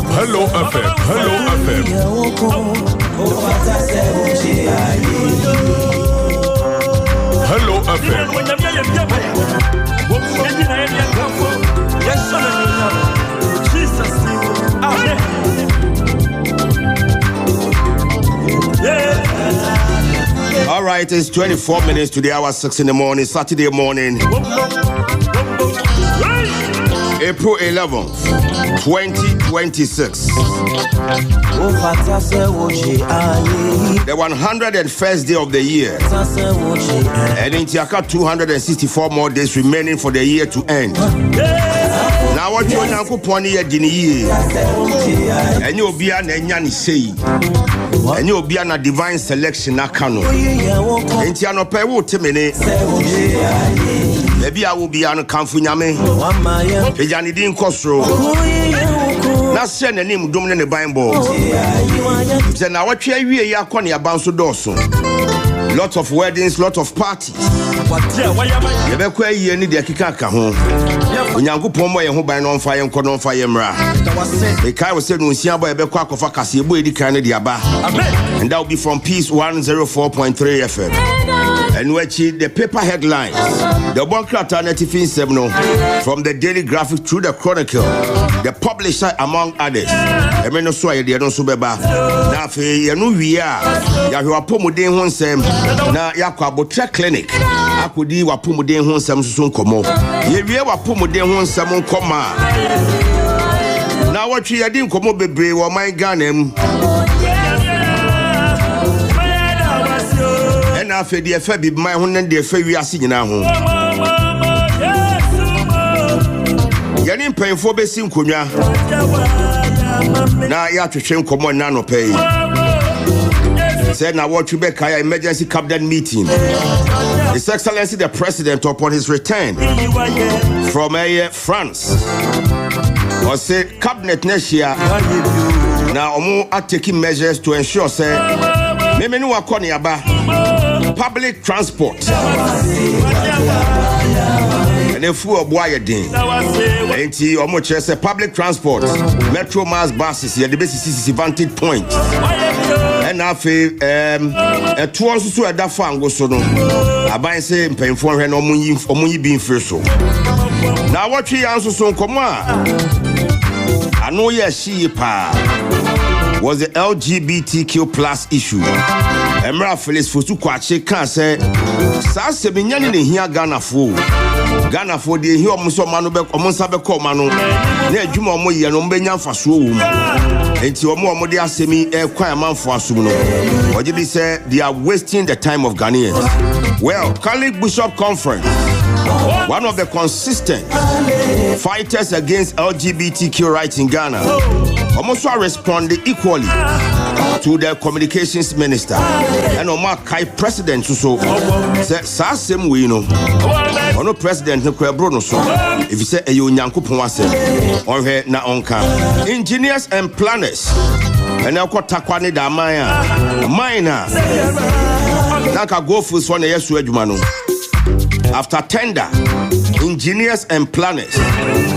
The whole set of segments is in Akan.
Hello FM, Hello FM. Hello FM. All right, it's 24 minutes to the hour 6 in the morning, Saturday morning, April 11th, 2026. The 101st day of the year. And in Tiaka, 264 more days remaining for the year to end. Now what you know, Pony Dini, and you'll be an Enyani say, and you'll be a divine selection. Nakano, and Tiano Peru Timene. Maybe I will be on a Kamfunyame, Janidin Costro. That's send the name dominant the Bible. Then now what you are calling about so dorsal. Lots of weddings, lots of parties. You be quite ye need the kikaka home. When you go pomo ye by on fire and on fire mra. The guy was saying Usia boy be quack of a casibo the Canada aba. And that will be from Peace 104.3 FM. And which the paper headlines. The bunker alternative in 7 from the Daily Graphic through the Chronicle, the publisher among others. I mean no so they don't so beba. Na fe ye no wi a ya hwe apomuden ho nsem na yakwa abotre clinic akodi wapomuden ho nsem so nkomo. Ye wie wapomuden ho nsem nkoma. Na watwe ye di nkomo bebre wo man Ghana mu. Na fe de fa bi man ho na de fa wi ase nyina ho. Yani mpenfo besi nkonwa na ya twetwe nkomo na no pay. Said now what you be kaya emergency cabinet meeting. His Excellency the President upon his return from France was said cabinet next year now omo are taking measures to ensure say me no akoni aba public transport and if we boy din enti omo che say public transport metro mass buses here the basic vantage point and now a tour so at that fan go so no aban say mpemfo hwe no omunyi bi mfiri so na what we answer so nkoma I know ye she pa was the LGBTQ plus issue. Emra Felix Fosu Kwache kan say sa se benyane ne hia Ghana fo de hi omuso manu be omunsa be ko manu na adwuma omo ye no mbenya mfaso wo mu enti omo de asemi e kwan manfo asum no ogidi say they are wasting the time of Ghanaians. Well, Catholic Bishop Conference, one of the consistent fighters against LGBTQ rights in Ghana, almost responded equally to the communications minister and Omar Kai president so say same way no ono president no kwa bro no so if you say eyo nyankopon asem onhwe na onka engineers and planners and akotakwa ne da man a miner naka go fools for na yesu adwuma no after tender engineers and planners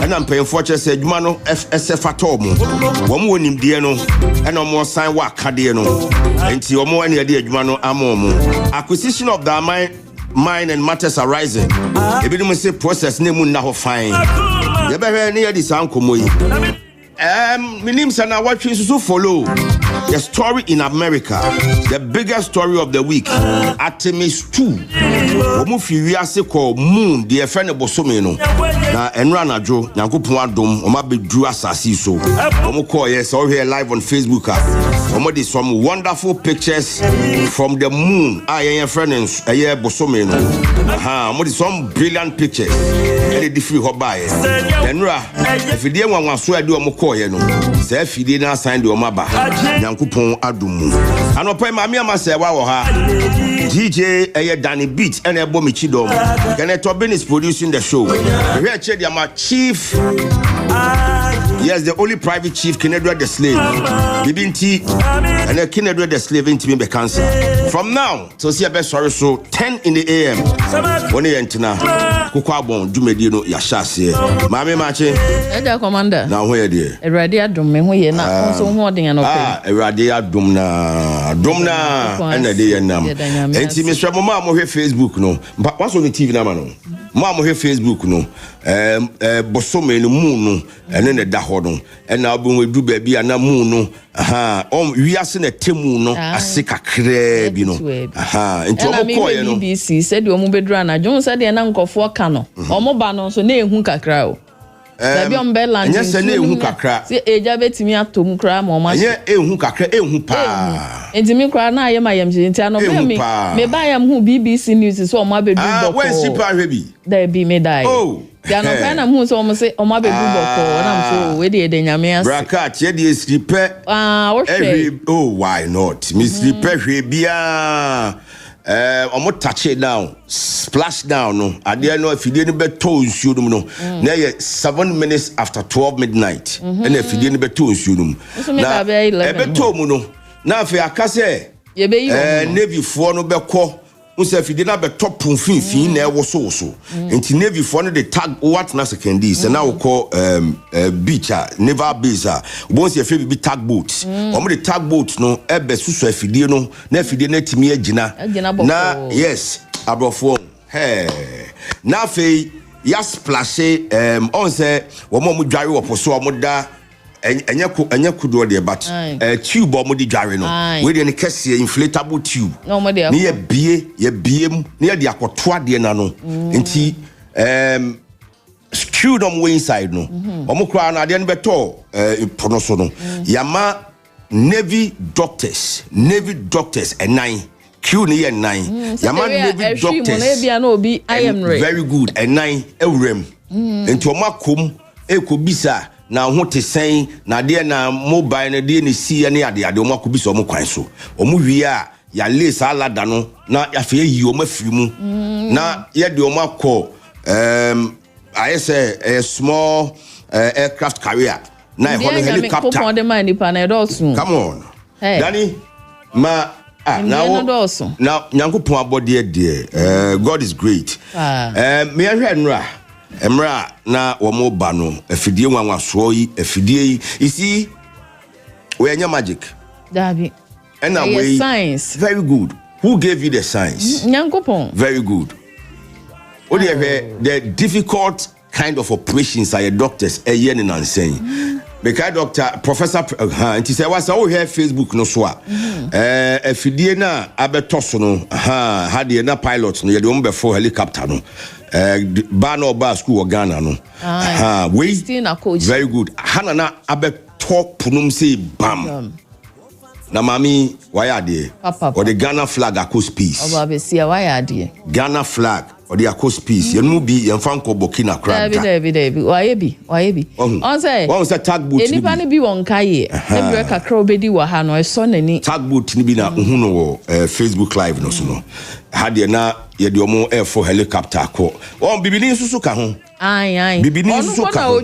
and I'm paying for just said mano FSF at all one winning dear no and no more sign work cadeno until your more any idea mano amomo acquisition of the mine and matters arising if you don't say process name now fine you better near this uncle Minim Sana watching to follow the story in America, the biggest story of the week. Artemis 2. Omufi wiase called Moon, the friend of Bosomeno. Na Enrana Joe, Yankupon Adom, Omabe Drew Assassi so. Omoko, yes, all here live on Facebook. Omodi some wonderful pictures from the moon. I am friend and Bosomeno. Omodi some brilliant pictures. Any different hobby. Enra, if you didn't want to swear, do Omoko. Say if you didn't sign the Omaba, Yankupon Adumu. And Opa Mamia Masewa ha DJ Danny Beat and Ebomichidom. Kenneth Tobin is producing the show. Here Chedi my chief. Yes, the only private chief Kennedy the slave. Bibinti and Kennedy the slave in Timbe cancer. From now, so see a best sorry so 10 in the AM. One antenna. Akoko Abon dwumadi no ya hyase maame mache Eja commander na ho ye de Erade adom me ho ye na onso ho ode ya no pe Erade adom na ena de ye nam enti me hwɛ mo hwɛ Facebook no once on the TV na ma no mo hwɛ Facebook no bosome no mu no ene ne da ho no ena obo du ba bi ana mu no wiase na temu no ase kakra bi no enti omo ko ye no BBC said omo bedura na jon said na nkofo ka no omo ba no so na ehun kakra o sabi ombela nya se na ehun kakra se eja betimi atom kra ma omo nya ehun kakra ehun pa enti mi kra na ayem enti ano me ba yam hu BBC news so omo abedu boko when she pa hwebi there be me die ya no pa na hu so omo se omo abedu boko na so we de nyame ase braka tie de slipe why not me slipe hwebia omo touch it down splash down no ade no afidie no beto nsuo dum no na ye 7 minutes after 12 midnight and afidie no beto nsuo dum na beto mu no na afi akase navy fo no beko unse afidie na beto ponfinfin na ewoso enti navy fo no the tag what na second this na we call beach naval base once you feel be tag boat omo the tag boat no ebe susu afidie no na afidie na timi agina na yes abrofo na fe ya splash on say wo mo dware wo poso wo da enya kudo de but tube o mo di dware no we de ne kese inflatable tube ni ye bie mu ni ye de akoto ade na no enti screw them way inside no omo kra na ade no beto pono so no yama navy doctors enan Q ni nine. Yama Navy doctors. Very good. And nine eurem. Into makum ekobisa na ho te sen na de na mobile na de ni si ne ade omo akobisa omo kwan so. Omo wi a ya lace alada no na ya fe yi omo afiri mu. Na ye de omo akọ I say a small aircraft carrier. Na helicopter. Come on. Danny ma now Nyankopon abode de God is great. Me ahwe Emra na womo ba no afidie nwanwa so yi afidie you see we anya magic dabi and we science very good. Who gave you the science? Nyankopon. Very good. The difficult kind of operations are doctors yen and saying because doctor professor and he said was all here Facebook no so afidie na abetoso no had the na pilot no ye de before helicopter no ba no ba school Ghana no we still na coach very good hana na abeto punum say bam na mami why are there or the Ghana flag across peace obabesia why are there Ghana flag or the across peace you be Akoko Bokina crab David why be on say tag boot anybody be won kai every kakra obedi wa ha no so nani tag boot ni bi na hu no Facebook live no so no had na ye de omo air for helicopter ko on bibini susu ka ho ai bibini susu ka ho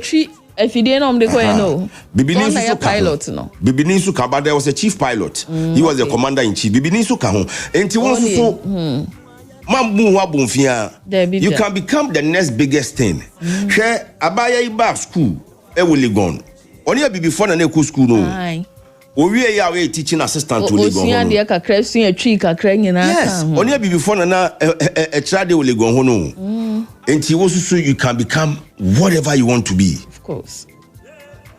afidie no mde ko no bibini susu ka pilot no bibini susu ka but there was a chief pilot he was the commander in chief bibini susu ka ho enti won susu mambu wa bonfia you can become the next biggest thing hwe abaya iba school e will gone oni abi before na na school no owie ya we teaching assistant to Legon. Osia de kakra sun atwi kakra nyina yes oni abi before na trade will Legon ho no enti wo so you can become whatever you want to be. Of course.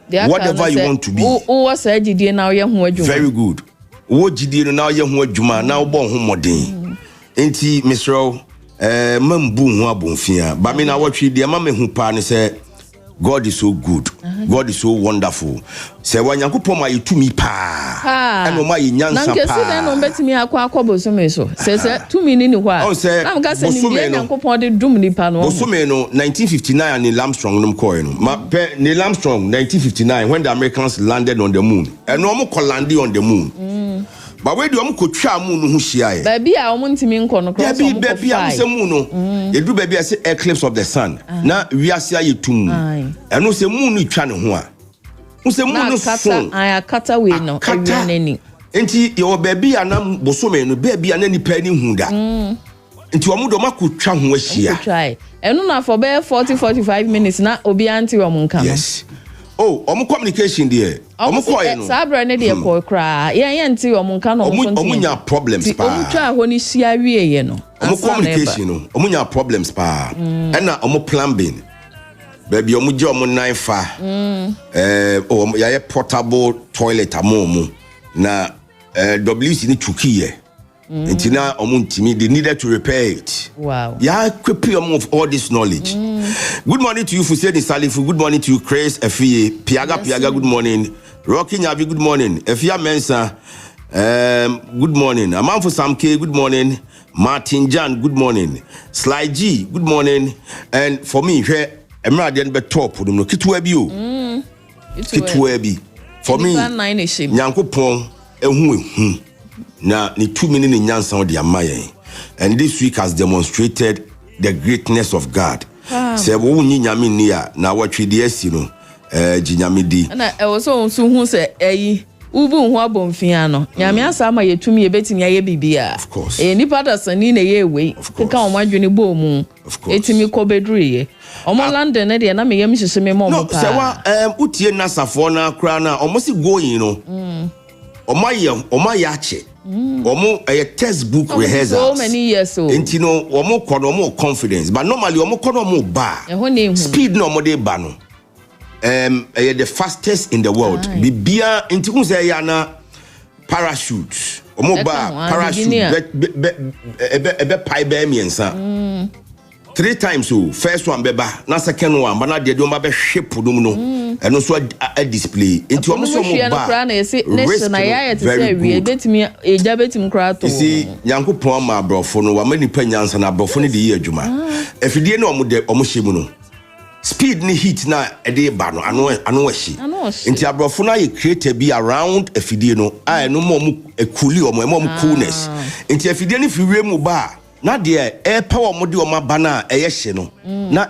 Whatever you want to be. O was agidie na ye ho adwuma. Very good. Wo gidie no na ye ho adwuma na wo bo ho modern. Enti Mr. Mambu ho abonfia ba me na watwe de ma me hu pa ne say God is so good. God is so wonderful. Say wa Nyankopon ma yetumi pa. E no ma yenyansa pa. Na nkesi den no betimi akwa bosome so. Say tumi ni ho a. Na mka se ni de Nyankopon de dum ni pa no. Bosome no 1959 Neil Armstrong no ko no. Ma Neil Armstrong 1959 when the Americans landed on the moon. E no mo ko landed on the moon. But where do you go twa moon no ho hia e? Baby a omo ntimi nko no cross omo. Baby a se moon no. You do baby a say eclipse of the sun. Na wiase ayetum. E no se moon no twa ne ho a. Wo se moon no so. Akata we no ewia nani. Enti your baby anam bosome no baby anani pa ni hu da. nti omo do makotwa ho ahia try eno na for be 40-45 minutes na obi anti omo nka yes oh omo communication there omo call no sabra ne de call kra ye nti omo nka no omo nya problems pa omo twa ho ni sia wie ye no omo communication no omo nya problems pa na omo plumbing baby omo je omo nine fa omo ya portable toilet amomo na WC ni chukiye nti na omo ntimi they needed to repair it. Wow. Yeah, equip them of all this knowledge. Good morning to you, Fuseni Salifu. Good morning to you, Chris Efie. Piaga, good morning. Rocky Nyabi, good morning. Efia Mensa, good morning. Amanfo Samke, good morning. Martin Jan, good morning. Sly G, good morning. And for me, here, Emra den be top no kitwebi o. Kitwebi. For me, Nyankopon ehu na ni 2 minutes in nyansa o de amaye. And this week has demonstrated the greatness of God. Se wo nyi nyame ni a na watwede asi no ginyame di. Na e wo so nso hu se eyi ubu hu abomfia no. Nyame asa ma yetumi ebetimi aye bibia. Of course. Nipa da sani na ye we. Keka o madwene bo mu. Etimi ko bedruye. Omo London na de na me yam hyehye me mo pa. No, se wa utie nasafo na kra na omo si going no. Omo ya che. Omo a textbook rehearsals. So many years so. Enti no omo kono omo confidence, but normally omo kono omo ba. Speed no omo de ba no. The fastest in the world. Bibia enti kun say ya na parachute. Omo ba parachute be pai be miensa. 3 times so first one beba na second one but na de do ma be hwe podum no eno so a display enti omo so mo ba na ya te say wi betimi eja betimi kra to si Nyankopon ma brofo no wa mani pa nyansa na brofo ne de yi adwuma afidie na omo de omo hye mu no speed ni heat na e de ba no ano ahye enti abrofo na ye create be around afidie no a eno mo ekuli omo coolness enti afidie ni fi we mu ba na de power mo de o ma bana eye hye no na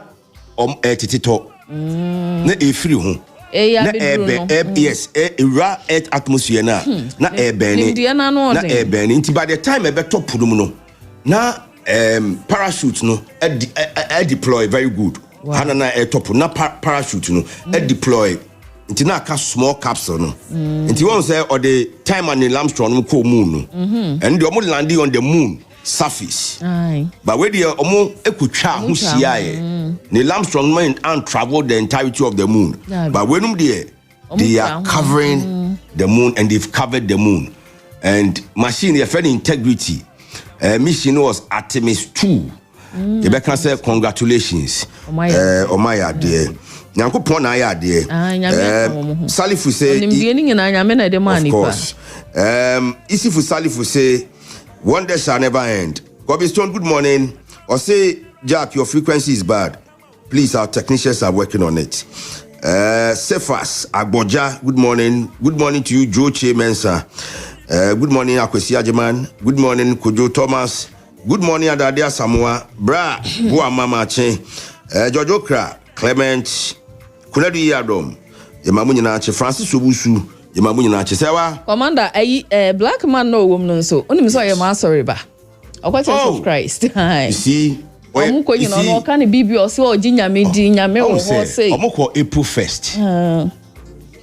titito na efiri ho na yes ra earth atmosphere na ebeni na ebeni nti by the time e be top pudum no na parachute no deploy very good hana na top na parachute no deploy nti na aka small capsule no nti won say or the time and the Armstrong no ko moon no and the omo landing on the moon surface. But where the omo ekutwa ho hia Neil Armstrong man and travel the entirety of the moon. But when they are covering the moon and they've covered the moon. And machine they fed integrity. Mission was Artemis 2. You can say congratulations. Omaya dear. Nyankopon na ya dear. Salifu say of course. Isifu Salifu say wonder shall never end. Gobistone, good morning. Or say, Jack, your frequency is bad. Please, our technicians are working on it. Cephas Agboja, good morning. Good morning to you, Joachim Mensa. Good morning, Akwesi Ajeman. Good morning, Kojo Thomas. Good morning, Adadia Samoa. Bra, Boa Mama Che. Jojo Kra, Clement, Kunedu Yadom. Yemamunyi Nache, Francis Obusu. Commander, black man no woman so. Only so I am sorry ba. Of Christ. You see, omuko you know can bibi or so jinyame di nyame wo say. Omoko April 1st.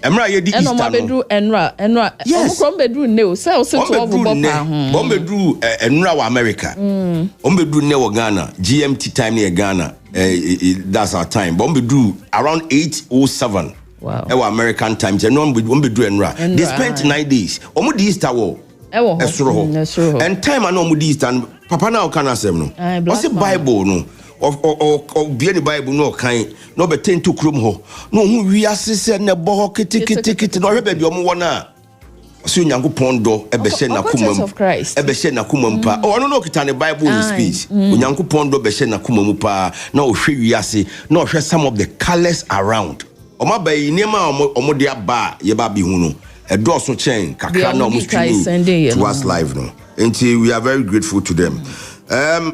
Emra ye di Easter. Enra bedru enra. Omukro bedru ne o say o say 12 bopa ho. Bom bedru enra wa America. Bedru ne wo Ghana. GMT time near Ghana. That's our time. Bom bedru around 8:07. Wow. American time. They spent 9 days. Omo di Easter wo. And time I know di Easter. Papa na okana asem no. What's the Bible no? Or be any Bible no kind. No be 10 to krum ho. No hu wiase se na bo ho kiti no hebe bi omo wona. So Nyankopon do e be hye na kumam. E be hye na kumam pa. Oh no kita ne Bible in space. Nyankopon do be hye na kumam pa. Na o hwe wiase. Na o hwe some of the colors around. Oma bay nema omo de aba ye ba bi hu no edo so chen kakra na omo stream to us live no until we are very grateful to them.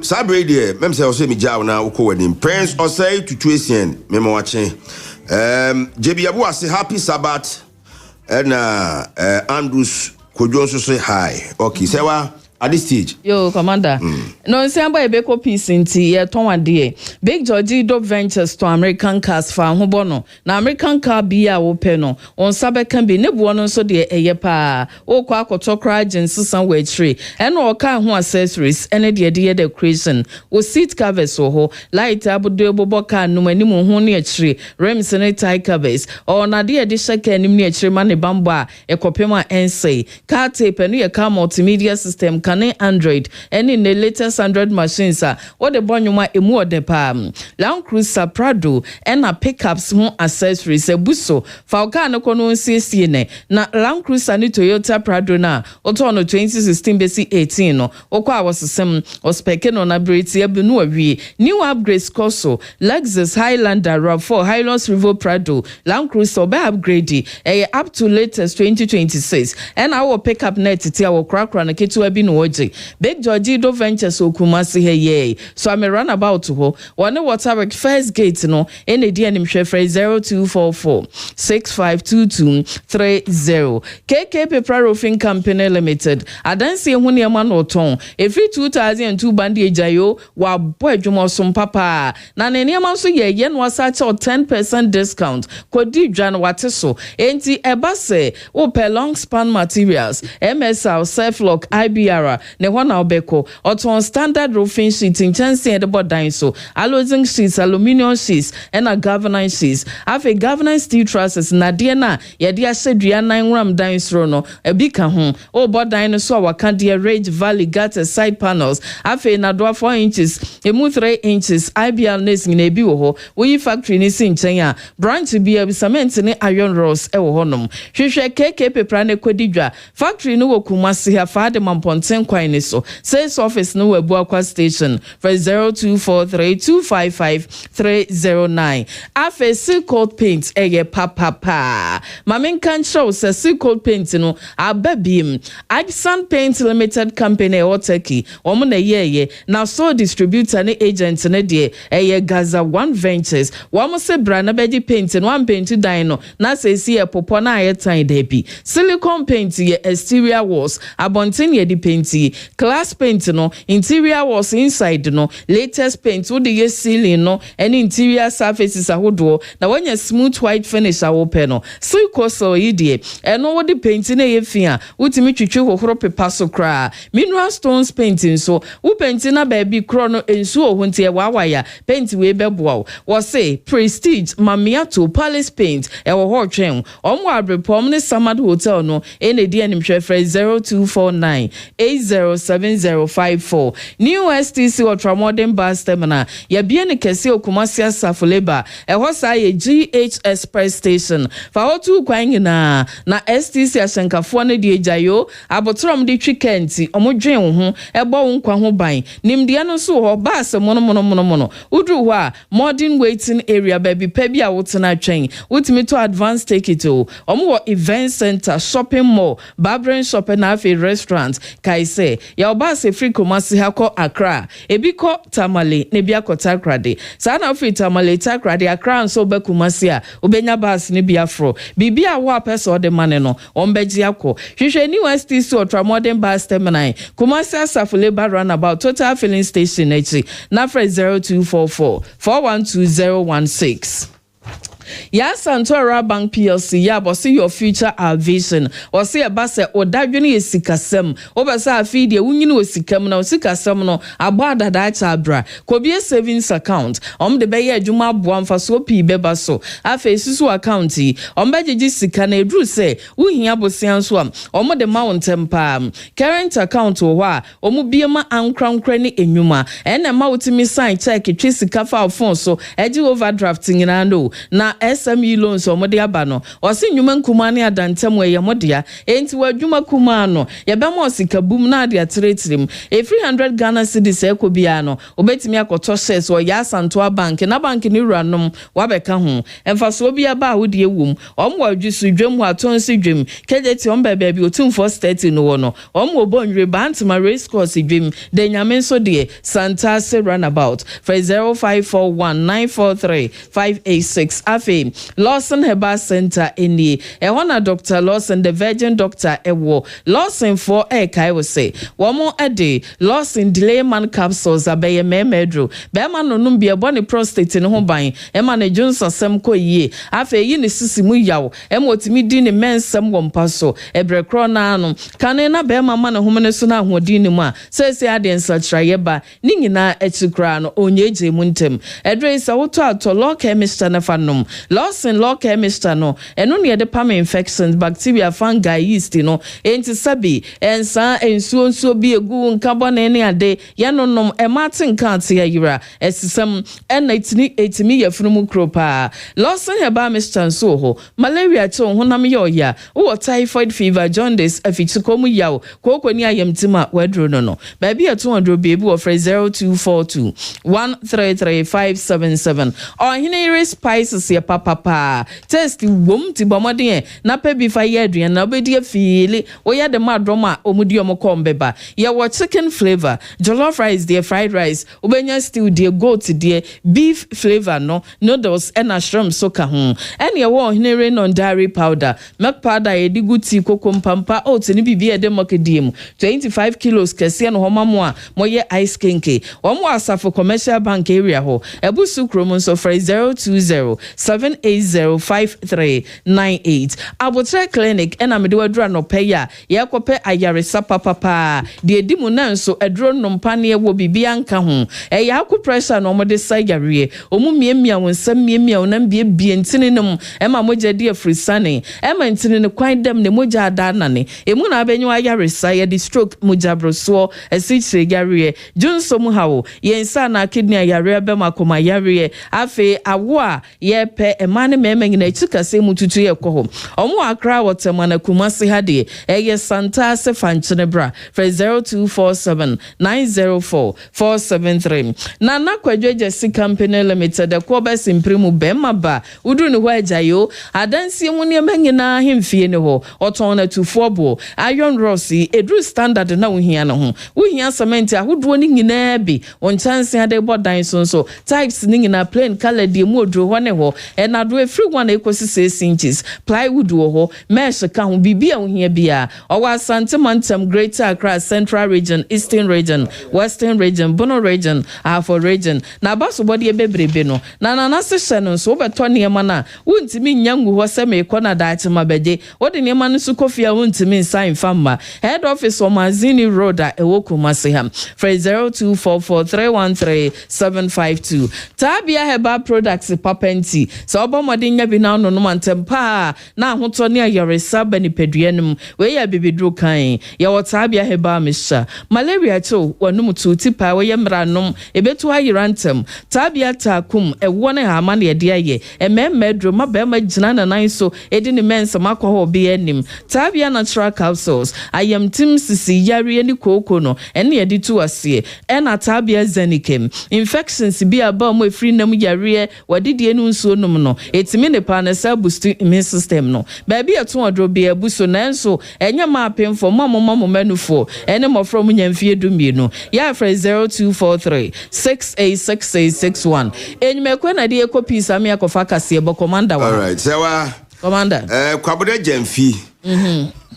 Sabre there mem say o say mi jaw na uko wedding prince o say to tuesien memo wache JB Abu say happy Sabbath and Andrews Kojo so say hi okay say wa at this stage. Yo, Commander. No, Samba Beko Peace in Tea, Tonwade. Big Georgie Dop Ventures to American cars for Hobono. Now American car be a openo. On Sabe can be nebuano so de Eyepa. O Quaco Tokra and Susan Way Tree. And all car who accessories, any dear decoration. O seat covers or light abu debo boka numanimu honi tree. Remsene tie covers. Or Nadia Dishaka and Nimni Mani Bamba. Ekopema NC. Car tape and a car multimedia system. Android and in the latest Android machines what the bonuma emu de palm Land Cruiser Prado and a pickups more accessories a buso Falca no kono CCN na Land Cruiser ni Toyota Prado na otono 2016 basi 18 no okwa was some or speaking on a briti abunu awie new upgrades koso Lexus Highlander RAV4 Hilux Revo Prado Land Cruiser be upgrade up to latest 2026 and our pickup net ti our crack na ketu abi no Big Georgie Do Ventures Okumasi hey so I'm a runabout to ho one water first gate no any DNM share 0244 652230 KK Paper Roofing Company Limited adansi ehuni ema no ton every 2002 bandi ejayo wa boy dwumo som papa na nene ema so ye no wasa cha 10% discount kodi dwan wate so enti ebase o long span materials MSL self lock IBR ne hona obeko oton standard roofing sheet in chance and the board so alloying sheets aluminium sheets and a governance sheets have a governance steel trusses na de na ye de ahedua 9 ram dan so no ebika ho o board so waka de range valley gutter side panels have na do 4 inches emu 3 inches IBL nes na ebi wo ho we factory ni sin chen a branch bi a cement ni iron rods e wo honom hwehwe KK pepra ne kodidwa factory no wo Kumasi ha fa de mamponten kwan so sales office no webu akwa station for 0243255309 afe silk paint eye papa mamen kan show se silk paint no ababim Ibsan Paint Limited Company or Turkey omo na ye na so distributor ne agent ne de eye Gaza One Ventures womo se bra na beji paint no one paint dan no na se si e popo na aye tan da bi silicone paint ye exterior walls abontin ye di paint glass paint no interior walls inside no latest paint wo de ceiling no and interior surfaces ahodo na wanya smooth white finish awope no silk so yidie eno wo de paint na ye fia wutimi twitwe hohoro pepa so kra mineral stones painting so wo paint na baby kro no ensu ohuntie wawaya paint we beboa wo say prestige mamiato palace paint e wo ho twen omo abrepom ne samad hotel no ene di animhwe frɛ 0249 807054 new STC ultramodern bus terminal ya bie ne kese Okumasi Asafuleba e ho sa ye GH Express station fa hotu kwan nyina na STC asenkafo ne die jayo abotrom de twikenti omodwen ho e bo nkwa ho ban nimde no so ho bus mono udu ho a modern waiting area baby pa bia wotena twen wotimi to advance ticket o omo event center shopping mall barbering shop na afi restaurant kaise ya obase free Kumasi hako Accra ebiko Tamale ne bia kota Accra de sana afi Tamale Accra de Accra so be Kumasi a obenya bus ne bia fro bibia wo apesa de mane no ombeji akọ hwehwe ni STC ultramodern bus terminal Kumasi Asafuleba roundabout total filling station echi na 0244 412016 Ya Santora Bank PLC ya bosi your future our vision o se eba se odadwene esikasem obesa afide wunyini osikam na osikasem no abada da chabra kobie savings account de be ye adwuma aboa mfaso pi beba so afa susu account bejeji sika na edru se wuhia bosian so de mount tempa current account wo a biema ankrankra ni enwuma ena ma wotimi sign check twi sika fa phone so eji overdraft nyina no na SME loans omode aba no osi nyuma nkuma ne adantem we yemodea enti wadwuma kuma no yebema osika bum na ade atretirim 300 Ghana cedis ekobia no obetimi akoto shares o ya Santoa Bank na bank ni ranom wabeka ho emfaso bia ba wode ewum omwadwisu dwam ho atonsi dwam kejeti ombebe bi otumfo state no no obonwe bantima race course dwam de nyame so de Santa Se runabout for 0541943586 afi Lawson Herbal Center eni ehona Dr. Lawson the Virgin Doctor ewo Lawson for kai we say womo ede Lawson delay man capsules abeye memedro be ma no num bia bone prostate ne ho ban e ma ne Johnson sem ko yie afi yi ne sisi mu yawo e mo timi di ne mensem wo mpa so ebre kro na anu kane na be ma ne ho ne so na ahodi ne mu a sese ade nsatraye ba ni nyina etikra no onye je mu ntem edre sa woto ato law chemist na fanom Lawson law chemist no eno ne de pam infections bacteria fungi yeast no enti sabi ensa ensuo bi egu nkabone ne ade yanonom ematin kante yira esisem ena etimi yafunu kropa Lawson Herbal Mr. so ho malaria to honam yoya wo typhoid fever jaundice afitukomu yawo kokoni ayemtima wedro no baby at 200 baby of 0242 133577 or hine spices ya papa test wom ti bomode na pe bi fa ye aduan na obedi afili wo ya de madroma omudi omokombeba ya wo chicken flavor jollof rice there fried rice obenya stew there goat there beef flavor no noodles and shrimp soka ho and ya wo hine non dairy powder milk powder edigu tea kokompampa oat ni bibi e de mokediem 25 kilos kese no homamo a moye ice kenke omo asafo commercial bank area ho ebusu kromo so for 020780538 abotre clinic ena mede wadura no peya ye kope ayaresa papa de edimu nanso edro no mpane e wo bibi anka ho e ya ku pressure no mo de sayare omu miemia wonsam miemia wonam bie ntininum e ma moja de afrisane e ma ntinine kwan dem ne moja adanane emu na abenyu ayaresa ye de stroke moja broso esichire yare junso mu hawo yensa na kidney yare be makoma yare afi awo a ye pe emane memeng na chikase mututu ye ko omo akra wotemana kumase hade eye santa se fanchene bra for 0247904473 na nakwadweje si company limited the kwobes imprimu bema ba udru ne ho ajayo adansi mu ne mengina hemfie ne ho oton na tufobo iron rossi edru standard na wohia ne ho wohia cement ahodo ni nyina bi on chance ade bodan so types ni nyina plain color de mu odro ho ne ho na do free one ekosi 6 inches plywood ho mesh ka ho bibia wohia bia owa Asante Mantam Greater Accra Central Region Eastern Region Western Region Bono Region Afo Region na baso body ebebrebe no na session no so beto ne ma na wontimi nyangu ho se me kona daate mabeje wode ne ma no su kofia wontimi nsan famma head office o Mazini Road a ewokumase ham for 0244313752 Tabia Herbal Products Papenti so obomode nya bi na no no mantempa na ahoto ne ayaresa bani peduanum we ya bibidro kan ya Tabia Herbal Mr. Malaria to wanum to tipa we yemranom ebetu ayirantem Tabia takum ewo ne ha ma ne de aye ememmedro mabema gina na nan so edi ne mensa makọ be anim Tabia natural capsules ayam tim sisi yare ni koko no ene edi tu ase ena Tabia zenikem infections bi aba mo efri nam yare wadidie nu nsuo num no etimi ne pa na sa boost immune system no ba bi eto odro bi abuso nanso enya ma apemfo mamo manufo ene mo from nyamfie dumienu ya fra 0243686861 enyumekwe na de ekopis ami akofa kase bo commander wa. All right, sewa commander kwabode jamfi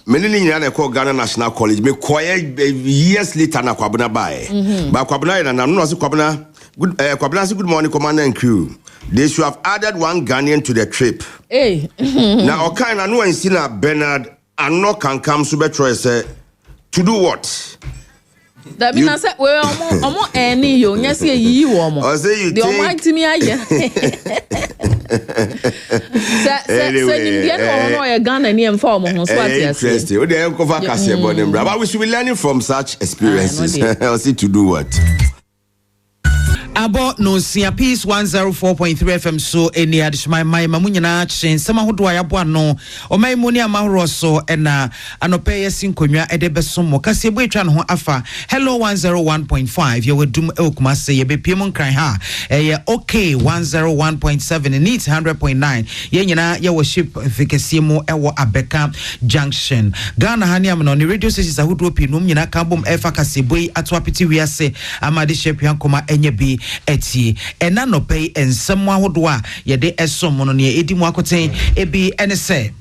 meni ni nyina na ko Ghana National College me koye years later na kwabona bae ba kwabona na no so kwabona good kwabona good morning commander and crew. They should have added one Ghanaian to the trip. Hey. Now okana no ensina Bernard and no can come super say to do what? That means I said, well, omo any yo nyase yi wo mo. I say you the almighty me aye. Say Indian no e Ghana ni em for mo ho so ati ase. Interesting. We dey cover kase bonem bra. But we should be learning from such experiences. I see to do what? Abo no sia peace 104.3FM so eni adishmai mai mamunyina chen sama hodo ayabo ano o mai moni amahoro so ena anope yesinkonwa edebesomo kase ebo etwa no ho afa hello 101.5 ye wedum ekumase ye bepiem nkran ha ye okay 101.7 needs 100.9 ye nyina ye wo ship fikese mu ewo Abeka Junction Ghana hani am no ni radio stations ahodo pinum nyina kabom efa kase boy ato apiti wiase amade ship yankoma enye bi etie ena no pay ensem ahodo a ye de esom no ne edi mu akoten ebi ene se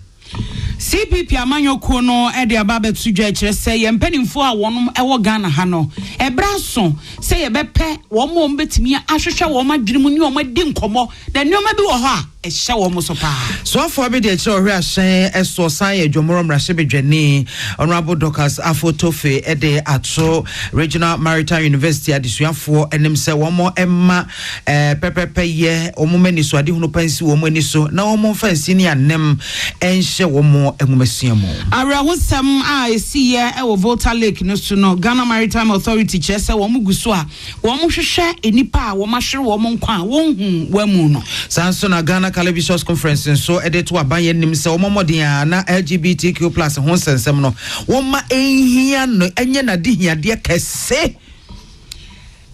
CPP amanyoko no e de aba betu dwa kire se ye mpanimfo a wonum e wo Ghana ha no e braso se ye bepe wo mo betimi ahwehwe wo madwene ni wo madi nkomo na nioma bi wo ho a e hye wo mo so pa so afọ bi de kire ohwe ahyen eso san ye dwomoro mrahye bedwane honorable Doctors Afotofe e de ato Regional Maritime University adesuafo enim se wo mo emma pepepe ye wo mo mani so ade hunu pansi wo mo ani so na wo mo fansi ni anem enhye wo mo engumesiamo awrawosam a esiye e wo Volta Lake no so no Ghana Maritime Authority chese wo mo guso a wo mo hwehwe enipa a wo mahwere wo mo nkwa wo hu wamu no sanso na Ghana Calabishos Conference so edeto abaye nim se wo modern na LGBTQ+ ho sensem no wo ma enhia no enye na de hiade kese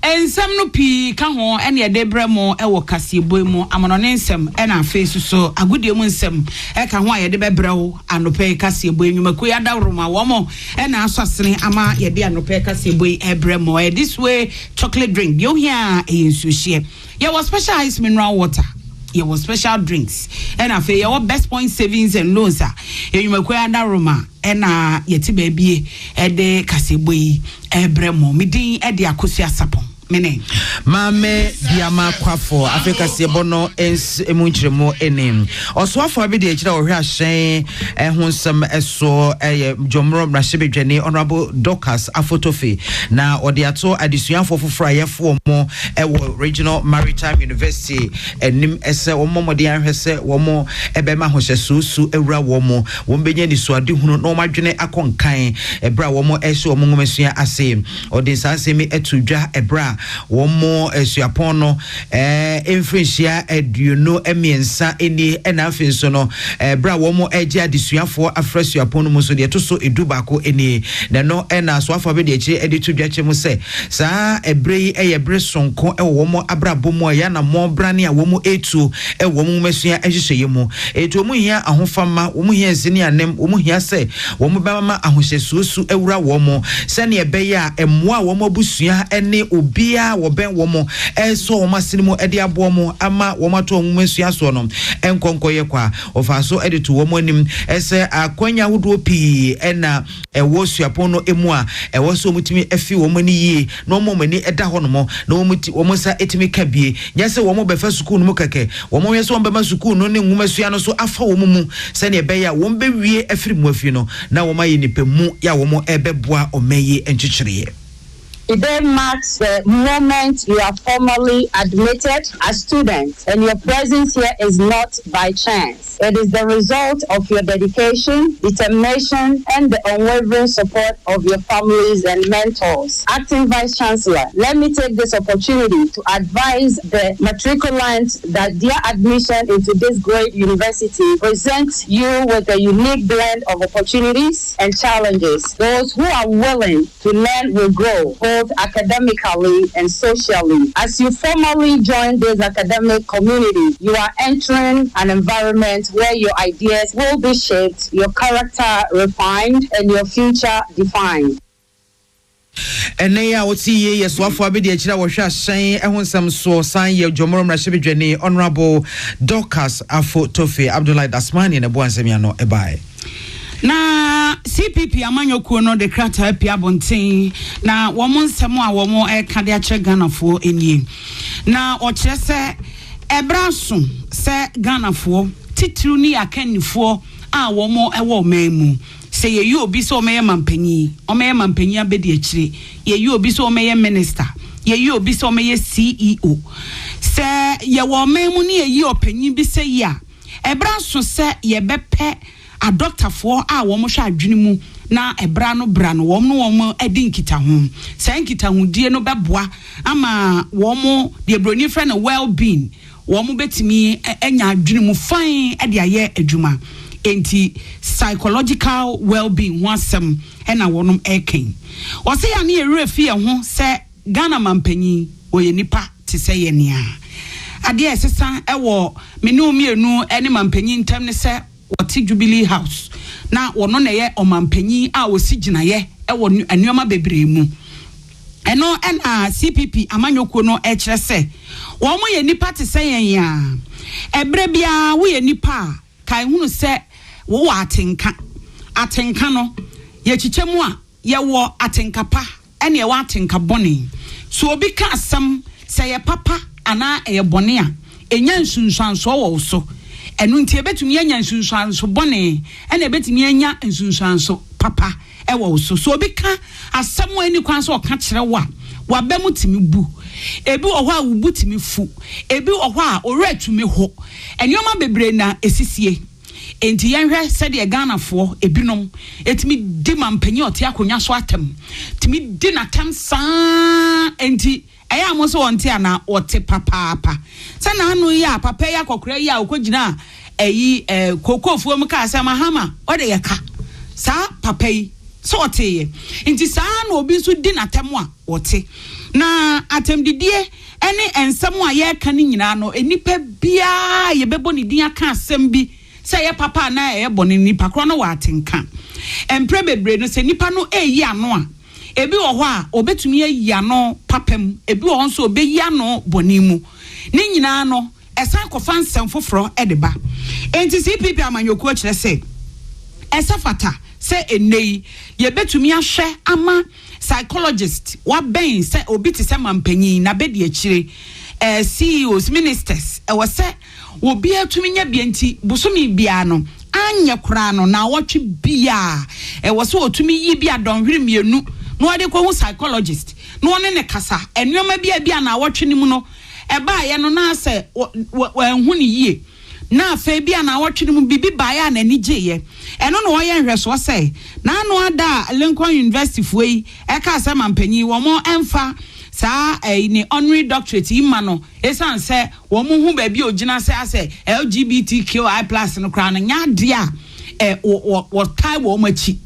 ensem no pi ka ho ene de bremo e wo kaseboy mu amonone nsem e na face so agudie mu nsem e ka ho a ye de bebrewo anope kaseboy nwumaku ya da roma wo mo e na asosene ama ye de anope kaseboy e bremo e this way chocolate drink yo here e nsuhie ye was special ice mineral water ye was special drinks and afa ye best point savings and loans a enwumaku ya da roma e na ye ti baabie e de kaseboy e bremo midin e de akosia sapon mene mame diama kwafo Africa sebono ens emunchiremo enim oso afọ bi de kira ohwe ahyen ehonsem eso jomro mrashebedwane honorable Doctors Afotofe na ode ato adesuafo foforo ayefo mo ewo Regional Maritime University enim ese wo momode anhwese wo mo ebema hohyesusu ewura wo mo wo benya ni so ade hunu no madwene akonkan ebra wo mo ehye wo ngomesua ase ode sansemi etudwa ebra womo esuapon no enfrenchia eduno emiensa eni ena afenso no bra womo eje adesuafo afrasuapon no muso de to so edubako eni na no ena so afa be de eche editudwache mu se saa ebrei eyebre sonko womo abrabomo ya na mo brane a womo etu womo mesua ehyehyeye mu etu mu hia ahofama womo hia nsini anem womo hia se womo bama ahohyesusu ewura womo se ne ebeya emmoa womo busua ene obia wo ben womo so wo masinimo ede abomo ama wo mato nwumesua so no enkonkoye kwa ofaso ede to womo anim ese akwanya hodo pi ena ewo suapon no emu a ewo so mutimi afi womo ni yi no mo mani eda ho no mo na womo sa etimi kabie nyase womo befa sukuu no mu keke womo yeso womo bema sukuu no ne nwumesua no so afa womo mu se ne beya womo be wie afiri mu afi no na womo ayi nipemu ya womo ebeboa omayi enchichire. Today marks the moment you are formally admitted as students, and your presence here is not by chance. It is the result of your dedication, determination, and the unwavering support of your families and mentors. Acting Vice Chancellor, let me take this opportunity to advise the matriculants that their admission into this great university presents you with a unique blend of opportunities and challenges. Those who are willing to learn will grow, both academically and socially. As you formally join this academic community, you are entering an environment where your ideas will be shaped, your character refined, and your future defined. Eneya woti ye yesoafo abedi akira wo hwa hyen ehonsam so san ye jomoro mrashebedwane honorable Doctors Afotofe Abdullahi Dasmani ne bo ansem ya no ebae na CPP amanyokuo no de krata apia bonten na womo nsem a womo eka de ache Ghanafo enie na o kire se ebraso se Ghanafo titru ni akanifo a womo ewo memu se ye yi obi so omeye mampanyi abedi akire ye yi obi so omeye minister ye yi obi so omeye CEO se ye wo memu ni ye yi opanyi bi se ya ebraso se ye bepe a doctor for a wo mo hwa adwene mu na ebra no wo mo edi nkita ho sa nkita ho die no beboa ama wo mo de broni friend no well being wo mo betimi enya adwene mu fine e de aye adwuma enti psychological well being wasem e na wonom eken wo se ya na ere fie ho se Ghana mampanyi oye nipa te se ye nia ade esesa e wo menu mienu ene mampanyi ntam ne se wati Jubilee House na wono na ye omampanyi a wosi ginaye e wo anuoma bebre mu eno CPP amanyoko no ekire se wo mo ye nipa te se yen ya ebre bia wo ye nipa kai hunu se wo atenka no ye chichemu a ye wo atenka pa ene ye wo atenka boni so obi ka asam se ye papa ana ye boni a enya nsunsuanso wo so enu nti ebetumi enya nsunsuanso boni ene ebetumi enya nsunsuanso papa ewo so obi ka asam ani kwan so ka kire wa wabemu timi bu ebi ohwa wubu timi fu ebi ohwa ore tumi ho enioma bebre na esisie enti yenhwe said ye Ghana fo ebinom etimi di mampanyi ote akonya so atem timi di na tem saa enti eya amoso wonte ana ote papa sana anu ya papa ya kokora ya okogina eyi kokofuo mu ka asema hama ode ye ka saa papa yi so ote enti saa na obi so di na tem a ote na atem didie ene ensem a ye ka ni nyina no enipa bia ye bebo ni din aka asem bi say ye papa na ye boni nipa kro no wa atenka empre bebre no se nipa no eyi ano a ebi wo ho a obetumi eyi ano papam ebi wo nso obeyi ano boni mu ni nyina no esan kofa nsem foforo edeba enti CPP amanyoku a kire se esafata se enei ye betumi ahwe ama psychologist wa ben se obi ti se mampanyin na bedi akire CEOs ministers e wo se obi atumi nya bianti busomi bia no anya kura no na wotwe bia wo se otumi yi bia donhwere mienu no ade ko hu psychologist no one ne kasa enwoma bia na wotwe ni mu no eba ye no na se hu ni yie na afa bia na wotwe ni mu bibi baa na ni gye eno no wo ye nhweso se na no ada Lincoln University fuei e ka se mampanyi wo mo emfa sa ni honorary doctorate imano esan se wo mu hu ba bi ogina se ase LGBTQ+ no kra na nya de a wo tai wo machi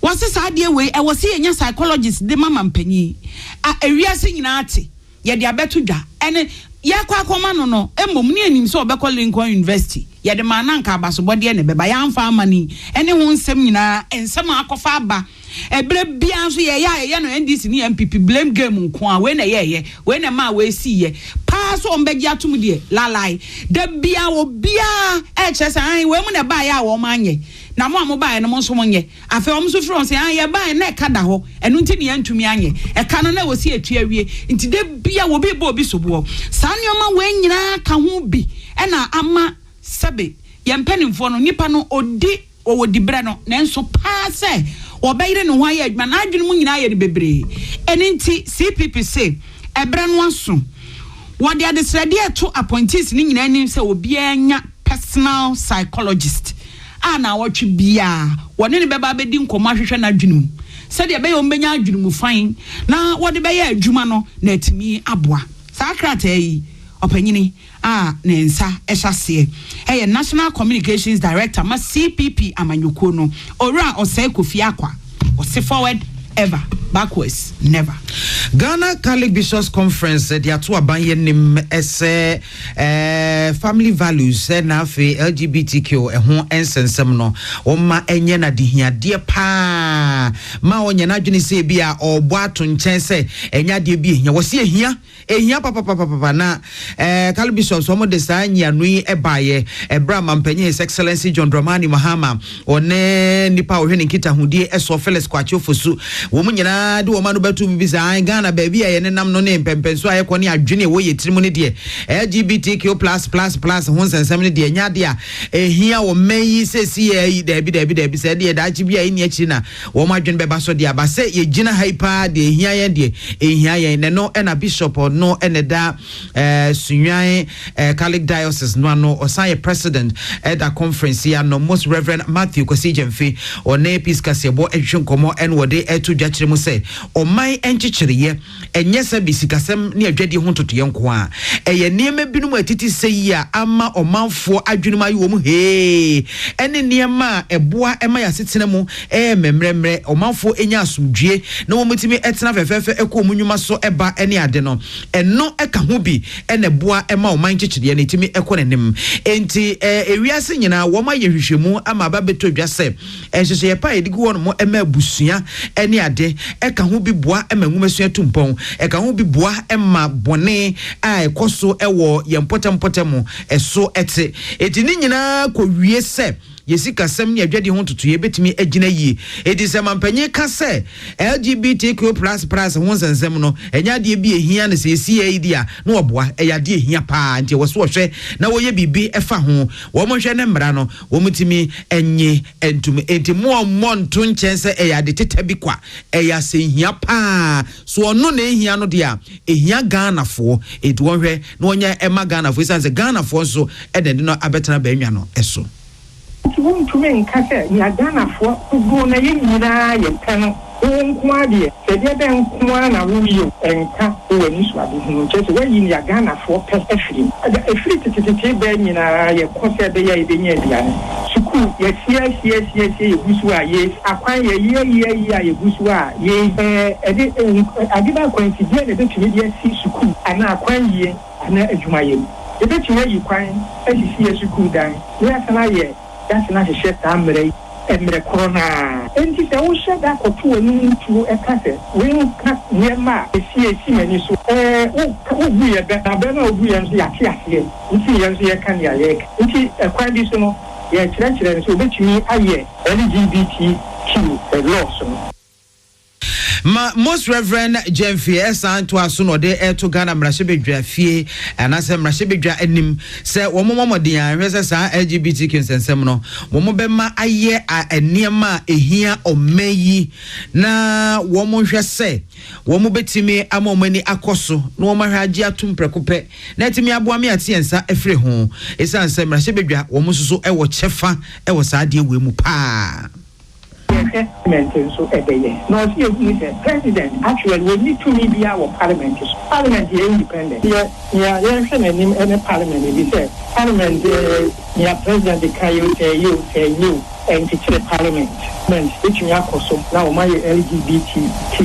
wo se sa de we wo se nya psychologist de mama mpanyi a ewiase nyina ate ye de abeto dwa ene ye kwa akoma no emom ne anim se obekọ Lincoln University ye de mananka abasobode ne beba ya amfa amani ene hu nsem nyina ensem akofa aba ebre bia so ye no NDC ni MPP blame game nko a we na ye we na ma we si ye pa so ombeji atum de lalai da bia wo bia e chese an we mu na ba ya wo manye na mo amoba no mo so monye afa wo so fro se an ye ba na ka da ho enu nti ne antumi anye e ka no na wo si atu awie nti da bia wo bi bo obi sobo sanyoma we nyina ka ho bi e na ama sebe ye mpanimfo no nipa no odi wo di bre no nenso pa se obayire no hwa ye adwuma na adwunu mu nyina ye de bebre eninti CPP say ebre no aso wo de adesrade eto appointees ni nyina nim se obi anya personal psychologist ana wotwe bia wone ne beba bedi nkomo ahwehwe na adwunu mu se de be yo mbenya adwunu mu fan na wo de be ye adwuma no na atimi aboa sakrata yi opanyini nensa ehase eye National Communications Director ma CPP amanyoko no ora osai Kofi Akwa ose forward ever backwards never. Ghana Catholic Bishops Conference the atu abanye nim ese family values na fe LGBTQ ho ensensem no o ma enye na dihia de pa ma onye na dwene se bia obo ato nchen se enya de bi ehia wo se ehia papa na Catholic Bishops o mo de sa nya nui ebaye ebra mampanyi His Excellency John Dramani Mahama one nipa ohwe nkita hudie eso Felix Kwacho Fosu wo mu nyina de wo ma no batu bibisa an Ghana baby aye ne nam no ne mpempenso aye kone adwene wo ye tirimu ne de LGBTQ++ ho nsensem ne de nya de a ehia wo mayi sesi ye dabi se de da chi bia ni achi na wo ma adwene beba so de aba se ye gina hyper de ehia ye de ehia ye ne no na bishop no ene da Sunyan Catholic Diocese no osan ye president at the conference here no Most Reverend Matthew Kosijemfi one episkasebo ehwe nkomo en wode etu dwakire mu se oman enchichiriye enye se bisikasem ne adwadi ho totoye nko a eye niema binum atiti seyi a ama omanfo adwunum ayi wo mu ene niema eboa ema ya setena mu memremre omanfo enya asumdue na wo mutimi etena fefefe ekomunwuma so eba ene ade no eno eka ho bi ene boa ema oman enchichiriye ne timi ekonenem enti ewiase nyina wo ma ye hwehwemu ama ba beto dwase ehyehyeye pa edigu wono mo ema busua ene ade eka ho bi boa ema nwumasua tumpon eka ho bi boa ema bone a ekoso ewo ye mpotem eso ete ni nyina kowie se yesi kasem ne adwade ho tutu ye betimi agina yie edi se mampanye ka se LGBTQ+ ho nsensem no enya de bi ehia ne se esi ye dia na oboa eyade ehia pa nti wo so hwe na wo ye bibi efa ho wo mo hwe ne mmra no wo mutimi enye entum enti mo nto nchense eyade teta bi kwa eya se ehia pa so ono na ehia no dia ehia Ghanafo enti wo hwe na onya ema Ghanafo isanse Ghanafo so edende no abetena ba enwa no eso won to me nkase ya Ghanafo go na yimira ye kan nko ade se de be nko na wo yi enka wo ni so ade hu nche we yin ya Ghanafo pe efiri tititi be nyina ye kose be ya ide nya biane suku ye sie gusu a ye akwan ye gusu a ye ade ba kwanti die ne betumi de si suku ana akwan ye ana adwuma ye betumi yi kwan asisi ye suku dan ye asana ye that's not a shit amre emre corona enti se wo sheda koto anu ntu ekase we nka nyema esi mani so wo bu ye be na be na obu ye nso ya ti ase nti ye nso ye kan ya ye nti ekwan bi so no ye kire so betumi aye LGBTQ law so Most Reverend Jemfi Esan to aso no de to Ghana mrahebedwa fie anase mrahebedwa anim se wo momomodin anhwese sa LGBTQ sensem no wo mo bema aye eniema ehia omayi na wo mo hwe se wo mo betimi amomani akoso na wo mahwaje atum prekope na timi aboa me atiensa efre ho esanse mrahebedwa wo mo soso ewo chefa ewo saade we mu pa so no see president actually we need to be our parliament is independent any parliament we say parliament president the you and the parliament which we are custom now my LGBTQ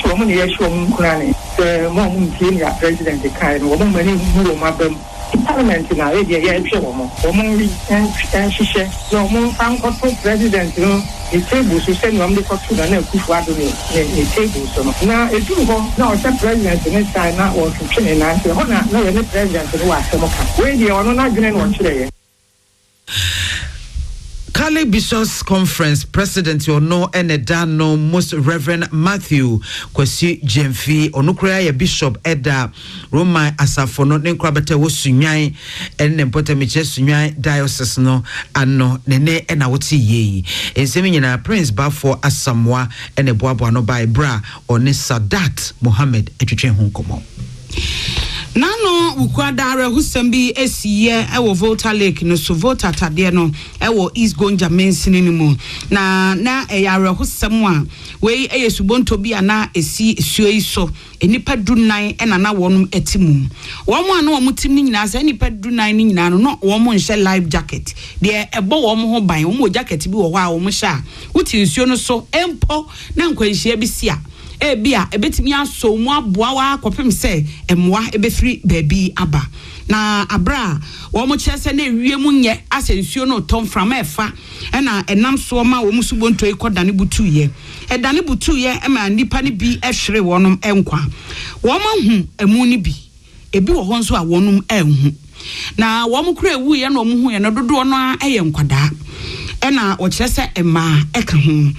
to woman here show krane the mom president the kind woman many who mabem parliament na area ya ehwe woman we and share no mo fan ko president no the table so say no am dey to na kufu ado ni table so no na edu ho na o say president ne sai na o twene na say ho na ye president no wa asemo ka we dey ono na dwene no kire ye Kale Bishops Conference President Ono Enedano Most Reverend Matthew Kwesi Jemfi Onukura ye Bishop Eda Roma Asafono Nenkrabete wo sunyan enne potamiche sunyan diocese no ano nene ena woti ye ensemi nyina Prince Bafo Asamwa ene boaboa no by bra Oni Sadat Mohammed etwetwe ho komo Nano ukwada husembi esiye ewo Volta Lake no so Volta tade no ewo East Gonja mensini mu na eyare husemu a we eyesubonto bi ana esi esuo iso enipa dunan ena na wonum etimu womo ana womu tim nyina sa enipa dunan ni nyina no womo nhye life jacket de ebo womo ho ban womo jacket bi wo ho a womo hye wuti nsuo no so empo na nkwanhia bi sia ebia ebetimi aso mu aboa wa kopem se emwa ebefiri baabi aba na abra wo mo kyese na ewie mu nye asensuo no tom from efa na enam so ma wo musubonto ikodane butuye edane butuye ema nipa ne bi ehwere wonom enkwa wo ma hu emu ni bi ebi wo ho nso a wonom enhu na wo mo kura ewu ye na wo hu ye no dodo no eye nkwada ena ochese ema eka ho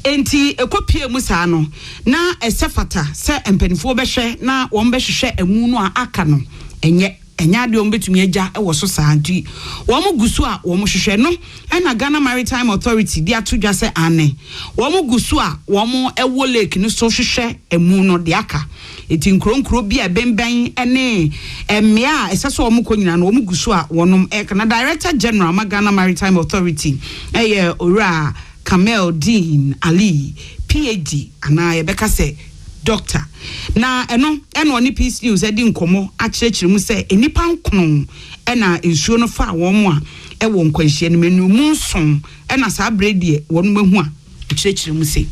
enti ekopie mu saa no na esefata se empanifo behwe na wo mbehwehwe emu no aka no enya de ombetumi agya ewo so saanti wo mo gusu a wo mo hwehwe no ena Ghana Maritime Authority dia todwa se ane wo mo gusu a wo mo ewo lake no so hwehwe emu no de aka eti nkronkro bi a bemben ene emia eseso wo mo konyina no wo mo gusu a wonom na Director General Ghana Maritime Authority Ora Kamel Dean Ali PhD ana yebeka se doctor na eno oni peace news edi nkomo akyekyere mu se enipa nkono ena ensuo no fa won a ewo nkwanhie no menu mu nson ena sa brede won mahu a akyekyere mu se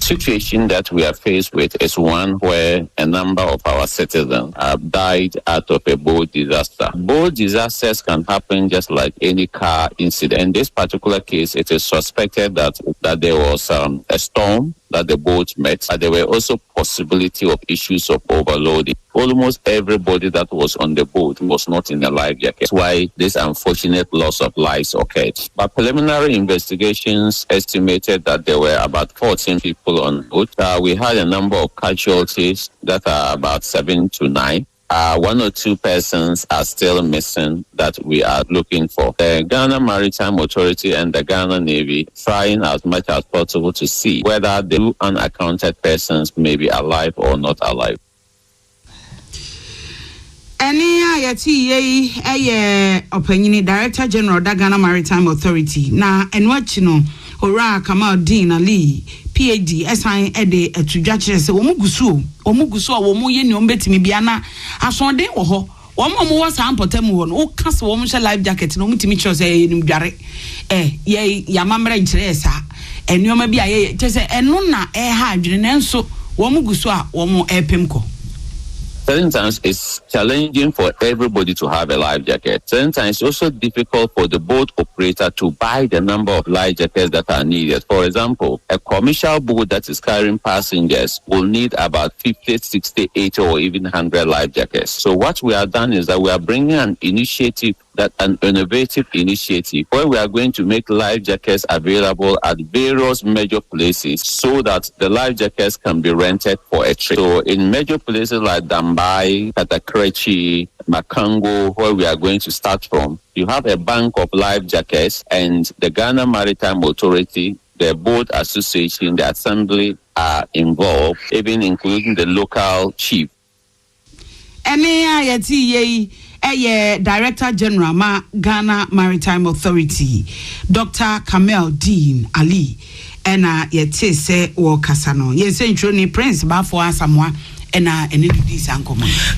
situation that we are faced with is one where a number of our citizens have died out of a boat disaster. Boat disasters can happen just like any car incident. In this particular case, it is suspected that there was a storm that the boat met, but there were also possibility of issues of overloading. Almost everybody that was on the boat was not in a life jacket. That's why this unfortunate loss of lives occurred. But preliminary investigations estimated that there were about 14 people on board. We had a number of casualties that are about 7 to 9. 1 or 2 persons are still missing that we are looking for. The Ghana Maritime Authority and the Ghana Navy trying as much as possible to see whether the 2 unaccounted persons may be alive or not alive. Opinion Director General da Ghana Maritime Authority na enwachino Ora Kamal Dean Ali PhD SI ede etudwachire se omugusu wo ye ni ombetimi bia na asonde wo ho wo mo sa ampotam wo no o kase wo mo hye life jacket no mutimi kire se nim dware ye yamamra nkire sa enuoma bia ye tese eno na ha adwene nenso wo mugusu a wo mo epemko. Certain times it's challenging for everybody to have a life jacket. Certain times it's also difficult for the boat operator to buy the number of life jackets that are needed. For example, a commercial boat that is carrying passengers will need about 50, 60, 80 or even 100 life jackets. So what we have done is that we are bringing an initiative, an innovative initiative where we are going to make life jackets available at various major places so that the life jackets can be rented for a trip. So in major places like Dambai, Katakrechi, Makango, where we are going to start from, you have a bank of life jackets, and the Ghana Maritime Authority, the boat association, the assembly are involved, even including the local chief. Director General ma Ghana Maritime Authority, Dr. Kamel Dean Ali, ena yete se wo kasano. Yese ntroni Prince ba for asamwa.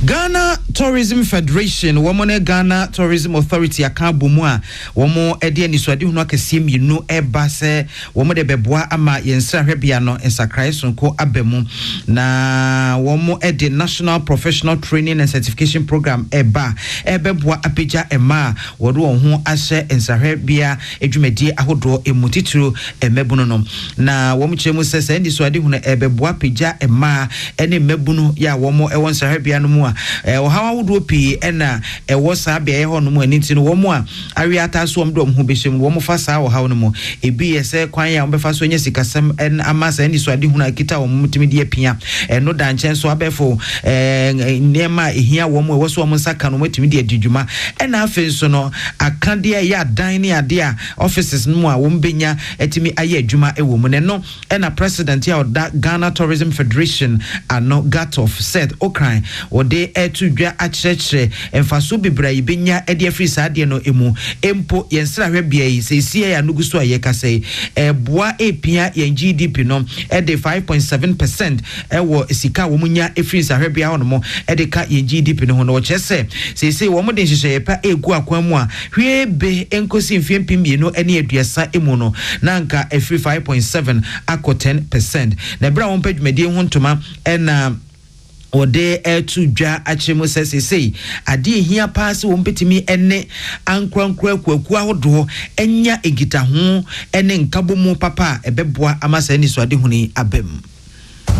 Ghana Tourism Federation, Womone Ghana Tourism Authority, Akabumwa, Womo Edian Iswadi Hunakasim, you know, Ebase, Womo de Bebois, Ama, Yensa Rebiano, and Sakraison Ko Abemu, Na Womo Edi National Professional Training and Certification Program, Eba, Ebebois Apija Ema, Wadu Hu Ashe, and Sarebia, Ejumedi, Ahodo, Emutitru, and Mebunonom. Na Womuchemu says, and Iswadi Huna Ebebois Pija Ema, any Mebuno. Ya womo e won sahabia no mu a ha wodo pi na e wo sabia e ho no mu aniti no womo a awiata so omdo ho behim womo fa sa wo ha no mu ebi ye se kwan ya ombefa so nya sikasem en amasa ni so ade hunu akita wo mutimi de apia no da nchen so abefo nema ehia womo e wo so womo saka no mutimi de adwuma na afen so no akade ya dan ne ade a offices no mu a wo mbenya etimi aye adwuma e wo mu ne no na president ya Ghana Tourism Federation ano of said Okran or de to dwa achechre emfaso bibra ibenya e de free sade no emu empo yensra hwebia yi sesie ya nuguso ayeka sei boa epia yen GDP no e de 5.7% e wo sika wo munya e free sa hwebia ho no mo e de ka yen GDP no ho no chese sesie wo mo de hyehyeye pa egu akwamu a hwebe enkosi mfiempim no ene aduasa emu no na nka e free 5.7 akọ 10% na bra won padwumadi ho ntoma ena ode to dwa achemu sesei ade hia paase wo mpetimi enne ankrankra kwaku ahodo enya egita ho ene nkabomu papa ebeboa amasa ni so ade huni abem.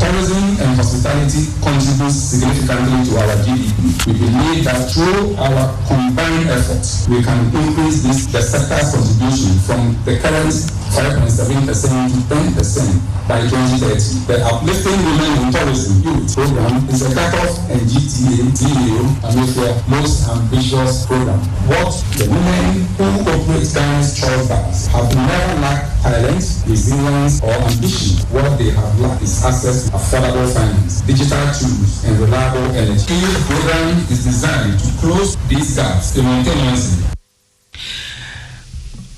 Tourism and hospitality contributes significantly to our GDP. We believe that through our combined efforts, we can increase the sector's contribution from the current 5.7% to 10% by 2030. The Uplifting Women in Tourism Youth program is a cut-off and GTA, DAO, and with the most ambitious program. What the women who operate Ghana's choice bars have never lacked talent, resilience, or ambition. What they have lacked is access to affordable finance, digital tools, and reliable energy. The program is designed to close these gaps simultaneously.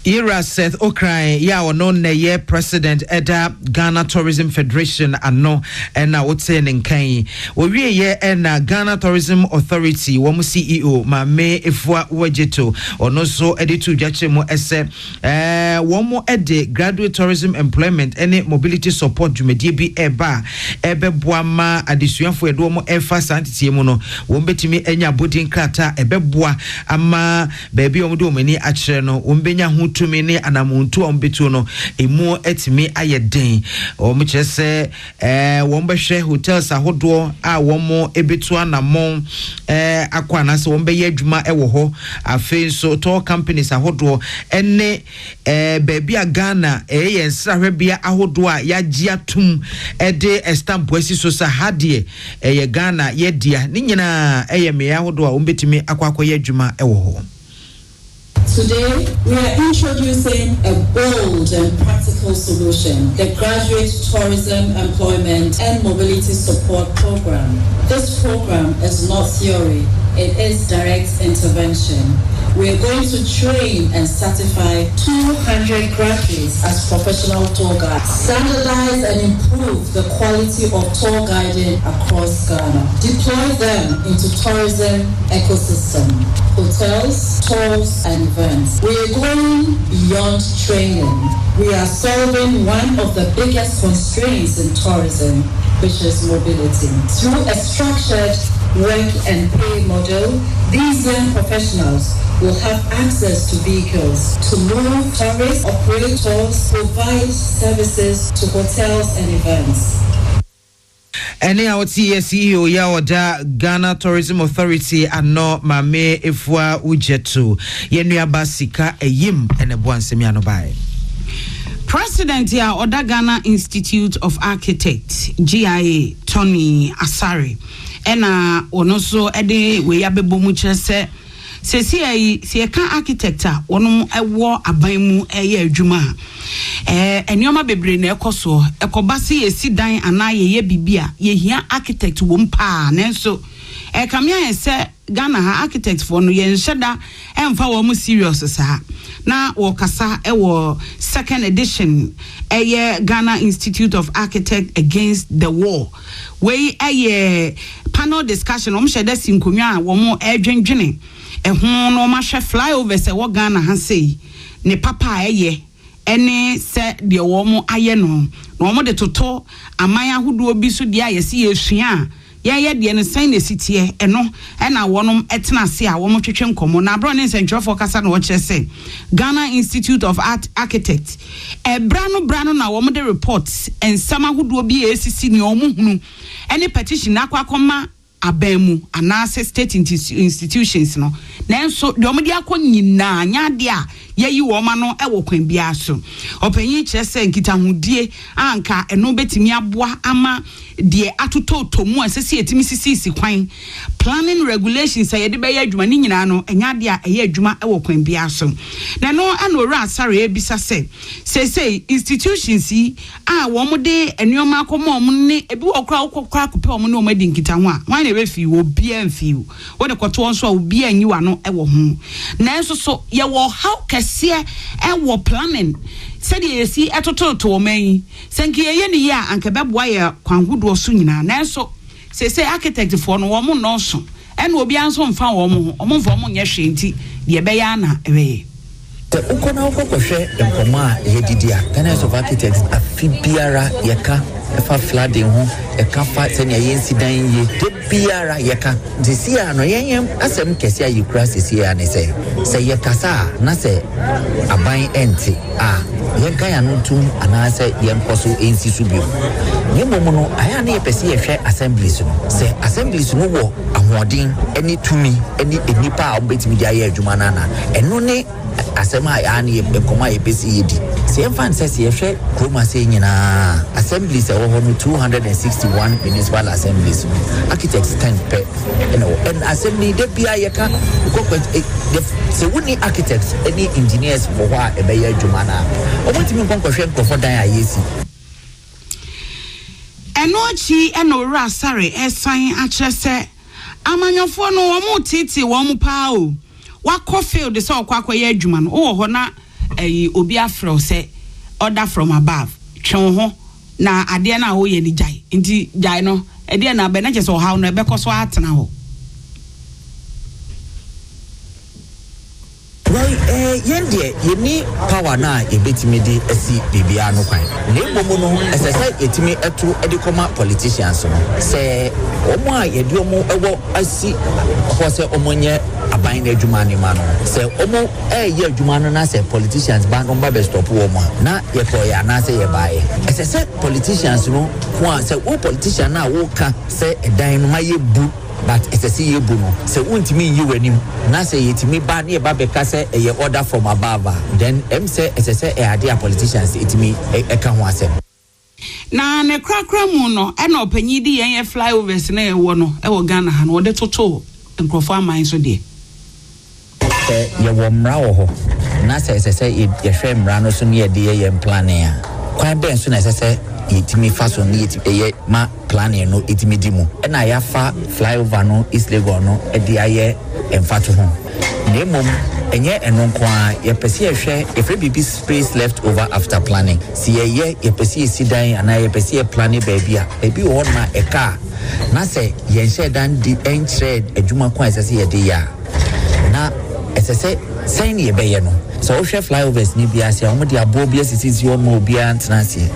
Ira Seth Okran ya ono na ye president eda Ghana Tourism Federation ano na wote nkan wo wie ye na Ghana Tourism Authority wo CEO Mame Efua Wajeto ono so editu dwachemu ese wo mo ede graduate tourism employment ene mobility support dwumedie bi eba ebeboa adesuafo edo mo efa santitie mu no wo betimi enya bodin krata ebeboa ama baabi omdo omani akere no wo benya hu tumi ne anamuntu ombetu no emu etimi ayeden o me kyerese won behwe hotels ahodo a won ebetu anamon akwana se won be ye adwuma ewo ho afi so to companies ahodo ene baby a Ghana ye nsrahwebia ahodo a yagye atum ede stamp wasi so sa hade ye Ghana ye dia ni nyina ye me ahodo a won betimi akwakoye adwuma ewo ho. Today, we are introducing a bold and practical solution, the Graduate Tourism Employment and Mobility Support Program. This program is not theory, it is direct intervention. We are going to train and certify 200 graduates as professional tour guides, standardize and improve the quality of tour guiding across Ghana, deploy them into tourism ecosystem, hotels, tours, and events. We are going beyond training. We are solving one of the biggest constraints in tourism, which is mobility. Through a structured work and pay model, these young professionals will have access to vehicles to move tourists, operate tours, provide services to hotels and events. Ene a woti CEO ya oda Ghana Tourism Authority ano mame efua ujetu yenua basika eyim ene boansemi anobae. President ya Oda Ghana Institute of Architects GIA Tony Asare ena onoso ede we ya bebo mu kyerese se ka architecture wonum ewo aban mu eye adwuma enioma bebre na ekoso ekobase yesi dan ana ye bibia ye hia architect wo mpa nenso kamia ese Ghana ha architect for no ye nhyeda emfa wo mu serious sa na wo kasa ewo second edition Ghana Institute of Architects Against the War we panel discussion hyeda sinkonwa wo mo edwendwene ehun no ma hwe flyover se wo Ghana ha sei ne papa ene se de wo mo aye no mo de toto aman ahodo bi so de ayese yesua ye de ne sign ne sitie eno na wonom etena se a wo mo twetwe nkomo na bro ne nsentwefo kasa na wo kire se Ghana Institute of Architects brano na wo mo de reports ensama ahodo bi esisi ne o mo hunu ene petition akwakoma abemu anase state institutions no nanso de omudi akonyina nyade a yeyi wo ma no ewo kwan bia so opanyi kire se nkitahudie anka eno betimi aboa ama de atoto tomu asese etimi sisi kwan planning regulations ayede be ya adwuma ni nyina no enyade a eye adwuma ewo kwan bia so na no anora asare ebisa se institutions a wo mo de enuoma akomo mo ne ebi okra okokra kope mo ne o madi nkitahu a wan na be fi obi anfi wo de kwoto nso a obi anyi wa no ewo ho na enso so ye wo how kese ewo planning said yesi etoto to oman senki ye ne ya anka beboa ye kwanhudo so nyina nanso se architect for no wo mo no so ene obi anso mfa wo mo mfa mo nye hwenti de be ya na ebe the ukona ukokohwe nkoma ye didia Ghana of Architects afibiara yeka efa flooding ho ekafa senya yensi dan ye de biara yeka disia no yen asem kese ayikura sesia ne se yekasa na se aban enti yenka ya no tum anase yenkoso ensi subio yemomo no aya na yepese yehwe assemblies no se assemblies no wo ahoden eni tumi eni enipa obetimi dia ye adwuma na eno ne asema ya na ekoma yepese yedi se enfan se yehwe kroma se nyina assemblies e wo ho 261 municipal assemblies architects 10 per and assembly de bia yeka se woni architects any engineers for wa e be ya adwuma na obetimi nkonkohwe nkofo dan ayesi enochi enora asare esan akyerese amanyofo no wo mu titi wo mu pa o wa field se okwakoye adwuma no wo ho na obi afro se order from above twon ho na ade na wo ye ni jai nti jai no ade na be na je so how no be koso atena ho yende yeni power na ebetimi de asi bibia no kwan na ebomo no esese etimi etu edikoma politicians no se omo a yedi omo ewo asi ko se omonye aban ban na adwuma ne ma no sɛ omo ɛyɛ adwuma no na sɛ politicians ban no ba be stop wo mo na ye ko ya na sɛ ye bae ɛsɛ sɛ politicians no ko a sɛ wo politician na wo ka sɛ ɛdan no ma ye bu but it's a see bu no sɛ wontimi yi w'anim na sɛ yɛtimi ba ne ba bɛka sɛ ɛyɛ order from above then sɛ ɛsɛ sɛ ɛade a politicians ɛtimi ɛka ho asɛm na ne krakra mu no ɛna opanyi di yɛn flyovers na ɛwɔ no ɛwɔ Ghana ha no wɔde toto nkrofo aman so de yɛwɔ mmara wɔ hɔ na sɛ ɛsɛ sɛ yɛhwɛ mmara no so ne yɛde yɛn planning a kwan bɛn so na ɛsɛ sɛ yɛtimi fa so ne yɛtimi ma planning no yɛtimi di mu ɛna yɛafa flyover no East Lagos no ɛde ayɛ ɛmfato ho na mmom ɛnyɛ ɛno nko a yɛpɛ sɛ yɛhwɛ yɛfrɛ biribi space left over after planning si yɛyɛ yɛpɛ sɛ yɛsi dan anaa yɛpɛ sɛ yɛ planning baabi a ebi wɔ hɔ ma ɛka a na sɛ yɛnhyɛ dan di ɛnkyerɛ adwuma ko a ɛsɛ sɛ yɛde yɛ a na ɛsɛ sɛ sɛn ne yɛbɛyɛ no sɛ wohwɛ flyovers ne bia sɛ wɔn de aboɔ bi asisi hɔ ma obiara ntena aseɛ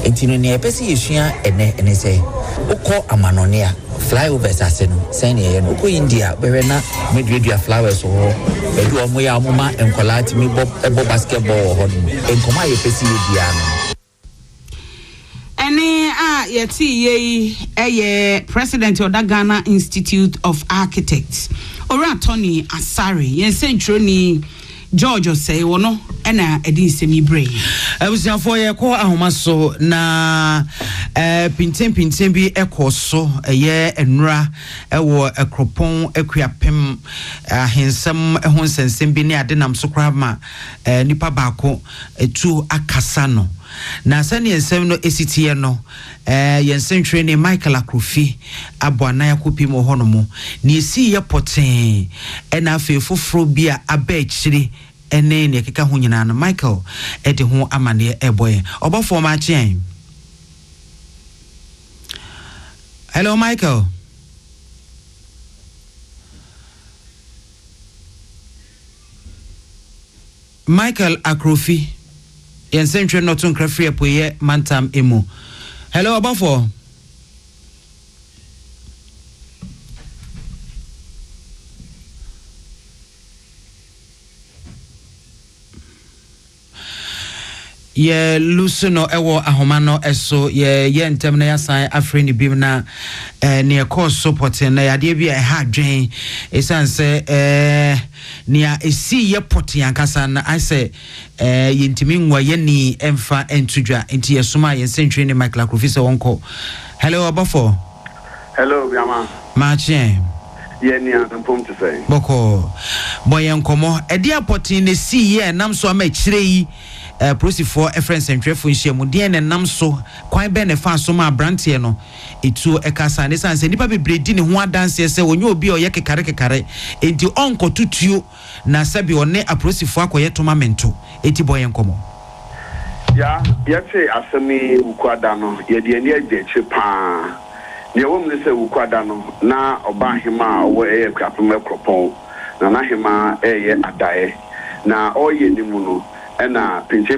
nti no ne yɛpɛ sɛ yɛsua ɛnɛ sɛ wokɔ amanɔne a flyovers ase no sɛn ne yɛyɛ no wokɔ India bɛhwɛ na meduadua flowers wɔ hɔ baabi wɔ mo yɛ a moma nkɔlaa tumi ɛbɔ basketball wɔ hɔ no nkɔmɔ a yɛpɛ sɛ yɛ biara no ɛne a yɛte yɛyi president of the Ghana Institute of Architects ora Tony Asare yɛnsɛ ntwerɛni George say wono ena edi semi brain abusiafo ye ko ahoma so na pinten bi ekɔ so ye enura ɛwɔ ekropon akuapem ahensem ehon sensem bi ne adenam so kra ma nipa baako etu akasa no na sane yensem no esitie no yensen twene Michael Akrofi aboana yakopi mo hono mo ne esi ye poten ena afi foforo bi a abɛkyire ene ne keka ho nyina no Michael ede ho amane eboye obofo ma chien. Hello Michael. Michael Akrofi yensen twene no to nkrafre apoye mantam emu. Hello obofo. Ye lusuno ewo ahomano eso ye ntem na yasan afre ni bim na ne cause support na yade bi ha dwen esanse nia esi ye pot yankasa na I say yentimi nwa ye ni emfa entudwa enti yesoma ye sentwe ni Michael Akrofi se wonko. Hello abafo. Hello biama machien ye ni anpom to say boko boye nkomo edi apoti ne si ye nam so ama kire yi prosifo efrens entwefo nhyiamu de ne nam so kwan be ne fa so ma brantie no etu ekasa ne sanse nipa bebredi ne ho adanse se onye obi o ye kekare enti onko tutuo na sabi one aprosifo akoye tournamento eti boye nkomo ya yete asemi ukwada no ye de ne agyeche pa ne wom ne se ukwada no na oba hema wo e kwapem ekropon na hema eye adae na oye ni mu no ena pinche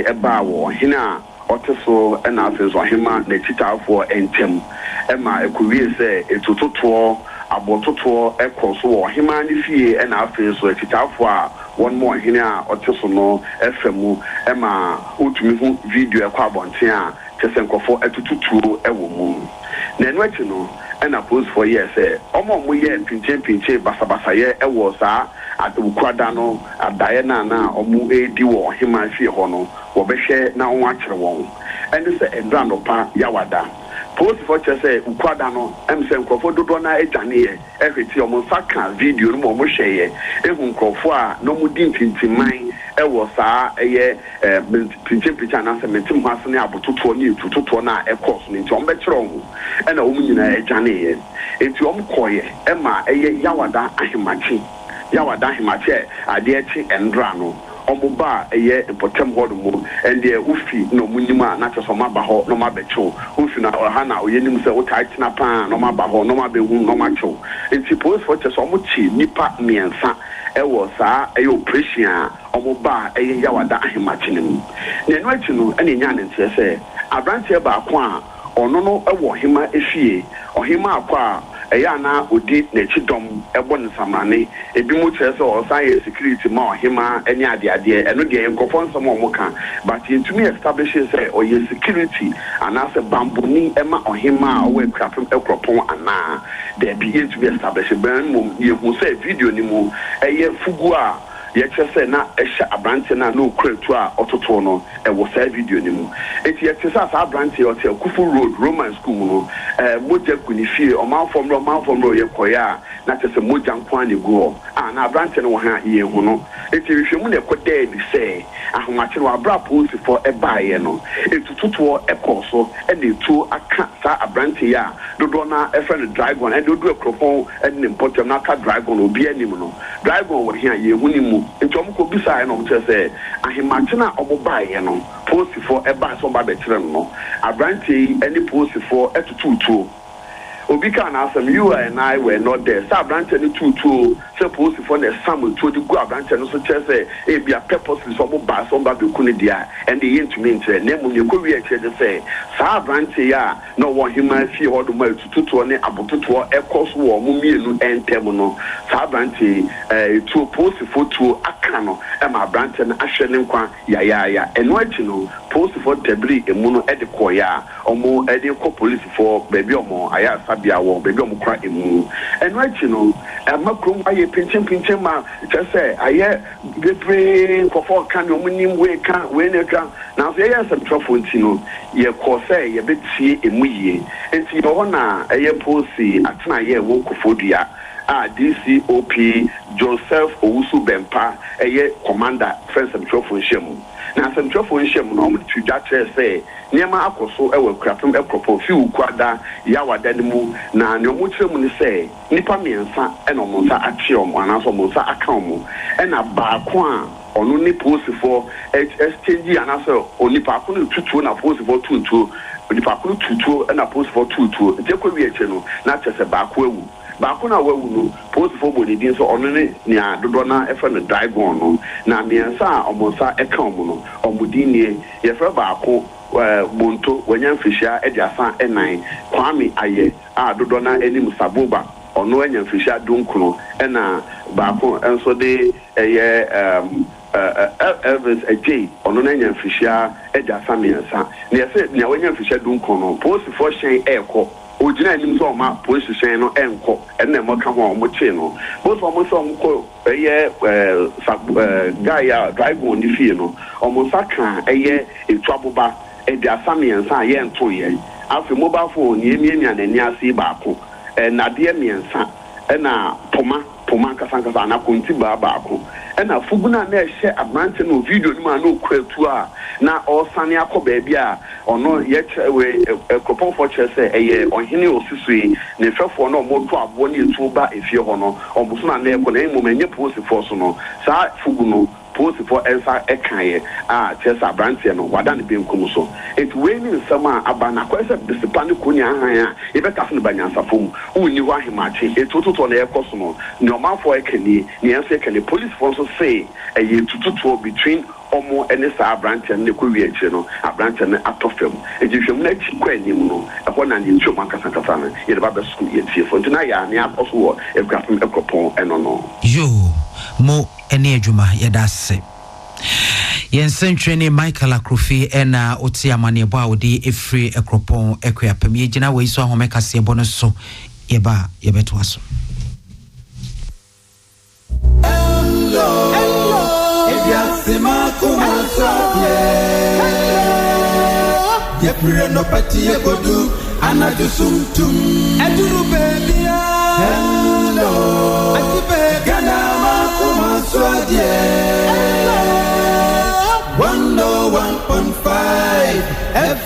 eba wo hina oteso ena afezo hema na titafo entem ema ekuwie se etutoto abototo ekoso wo hema ni fie ena afezo titafo a one more hina oteso no efemu ema utumi hu video ekwa abonten a tesenkofo etututuo ewo mu na enweti no ena post for years omo ye pinche basabasa ye ewo saa adukwada no adaye na omu edi wo hima fie ho no wo behwe na won akere won ene se endra no pa yawada post for say ukwada no emse nkrofo dodo na ejane ye ehweti omo saka video no mo hweye ehu nkrofo a no mu di ntintiman ewo saa eye pinche na se metim ho asene abototo ni tutoto na ekos ni nti ombe kire ho ena omu nyina ejane ye enti omkoye ema eye yawada ahimachi yawada himache adechi endra no omuba eye potem hodo mu ende ufi no munyima na chosoma ba ho no mabecho ufi na ha na oyenim se utaitina pa no maba ho no mabehu no macho enti post for cheso omuchi nipa miensa ewo saa eye operation omuba eye yawada himachi nim na enu achi no ene nya ne ntse se abrantie ba ko a ono no ewo hima efie ohima akwa Ayana udi nechidom ebon samane ebi mu kyerɛ sɛ ɔsan security ma ɔhema ɛne adeadeɛ ɛno deɛ nkɔfɔ nsɛm ɔmo ka but yɛntumi establish sɛ ɔyɛ security anaasɛ bamboni ɛma ɔhema a ɔwɔ akrapem ɛkɔpɔn anaa dɛbi yɛntumi establish bɛn mu yɛhu sɛ video ni mu ɛyɛ fugu a yɛkyerɛ na ɛhyɛ abrante na no kretu a ɔtoto no ɛwɔ saa video ni mu eti yɛkyerɛ sɛ saa abrante ɔte Kufu Road Roman School mu no mogya kunifie ɔmanfɔm yɛkɔyɛ a na kyerɛ sɛ mogya nko ne gu hɔ na abrante no wɔ ha yɛhu no eti hwehwɛ mu na ɛkɔdaa bi sɛ ahomakye no abra polisifoɔ ɛbaeɛ no etututoɔ ɛkɔ so ɛna etuo aka saa abrante a dodoɔ na ɛfrɛ no dragon ɛde dodoɔ ekropɔn ɛde ne mpɔtam na aka dragon obi anim no dragon wɔ ha yɛhu ne mu nti ɔmo kɔ bisa no ɔmo kyerɛ sɛ ahomakye na ɔmo baeɛ no polisifoɔ ɛbaa sɛ ɔmo abɛkyerɛ no abrante yi ɛne polisifoɔ ɛtututuo obi ka na asɛm you and I were not there sa abrante ne tutuo sɛ polisifoɔ na sam tuo de gu abrante no so kyerɛ sɛ ebia purposely so ɔmo ba so ɔmo abɛku ne dia ɛnde yɛntumi nkyerɛ na emu yɛkɔ wie akyerɛ de sɛ saa abrante yi a na ɔwɔ hema fie hɔ do ma tututoɔ ne abototoɔ ɛkɔ so wɔ ɔmo mmienu ɛntɛm no saa abrante tuo polisifoɔ tuo aka no ɛma abrante no ahwɛ ne nkwa yayaaya ɛno akyi no polisifoɔ tabiri emu no ɛde kɔɔyɛ a ɔmo ɛde kɔ polisifoɔ baabi ɔmo ayɛ asabea wɔ baabi ɔmo kora emu ɛno akyi no ɛma kurom ayɛ pinkyɛn ma kyerɛ sɛ ayɛ bebree nkɔfɔ ka ne ɔmo nim wei ka wei ne ka nanso yɛyɛ nsɛmtwerɛfoɔ nti no yɛkɔ sɛ yɛbɛtie emu yie nti yɛ hɔ na ɛyɛ polisi atena yɛ wɔ Kofodua DCOP Joseph Owusu Bempa ɛyɛ commander friends nsɛmtwerɛfoɔ nhyɛmu na nsɛmtwerɛfoɔ nhyɛmu no ɔmo tu dwa kyerɛ sɛ nneɛma akɔ so ɛwɔ akrapem ɛkɔpɔ fi ukwada yawada ne mu na ne ɔmo kyerɛ mu ne sɛ nipa mmiɛnsa ɛna ɔmo nsa akye ɔmo anaasɛ ɔmo nsa aka ɔmo ɛna baako a ɔno ne polisifoɔ exchange anaasɛ onipa ako no tutuo na polisifoɔ tuntuo onipa ako no tutuo ɛna polisifoɔ tutuo nti ekɔ wie akyire no na kyerɛ sɛ baako awu baako na wawu no polisifoɔ bɔ ne din so ɔno ne nea dodoɔ na ɛfɛ no dragon no na mmiɛnsa a ɔmo nsa ɛka ɔmo no ɔmo din nie yɛfrɛ baako Bonto wanya mfishia edi asan enan Kwame Aye a dodo na enim Saboba ono anya mfishia dunkuno ena baako enso de eye Elvis Ej ono na anya mfishia edi asan miensa na yese na wanya mfishia dunkuno post for shen eko ojina anim so ma post shen no enko ena mo ka ho mo che no both mo so mo ko eye guy dragon ni fie no omo saka eye etuaboba edi asamiensa ye nto ye afi mobile phone ye miemia na ni ase baako na de miensa na poma kasankasa na konti baako na fuguna na ehye abrante no video ni ma na okuratu a na osane akọ baabi a ono ye we ekropon for chese eye ohene osisui ne hwefo no mo to abo ne etu ba efie ho no obuso na na ekọ na emu menye post for so no sa fuguno post for ensa ekaye a chesa abrante no wada ne benkum so it we ni nsama aba na kwese disipane konya han a ebe kafe ne banyansa fom unni ho ahemache etututo na ekoso no ne omafo ekani ne enso ekani police for so say eye tututo between omo ene sa abrante ne ko wi akire no abrante ne atofem ejihwem na chi kwa anim no ehọ na ne ntwom akasakasa na ye ba be school ye tie fo ntina ya ne akoso wo ekrapem ekropon eno no yo mo ene adwuma yedase Yensentre ne Michael Akrofi ena oti amane bo a odi efri ekropon ekweapem ye gina we so ahome kase bo no so yeba yebeto aso hello ebiasema kumasabye ye pire no pati ye kodu anajusumtum eduru baby hello atibe gana makumasabye 101.5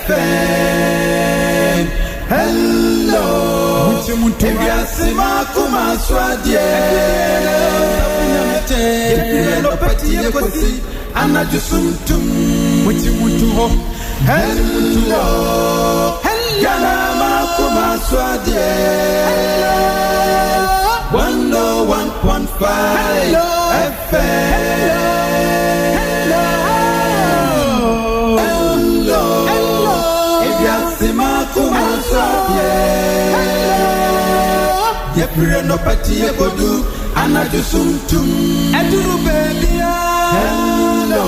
FM hello ebiasema kumasabye no pati ye kosi anajusumtum mutu ho hello gana makumasabye 101.5 FM Yepre no pati yekodu anaju sumtum eduru baby hello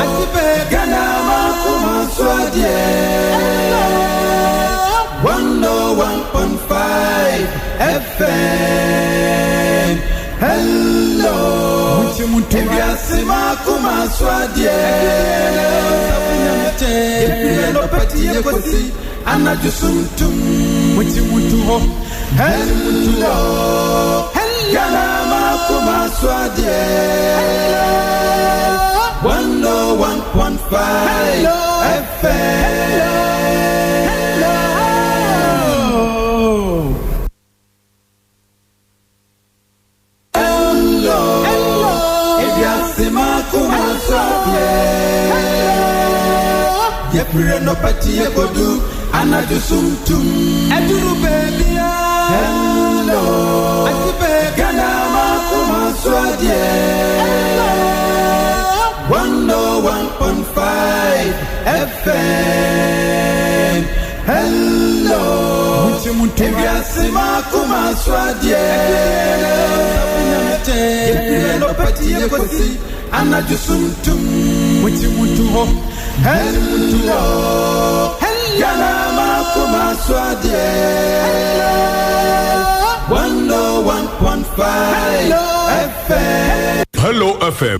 atibe gana makuma swadie 101.5 FM hello ebiasi makuma swadie yepre no pati yekosi anaju sumtum mutu ho hello gana makuma swadie 101.5 FM Yepre no pati yekodu anaju sumtum eduru baby hello atibe gana makuma swadie 101.5 FM hello ebiasi makuma swadie yepre no pati yekosi anaju sumtum mutu ho hello gana makuma swadie 101.5 FM Hello FM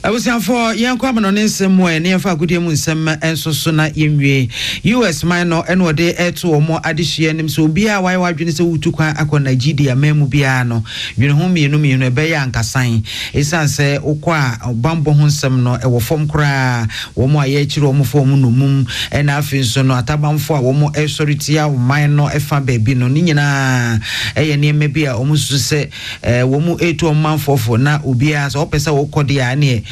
Abusiafo yankwa no nsem ne yafa agudie mu nsem enso so na yemwie US minor eno de eto omo adehye nim so obi a wai wadwene se wutukwan akọ Nigeria memu bia no dwene ho mienu ebe ya ankasan esanse ukwa bambo ho nsem no ewo fom kra wo mo aye kire omo fom no mum ena afi nso no atabamfo a wo mo esoritia minor efa baabi no ni nyina eye ne mebia omo suse wo mu eto manfofo na obi a so opese wo kode a ne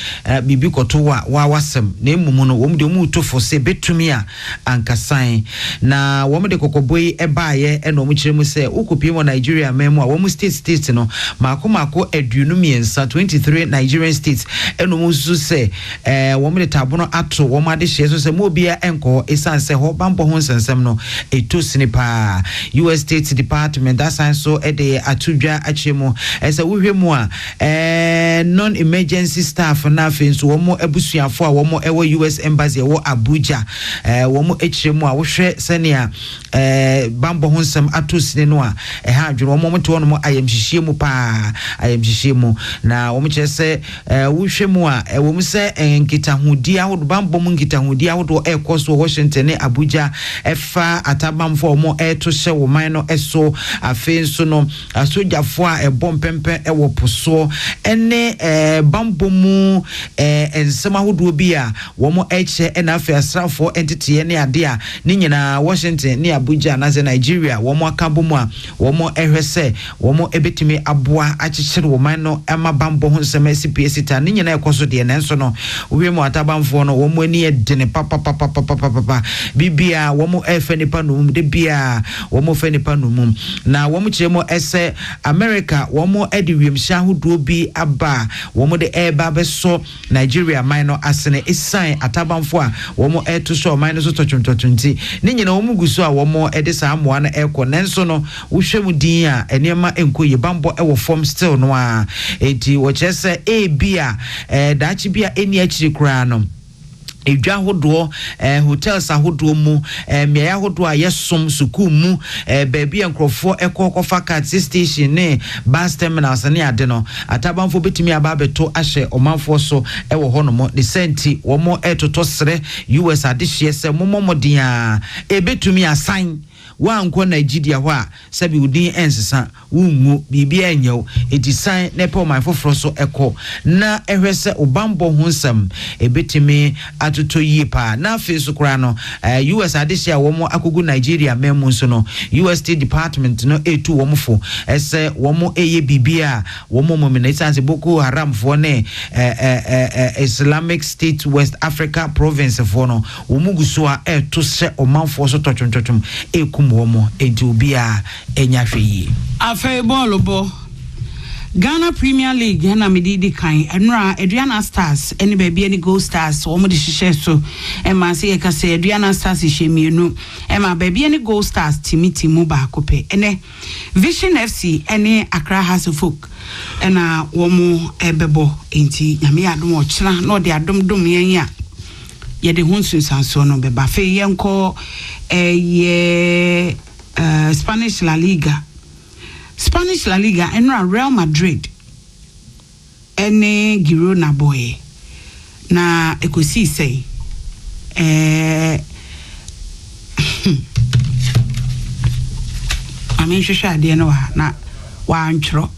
bibi koto wa wasem na emumu no wom de mu tofo se betumi a ankasan na wom de kokoboi ebaaye e no mu kire mu se ukopie mo Nigeria memu a wom state no mako aduonu miensa 23 Nigerian states e no mu su se wom de tabono ato wom ade hye so se mo bia enko esanse ho bambo ho nsensem no etosini pa US State Department asan so e de atudwa achemu ese wohwemu a non emergency staff na afenso womo abusuafo a womo ewo US embassy ewo Abuja womo echiremu a wohwe senia bambo honsam atosine no a ha adwene womo mto no mo ayamhihie mu pa ayamhihie mu na womo kyerese wohwe mu a womo se nkitahudi ahodo bambo mu nkitahudi ahodo ekoso Washington ne Abuja efa atabamfo womo eto hye wo man no eso afenso no asojafo a ebom pempe ewo poso ene bambo mu ensema hodo bi a womo eche na afa asrafo entity ne ade a ni nyina Washington ne Abuja na ze Nigeria womo akabo mu a womo ehwese womo ebetimi aboa achichire wo man no ema bambo ho nsema CPS ta ni nyina ekoso de ne nso no we mu atabamfo no womo ani edene papa bibia womo efe nipa no de bia womo fe nipa no mum na womo kiremo ese America womo edi wiemhya hodo bi aba womo de eba beso Nigeria minor asene esan atabamfo a womo eto so minor so tochontochonti ni nyina womo guso a womo ede sa amoa na eko nenso no wohwemu din a enema enkoye bambo ewo form still no a enti wo chese bia daachi bia eni achiri kra no edwa hodo hotels ahodo mu meya hodo a yesom suku mu baabi enkrofo ekokofa cat station ne bus terminals ne ade no atabamfo betimi aba beto ahye omanfo so ewo hono de senti wo mo etoto sere US adehye se momodin a ebetumi asan wanko Nigeria ho a sabi udin ensesa wungu bibia enyew edisan nepo my foforo so eko na ehwese obambo honsam ebetimi atoto yipa na fesu kra no US adehye wo mo akogu Nigeria memu so no US State Department no etu wo mfo ese wo mo eye bibia wo mo mominate Boko Haram fo ne Islamic State West Africa province fo no wo muguso a eto se omanfo so tochontochom ekum wo mo enti obi a enya hwe yi afa ball bo Ghana Premier League na medidi kan enra Adriana Stars any baby any Gold Stars o mo de hihye so e ma se e ka se Adriana Stars hihye mienu e ma baby any Gold Stars timiti mu ba kope ene Vision FC any Accra House of Folk ena wo mo ebebo enti nyame adom o kira na de adom yen ya ye de hunsun sanso no beba fe yenko ye Spanish La Liga enra Real Madrid ene Girona boy na ekosi sei hwehwe ade no na wa antro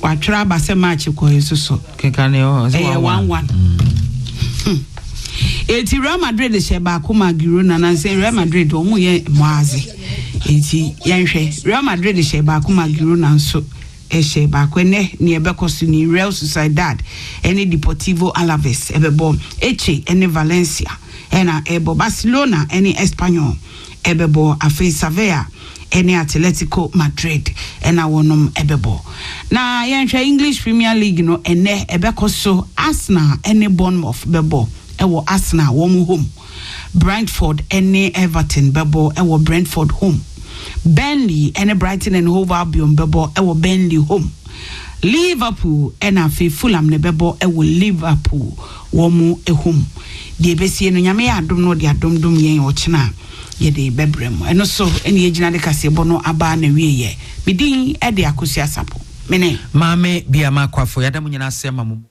wa twa ba se match ko yesuso kekane o 1-1 eti Real Madrid she ba ko ma Girona na say Real Madrid o mu ye moazi eti yenhwe Real Madrid she ba ko ma Girona nso she ba ko ne ebekoso ni Real Sociedad ene Deportivo Alaves ebebo Eche ene Valencia ena ebo Barcelona ene Espanyol ebebo afi Sevilla ene Atletico Madrid ena wonom ebebo na yenhwe English Premier League no ene ebekoso Arsenal ene Bournemouth bebo ewo Arsenal wo home Brentford ene Everton bebo ewo Brentford home Burnley ene Brighton and Hove Albion bebo ewo Burnley home Liverpool ena fe Fulham ne bebo ewo Liverpool wo mu home de besie no nyame adom no de adom yen o kina ye de bebrem eno so ene yegina de kase bono aba na wieye bidin e de akosi asapo mene mame bia makwafo yada munyina asema mu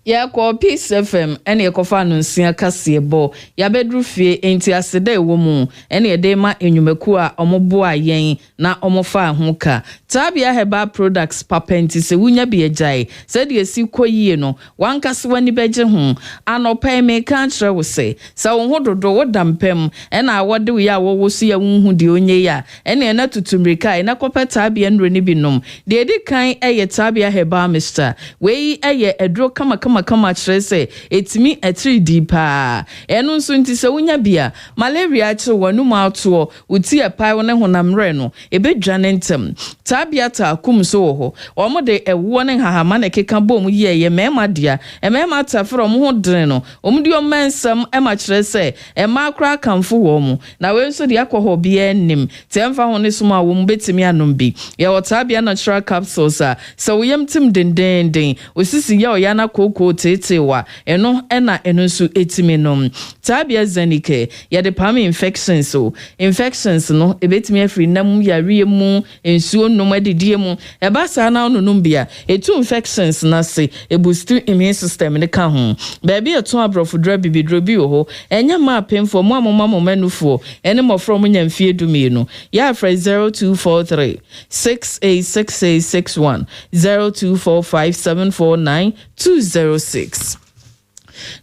ya ko Peace FM ene ekofa no nsia kase bo ya bedru fie enti aseda ewo mu ene ede ma enwumaku a omobo ayen na omofa ho ka tabia heba products papenti se wunya bi ejai se de esi koyie no wankase wani beje ho anopai me kan kire wo se wo ho dodo wo dampem ene awode wo ya wo so ya wunhu de onye ya ene na tutumrika ene kopa tabia nro ni binom de edi kan eye tabia heba Mr. we eye edro kama kire se etimi etri dipa enu nso nti se wunya bia malaria kire wanu ma ato uti epai wo ne honam re no ebedwane ntem tabia ta kum so ho omo de ewo ne hahama ne keka bom ye mema dia mema ta from ho dren no omo de omensam ema kire se ema akra kanfo wo mu na we nso de akọ bia nim temfa ho ne suma wo mu betimi anom bi ye wo tabia natural capsules a se wo yem tim dendenden osisi ye oyana koko tetewa eno ena eno nso etimi nom tabia zenike ye de palm infections no ebetimi afri nam yare mu ensuo nom adidie mu eba sa na no nom bia etu infections na se e boost immune system ne ka ho ba bia eto abrofo dra bibidro bi ho enya ma pemfo mo amoma manufo ene mo from nyamfie dumienu ya fra 0243 686861 0245749206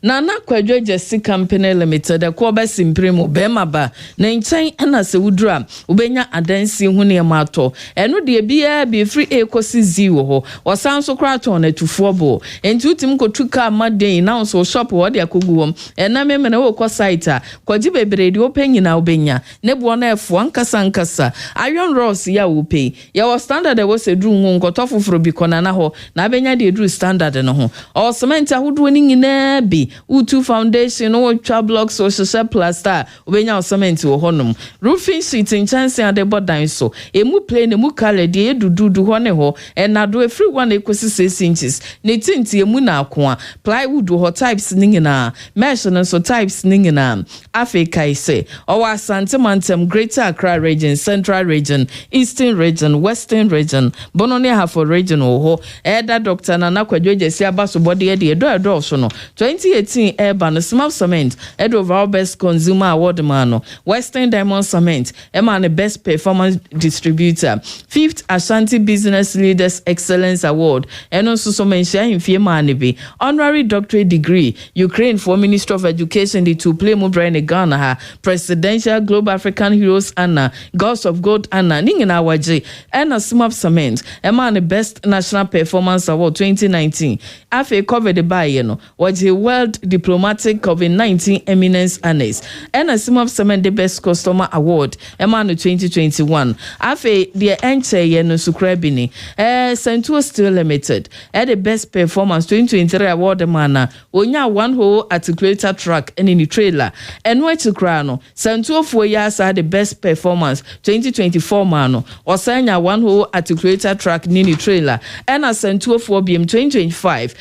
Nana Kwadwo Jesse Company Limited ko ba simpremo bema ba na nchen na se wudura ubenya adansi hu ne mato eno de bia be free ekosi ziwo ho osanso kraton na tufo bo enti utim kotuka maden na so shop wo de akoguwom ena memena wo ko site kwaji bebredi opanyina ubenya ne bo na efo ankasa iron ross ya upe ya wo standard wo se dru hu nkotofo foro bi kona na ho na benya de dru standard no ho o cement ahodo ni nyina bi U2 foundation o twa blocks o social plaster obenya cement wo honum roofing sheet in chance ade bodan so emu plain emu color de edududu ho ne ho enado every one ekosi 6 inches ne tinti emu na akoa plywood ho types ningina mesh no so types ningina Africa ise o Asante Mantem Greater Accra region, Central region, Eastern region, Western region, Bononi Hafo region ho Eda Dr. Nana Kwadwo Jesse abaso body e de do so no 2018 Urban Small Cement Edo overall best consumer award mano Western Diamond Cement Emma best performance distributor 5th Ashanti Business Leaders Excellence Award eno so mention in fiema be honorary doctorate degree Ukraine for Ministry of Education the to play mo brain Ghana ha Presidential Global African Heroes Anna Gods of Gold Anna ningina waje ena Small Cement Emma best National Performance Award 2019 afi covered by no waje World Diplomatic COVID-19 Eminence Honors and a Sim of Semen the Best Customer Award Emanu 2021 afe the enche ye no sukrabini Central Steel Limited at the Best Performance 2023 award mana onya one whole articulator truck and in the trailer and where to crano Central 4 years had the Best Performance 2024 mano or sanya one whole articulator truck nini trailer and a Central 4 BM 2025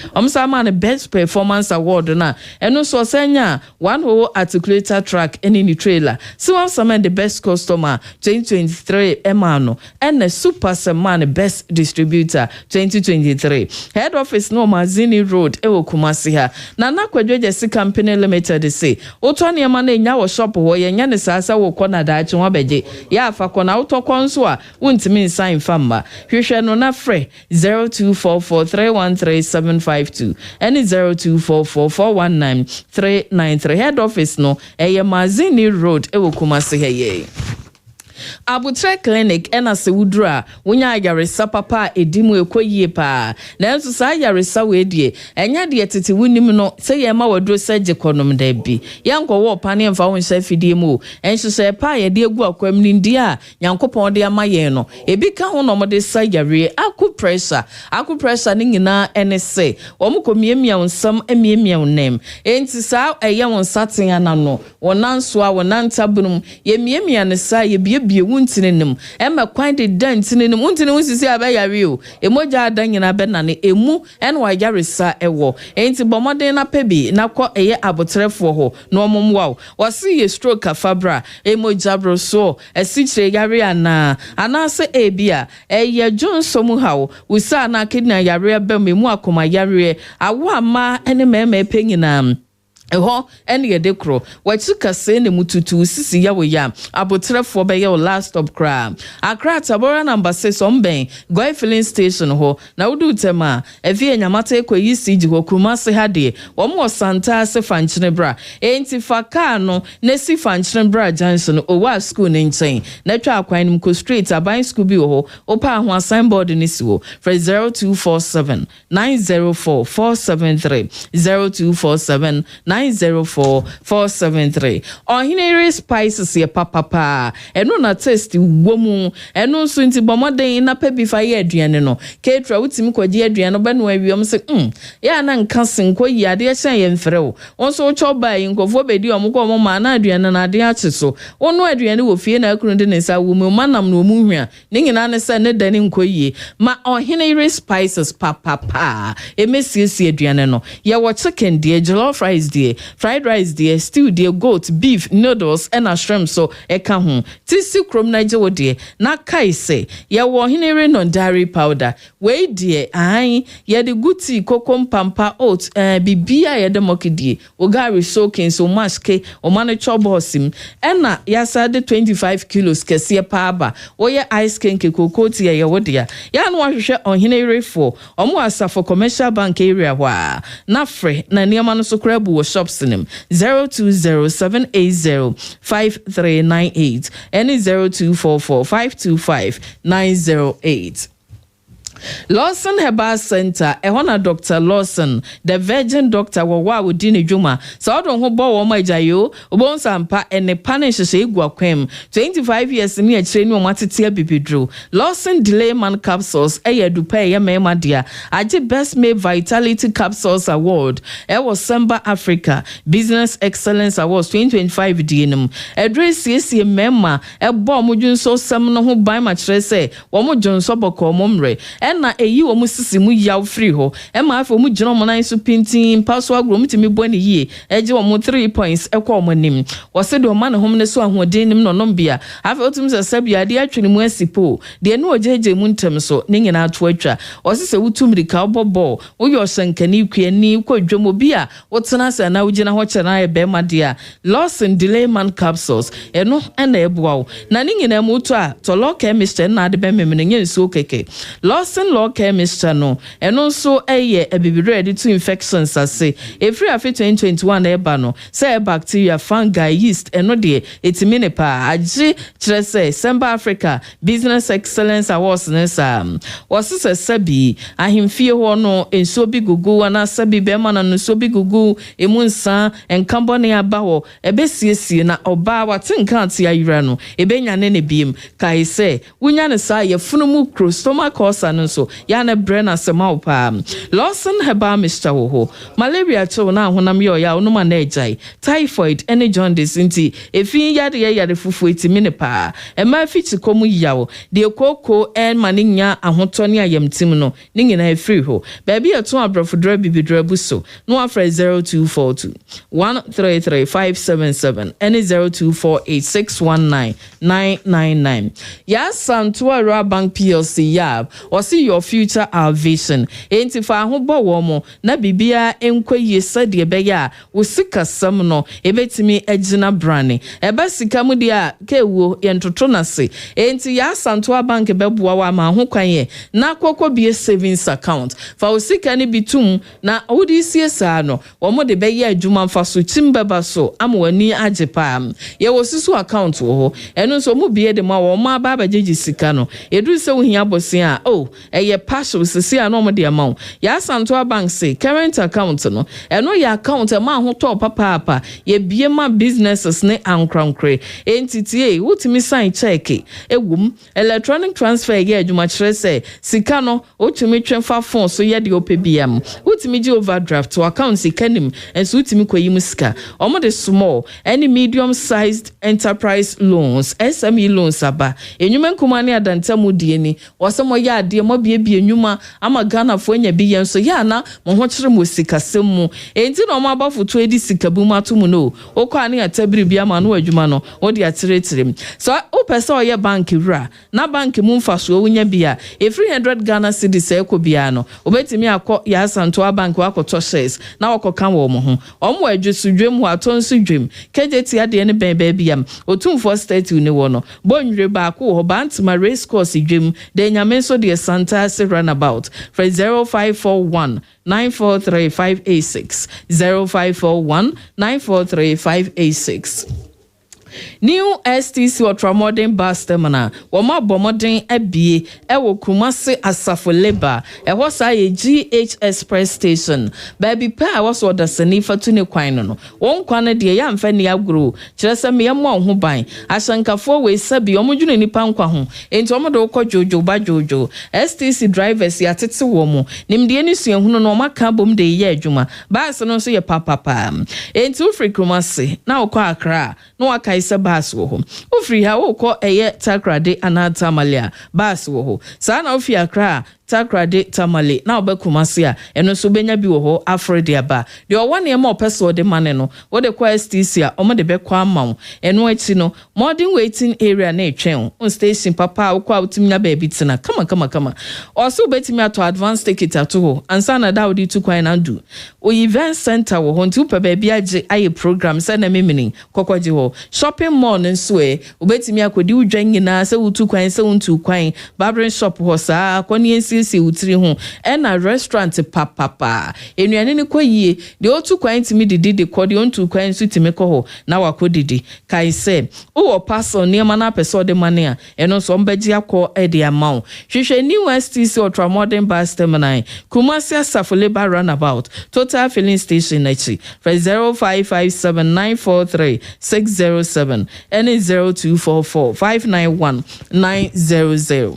man the Best Performance Award na and also sanya one whole articulator truck and in the trailer so some the Best Customer 2023 emano and the Super Seman Best Distributor 2023 Head Office no Mazini Road ewo Kumasi ha na nakwadwe Jesse Company Limited say otoni ema na nya wo shop wo ye nya ne sasa wo kona da achi wabeje ya afa kona utokon so a wontimi nsan famba hwehwe no na frɛ 0244313752 and 0244419393 Head Office no eye Mazini Road ewo Kumasi ha ye Abutre Clinic ena se wudura wonya ayaresa papa edimu ekoyie pa na enso sa ayaresa wedie enya de tete wunim no se ye ma waduro seje konom da bi yanko wo pane mfa won sha fidie mu enso se pa ye de egu akwam ni ndia yankopon de amaye no ebi ka ho no mo de sa yare aku pressure ni nyina ene se wo mo komiemia wonsam emiemia wonem enti sa eye won saten ana no wonanso a wonantabunum ye miemia ne sa ye bie wuntininim ema kwan de dantininim wuntini wusisi abayare o emoja adanyina benane emu en wa yaresa ewo enti bomoden na pebi na kɔ eye abotrefo ho no omomwa wasi ye stroke afabra emoja broso esichire yare ana se ebia eye jonsom hawo wusa na kidna yare bem emu akoma yare awa ma ene meme penyina eho ene yedekro wachuka se ne mututu sisi ya wo ya abotrefo be ya last stop cram Accra Tabora number 6 omben Goy filling station ho na wudu tema evie nyamata ekoyi siji ho Kumasi hade wo mo santa se fanchine bra enti faka no na si fanchine bra Johnson owa school ne nchen na twa akwan nim ko street aban school bi ho opa ho signboard ni si ho for 0247 904 473 0247 904-473 Ohinere spices ye papa eno na taste womu eno so nti bomoden na pebi fa ye aduane no ketra wutimi kwaji aduane ba no awiom se ya na nka senko yi ade ye hyen ye mfre wo onso wo choba yi nkofo bedi omko ma na aduane na ade ache so ono aduane wo fie na akunu de nsa wo mu manam no mu hwia ne nyina ne se ne dani nkoyi ma Ohinere spices papa emesiesie aduane no ye wo chicken de jollof rice de fried rice de stew de goat beef noodles and a shrimp so eka ho tisi krom na je wo de na kai se ye wo Ohinere non dairy powder we de ai ye de guti kokom pampa oat bibia ye de mokidie ogari soaking so maske o mane chobosim ena yasa de 25 kilos kese paaba wo ye ice kenke kokoti ye wo de ya no ahwehwe Ohinere for omo asafo commercial bank area wa na fre na niam no so krabu wo shops nim 0207805398 and 0244525908 Lawson Herbal Center ehona Dr. Lawson the Virgin Doctor wa wodi ne dwuma so odon ho bo wo majayo obon sampa ene panish se egu akwam 25 years ni akire ni o matete abibidro Lawson Delay Man Capsules eyedupa mema dia age Best Made Vitality Capsules Award was Samba Africa Business Excellence Awards 2025 dienum address esi mema ebo mudwunso sam no ho ban ma kire se wo mo dwunso boko momre na eyi wo musisi mu yaw free ho e ma afo mu gino mo nan so pintin paso agro mutimi boni yie eje wo mo 3 points ekọ mo nim wo se do man hom ne so ahoden nim no nombia afo otum se sabia de atwene mu asipo de no ojeje mu ntem so ne nyina ato atwa wo se wutumri ka obobo wo yo sankani kwani kwadwom bi a wo tena se na wugina ho kyena e be ma dia Lawson Delay Man Capsules eno na ebuawo na ne nyina mu to a tolo chemist na de be memene nyenso keke Lawson Lawson Law Chemistry no eno nso eye ebibire ready to infections ase efri afi 2021 eba no say bacteria fungi yeast eno de etimine pa agi kire say Semba Africa Business Excellence Awards nesa wasese sabi ahimfie ho no enso bi gugu ana sabi be ma na nso bi gugu emunsa enkambo ne aba ho ebesiesie na oba watenka ate ayira no ebenya ne biem kai say wunya ne sa ye funumu stomach ulcer no so ya na brain asema opa Lawson Herbal Mixture ho malaria to na honam yo ya onuma na ejai typhoid any jaundice nti efin yade fufu etimi ne pa e ma fiti komu yawo de koko en maninya ahoto ne ayamtim no ne nyina efiri ho ba bia to abrofodra bibidra buso no afra 0242 133577 and 0248619999 ya santua Bank PLC yab or see your future our vision enti fa ho bo wo mo na bibia enkwaye sade beya wo sika sam no ebetimi agina brane eba sika mu dia kewo yentoto na se enti ya santoa bank beboa wa ma ho kwan na Akoko bie savings account fa wo sika ni bitum na odi siesa no wo mo de beya adwuma fa so chimbeba so amwani ajepa ye wo sisu account wo ho eno so mu bie de ma wo ma baba jeji sika no edu se wo hia bosia eye partial sisi ano mo de amount ya santoa bank say current account no eno ya account ma ho to papa ye bie ma businesses ne ankrankre entity wutimi sign check egum electronic transfer ye adwuma kire say sika no otumi twenfa phone so ye de opbm wutimi ji overdraft to account sikanim enso wutimi koyim sika omo de small any medium sized enterprise loans SME loans aba enyumen kumani adanta mudie ni wasemo ya ade mo biebie enwuma ama Ghana fo nya bi yenso ya na mo ho kire mo sika semu enti no mo abafo to edi sika bu matumu no okwa ne atabiri bia ma no adwuma no odi atiretirem so o pese o ye bank wura na bank mu mfaso wonya bia e 300 Ghana cedis e ko bia no obetimi akọ ya santoa bank wakoto shares na wakoka wo mo ho omo adwesudwem ho atonso dwem kejeti ade ne ben biam otumfo state uni wo no bonwire ba ko ho bantima race course dwem de nyame so de Santa se runabout for 0541 943586 0541 943586 New STC ultramodern bus terminal woma bomodern abie ewo Kumasi Asafo Labor eho sa ye GH Express station baby pa was order sani fatu ne kwan no won kwan de ya mfa ne agro kire se me mo ho ban asankafo we sabi omodwune nipa nkwa ho enti omodo ko jojo ba jojo STC drivers ya tete wo mo nimde ni suahunu no maka bom de ye adwuma bus no so ye papa enti ufri Kumasi na okọ Accra no waka isa bus wo ho ufri ha wo ko eye Takrade anatamalia bus wo ho sa na ofi Accra Takrade Tamale na obekumasi a eno so benya bi wo ho Afride aba de owane ma opeso de mane no wo de kwa STC a omo de bekwa amawo eno achi no modern waiting area na etwen on station papa wo kwa utimnya ba bitina kama oso betimi ato advance ticket ato ho ansa na daudi tu kwan na du o event center wo ho nti pe ba bia age aye program se na memini kokwaji ho shopping mall nso obetimi akodi udwan nyina se wutu kwan se wuntu kwan barbering shop ho saa kwani ensi utiri ho ena restaurant papa enuane ne koyie de otu kwan timi didi de kodi ontu kwan su timi ko ho na wakodidi kai se o parcel niema na peso de mane a eno so mbaji akọ e de amount hwehwe new STC ultramodern bus terminal Kumasi Asafo Labor runabout total filling station nachi for 0557943607 and 0244591900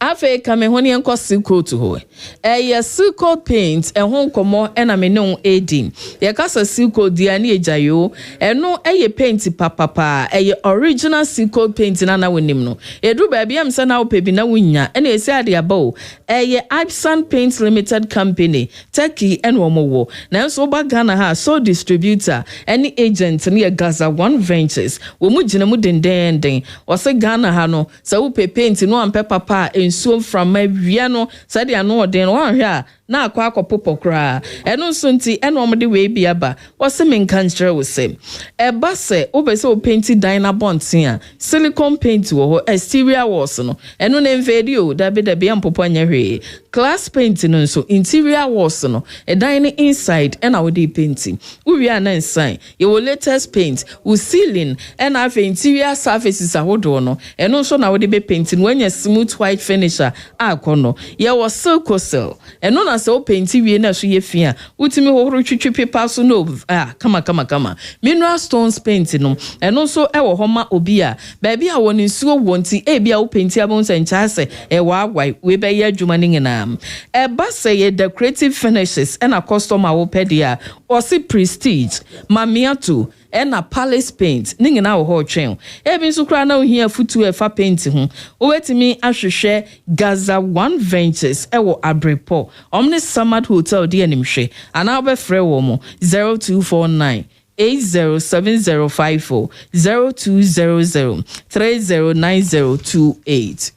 Afe kame honi enko silko to ho. Ye silko paint ehon komo ena me no edin. Ye kasa silko dia ni ejayo. Eno eye paint papa. Eye original silko paint na na wonim no. Edu ba bia msa na opebi na wunya. Ena esi ade aba. Eye Ibsan Paint Limited Company. Turkey eno wo. Na nso ba Ghana ha so distributor any agent ne Gaza One Ventures. Wo mu gina mu denden. Wose Ghana ha no. Sa wo pe paint no ampe papa ensuo from my wiano said ya no den wan hwa na akwa akopopo kra eno nso nti eno omde we bi aba wose menka nkyere wo se eba se obese o painti dina bontin a silicone paint wo ho exterior walls no eno na video da be ampopo anya hwe glass paint no nso interior walls no edan ni inside ena wo dey painting we are na inside your latest paint we ceiling ena afa interior surfaces ahodo no eno nso na wo dey be painting when you smooth white finisher akono ye was silk cell eno na se o painti wie na so ye fia utimi hohoro twitwi paper so no kama mineral stones paint no eno so e wo homa obi a baabi a woni nsuo wonti e bia wo painti abon se ncha se e wa agwai we be ye adwuma ni nyina e ba se ye decorative finishes and a customer wo pedia or si prestige mamiato ena palace paint ningi na wo ho twen e bi nso kra na ohia futu e fa paint ho o wetimi ahwehwe Gaza One Ventures e wo Abrepo omni Samad Hotel di animhwe ana obefre wo mo 0249 807054 0200 309028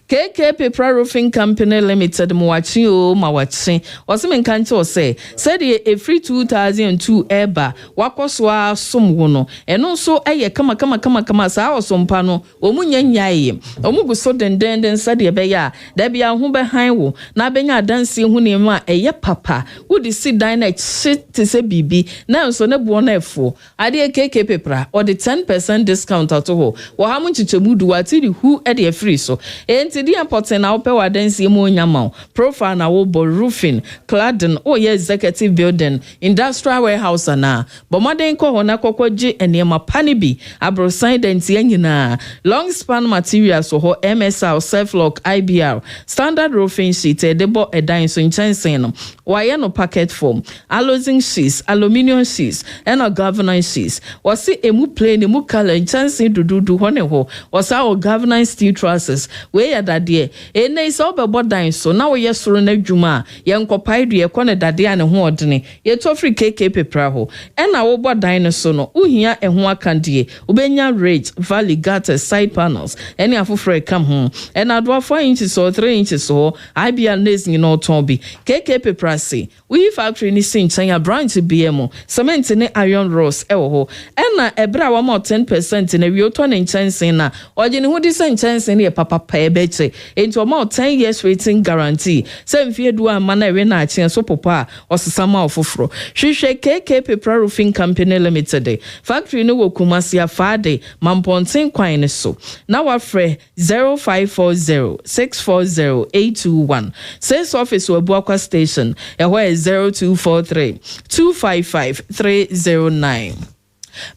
KK Paper Roofing Company Limited Mwachi o mawachi waseme nkanche ose said a free 2002 eba wakoswa somwo no eno so eye kama saa osompa no omunyanyaye omuguso denden said e be ya da bia ho be han wo na benya adanse hu ne mu a eye papa wodi si dan na chite se bibi na nso ne bo na efo ade KK Paper or the 10% discount ato ho wo ha mu chichemudu watiri hu e de free so enti di important na ope wadansi mu onyama profile na wo bo roofing cladding o ye executive building industrial warehouse na bomaden ko hona kokwaji enema panibi abrosan denti anyina long span materials so ho MSR self lock IBR standard roofing sheet edebo edan so nchansen no waye no packet form alloying sheets aluminium sheets and a governance sheets wasi emu plain emu color nchansen dududu hone ho wasa o governance steel trusses we ya dade ene so be dan so na wo yesoro na dwuma ye nkopai de ye kone dade ane ho odene ye to free KK Paper ho ena wo dan no so no uhia eho akandie ubenya rate valley gutter side panels ene afofre kam ho ena do 4 inches or 3 inches so IBR nesing no tombi KK Paper say we factory ni sinchan ya branch BM cement ne iron rods ewo ho ena ebra wa mo 10% na wi oto ne nchansen na oje ne ho di nchansen ne papa ebeche into about 10 years rating guarantee se mfie du ama na we na achen so popa osesama ofoforo hwehwe KK Paper Roofing Company Limited factory no wo Kumasi afade mamponten kwan ne so na wafre 0540 640 821 sales office wo Abuakwa station eho 0243 255 309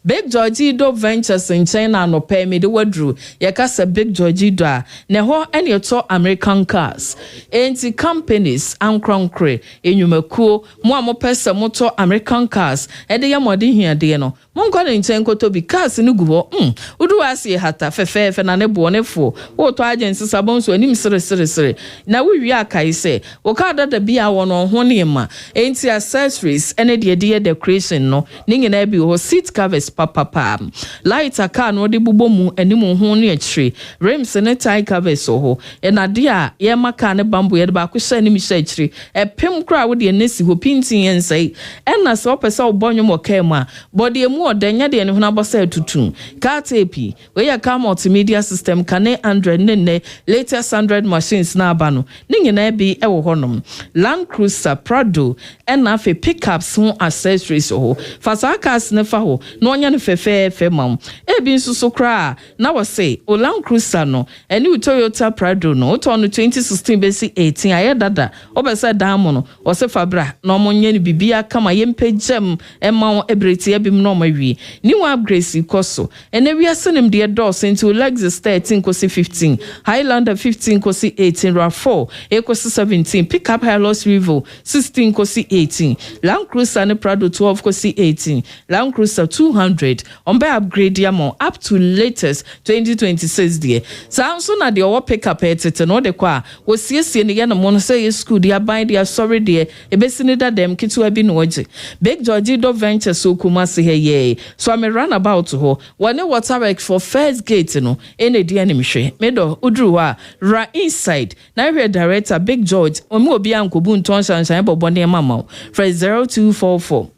Big Georgie Do Ventures in China no pay me the wadru yakasa Big Georgie Do ne ho ene to American cars enti companies ankronkre enyumakuo mo amopesa moto American cars e de yamode hiade no monko ne nchen koto bi cars ne gubo udu ase hata fefefe na ne bo ne fo wo to agency sabon so anim sere na we wi akai se wo ka da bia wo no ho ne ma enti accessories ene de decoration no ningi na bi ho seat papa light a car no de bubo mu anim ho ne akire rims ne tie covers so ho enade a ye maka ne bambo ye de ba ko sha anim sha akire epem kra wo de nesi ho pintin yensai ena so pesa obonyo mo kam a body emu odanya de ne ho na bosa tutu car tape we ya car multimedia system kane 100 ne latest 100 machines na aba no ningi na bi e wo honom Land Cruiser Prado ena fe pickups ho accessories ho fasa cars ne fa ho no nya no fefe mam e bi nsusu kra na wo say o Land Cruiser no eni Toyota Prado no to no 2016 besi 18 aye dada obesa damo no wo se fabra na omonye ni bibia kama yempegem ema ebreti ebim no mawie ni wa upgrade koso ene wi asenem de dos into Lexus 13 kosi 15 Highlander 15 kosi 18 RAV4 kosi 17 pickup Hilux Revo 16 kosi 18 Land Cruiser ne Prado 12 kosi 18 Land Cruiser 200 on by upgrade yamo up to latest 2026 there Samsung na de o pickup etete no de kwa wo siesie ne yana mo no say school dia buy dia sorry there ebesini da dem kitu abi no oje Big Georgie Do Ventures so Kumasi he die so I'm run about ho one water work for first gate no any di animhwe medo udru ha ra inside na we director Big George omo obi ankobu nton shansan bobone mama for 0244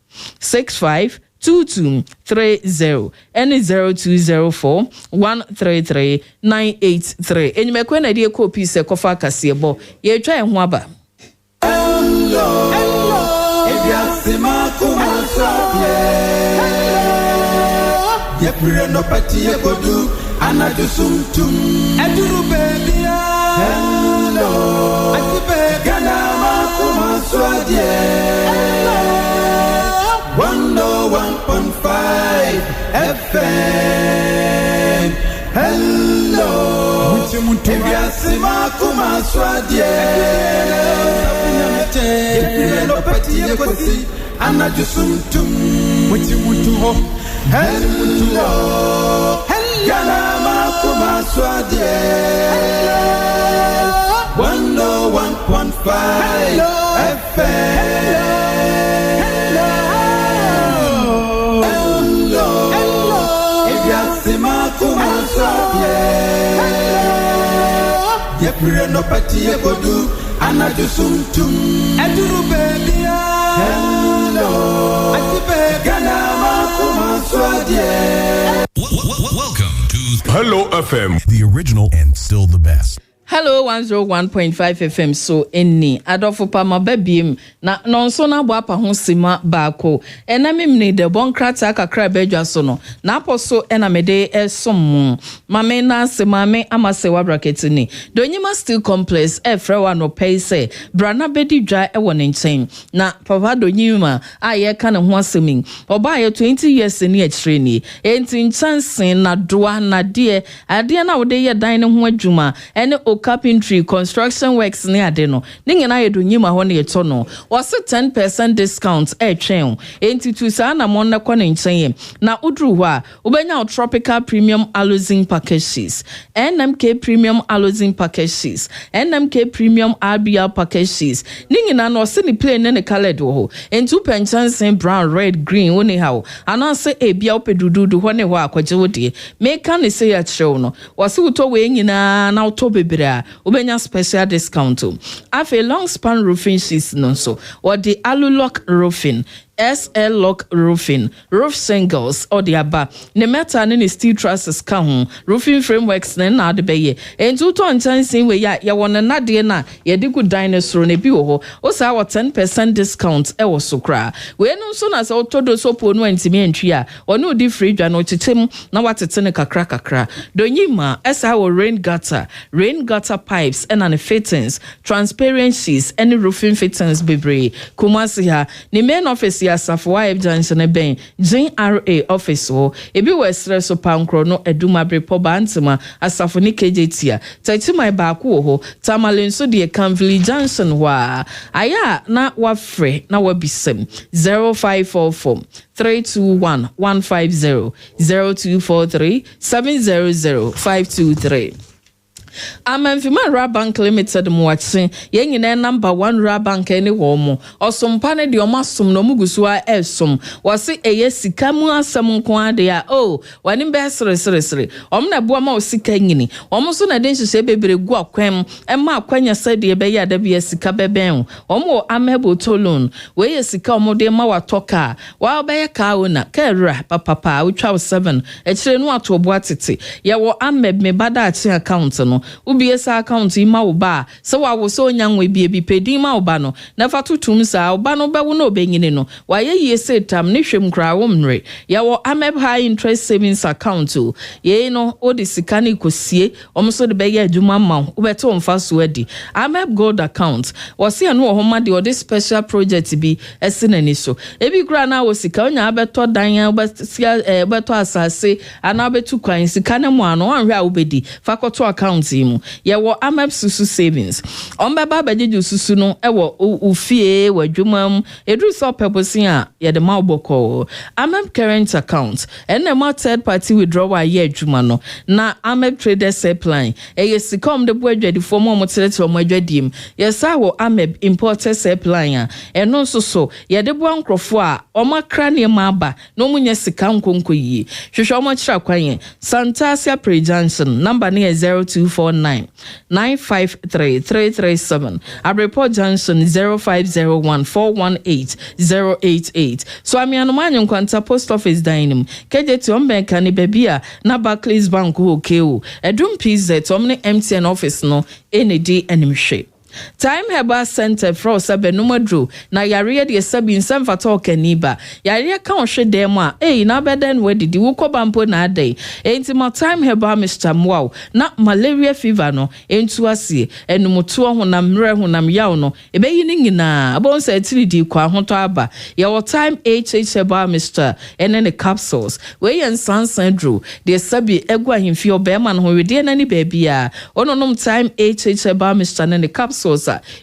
65 2230 and 0204 133 983 enyi me na die copy se kofa kasebo ye twa ho aba hello ebiasima kumasabie ye pire no pati ye godu anaju sumtum eduru baby hello atibe gana makumaswadie 101.5 FM. Hello. Ebiasima kumaswadie. Hello pati yekosi anajusumtum. Mutu ho. Hello. Galama kumaswadie. 101.5 FM. Ye pire no pati ye godu anajusumtum eduru baby hello atibe gana makumaswadie. Welcome to Hello FM, the original and still the best. Hello 101.5 FM so enni adofo pa mababiem na nonso na bo apa ho sima baako ena memne de bonkrata kakra badwa so no na aposo ena mede esom mame na semame amasewa bracket ni donyima steel complex efrewa no pay brana bedi dwa e won nchen na papa donyima aye ka ne ho asemin oba ye 20 years ni akire ni enti nchansen na doa na de ade na wo de ye dan ne ho adwuma ene carpentry construction works ne ade no nyina yedo nyima ho ne yeto no was 10% discount twen enti tu sa na mon na kone nchen na udru ho a ubenya tropical premium aloe packages NMK premium aloe packages NMK premium RBL packages nyina no se ni plain ne colored ho enti penchansen brown red green woni ha ana se ebia opedudu ho ne ho akwaje wodie meka ne se ya chew no was uto we nyina na uto bebre ubenya special discount. Afe long span roofing sheets no so or the Alulock roofing SL lock roofing roof singles or the aba ne metal ne steel trusses ka ho roofing frameworks ne na de beye entu to nchansin we ya wona na de na ye de good dinosaur ne bi wo ho o sa 10% discount e wo so kra we no so na so todo so po no antimi antwi a ono di free dwa no chitem na watete ne kakra donyima esa wo rain gutter pipes and an fittings transparencies any roofing fittings bebre kumasi ha ni main office Asafo Junction ben GRA office ho ebi westre so pankro no edumabre poba ntema asafo ni KJT tachi mai baako ho tamalen so de Canville Junction wa aya na wafre na wabisem 0544 321 150 0243 700 523. Amemfima Ra Bank Limited muwatsin ye nyina number 1 Ra Bank ene wo mo osompa ne de omasum no mugusuwa esom wase eye sika mu asem nko ade a wani be sere omna boa ma osika nyini omso na den hye bebre gu akwam ema akwanya sade be ya da be sika beben omo amebo tolon we ye sika omode ma watoka wa be ka ona kera papa utwa 7 ekire no atobo atete ye wo ameb me bada achi account no ubi esa account ima uba se wa wo so nyanwe bi pedi ma uba no na fa tutum sa uba no be wo no benyine no wa ye ye setam ne hwem kra wo mre ya wo ameb high interest savings account ye no odi sika ne kosie omso de be ye adwuma ma ubeto mfa so adi ameb gold account wose ya no wo homa de odi special project bi esinani so ebi kra na wo sika onya abeto dan ya beto asase ana betu kwan sika ne mo ano anhwe a ubedi fa koto account team. Ye wo amap susu savings. Ombeba bejeju susu no ewo ufie wadwumam edu so purpose a ye de maoboko. Amap current account ene ma third party withdrawal ye adwuma no na amap trader supply eye sikom de boadwadi fo mo motelete mo adwadim. Ye sa wo amap importer supply a eno nso so ye de bo ankrofo a omakra ne ma aba no munye sika nkonko yi. Hwehwe omo kira kwan Santasia Pre Johnson number near 0249 953 337. Report Johnson 0501 418 088. So I'm Yanuman Kwanta Post Office Dining. KJ to Ombenka ni Bebia na Barclays Bank okeo. Edum PZ Omni MTN office no ND enimshe. Time Heba Center for Sabenumadru na yare de sabi nsem fata okaniba yare ka ohwe dem a na beden we didi wo kobampo na adai enti ma Time Heba Mr. Mwao na malaria fever no entu ase enumuto honam mre honam yaw no ebeyi ni nyina abonsa etiridi kwa hoto aba ye wo Time Heba Mr. ene capsules we yen sansandru de sabi egu ahimfi obema no wede na ni baabia ononom Time Heba Mr. ne capsules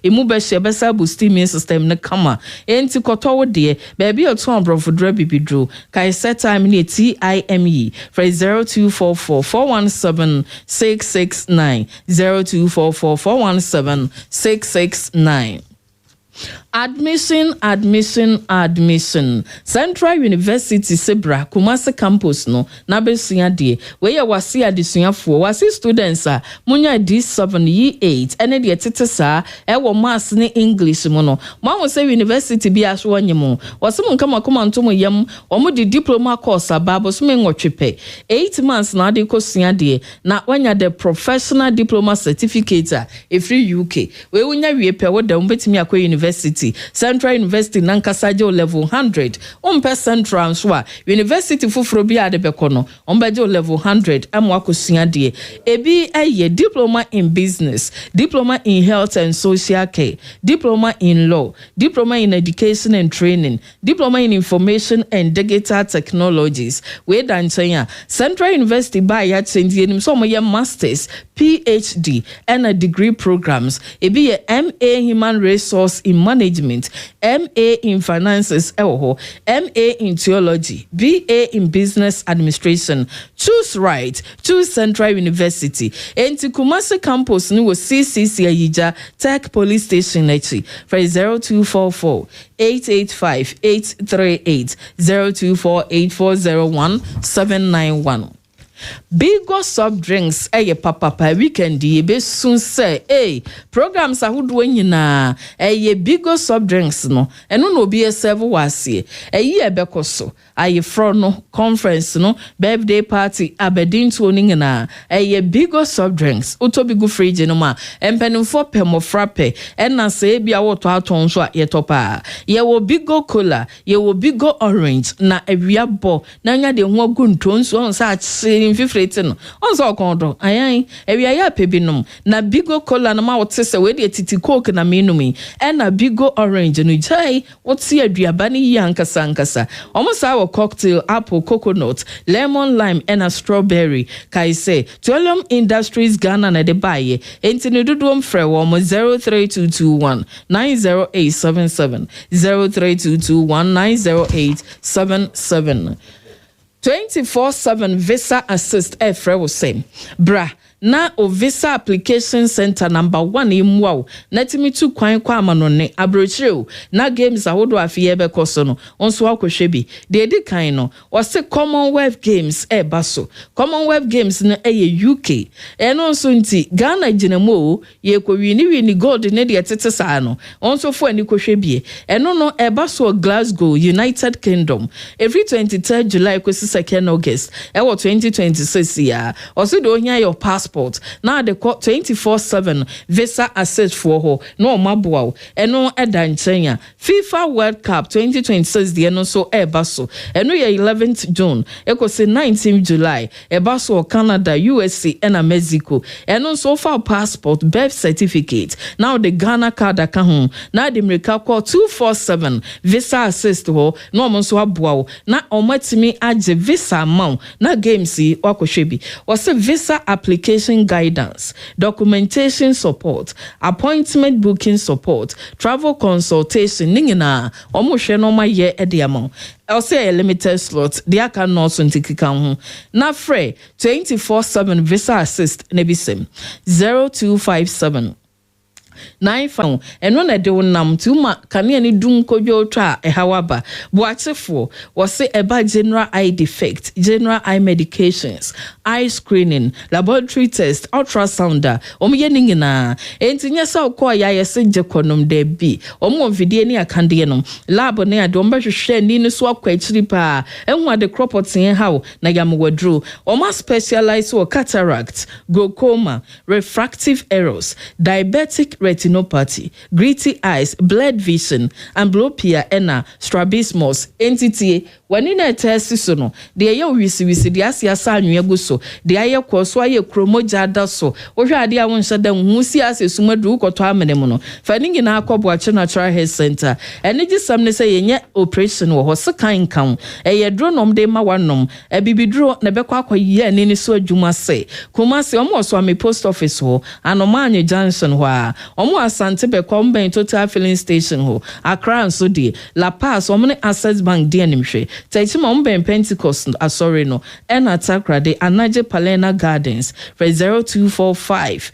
imubeshe besa boost immune system ne kama enti koto wo de baby oto ambrofo dra bibidro kai set time ne TIME for 0244 417 669 0244 417 669. Admission. Central University Sebra Kumasi campus no na besuya de we ya wasi adesuafo wasi students a munya D7 E8 ene de tete saa e wo maths ne English mo no ma wo say university bi aso wanyemo wase mun kama koma ntomo yam omo de diploma course ababo so men wotwepe 8 months na de kosuya de na wanya the professional diploma certificate e free UK we wunya wie pe wo da mbetimi akwa university Central University Nankasajo level 100 Central so University fufuro bi ade bekono ombejo level 100 amwakosua de ebi eye diploma in business, diploma in health and social care, diploma in law, diploma in education and training, diploma in information and digital technologies. We dan Central University by ya tsendim so moye masters, PhD and a degree programs. Ebi ye MA human resource in management, MA in finances, MA in theology, BA in business administration. Choose right, choose Central University. Enti Kumasi campus ni wo CCC Ayija Tech Police Station echi for 0244 885 838 0248 401 791. Bigo soft drinks papa weekend ye be soon say programs ahodo nyina Bigo soft drinks no eno no be serve wase ebekoso fro no conference no birthday party abedin to nyina Bigo soft drinks utobigu fridge no ma empenfo pemo frappe ena say bia woto aton so ye topa ye wo Bigo cola ye wo Bigo orange na awia bo na nya de ho agunto nso on sa infiltrating onso kondo ayan ewia ya pebinom na Bigo cola na ma wote se we de titi coke na menumi na Bigo orange no jai wote aduaba ni yi ankasa omosa wo cocktail apple coconut lemon lime and a strawberry kai say Tolium Industries Ghana na de baye enti no dodom frɛ wo mo 03221 90877 03221 90877 24/7 visa assist will say bra na o visa application center number 1 imwa natimi tu kwan kwa amanone abrochire na games ahodo afie bekoso no onso akohwe bi de di kan no wose Commonwealth Games baso Commonwealth Games na UK eno nso nti Ghana ginamo ye ko wini gold ne de tete saa no onso fo ani kohwe bi eno no baso Glasgow United Kingdom every 23rd July ko 2nd August 2026 ya oso do nya your passport now the 24/7 visa access for ho no maboa eno eda nchenya FIFA World Cup 2026 the eno so baso eno ye 11th June ekose 19th July baso Canada USA and Mexico eno so for passport birth certificate now the Ghana card account now the America call 247 visa assist ho no mo so aboa na omatimi age visa amount na games yi wakohwebi was visa application application guidance, documentation support, appointment booking support, travel consultation, ningina, omushe no ma ye ediamo. Also a limited slot, the aka no so ntikika ho. Na free 24/7 visa assist nebisem 0257 95 eno na de wonam tuma kane ni dum kodwo twa ehawaba boachefo wose eba general eye defect, general eye medications, eye screening, laboratory test, ultrasound omye ningina entinya sa okọ ya yese jekonom de bi omo vidie ni akande no lab na ade ombehwehwe ni ni so akọ akiri pa enhu ade cropotin hawo na yamwadru omo specialize wo cataract, glaucoma, refractive errors, diabetic retinopathy, gritty eyes, blurred vision, amblyopia, and strabismus entity. When in a test, so the air wisi the asia san yaguso, the air course why a chromoja daso, or idea one shut down who see us a sumaduk or twamenemono, finding in our co-watch natural health center, and it is some say yet operation or was a kind count, a drone de mawanum, a baby draw nebekwa ye and any so juma say, Kumasi almost swami post office ho, and Omani Johnson wa. Omo asante be kombe in total filling station ho Accra and Sodi La Paz omne access bank di animhwe tachima ombe Pentecost asori no en atakra de Anaje Palena Gardens for 0245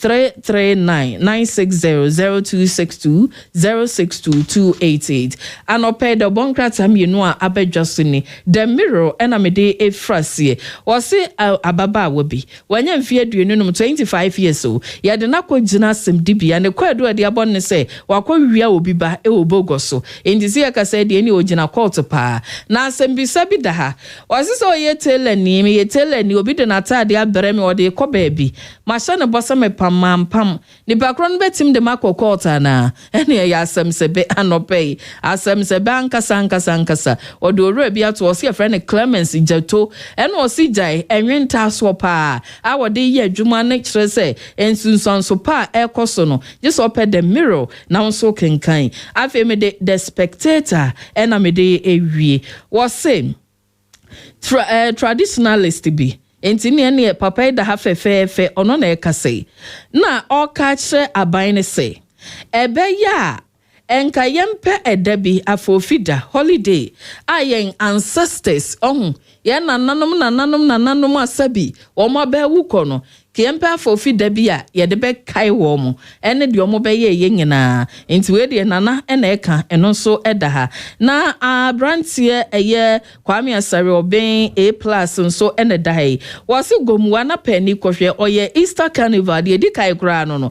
339-960-0262-062-288 and ope the bonkrata mienu a abedwasoni the mirror and amede efrasie wose ababa wobi wanya mfie aduonu 25 years old ya de nakogina semdibia ne kwadu de abon ne se wakowia obi ba e obogoso endisi yakasa de ni ogina court pa na asembisa bi da ha wose so ye telani obi de natade abreme ode ko baabi masha ne bosa me pam ni background betim de makokota na ene ya asem sebe anope asem sebe ankasa odo ru bia to o se friend Clemens Jato ene o si jai enwenta so pa a wode ye adwuma ne kire se ensunson so pa ekoso no just open the mirror na so kenkan afi me the spectator ena me de ewie wo se traditionalist bi enti ne papa da ha fefefe ono na ekase na oka kire aban ne se ebe ya enka yempe edabi afofida holiday ayen ancestors ohun ye nananom asabi wo ma ba wuko no kempe afofida bia ye de be kai wo mo ene de omo be ye nyina enti we de nana ena eka eno so eda ha na abrantie eye Kwame Asare oben A+ nso ene dai wose gomuwa na pani kohwe oye Easter Carnival de kai kra no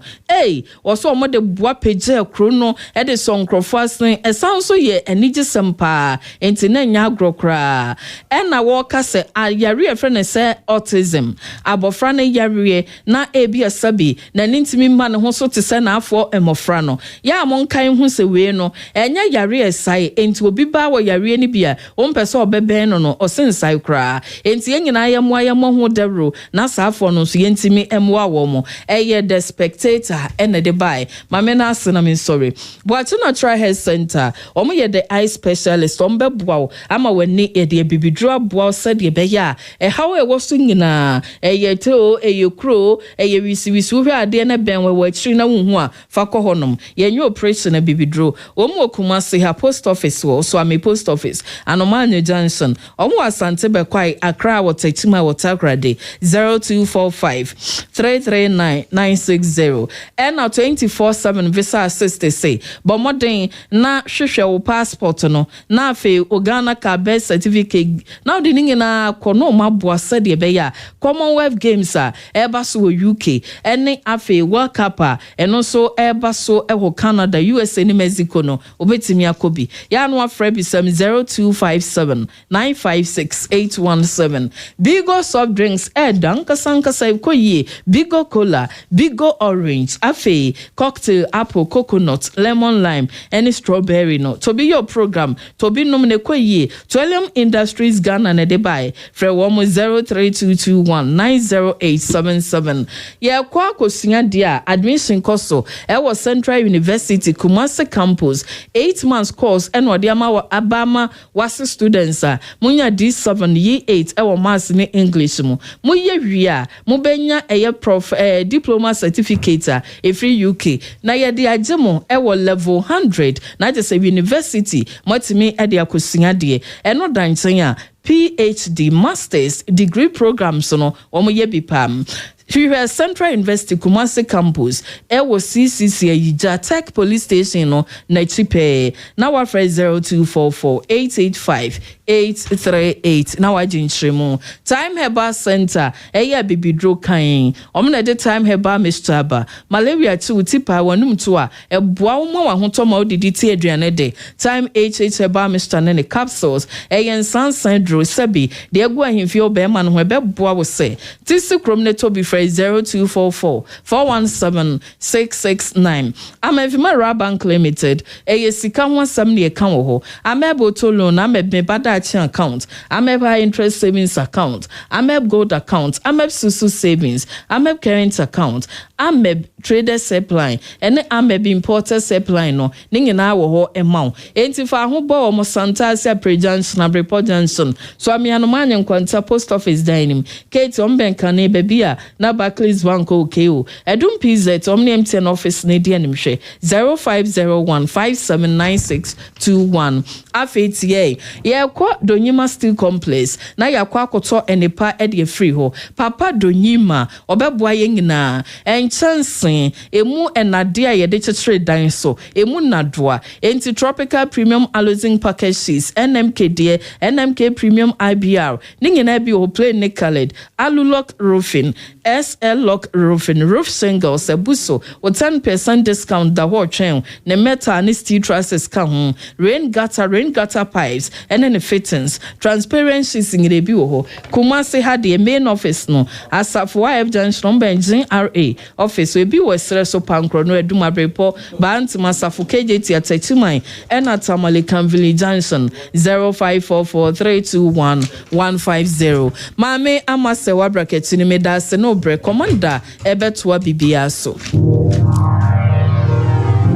wose omo de boa page kro no e de sonkrofo asen esan so ye anigi sempa enti na nya agrokra ena wo kase ayare efre se autism abofra na yare na ebi asabi na nintimi mma ne ho so te se na afo emofra no ya monkan hu se we no enya yare esai enti obi ba wo yare ni bia o mpese obebe no osensai kra enti enyina ayemo ho dero na saafo no so yentimi emwa wo mo eye the spectator ene de bai mame na asena me sorry but na try health center omo ye the eye specialist ombe boa ama wani ye de bibidro boa said ye be ya how e wo so nyina eye to eye kro eye wisi wo ade na ben we wachiri na wo hu a fa kɔ honom ye nyo operation na bibidro omo okuma se ha post office wo so am post office anomanyo Johnson omo asante be kwai Accra wotachima wotakrade 0245 339-960 and 24/7 visa assist say but modern na hwehwe wo passport no na afi Uganda ka birth certificate na odi nyina kono maboa sade be ya Commonwealth Games a eba so UK ene afi World Cup eno so eba so eho Canada USA ni Mexico no obetimi akobi ya no afra bi 0257 956 817 Bigo soft drinks danka sanka sai koyi Bigo cola Bigo orange afi cocktail apple coconut lemon lime any strawberry no to be your program to be nomine koyi Twellium Industries Ghana na de buy fra 0322190877 417. Yeah, Kwakosua dia admission course ewo Central University Kumasi campus 8 months course eno de ama Abama wase students munya D7 year 8 ewo maths ni English mu muye wia mubenya prof diploma certificate free UK na ye de agemo ewo level 100 na just a university motimi e de akosua de eno danchen PhD masters degree programs no omoye bipam. Central University Kumasi campus ewo CCC Yija Tech Police Station no na chipe na wa 0244-885-838 na wa jinchiremu Time Herbal Center eya bibidro kan omna de Time Herbal Mr. malaria tu tipa wanum to a eboa wo ma ho to ma odidi ti aduane de Time HH Herbal Mr. ne capsules eyen sansan dro sabi de egu ahimfi obema no ho beboa wo se tisi krom ne to bi 0244-417-669. Amevima Rabank Limited. Sika ho asam ne ka wo ho. Amebo to loan, ameb me badachi account, ameb high interest savings account, ameb gold account, ameb susu savings, ameb current account, ameb trader supply, ene ameb importer supply no. Ningi na wo ho emaw. Enti fa ho bo omo Santa Asia Pre-Junction, Abreport Junction. So ami anomanya nkwanta post office dining. Kate ombenka ne bebia na Barclays Bank OKO. Edum PZ Omni MTN office ne di animhwe 0501579621. Afetie ye kwa Donyima Steel Complex na yakwa akoto enepa ede free ho. Papa Donyima obeboa ye nyina enchansen emu enade a ye de chetre dan so emu nadoa enti tropical premium housing package sheets NMK de NMK premium IBR ningina bi ho plain ne colored alulok roofing SL Lock Roofing, roof singles, a buso, with 10% discount the whole chain, ne metal and steel trusses come, rain gutter pipes, and any fittings, transparencies in the bureau. Kumasi had the main office no, as of YF Junction Benjin RA office will be Westreso Pancro, no Duma Repo, Bant Masafu KJT at Tetumai, and at Tamalican Village Junction 0544-321-150. Mame Amase Wabraket in Medas no break commander ebetwa bibia so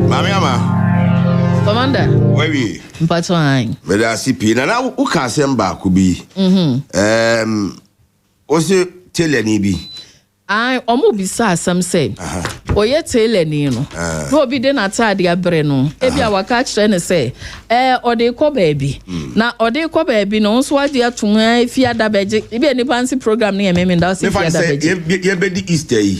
Mami ama commander wewe mpato an meda CP na uka asem ba ko bi ose teleni bi ai omo bisa asem say oye teleni no no bi de na tade abre no ebi awaka kire ne say ode ko baabi na ode ko baabi no so ade atum afia da beje ebi ani fancy program ne ememe nda so afia da beje ye be di Easter yi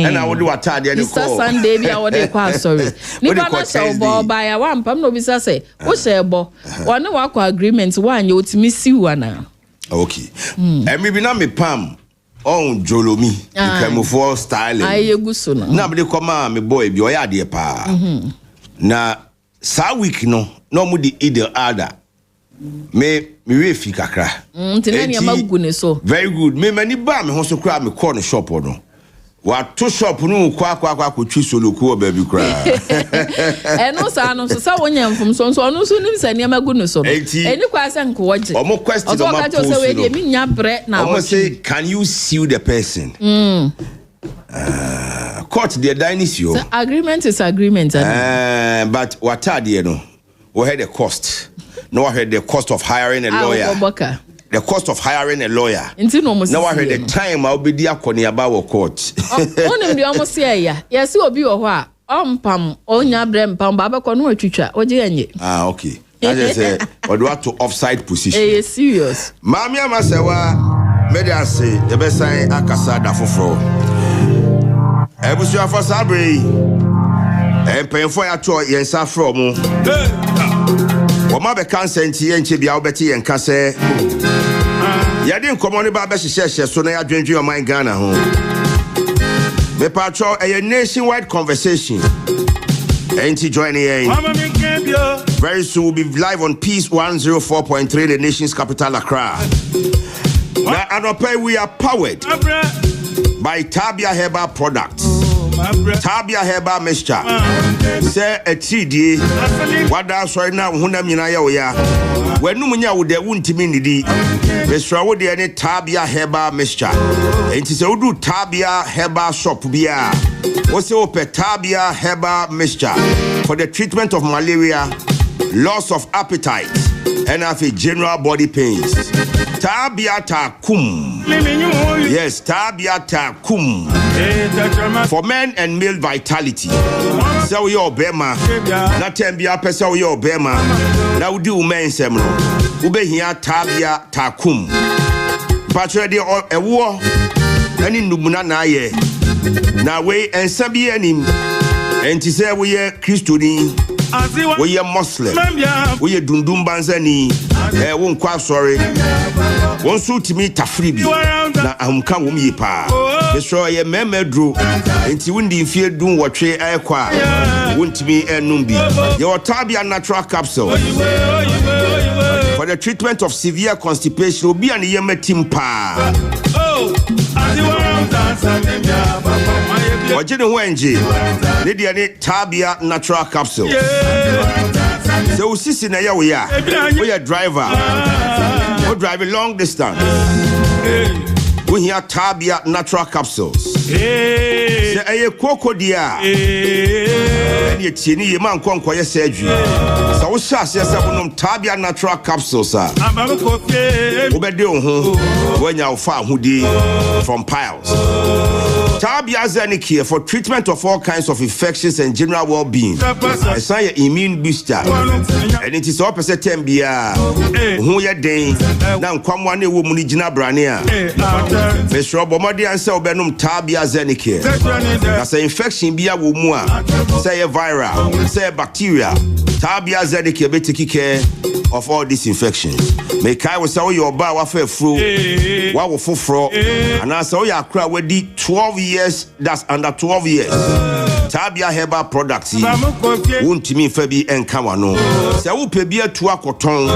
na wode watade ne ko Easter Sunday bi awode kwa sorry ni ba na show bo ba ya wa mpam no bisa say wo shebo one wa kwa agreement wa anya otimi siwa na okay emi bi na me pam on jolomi ikemufo style ayeguso no na be koma me boy bi oya de pa na sa week no mu di either other me we fi kakra tinani amagu ne so very good me mani ba me ho so kra me call no shop no wa to shop no kwa twi soloku o ba bi kra eno sa no so sa wonya mfum so no so nim sa ni amagu ne so eni kwa sa nko woje omo question o ma post so we de mi nya bre na omo say can you sue the person court the dynasty so agreement is agreement but what are the no we had the cost no I had the cost of hiring a lawyer the cost of hiring a lawyer now I had the time I'll be there about court onim de almost say ya si obi wo ho a ompam onya bre mpam baba ko no atwitwa oje anye okay I just say or do to offside position serious mami amasewa media say the best sign akasa da foforo ebusu afọ sabre penfo ya to yensa from wo ma be consent ye nche bia wo beti yenka se ya din komo ne ba be hyehyehye so na ya dwendwe o man Ghana ho me patro a nationwide conversation ain't joining in very soon we'll be live on Peace 104.3 the nation's capital Accra. Now and we are powered by Tabia Herbal products. Tabia Herbal mixture. Say a TD. What that's right now? Hunam yina ya. When no munya would de wunti minidi. Mr. Woody any Tabia Herbal Mixture. It is a Udu Tabia Herbal Shop Bia. Also Tabia Herbal Mixture for the treatment of malaria, loss of appetite, and have a general body pains. Tabia Takum. Yes, Tabia Takum. For men and male vitality. So your bema. Not Tambia Pesa your bema. Now do men semno. Ube here Tabia Takum. Patredi or a war. Any Nubuna naye. Now we and Sabi anim. And to say we are Christian. We are Muslim. We are Dundum Banzani. Won't quite sorry. One suit me tafribi. Na amka wo mi pa. Destroy ye memedru. Enti wundi fie dun wotwe ekwa. Wontimi enum bi. Your Tabia natural capsule. For the treatment of severe constipation, obi an ye metim pa. Ojene wenje. Lady any Tabia natural capsule. So sisi na ya we are driver. We drive a long distance. We hear Tabia natural capsules. Say aye koko dia. Ye tieni ye man kon koye surgery. So we sha say wonom Tabia natural capsules sir. Obede ho when you fa hudi from piles. Tabia Zenike for treatment of all kinds of infections and general well-being. It's an immune booster. And it is all percent Tembia. Who ya day? Now come one woman Jina Brania. Mr. Bomadi and Sel Benum Tabia Zenike. That's an infection be a wumua. Say a viral, say a bacteria. Tabia Zenike be taking care of all these infections. Make I was say your bar wafe fru. Wa wo foforo. And I say your crowd wedi 12 years, that's under 12 years. Tabia Herbal products. Won't me febi enkawa no. Say wo pebia to akoton,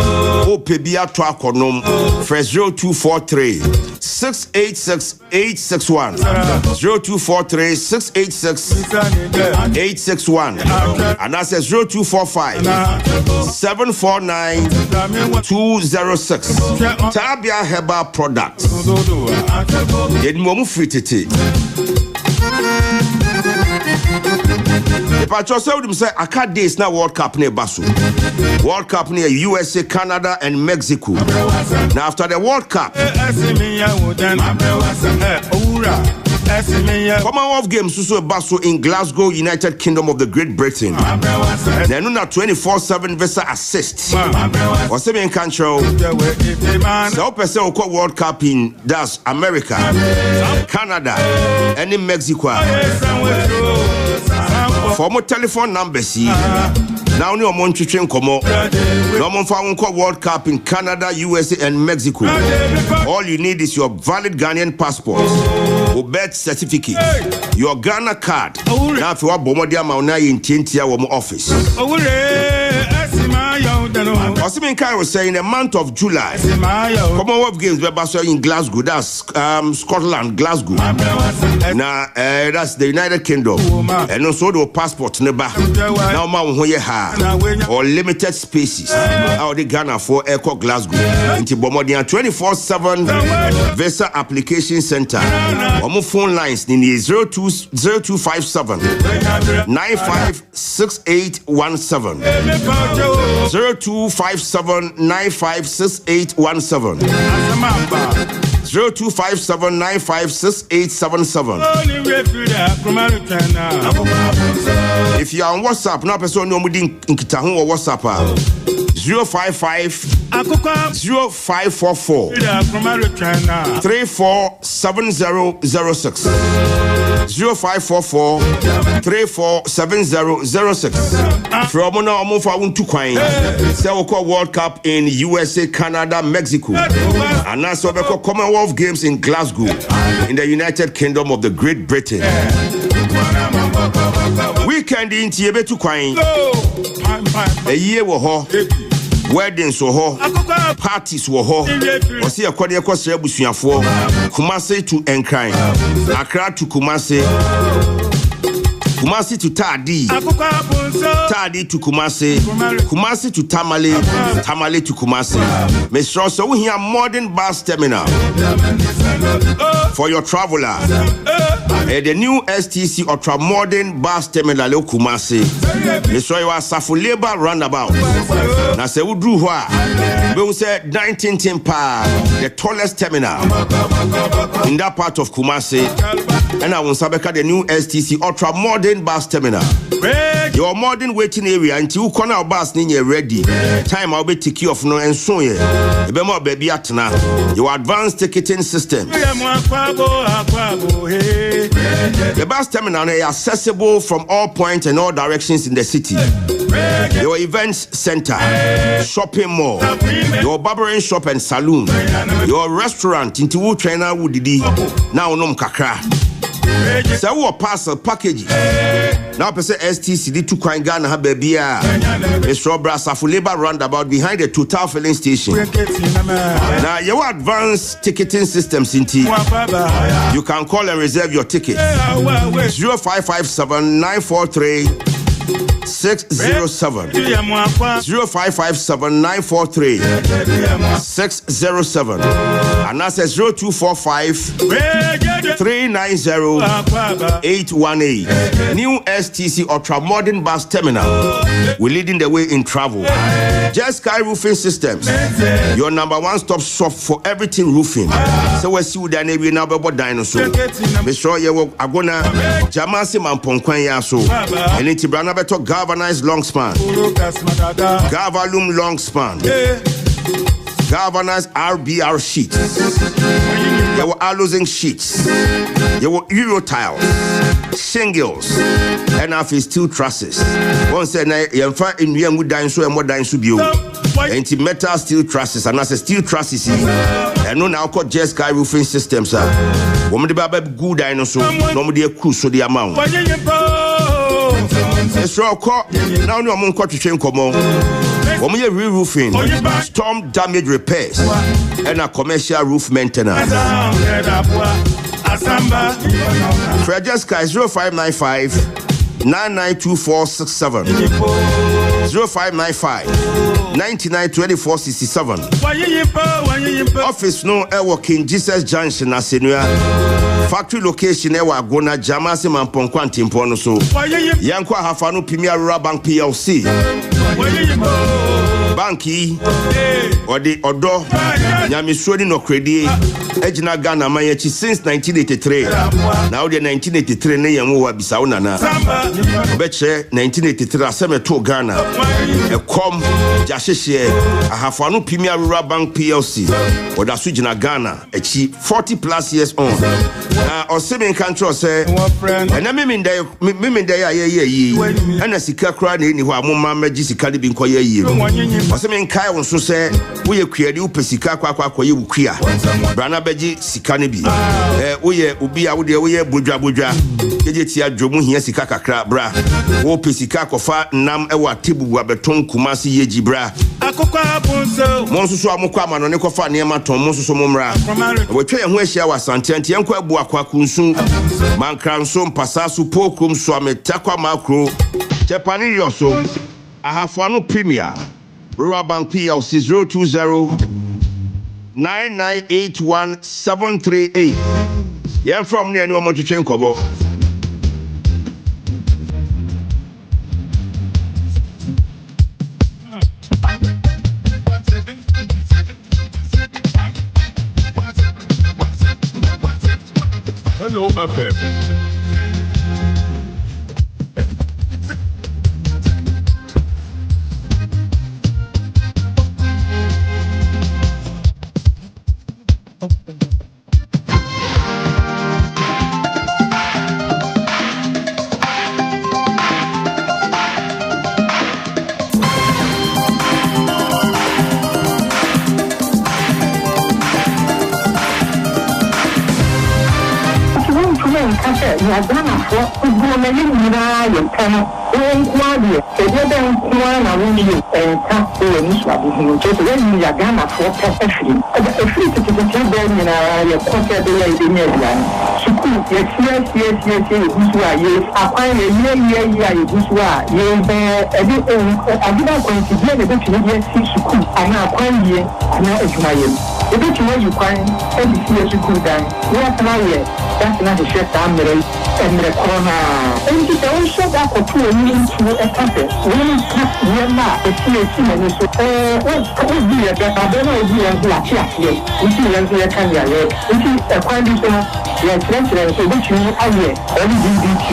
wo pebia to akonom. Fresh 0243 686 861 0243 686 861 and I says 0245 749 206. Tabia Herbal products. Yet momu fritete. If I just told him say I can't days now World Cup near Basu. World Cup near USA, Canada, and Mexico. Now after the World Cup, Commonwealth Games also Basu in Glasgow, United Kingdom of the Great Britain. Then on 24/7 visa assist. Or seven country. So person will World Cup in that's America, Canada, and in Mexico. For more telephone numbers, now no more chicken como. No more found World Cup in Canada, USA, and Mexico. All you need is your valid Ghanaian passport or birth certificate, your Ghana card. Now if you want Bomodia Mauna in Tintia office. Osimin Kai was saying the month of July, Commonwealth Games were in Glasgow, that's Scotland, Glasgow. Now that's the United Kingdom, and also the passport never. Now or limited spaces. Now the Ghana for Echo Glasgow into Bomodia 24/7 visa application center. Omo phone lines in the 0257 956817. 0257 956817. 0257 956877. If you are on WhatsApp, no person no mudi nkitahu or WhatsApp 055 0544 347006 0544 347006. From now on for one to coin. Say we call World Cup in USA, Canada, Mexico, and also we call Commonwealth Games in Glasgow in the United Kingdom of the Great Britain. Weekend in Tiebe to coin. A year wo ho. Weddings wo ho. Parties wo ho. O see akode ekosre abusuafo. Kumase to Enkran. Accra to Kumase. Kumasi to Tadi, Tadi to Kumasi, Kumasi to Tamale, Tamale to Kumasi. Miss Rosso, we have modern bus terminal for your traveler. The new STC Ultra Modern Bus Terminal Kumasi. Miss Roy was Safuleba roundabout. Now say we drew we said 19 Timpa, the tallest terminal in that part of Kumasi. And I want Sabeka the new STC Ultra Modern Bus Terminal. Your modern waiting area until you corner bus near ready. Time I'll be take you off no and so yeah. You be more baby atna. Your advanced ticketing system. The bus terminal is accessible from all points and all directions in the city. Your events center, shopping mall, your barbering shop and saloon, your restaurant into who trainer would didi now nom kakra. So what parcel package now person STCD to Kwan Ghana have baby It's Robra Safuleba roundabout behind the Total filling station. Now your advanced ticketing systems in T. You can call and reserve your ticket 0557 943 607 0557 943 607 and that's 0245 390 818. New STC Ultra Modern Bus Terminal. We're leading the way in travel. Just Sky Roofing Systems, your number one stop shop for everything roofing. So we see that we now about dinosaur. Be sure you will agona Jamasi Mamponkwan Yaso and it's Brana Beto galvanized long span, Gavalum long span, galvanized RBR sheets. There were alloying sheets. There were Euro tiles, shingles, and half steel trusses. One said, "You find in young dinosaur and more dinosaur bio." And metal steel trusses, and as a steel trusses, and no now called Just Sky Roofing Systems. Woman the baby good dinosaur, normally a cruise so the amount. It's raw caught now. No among quite to change come on. Woman re-roofing, storm damage repairs, and a commercial roof maintenance. Just Sky 0595 992467 0595 992467. Office no working Jesus Junction Asenua. Factory location ewa Gona Jamasi Mamponkwan Timpono so. Yankwa Hafanu Premier Rural Bank PLC. Banki or the Odo Yamiswadi no credit Ejina Ghana Mayachi since 1983. Now the 1983 Nayamu Bisauna na Betche 1983 Aseme to Ghana. A com Jashishe a Hafanu Premier Rural Bank PLC or the Sujina Ghana a 40 plus years on. Or seven country say and I mean there and a sika crowd in who are Mumma Majisika bin Koya. Wasem Kai on so say we create you pesika kwa you queer. Brana Beji Sikanibi. We ubi awude we budra. Ejetia Jomu here sika kakra bra. Wo pesika kofa nam ewa tibu wa beton Kumasi yeji bra. Akoko Abon so. Monsusu amukwa ma no ne kofa ne ma ton monsusu momra. We twa ho ahia wasante anti enko abu akwa kunsu. Mankranso mpasasu pokum so ametakwa makro. Japani yoso. Ahafanu Premier Rural Bank PLC 020 9981 738. Yeah, from near no more to change kobo. Hello FM. Ghana for many million pen, one quadri, the other one and just when you are Ghana for perfection. A free to the table in a quarter the lady, school, yes, I that's not the shirt I'm ready and the corner. And you don't show that for 2 minutes to a cafe. When you're not, it's here, so what be a better, I don't know if you're black here, which is a candy, which is a condition, yes, so which you are here, LGBTQ,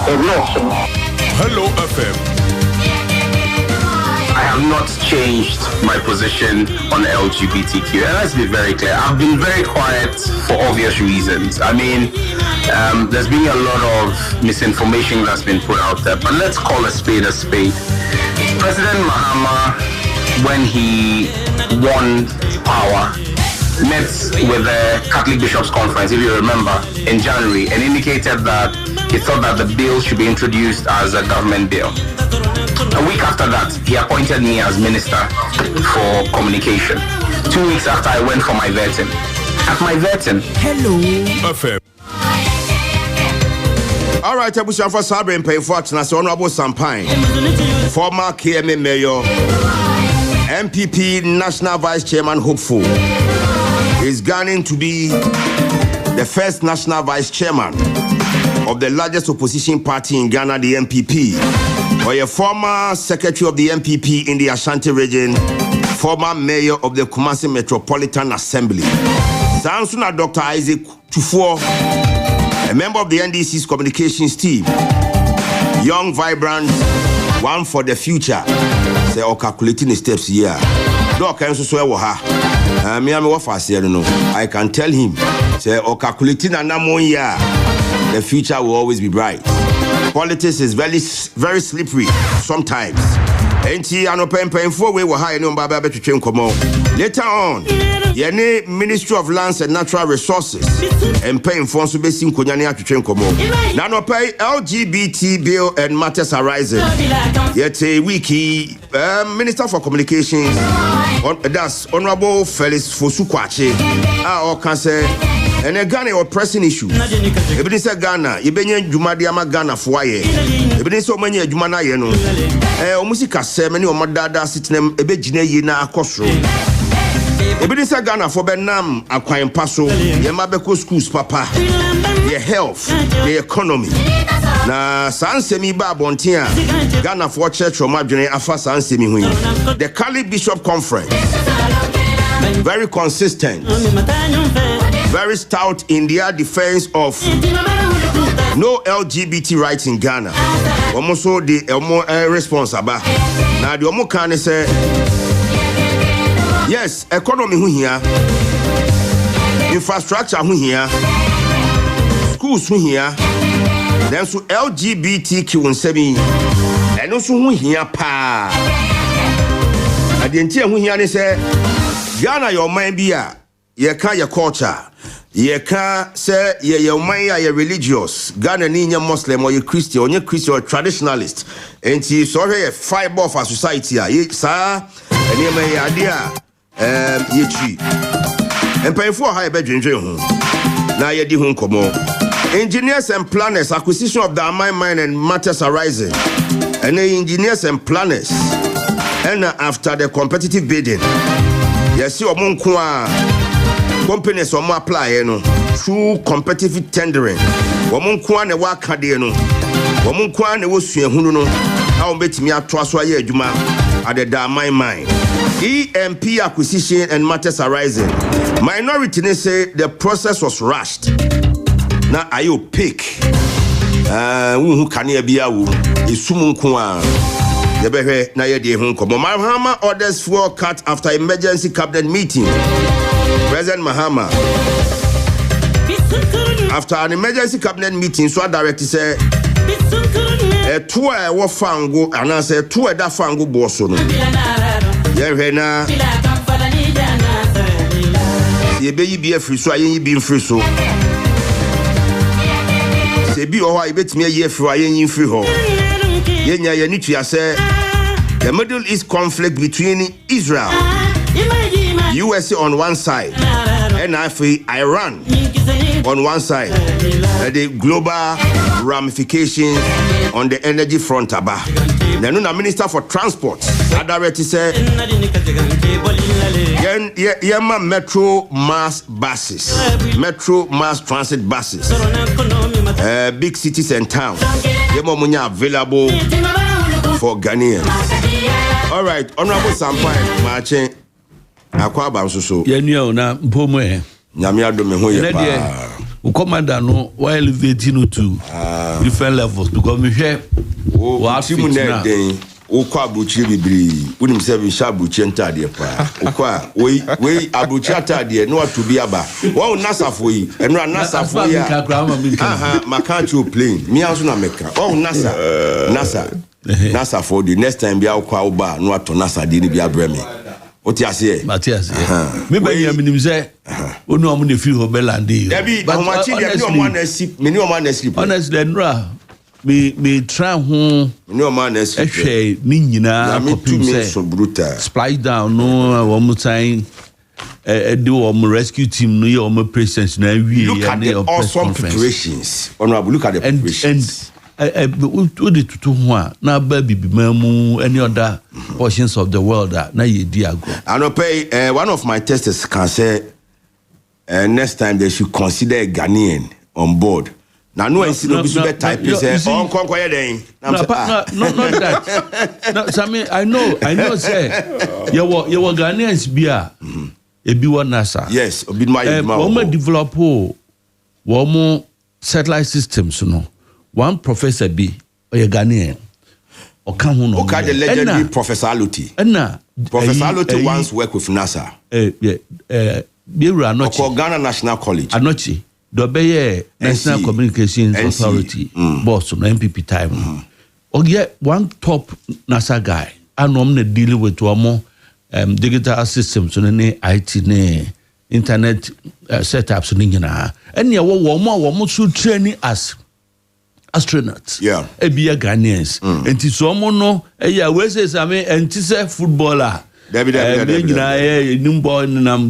a law. Hello FM. I have not changed my position on LGBTQ, and let's be very clear. I've been very quiet for obvious reasons. I mean, there's been a lot of misinformation that's been put out there, but let's call a spade a spade. President Mahama, when he won power, met with the Catholic Bishops' Conference, if you remember, in January, and indicated that he thought that the bill should be introduced as a government bill. A week after that, he appointed me as Minister for Communication. 2 weeks after, I went for my vetting. At my vetting, Hello FM. All right, Abusian for Sabre and pay for National Honorable Sampine, former KMA Mayor, MPP National Vice Chairman hopeful, is gunning to be the first National Vice Chairman of the largest opposition party in Ghana, the MPP. Or a former secretary of the MPP in the Ashanti region, former mayor of the Kumasi Metropolitan Assembly. Sansuna Dr. Isaac Tufo, a member of the NDC's communications team, young, vibrant, one for the future. Say, or calculating the steps here. Doc, I can tell him, say, or calculating an amount here, the future will always be bright. Politics is very, very slippery sometimes. Later on, the Ministry of Lands and Natural Resources and paying for Subesi Kunyania to train Komo. Nano pay LGBT bill and matters arising. Yet a wiki Minister for Communications, that's Honorable Felix Fosukwache. Or can say. And a Ghana or pressing issue. Even say Ghana, Ibenya Jumadiama Ghana for ye. Even so many Jumana yeno. Musika semeni or madada sitting ebejine yina akosro. Even say Ghana for Benam acquiring paso, Yamabeko schools papa, your health, the economy. Na Sansemi Babontia, Ghana for church or Madjane Afa Sansemi Hui. The Catholic Bishop Conference. Very consistent. Very stout in their defense of no LGBT rights in Ghana. Almost so the responsible. Now the Omo can say yes, economy who here, infrastructure who here, schools who here, then so LGBTQ and semi, and also who here pa. At the entire who here they say Ghana your mind be a ye can your culture. Ye can say ye mind are religious. Ghana ni Muslim or you Christian or traditionalist. And he saw a fiber of a society. Ye sir, and ye may idea ye tree. And pay for high bedroom. Now ye di home come on. Engineers and planners, acquisition of the mine and matters arising. And the engineers and planners. And after the competitive bidding, yes, you are companies or more apply through competitive tendering. Woman kwane waka de no. Woman kwane wo sua hunu no. How betimi atwa so aye adwuma at the mine. EMP acquisition and matters arising. Minority they say the process was rushed. Now are you pick? Who can ye be awu? Isumu kwa. Na ye de hun komo. Mahama orders fuel cut after emergency cabinet meeting. President Mahama, after an emergency cabinet meeting, so director said, a tour was found go and I said, tour that found go bosono. Yerena, ye be a free so I ain't been free so. Say be or I bet me a year for I ain't free home. Yenya Yanitia said, the Middle East conflict between Israel, USA on one side, and Iran on one side, the global ramifications on the energy front. The new Minister for Transport, Adareti said, Yema metro mass buses, metro mass transit buses, big cities and towns, Yema munya available for Ghanaians. All right, Honorable Sampai, Marche, Akoko Abon so. Yenyo na mpomwe. Nyame adome ho ye pa. Commander no why elevating to different levels because me share timu na den ukọ abuchi bibiri unim se bi sha abuchi ntade pa ukọ we abuchi atade no to bi aba wo nasafo yi enu nasafo ya maka to plane me also na meka wo nasa for the next time bi akọ oba no ato nasa de ni bi abreme Otiase. Me ba yam nim say onu am na feel ho belande. But honestly, Nra me try ho no man is ehwe ni nyina kopim so brutal. Splice down no one time do our rescue team no your presence na wie look at the awesome preparations. Honorable, look at the preparations. Odi tutu ho a na ba bibimamu any other portions of the world that na ye di ago. And pay one of my testers can say next time they should consider a Ghanaian on board. Now no one see no type say on konkoye den. Not that. No, Sammy, I know say you were Ghanaians bia e bi wa NASA. Yes, obi ma ye ma. Wo develop wo satellite systems no. One professor B or a Ghanaian or come on. Okay, the legendary Professor Aluti. Professor Aluti once worked with NASA. Ghana National College. Anochi. Dobeye National Communications Authority. Boss on MPP time. Or get one top NASA guy. I normally dealing with one digital systems on any IT internet setups and you one more should training as astronauts. Yeah. Be a Ghanaians. And to someone no, we say Sammy and to say footballer.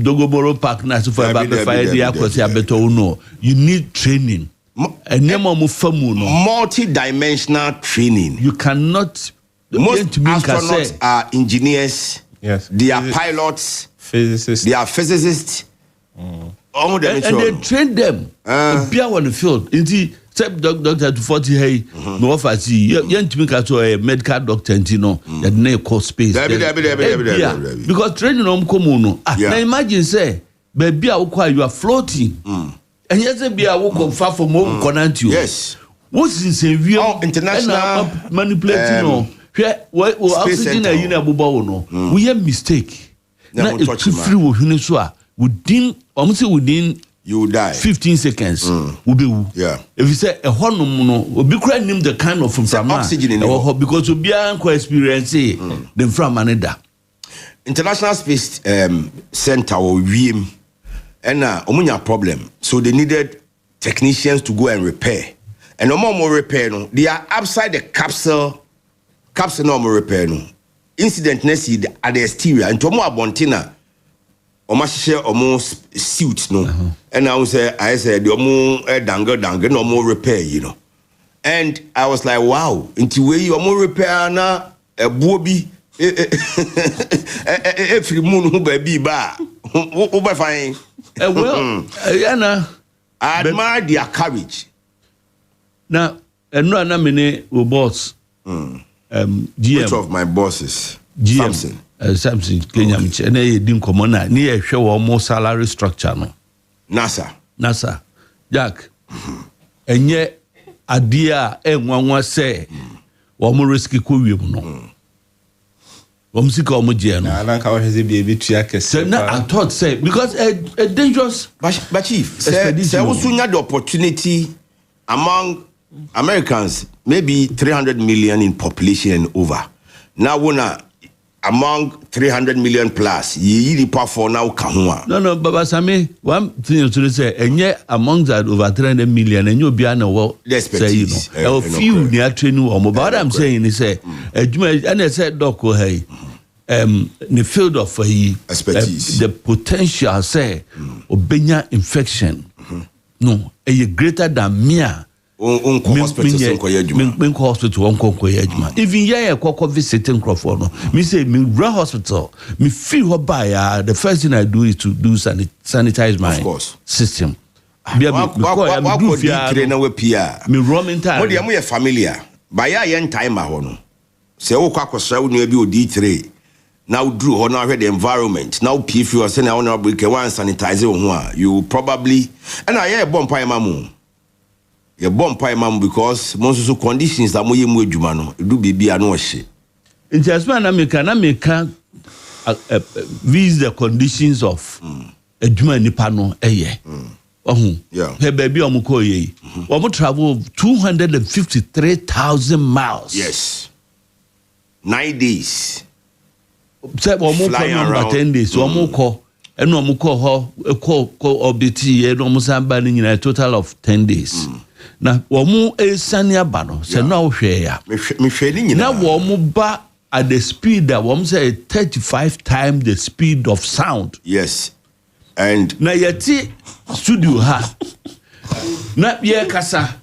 Dogoboro Park na for about the fire the beto no. You need training. Multi-dimensional training. You cannot. Most astronauts are engineers. Yes. They are pilots. Physicists. They are physicists. And they train them. Be on the field. Except doctor to 40 hey, no offer see. You to make a medical doctor, you know, that name called space. Because training on common. Now imagine say, baby, you are floating. And yes, be a walk of far from home connect you. Yes. What's in severe international manipulating no? What oxygen a unibuba no? We have mistake. Now it's free within almost within. You will die. 15 seconds. Will be. Yeah. If you say a honum no, will be crying him the kind of from oxygen in because you be an experience then from another. International Space Center or WIM and omunya problem. So they needed technicians to go and repair. And no more repair no. They are outside the capsule. Capsule no more repair no. Incident next at the exterior and tomo abontina. Omo share almost suits no. And I said the omo dangle no more repair, you know. And I was like, wow, into way you more repair na a bobi every moon who baby ba who by fine. Well, I admire their courage. Now, and no many boss. GM. Which of my bosses? GM. Samson Kenya and they didn't come on near show more salary structure no. NASA. Jack. And yet idea one say one more risky no. I thought say because a dangerous but chief there also the opportunity among Americans, maybe 300 million in population and over. Now among 300 million plus, ye for now kahua. No, Baba Sami, one thing to say, and yet among that over 300 million, and you'll be on a well, say, you know, a few near training or what I'm saying is say, and I said, Doc, hey, the field of expertise, the potential say, or benya infection. No, a greater than me. Hospital even here I visiting Crawford no me say me run hospital me feel her by the first thing I do is to do sanitize my system. Me roaming time what dey familiar by ya time a ho no say wo kwakosra wo no bi D3 now drew ho now the environment now if you are saying I want to break one sanitize ho you probably and I hear bomb pie mamu ye bomb pie mamu because most of conditions that mo yemu adwuma no do bibia no hye in just man America these the conditions of adwuma nipa no eye yeah he baby omuko ye omu travel 253,000 miles yes 9 days say omu ko 10 days omu ko eno omu ko ho ko obiti eno omu samba ni nyina total of 10 days na omu esani aba no say na ohwe ya me hwe ni nyina na omu ba at the speed that omu say 35 times the speed of sound. Yes. And na yeti studio ha na ye kasa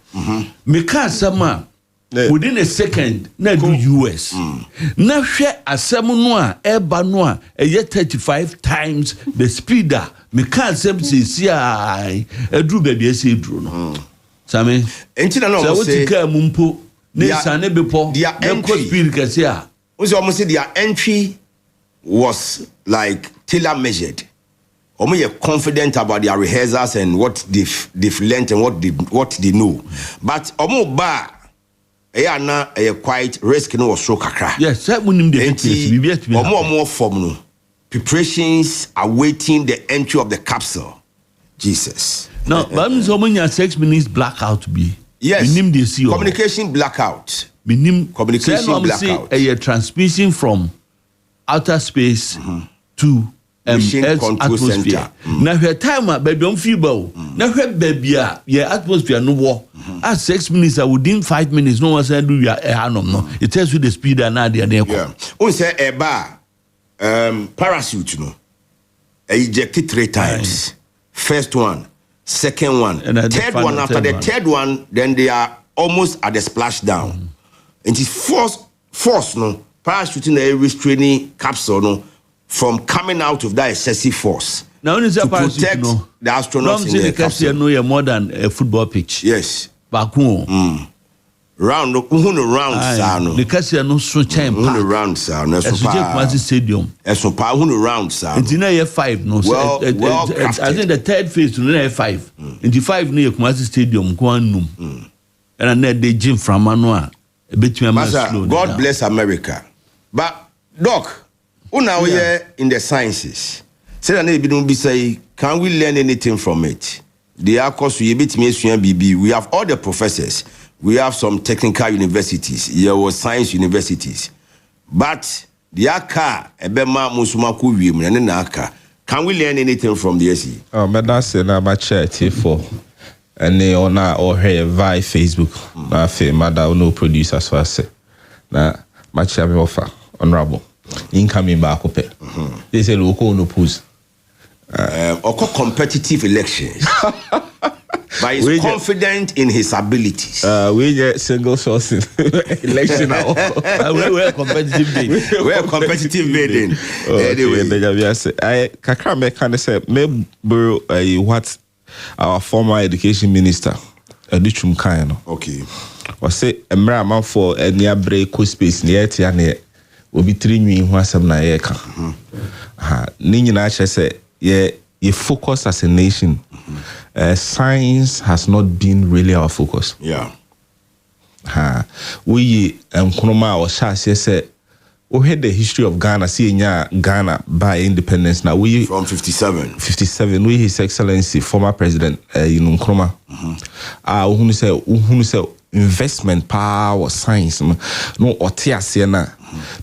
me ka sama within a second na do US na hwe asem no a eba no a 35 times the speed a me ka asem sisi ai edru ba bia se edru no same entina no so say ka mumpo ne sane bepo their entry speed kase a we almost say their entry was like tailor measured. You're confident about their rehearsals and what they've learned and what they know. But quite risk no so kakra. Yes, that wouldn't be more form preparations awaiting the entry of the capsule. Jesus. Now, but so 6 minutes blackout be. Yes. Communication blackout. Communication blackout. A transmission from outer space to Earth's atmosphere. Now her time baby on feeble. Now her baby atmosphere no war. At 6 minutes within 5 minutes no one said do your no. It tells you the speed and the yeah. On say a bar parachute no. Ejected 3 times. First one, second one, and third one. After the third one, then they are almost at the splashdown. And it's force no parachuting a restraining capsule no from coming out of that excessive force. Now only to protect the astronauts in the capsule. No more than a football pitch. Yes. Back round no the cassia no so chain round sound no stadium so pa round sound in year 5 no I think the third phase to year 5 in the 5 near Kumasi stadium go anum and then they gym from manual a bit slow. God bless America. But doc una we in the sciences say that be don't be say can we learn anything from it? The course we bit me BB we have all the professors. We have some technical universities, here was science universities. But the aka ebema musumaku wiem and aka. Can we learn anything from the SE? Oh, but that's my chair for and they on or here via Facebook. Na fe mother no producers for say. Na my chair me offer honorable. Incoming back up. They say local no pose. Or competitive elections. But he's confident in his abilities. We get single sourcing election. We're competitive bidding. We're competitive bidding. Anyway, I can't kind of say maybe what our former education minister Adichum Kaino. Okay. Or say a man for a near break space near Tiane will be 3 new in some na yeka. Nina say yeah. You focus as a nation. Science has not been really our focus. Yeah. We Nkrumah or Shasi said we had the history of Ghana. See Ghana by independence. Now we from 57. 57. We His Excellency former President Nkrumah. Who say investment power science no otia na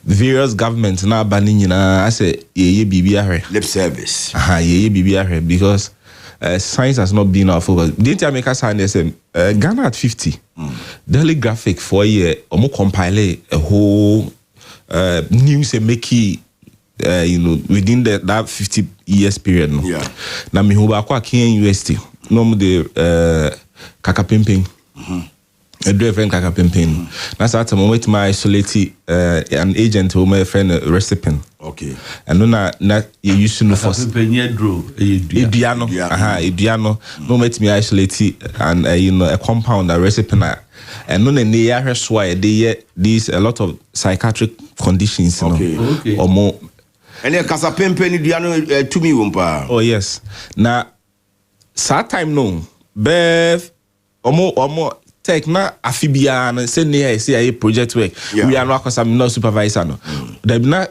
various governments now banning I say ye BBR lip service ye BBR because science has not been our focus. Didn't I make us say Ghana at 50 daily graphic for a year or compile a whole news and make it within that 50 years period no. Yeah. Na mi huba kwa Kenya University no the kakapimping. A driven kakapimping. That's at the moment my isolate an agent who my friend recipient. Okay. And no na you used to know for Idiano. Idiano. No make me isolate and a compound a recipient. And no near her why they these a lot of psychiatric conditions, you know, or more. And then Casapempe Idiano to me wumpa. Oh yes. Now sad time no Beth or more take na afibia and say near say a project work. We are not because I'm not supervisor no. There be na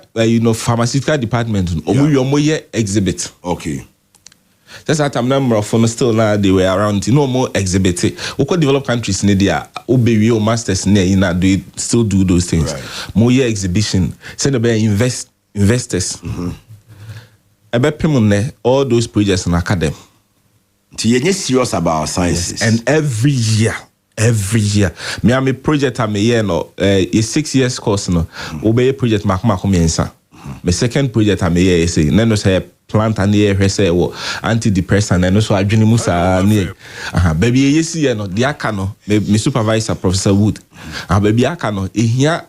pharmaceutical department or we exhibit. Okay. That's that I'm number of them still now they were around more exhibit. We could develop countries in India obey or masters near do still do those things. More exhibition. Send about investors. About people all those projects in academy. You're serious about sciences. And every year, me am a project I'm a year no a 6 years course no obey project makuma komiensa. My second project I'm a year say no say plant and year say antidepressant and also adwene musa ne baby yesi no dia ka no me supervisor Professor Wood baby aka no ehia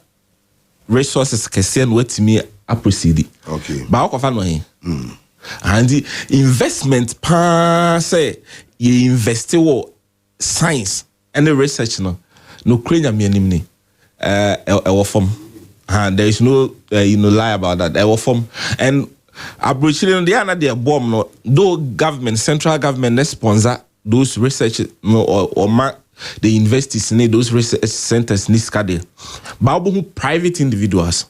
resources kese no wetimi a proceed. Okay. Ba okofa no he and the investment pa say you invest wo science and the research no krenya me anim ni form and there is no lie about that form and abrochile they are not their bomb no though government central government sponsor those research no or the investors in those research centers ni skade ba obo private individuals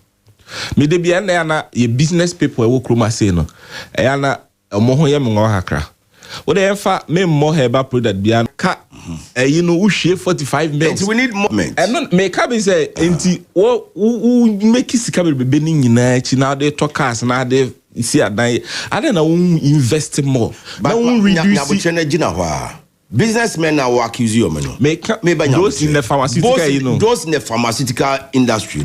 me de bia na ye business people e wo kroma say no e na mo ho ye mo hakra wo de enfa me mo herbal product bia ka wo hwe 45 mils we need more and no me ka be say enti wo make sika be ni nyina chi na de talkers na de see adan I don't know invest more but we reduce businessmen now accuse you no those in the pharmaceutical those in the pharmaceutical industry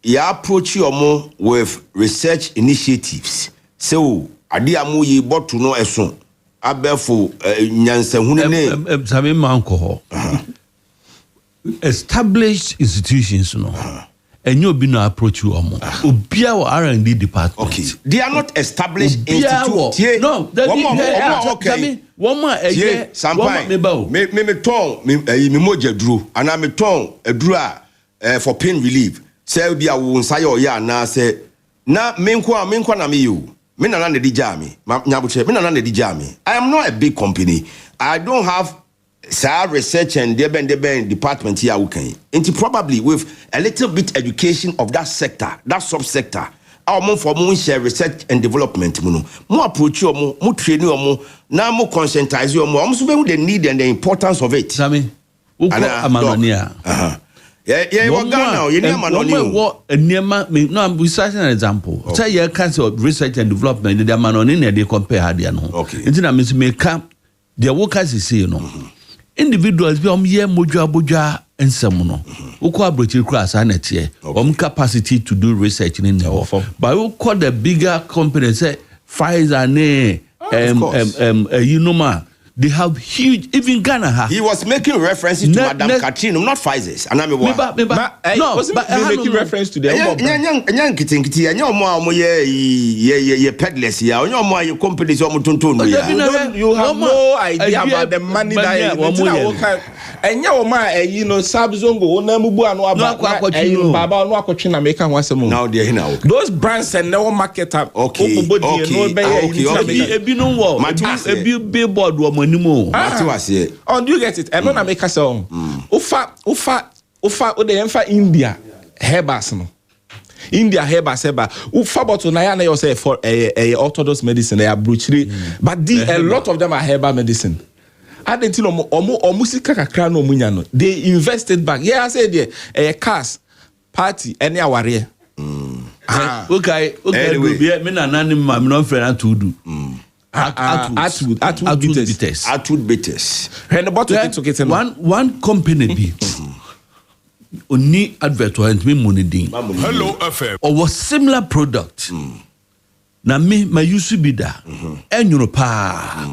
you approach you with research initiatives so ade amu yi botu no eso abefo nyansahunu ne sami manko established institutions no and you be no approach you obia R&D department. Okay, they are not established institute. No, okay. One more me ton me moja dru and me ton edru for pain relief. Say bia wo nsaye oya na say na menkwa na me you. Me na na di jami. Nyabuche me na na di jami. I am not a big company. I don't have research and deben department here okay. And probably with a little bit education of that sector, that subsector, our more for more share research and development, more approach you more training more now more conscientize you more. I'm the need and the importance of it. Sami, yeah, what now? You need no, I'm citing an example. Say you can't research and development. The man on in they compare hadiano. Okay. It's not make camp. Their workers is say individuals be ye moja and some who collaborate class and capacity to do research in the but who call the bigger companies say Pfizer they have huge even Ghana he was making references to Madame Katrina not Pfizer's and making reference to them peddlers here your companies you have no idea about the money that and Sabzongo now they're those brands and no market up billboard oh, do you get it? And when make a song, Ufa, the India herbas no. India herbas Ufa bottle na you say for a orthodox medicine they are bruchery, but a lot of them are herbal medicine. I didn't know musica kakra no munya no. They invested back. Yeah, I said there a cast party any warrior. Okay, me na nani ma me no friend to do. Atwood bitters. One company be only advertisement me money ding. Hello FM. Or was similar product. na me ma yusu bi da enyono pa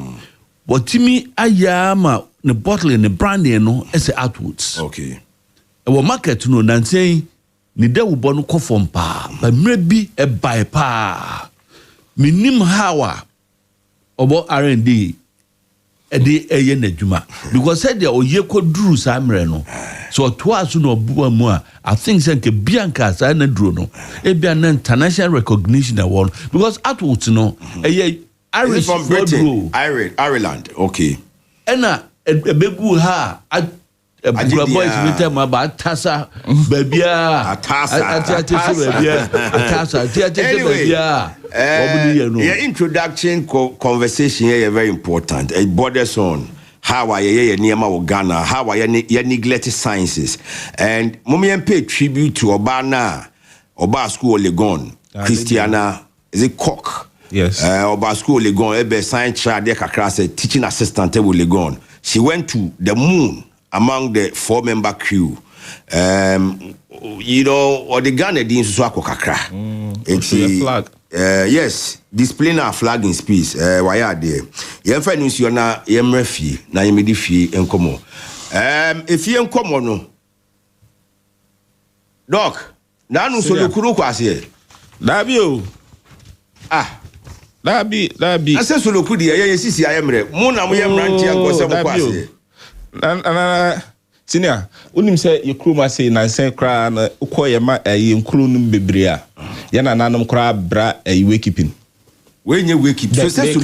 botimi ayama ne bottle ne brandy no ese outwards okay e wo market no nansen ni da wo bo no kofom pa ba mre bi e buy pa minim hawa obo R&D edi eye nadwuma because said there oye koduru samre no so twice no obuwa mu a I think say ke bianca sa na duro no e bia na international recognition award because outwards no eye Irish from Britain Ireland okay ena ebegu ha Abura boys with them about Tassa, baby, anyway, your introduction conversation here is very important. It borders on how I near Ghana, how I neglected sciences, and Mummy pay tribute to Obana, Oba School Legon, Christiana, is it Cock? Yes. Oba School Legon, Ebe science child, teaching assistant with Legon. She went to the moon. Among the 4-member crew, you know, or the Ghana didn't so kakra. It's a flag. Yes, displaying our flag in space. Why are there? You have news you na yemrefi na yemedifi enkomo. If you enkomo no, Doc, na no so lokuru kwase. Dabi o. Dabi. Ase so lokuru de ye sisi ayemre. Mu na mu yemranti ankose mu kwase. Senior, unim say your crew must say nansen kra na ukoye ma nkuru num bebre a ye na nanom kra bra wakekeeping when you wake keep so say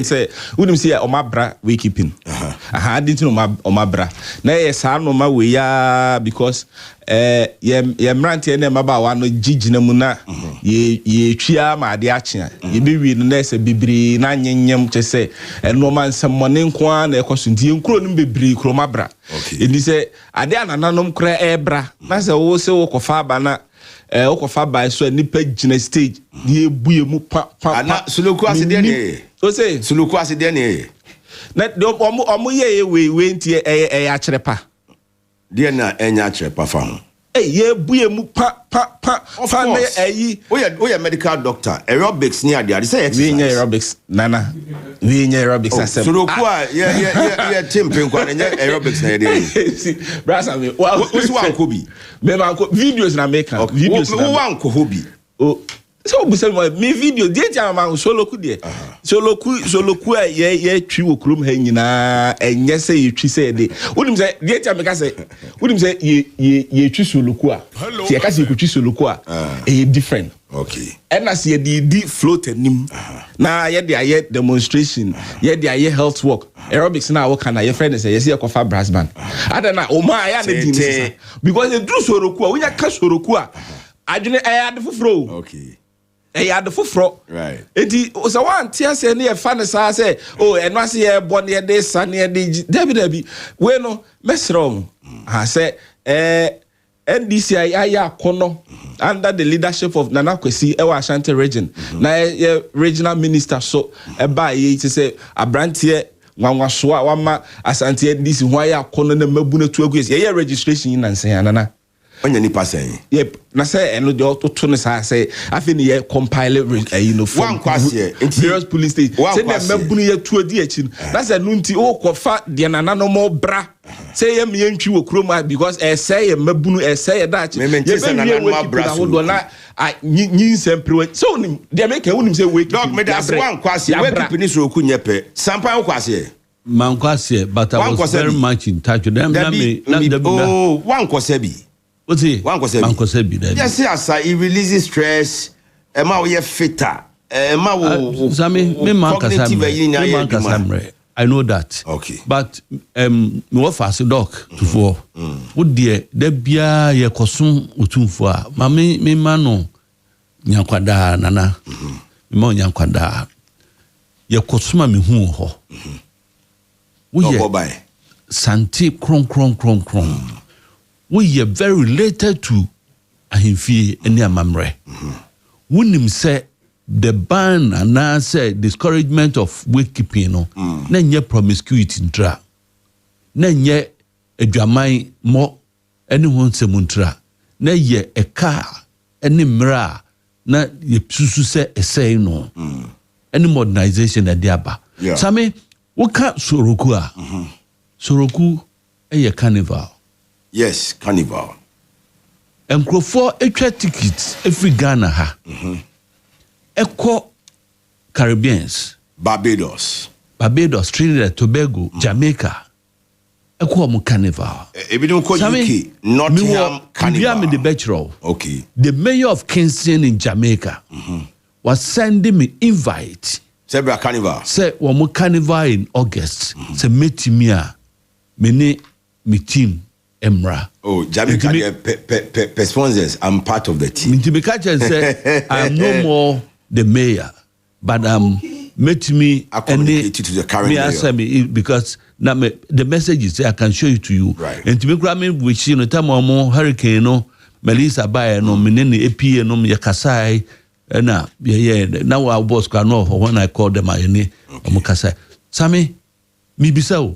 say unim say o ma bra wakekeeping didn't know o ma bra na ye sa no ma we ya because ye mrante na ma ba wa no gigina mu na ye twia ma de ache ye be wi no na se bibiri na nyenyem che se no man samone nko a na ekoso ntie nkuro no bibiri kro ma bra eni se ade anananom kra ebra na se wo se wo kofa ba na okofa ba so nipa gina stage ye buye mu pa ana suluku asede ne o se suluku asede ne na omo ye we ntie ya kire pa de na enya kire pa fa ho ye buye mu pa fa na ayi we medical doctor aerobics ni ade say exercise we aerobics nana we aerobics asem suluku a ye tempe kwa na aerobics na de brasa me we wan ko bi me man ko videos na make videos na wan ko hobi oh so we say me video dey jam man soloku de soloku a ye twi okrom ha nyina enye say ye twi say de wonim say dey jam ka say wonim say ye twi soloku a ye ka say ku twi soloku a different okay and as ye di float anim na ye dey aye demonstration ye dey aye health work aerobics na work na ye friend say ye say kofa brass band adana o ma ya na di because the true soloku a wonya ka soloku a adwene ade foforo okay had the fufro right it was a one tear say near fan say oh and was here born near this sun near Debbie bueno mess wrong I said NDC aya kono under the leadership of Nana Kwesi Ewa Ashanti region na regional minister so eba ye to say abrantie wanwasoa wama Ashanti NDC why kono na mabu na tu agu ye registration in Nansen nana onye nipa say yep na say eno de to ne say afi ne ye compile you know from various police station say na mabunu ye tu adi achi na say no nti o kofa de nana no mo bra say ye me ntwi wo kroma because say ye mabunu say ye da achi ye be nana no bra so na nyi sempre so nim de make wonim say wake dog me da wan kwase wake pini so ku nyepe sampan kwase man kwase but I was very much in touch with them oh wan kwase bi what's it? Yes, yes, it releases stress. Emma, we are fitter. Emma, I know that. Okay. But no fast dog to for. Would dear there be a ye kosum utum for Mammy me mano Nyankwada nana. Mo Nyankwada. Ye kosuma mi hu ho. We buy Santi kron. We are very related to Ahimfi and Amamre. Wouldn't say the ban and now say discouragement of wakekeeping, then ye promiscuity in tra. Then ye a jamai more anyone se muntra. Then ye a car, any mra, na ye susu se essay no any modernization na diaba same woka soroku a soroku eye carnival yes carnival enkrofo etwa tickets every Ghana ha eko Caribbeans Barbados Trinidad Tobago Jamaica eko mo carnival ebi no ko UK Nottingham carnival me the bachelor okay the mayor of Kingston in Jamaica was sending me invite Sebra carnival say one more carnival in August say meet me me team Emra. Oh, Jamaica sponsors. I'm part of the team. Mintimikacha say I'm no more the mayor, but met me I communicate to the current mayor. Me because now the message is I can show it to you. Right. And to me, Grammy, which you know, Tamo hurricane no, Melissa Bayer no, Minini AP no, Yakasai, and now our boss can know when I call them I any Mukasai. Sammy, me be so.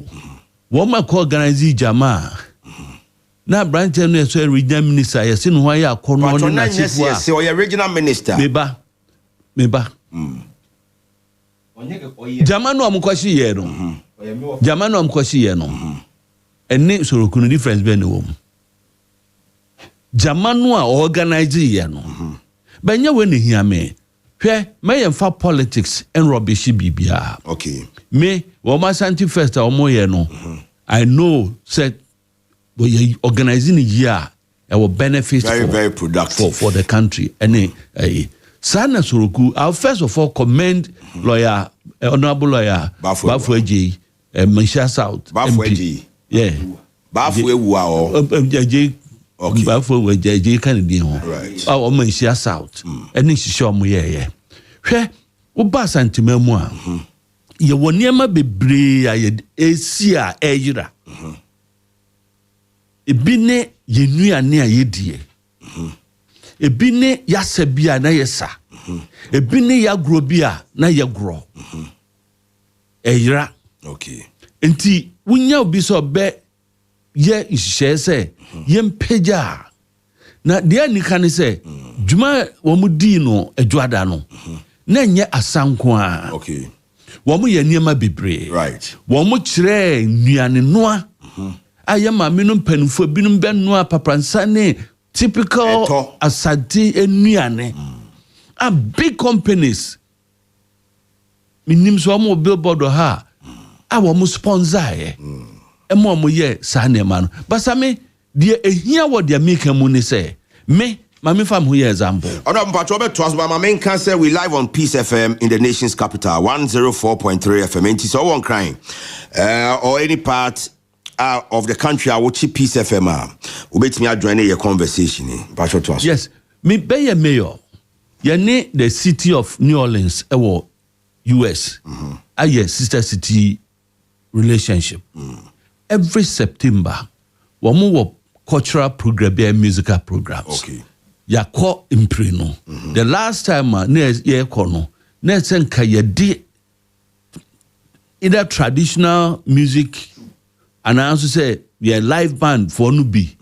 One my call organize Jama. Na branch no so regional minister you see no why akono no na chief wa say o regional minister meba jamanu amkwashi ye no jamanu amkwashi ye no eni soroku no difference be ne wo jamanu a organize ye no banya we ne hia me hwe me yemfa politics and rubbish bibia okay me wo ma santi first a omo ye no I know said we organizing a year our benefits very productive for the country and Sana Soroku I'll first of all commend lawyer honorable lawyer Bafueji Malaysia South Bafueji yeah Bafueji okay Bafueji kan di ho right our Malaysia South and she show mo yeah hwe wo ba santima mu a ye woniema bebre a ye esia eyira ebine yenuane a yedie ebine yasabia na yesa ebine yagrobia na yegro eyira okay enti wunya obi so be ye ishese ye mpeja na de anika ne se djuma wo mudi no adwada no na nye asanko a okay wo mo ye niema bebre right wo mo kire nuane noa ayama minum penfo binum benno papransane typical asante enuane a big companies minim so mo billboard ha a wo mo sponsor e mo ye sa ne ma no basame de ehia wo de make mu ne se me mami fam who example odo mpacho be to us by my main cancer we live on Peace FM in the nation's capital 104.3 FM and so one crying or any part of the country I watch Peace FM we bet me join your conversation mpacho to us yes me be a mayor you need the city of New Orleans US a sister city relationship every September wo cultural program musical programs okay ya ko impreno the last time na ye ko no na senka ye di either traditional music and I also say we live band for no be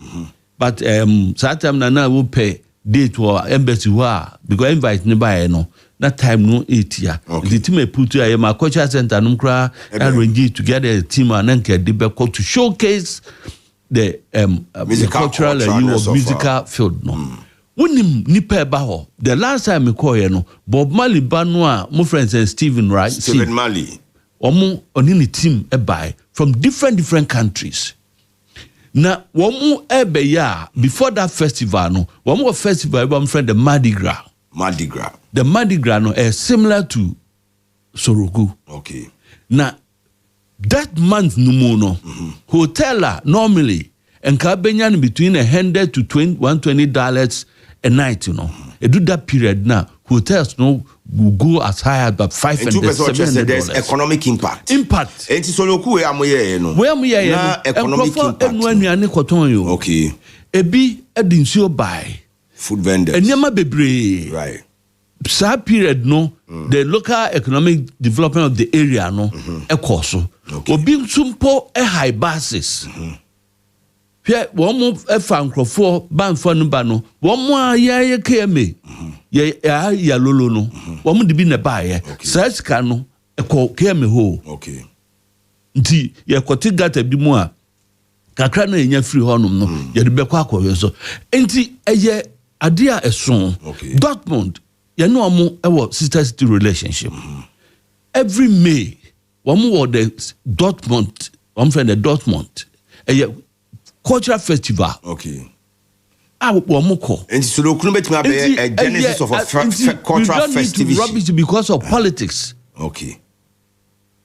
but that time na we pay date or embassy wa because invite ne buy no that time no 8 year the team put to my culture center no kra arrange together a team and then dey back to showcase the cultural musical field no Unim nipa ba ho the last time me call no Bob Marley ba no a my friends and Stephen Marley omo oni ni team buy from different countries na womu ebe ya before that festival no womu festival my friend the Mardi Gras the Mardi Gras no is similar to Soroku okay na that month no no hotel normally and Caribbean between $100 to $120 a night, you know. Do that period now, hotels no will go as high as about $500 and $700. There's economic impact. And it's Soroku where am I no? Where am I na economic impact. Okay. Ebi edinsio buy food vendors. Enyama bebre. Right. Sa period no, the local economic development of the area no, ekoso. Obi sumpo high basis. One more a fan for ban for no bano, one more ye KMA. ya lolo no wɔn de bi na ba yɛ sika no ɛkɔ kɛmɛ ho okay nti yɛ kɔte gata bi mu a kakra na yɛnya free hɔnom no yɛde bɛkɔ akɔyɛ so nti ɛyɛ ade a ɛso Dortmund yɛne ɔmo ɛwɔ sister city relationship every May wɔn wɔ the Dortmund wɔn fɛ the Dortmund ɛyɛ cultural festival okay wɔn kɔ nti so the okunu betumi abɛyɛ a genesis of a cultural festival we don't need to rubbish it because of politics okay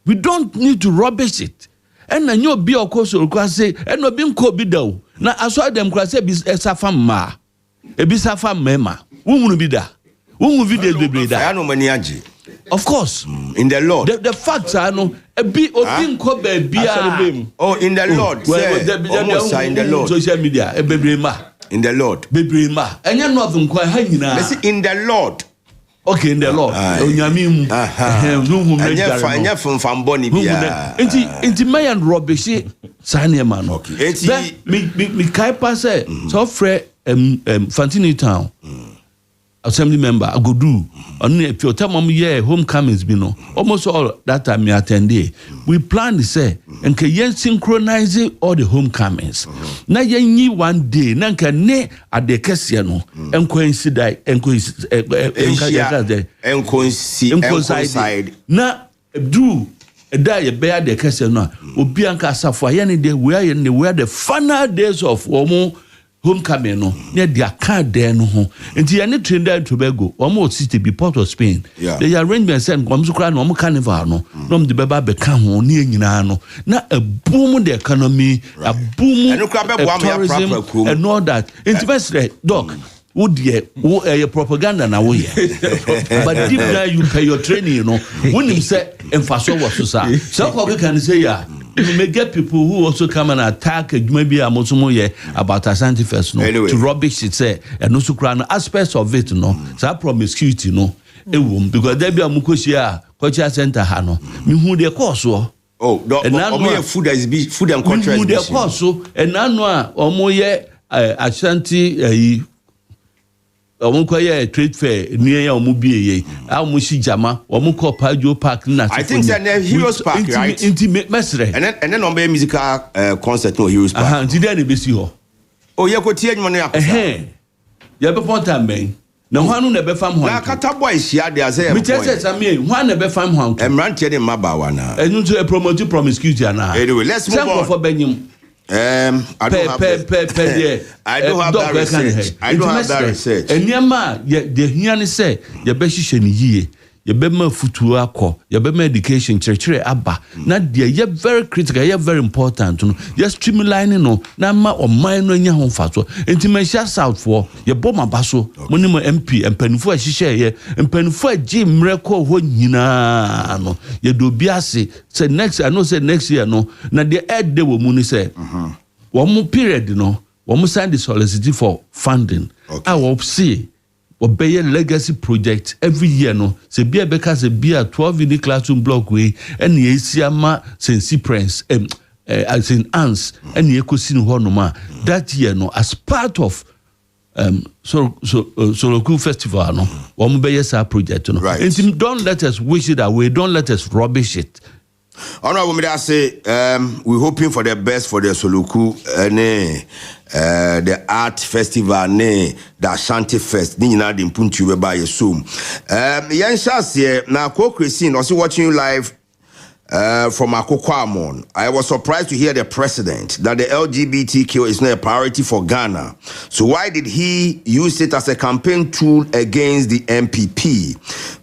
we don't need to rubbish it and na nyo bi okoso kwa say and no bi nko bi da o na aso dem kwa say bi safa ma e bi safa mema wunhunu bi da wunhu videos bebre da I no mani age of course in the Lord the facts are no e bi obi nko ba bia oh in the Lord say in the Lord social media e bebre ma in the Lord bebre ma enya no of nko ha nyina let's in the Lord okay in the Lord onyame mu anya fomfambo ni bia enti mayan rubbish sane man okay enti me kai pa say so frɛ Fantini town assembly member agodu on if your time year homecomings be no almost all that time me attend we plan to say and can yen synchronize all the homecomings na yen yi one day na can ne ade kese no en coincide na do da ye be ade kese no obi anka asafo yen dey we are the final days of omo homecoming no near their card there no ho enti ya ne Trinidad and Tobago omo city be Port of Spain the arrangement send kom so kra no omo carnival no no de beba be ka ho ne nyina no na a boom the economy a boom tourism and all that enti best doc wo de wo propaganda na wo ye but deep down you pay your training you know when him say emfaso was so ko can say ya you may get people who also come and attack maybe about Asante first no anyway. To rubbish it say and no sukra aspects of it no so promiscuity no because there be amukosia culture center ha no me hu de course oh no food is food and culture is the course and nanu a omo ye Asante omo koye trade fair near ya omo biye omo shi jama omo ko Pajo Park na I think that Heroes Park right intimate mesre and then on be musical concert no Heroes Park until then be see ho oh ye ko tie nyimo no yakosa ye be ponta men na hwanu na be fam ho na kata boy hia de azay me tese same hwan na be fam ho emrante de mabawa na enu to promote promiscuity na anyway let's move on for benyim I don't have that research. I don't have that research. Eniama the hiane say ye be hihye ni yie ye be ma futu akọ ye be ma education church aba na de ye very critical ye very important no ye streamlining no na ma oman no nya ho faso enti ma sha south for ye bo ma baso moni mo MP empanifo a hihye ye empanifo a gi mreko ho nyina no ye do bi ase say next I know say next year no na the head day wo mu ni say one period no one sign the solicitude for funding I will see obey legacy project every year no se bia beka se bia 12 in the classroom block way and ye siama sensi prince as in ants and ye kosi no ho no ma that year no as part of Soloku festival no one be yes project no right. And don't let us wish it away, don't let us rubbish it. Honorable Minister say we're hoping for the best for the Soloku the art festival the Ashanti Fest ni nyina de mpuntu be ba yesum yen shase na Akoko also watching you live from Akoko Abon. I was surprised to hear the president that the LGBTQ is not a priority for Ghana. So why did he use it as a campaign tool against the MPP?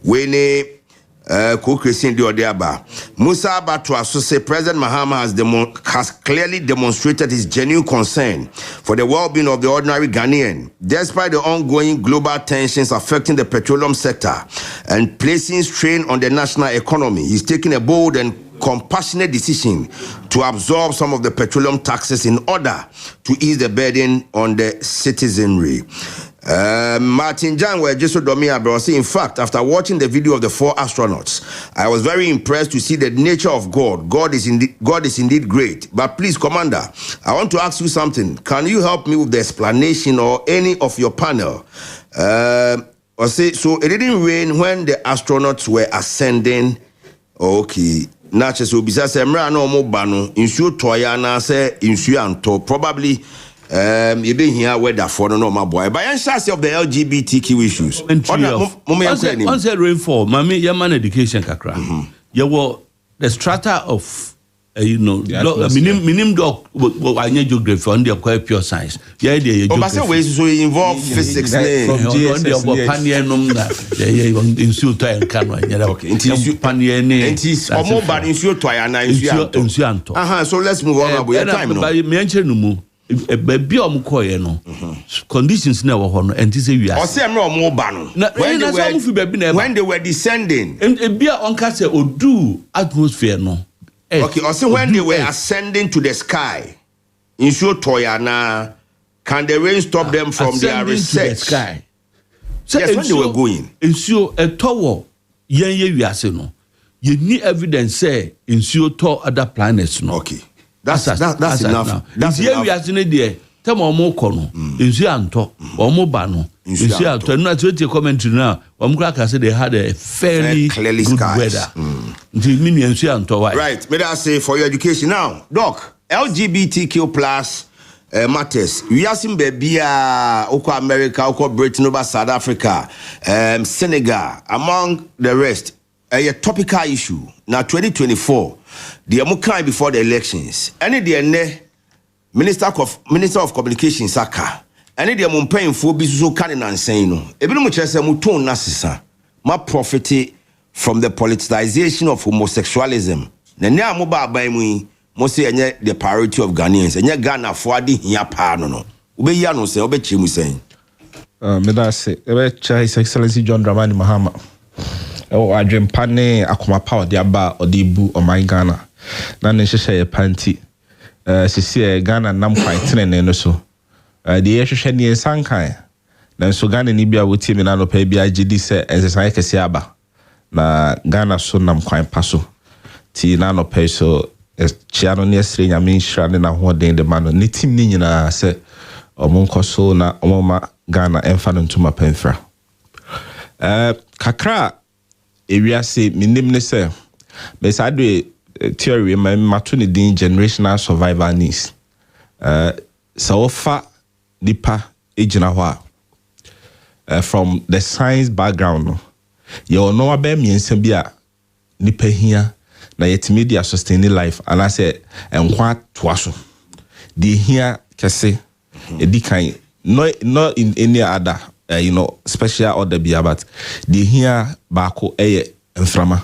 When Musa Batra say President Mahama has clearly demonstrated his genuine concern for the well-being of the ordinary Ghanaian, despite the ongoing global tensions affecting the petroleum sector and placing strain on the national economy. He's taking a bold and compassionate decision to absorb some of the petroleum taxes in order to ease the burden on the citizenry. Martin Jan were just in fact, after watching the video of the 4 astronauts, I was very impressed to see the nature of God. God is indeed great. But please, Commander, I want to ask you something. Can you help me with the explanation or any of your panel? Or say, so it didn't rain when the astronauts were ascending. Okay. Naturally, so besides Emra no more bano, insu toya na say insu anto. Probably you been here weather for no my boy. But I say of the LGBTQ issues. Once rainfall, mommy, your man education kakra. You were the strata of minim dog anya geography on the quite pure science. Yeah, the geography. Ways so involve physics from GSS. Insult and camera. Okay, insu panier ne. Omo bad insult to ya na insu anto. So let's move on about time no. But me enche no mu. Baby omukoye no. Conditions na wo ho no enti say wiase. O say me omo ba no. When they were descending. E bia onka say odu atmosphere no. Okay, also when they were ascending to the sky, insure Toyana, can the rain stop them from their research? To the sky. So yes, when they were going. Insure a tower, you need evidence say insure to other planets. No. Okay, that's enough. Now. That's here we are saying there. Tell me more kono. Insure anto or more bano. Insure anto. No, that's what you commentary now. Omkraka said they had a fairly good skies. Weather. Right, may I say for your education now, Doc, LGBTQ plus matters. We are seeing baby Oko America, Oko Britain, over South Africa, Senegal, among the rest. A topical issue. Now 2024, the Amukai before the elections. Any the Minister of Communications Saka. Any the Mumpain for Bisu Canin and saying no. Every much as a muton nasisa. My prophet from the politicization of homosexualism. Nanya moba baimui mose enye the priority of Ghanaians. Enye Ghana for adi hiya pa no. Ube ya no se obe chimu saying. Meda se ebe cha His Excellency John Dramani Mahama. Adwem pane akoma pa odi aba odi bu o my Ghana. Na ne hwehwe ye panti. Sisi Ghana nam kwan tenene no so. The hwehwe ne sankan. Na so Ghana ni bia woti me na no pa bia gidi se ensesan kese aba. Na Ghana so nam kwan paso ti na no pay so chiano ne sre nyame nhra ne na ho den de mano ne tim ni nyina se omonko so na omoma Ghana emfa no ntuma penfra kakra ewiase minim ne se me sadwe theory mato ne din generational survival needs so fa dipa ejina ho from the science background no you know about me and Sambia Nipehia na yet media sustaining life and I say and what twaso the here kase edikan not in any other special order bia but the here bako eye mframa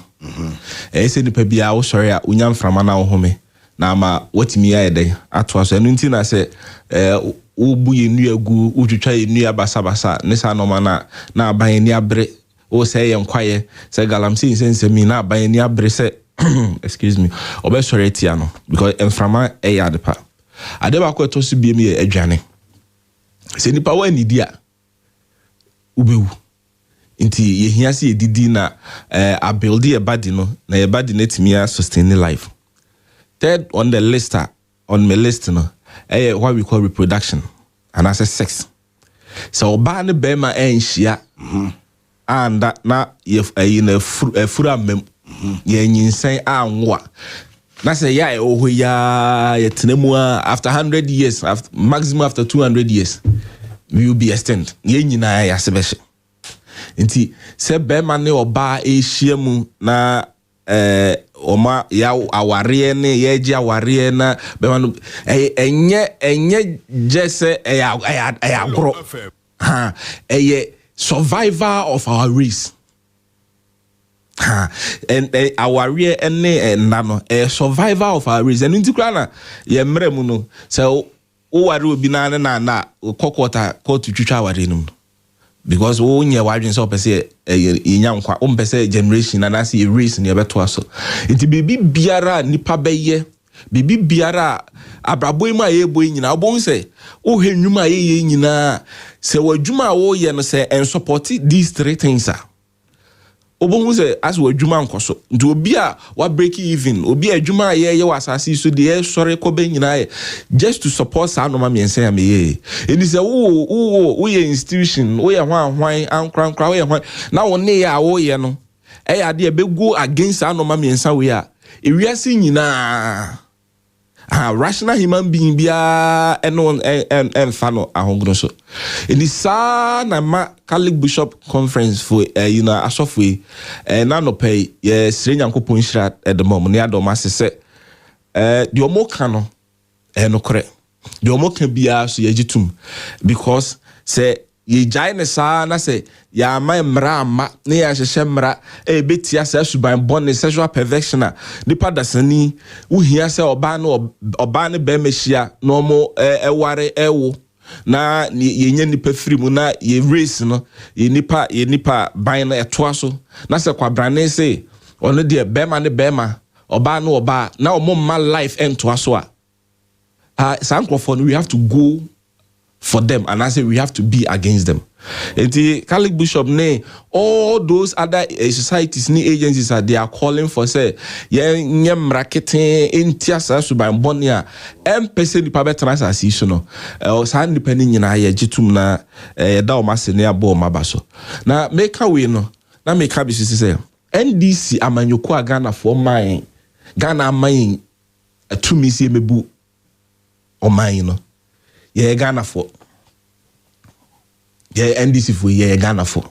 say nipa bia wo sori a unya mframa na wo home na ma watimi ya eden atwaso enu nti na say ubu yenu agu utwitwa yenu abasa ne sa no ma na aban ni abre o say quiet say galamsi sense me na ban ni abre say excuse me obe sorry tia no because enframa e ya depa adeba ko to so biem ye adwane se nipa wa ni dia ubewu nti ye hia se edidi na a build e body no na e body netimi sustain life. Third on the list on my list no what we call reproduction and as a sex so ba ne be ma enhia and that na if fura mem ye nyinsen anwa na say ya oho ya yetenemu after 100 years after maximum after 200 years we will be extend ye nyina ya sebehye nti se be ma ne oba ehyiamu na oma ya aware ne ye ji aware na be ma no enye jese ya agro ha eye survivor of our race. And our rear and nano a survivor of our race. And in Tikrana, ye mremuno. So, will be na kokota to chuchawarinum. Because when you're watching so per se, a young per generation and I see a race in your betwaso. It be biara nipa beye, bibi biara. Abraboy ma ye boy nyina obon say o henwuma ye nyina say wadwuma wo ye no say and support these three things are Obo say as we adwuma nkoso nti obi a wa break even obi adwuma ye wa asase so de sorry ko be nyina just to support sa no ma me ense ya me ye eni say wo ye institution wo ye hwan ankra wo ye hwan na wo ne ya wo ye no ya de be go against sa no ma me ensa we a ewiase nyina rational human being bia and fano ahongro so in the na ma Catholic Bishop Conference for asofwe na no pay yes Nyankopon hira at the moment ne adom asese the omo kano no kore the omo kan bia so yegitum because say ye jaine sa na say ya mra ma ne ya hyehyɛ mra betia sa suban bone sexual perversion nipa dasani wo hia sɛ oba ne be mehia no mo eware ewo na ye nya nipa firi mu na ye race no ye nipa ban na etoa so na sɛ kwabrane sɛ ono de bema ne bema oba no oba na omo ma life entoa so a sankrofo we have to go for them, and I say we have to be against them. And the Catholic Bishop, all those other societies, agencies, they are calling for say, marketing in Tiasa Suban Bonia, and person the public transaction, or sign depending in a jitum na Daumasi near Bo Mabaso. Now make a win, now make a business say, NDC Amanyokua Ghana for mine, Ghana mine, a 2 missy mebu or mine. Yeah, Ghana for. Yeah, NDC for yeah, Ghana for.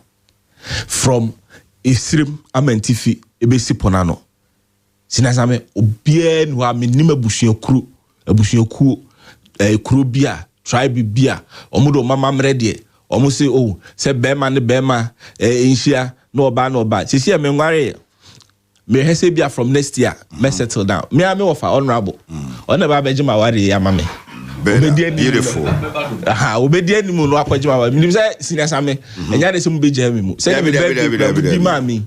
From Isrim Amentifi Ebesi Ponano. Sinasame obien wa minima bushin kru bia, tribe bia, omudo mama mredie. Omu say say bema ne bema inshia no ba. Sisi me ngware me hese bia from next year, me settle down. Me offer honorable. Honorable bejima wari ya mame. Beautiful. Obedi ni mu no akwajima wa. Minim say senior same. Enya de se mu beje mi mu. Say me be mami.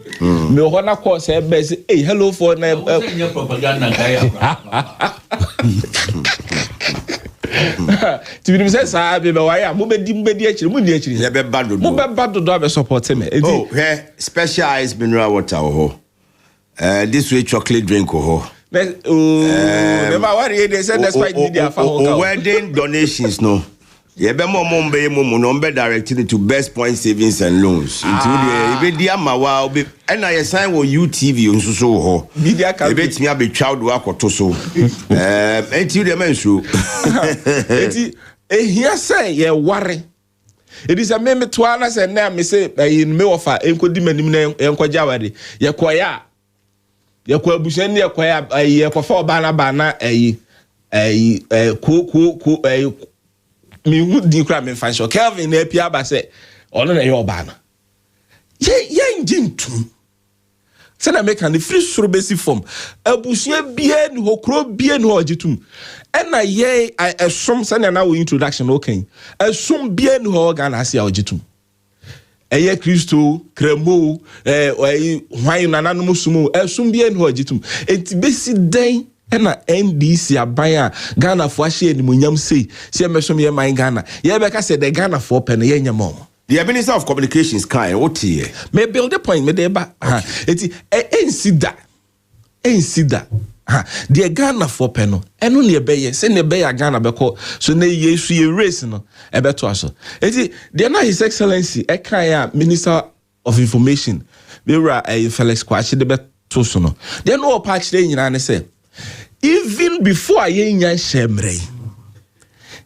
Me ho na call say be say hey hello for na propaganda guy. Tu minim say sa be wa ya mo be di akiri mu di akiri. Ye be bado do. Mo be bado do be support me. Oh, special ice mineral water ho. This way chocolate drink ho. Never worry, they said that's why wedding donations, no. Yeah, be more directed to Best Point Savings and Loans. Into the be mawa and I assign wo UTV on so ho. Media can bet me be child work or so. Until the mensu. Here say ye worry. It is a meme to us and now me say in me offer enko di manim na enko jawade. Ye kwaya ye kwa bushani ye kwa ye kwa fa bana me would di kra me fan sure Kelvin na pia ba say ono na ye obana ye njintum se na make an free suru besi form abushia bia ni hokro bia ni hojitum ena ye esom se na we introduction okay esom bia ni ho Ghana asia hojitum eye Kristo kremo hwan nananom sumo esum bia ni hojitum enti besi den ena NDC abaya Ghana fo ahye ni munyam sei se mesom ye man Ghana ye be ka se the Ghana fo pe no ye nyam the Minister of Communications kind what here me build the point me dey ba enti ensida the Ghana for peno eno ne be ye se ne be ya Ghana be ko so ne yesu ye race no e be to aso enti the na His Excellency e kan ya Minister of Information be ra Felix Kwachi de be to so no the no patch dey nyina ne say even before ye nya shemre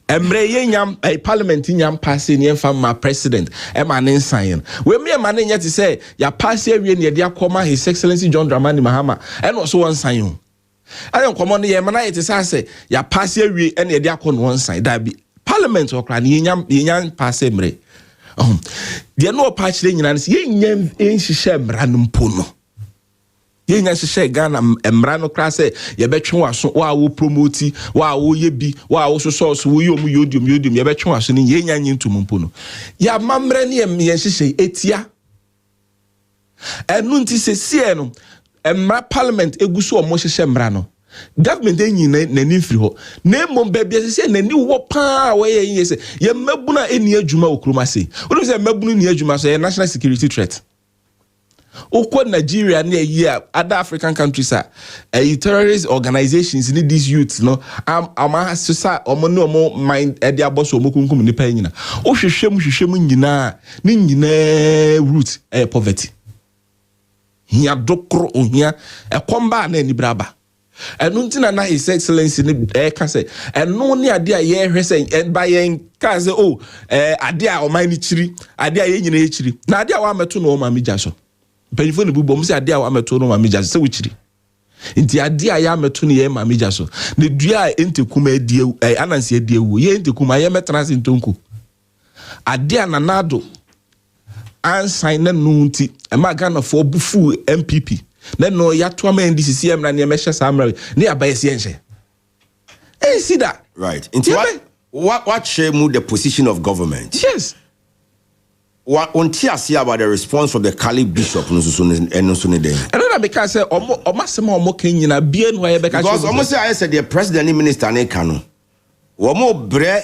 emre ye nyam parliament nyam pass ne enfam ma president e ma ne nsan we me ma ne nya ti say ya pass awie ne de akoma His Excellency John Dramani Mahama e no so won san I don't come on the Yamana, it is I say, ya pass your way and the Akon one side. That be Parliament or clan, yan pass emre. There no patch in yan in Shem random puno. Yan share Ghana emrano class, ya bet you was wow promote, wow ye be, wow so source, you bet you was in yan to Mumpuno. Ya mamreni and me and she say, etia. And nunti se sieno. Emra parliament eguso omo hye mra government enyi na ni firi ho na mom bebia se na ni wo pa we ye se ye mabuna eni adwuma okroma se wo se mabunu ni adwuma so ye national security threat Oko Nigeria near year other African countries are terrorist organizations need these youths no ama sisa omo mind e dia boss omo kunkum ni pa nyina o hwehwem nyina ni nyina root poverty hia dokro ohia e komba na ni braba enu ntina na his excellency ni ka say enu ni ade a ye hwese en ba yen ka say ade a o man ni chiri ade a ye nyina ye chiri na ade a wa meto no o ma meja so penifo ne bubo mse ade a wa meto no ma meja so we chiri nti ade a ya meto ne ye ma meja so ne dua a entekuma adi anansi adi ewu ye entekuma ye metana se ntonku ade a nanado ansign na nunti e ma Ghana for bufu MPP na no ya to ama NDCCM na ne mesha samra ne abayesi enche see that right into what shame the position of government. Yes. What on TRC about the response from the Cali Bishop no so den and then because say omasema omoken na bie no ya beka because almost say I said the president minister ne ka no wo bre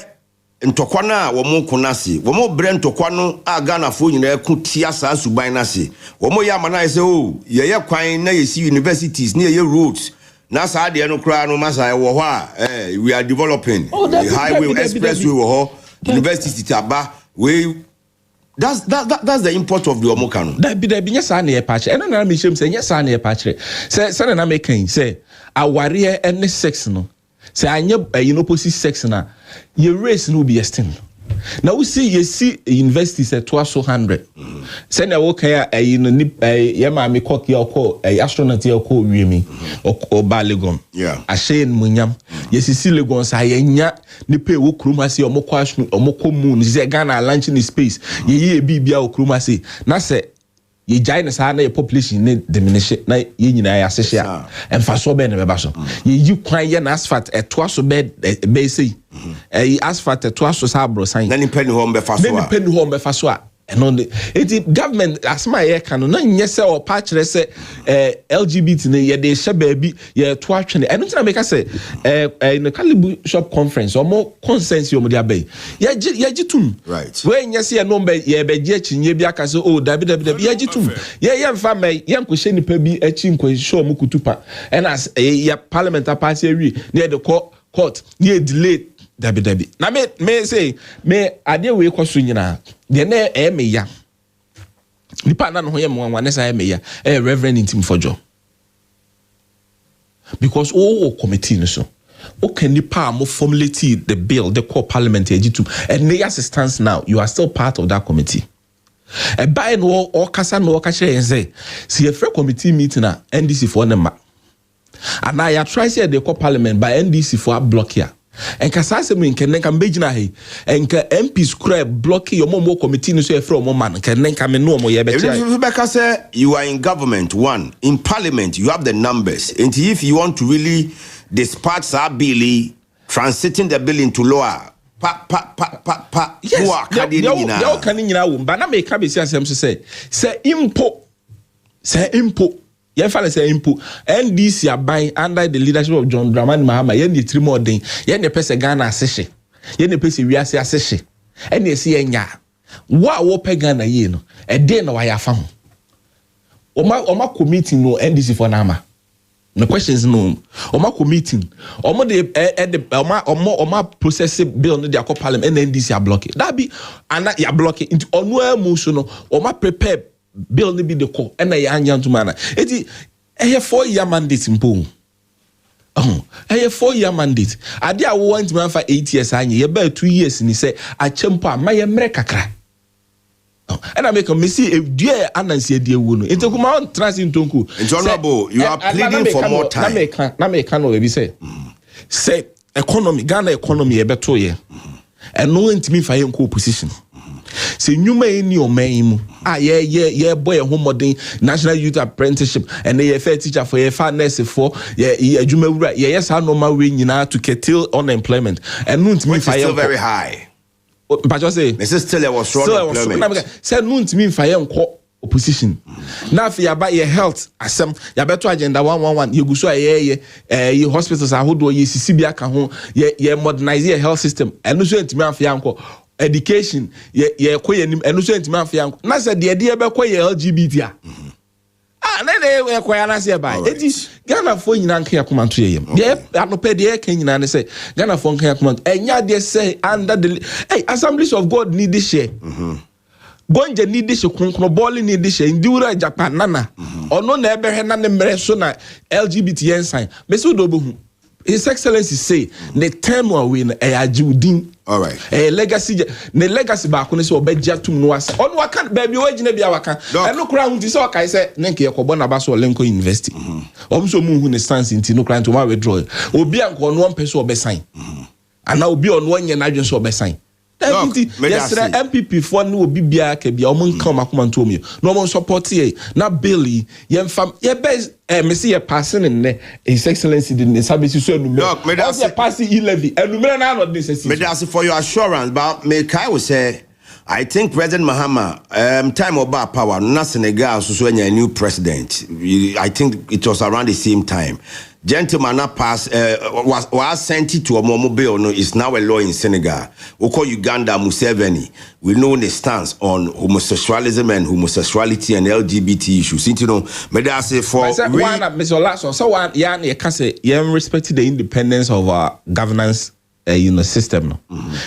ntokwa na wo kunase wo bre ntokwa no Ghana fo nyina ku tia sa suban na se wo ya mana say ye kwan na ye see universities na ye roads na sa de no kra no masa wo ho we are developing the highway expressway wo ho university taba we that's the import of the omokano that be nyesa na ye patch and na me shem say nyesa na ye patch say na make kan say aware any sex no say anye opposite sex na your race no be extend. Now we see universities at 100. Say na wo kan ye ma me koki astronaut ye ko wiemi o balegom. Yeah. Ashe munyam. Ye see Legon sa ye nya ni pe wo kruma se omoko moon ze Ghana launch in space. Ye bibia o kruma se. Na say ye giant sa na population ne diminish na ye nyina ya sehia emfa so be ne beba so ye yi kwan ye na asphalt eto so be sei asphalt eto so sa bro san na ni penny home be fa so a eno it government asma ye kan no na nye se o pa kire se LGBT ne ye de hye baabi ye to atwene eno tina make say in the Calibu shop conference or more consensus yo mo dia bay ye gitum right we nye se ye no be ye be gi achinye bi aka so dabi ye gitum ye mfa me ye nkohye nipa bi achi nkohye mo kutupa and as ye parliament party awi ne de court ye delay dabi na me say me ade we kwaso nyina de na me ya nipa na no ye mo wan na me ya reverend intim fojo because committee no so can nipa mo formulate the bill the core parliament ejitum and the assistance now you are still part of that committee e buy no or kasa no ka kire say see a free committee meeting na NDC for nema and I try say the core parliament by NDC for block here. And kasase me nken nka mbegina he enka MPs kura block your momo committee no so e from man nken nka me no mo ye be try if Rebecca say you are in government one in parliament you have the numbers and if you want to really dispatch our bill transiting the bill into law yes you can nyina wo ba na me ka be si asem so say impo ye fale say impo NDC aban under the leadership of John Dramani Mahama ye ni tiri modern ye ne pese Ghana asehye ye ne pese wiase asehye ene esi enya wo pe Ghana ye no e dey na wa ya fa ho oma committee no NDC for nama no questions no oma committee omo de oma process bill no dey parliament and NDC a block it that be and ya block it into onu amu so no oma prepare bill ni bi de ko na ya anyantu mana eti 4-year mandate mpo 4-year mandate ade a wo want man for 8 years anye ye ba 2 years ni say achempo ama ye mre kakra and I make a missy if dear anansi ade ewu no enti kuma on transit ntonku honorable you are pleading for more time na me kan no be say economy Ghana economy e beto ye eno ntimi fa ye nko opposition se nyuma eni oman mu ye boy ho modern national youth apprenticeship and ye fair teacher for ye fa nurse for ye adwuma wura ye yes normal way nyina to curtail unemployment and no ntimi fa ye still very high but just say this is still a was unemployment say no ntimi fa ye nko opposition na fi ya ba ye health asem ya beto agenda 111 ye guso ye hospitals ahodo ye sisi aka ho ye modernize your health system and no so ntimi afa ya nko education ye koye nim enu so ntimi afia na se de be koye LGBT a and then they were quite an by it is Ghana for you and care command to him. Yeah, I no pay the king and say Ghana for care command. And ya they say under the assemblies of God need this share. Gonja need this ball need this Indura Japan nana or no never had none the LGBT sign. Meso dobu His Excellency say the term will win a Judin. All right. A legacy the legacy back on this or beja to no as on what can baby wage never waka. And no crown this all I said Nenki Kobona Basso Lenko University. Also moon stands in Tino Clan to my withdrawal. Will be on 1 person or besign. And now be on 1 year agents or besign. Yesterday MPP for no be biake be omon come akuma to me no mon support here na Billy yem fam ye best me see ye passing in His Excellency the service so no me that's passing 11 and number na not this me that's for your assurance but me kai will say I think President Mahama time about power na Senegal so a new president. I think it was around the same time. Gentleman was sent to a mobile no is now a law in Senegal. We call Uganda Museveni. We know the stance on homosexualism and homosexuality and LGBT issues. You know, but I say for Mr. Lasso, so one you can say you respect the independence of our governance system.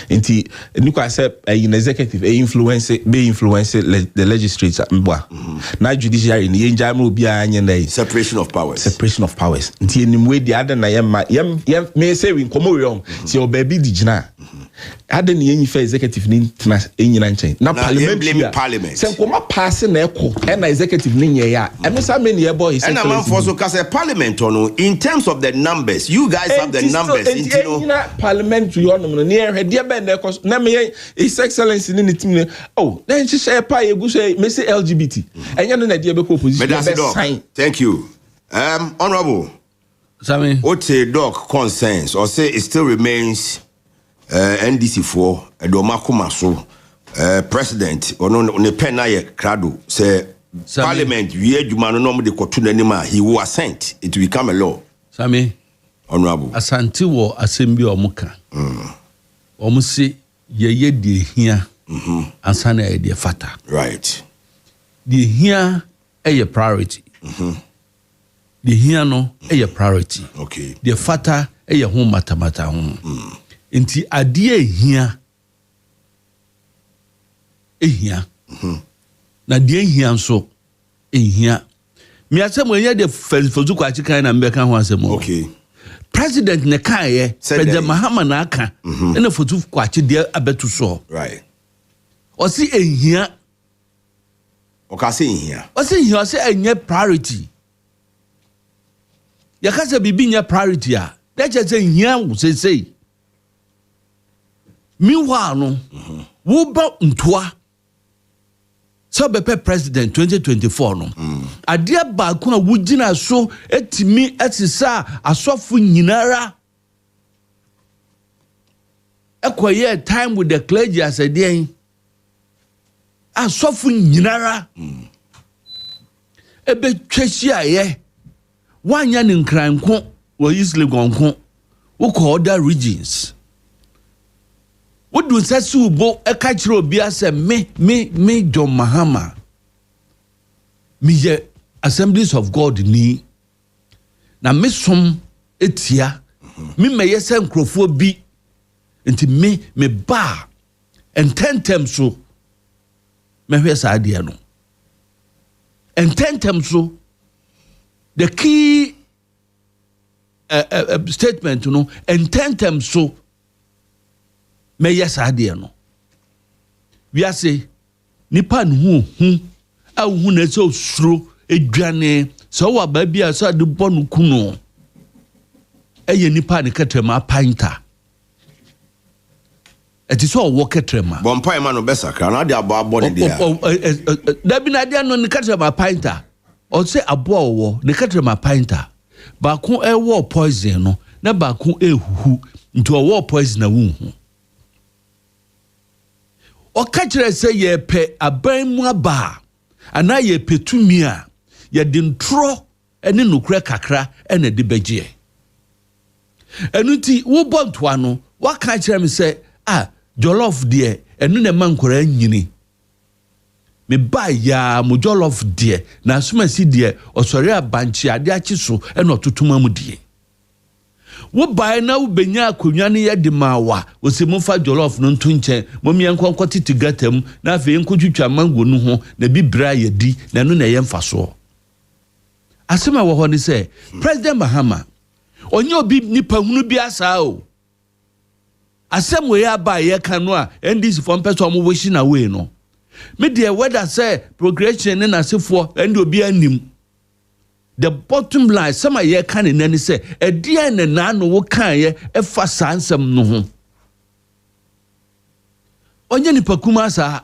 Inti nuka accept executive influence the legislature na judiciary ni enjamu bi anya separation of powers inti ni mwe di ada na yem me say we komo we on si o baby di gina ada ni enyi executive ni na enyina nchen na parliament se komo pass na eko na executive ni nye ya e say me ni e boy and am for so ka say parliament no in terms of the numbers you guys have the numbers into parliament you no near dia ben na me His Excellency ni team oh na nchi share pa egu say me say LGBT enya no na dia be opposition. Thank you. Honorable Sami Ote doc concerns or say it still remains NDC for Edomako so president or no ne pena ye krado say parliament we adwuma no no de koto n'anima he will assent it will become a law. Sami Honorable Asante wo assembly omuka omusi ye die hia ansana ye die fata right die hia a priority the here no a priority okay the fata a home matamata home inti adie here na die here so here me asem we the fozuko achikan na mbeka ho asem okay president ne kaye president Mahama na aka na fozuko achi de abetu so right o si here o ka say here o say enye priority yakase bibi nya priority a let just say here we say meanwhile no wo ba ntoa so bepe president 2024 no ade ba ko a wugina so etimi etisa asofo nyinara ekoye time with the clergy as a day asofo nyinara ebe twesi aye wanya ni nkranko wo isle gonko wo ko other regions wodu sase ubo eka kire obi ase me John Mahama me ye Assemblies of God ni na me som etia me meye se nkrofo bi enti me ba ententem so me hwe sa ade no ententem so the key statement no ententem so me yes ade no we are say nipa no hu a hu na so suro edwane so wa ba bia so de bonu kuno eye nipa ne katrema painter eti so wo katrema bompa ma no besakra na de abo abone dia da bi na de no ne katrema painter o say abo wo ne katrema painter ba ko e wo poison no na ba ko ehuhu nto wo poison na wu hu o ka kire say ye pe aban mu aba ana ye petumi a ye de ntro ene nokura kakra ene de begie enuti wo bontoa no wa ka kire me say jollof de enu ne mankora nyini me buy ya mo jollof de na suma si de osori abanchi ade achi so e no totuma mu de wo buy na wo benya akonwa ne ye de mawa wo se mo fa jollof no nto nche mo mi enkonko titi gatam na afi enkotwitwa mango no ho na bibra ye di na no na ye mfa so asema wo ho ni se President Mahama onye obi nipa hunu bi asa o asem we aba ye kanu a ndc for person mo wishi na we no me de whether say progression na asefo and obi anim the bottom line some ye kan nani say e dia na no wo kan ye e fa sansem no ho onye nipa kuma sa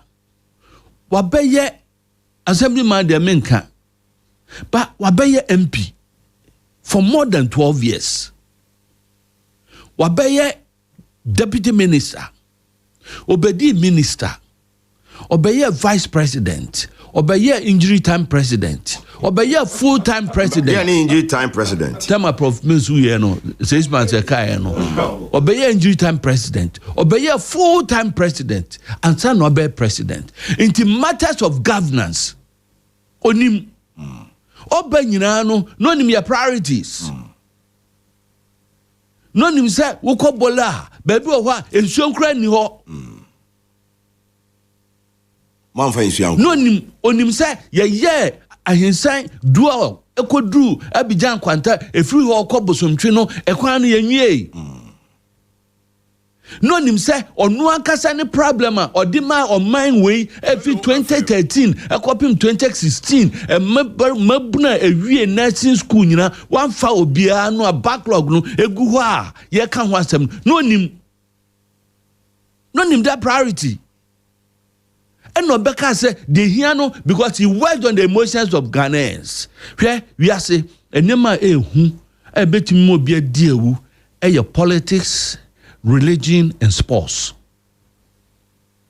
wa beye assembly man de menka but wa beye MP for more than 12 years wa beye deputy minister obedi minister obeye vice president obeye injury time president obeye full time president any injury time president tema prof mesu ye no 6 months e kai no obeye injury time president obeye full time president and son obeye president in matters of governance onim obe nyina no nim your priorities no nim say wokobola baby o ho ensuo nkra ni ho man fa ensuo no nim onim say ye ahensan dual ekodru Abidjan kwanta efiri ho okobosomtwe no ekwan no yenwie no nim say onu ankasa ne problem a odima on mine way efi 2013 ekopim 2016 mabuna ewie nursing school nyina wan fa obia no a backlog no egu ho a ye ka ho asem no nim that priority and no beka say the here no because he worked on the emotions of Ghanaians where we are say enema ehu e betimi mo bia diewu your politics, religion and sports.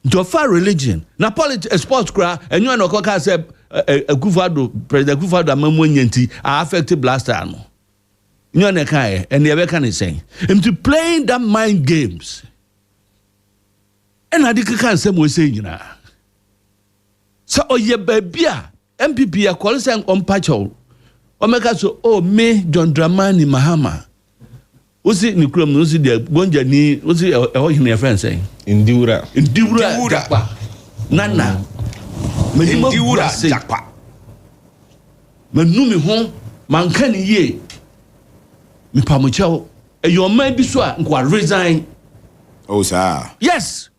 To far religion, na politics, sports cry, and you know, Koka said, President Kufado, Mamunyanti, are affected blaster. You know, and the other can say, him to playing that mind games. And I can't say, we say, you know. So, oh, yeah, baby, MPP are calling on Pacho. Omeka so, oh, me, John Dramani Mahama. Usi ni krom usi dia gonja ni usi hini ya friend saying Indiura jakpa nana Indiura jakpa menumi ho manka ni ye mi pamuchao your man bi so a nkwa resign oh sir yes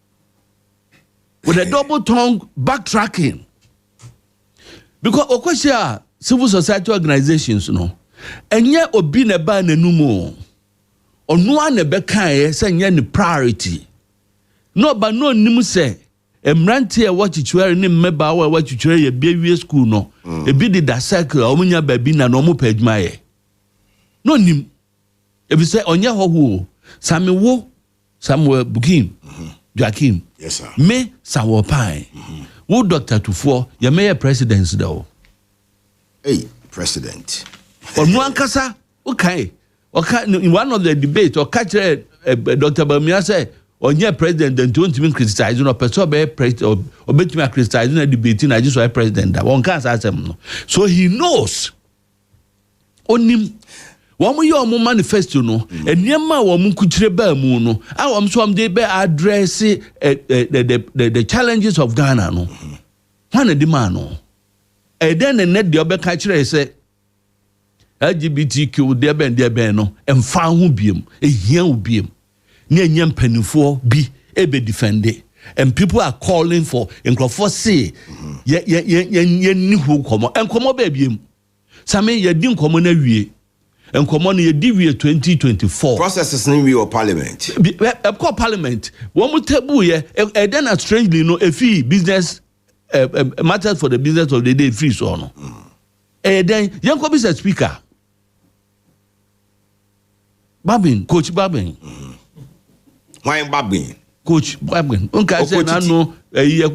with a double tongue backtracking because okwesha civil society organizations no enye obi na ba nanumo Onwa ne bekaye se nye ni priority no ba no nim se emrante e wachichwere ni mmeba wa wachichwere ye biewie school no ebi di da circle omunya baby na no mo padwuma ye no nim ebi se onye hoho Samuel Bokeem Joachim yes sir me Sawo Pai wo Dr. Tufo ye me president though hey president onwa nkasa okay in one of the debates, or catch Dr. Bamia say, or near president, and don't even criticize, or person be president, or bet me criticizing a debating, I just saw a president that one can't ask him. So he knows. Only one more your manifesto, no, and near my woman could trebe mono. I am some day be address the challenges of Ghana, no. One of the man, no. And then the net the other catcher say, LGBTQ there ben no emfa ho biem ehia ho biem na enyam panifo bi ebe defend and people are calling for enkrofo say ye ni ho komo enkomo ba biem same ye di nkomo na wie enkomo no ye di wie 2024 processes in we or parliament parliament one mo table ye and then strangely no efi business matters for the business of the day free so no and then yanko be speaker Babin, Coach Babin. Why Babin? Coach Babin. Unka say na no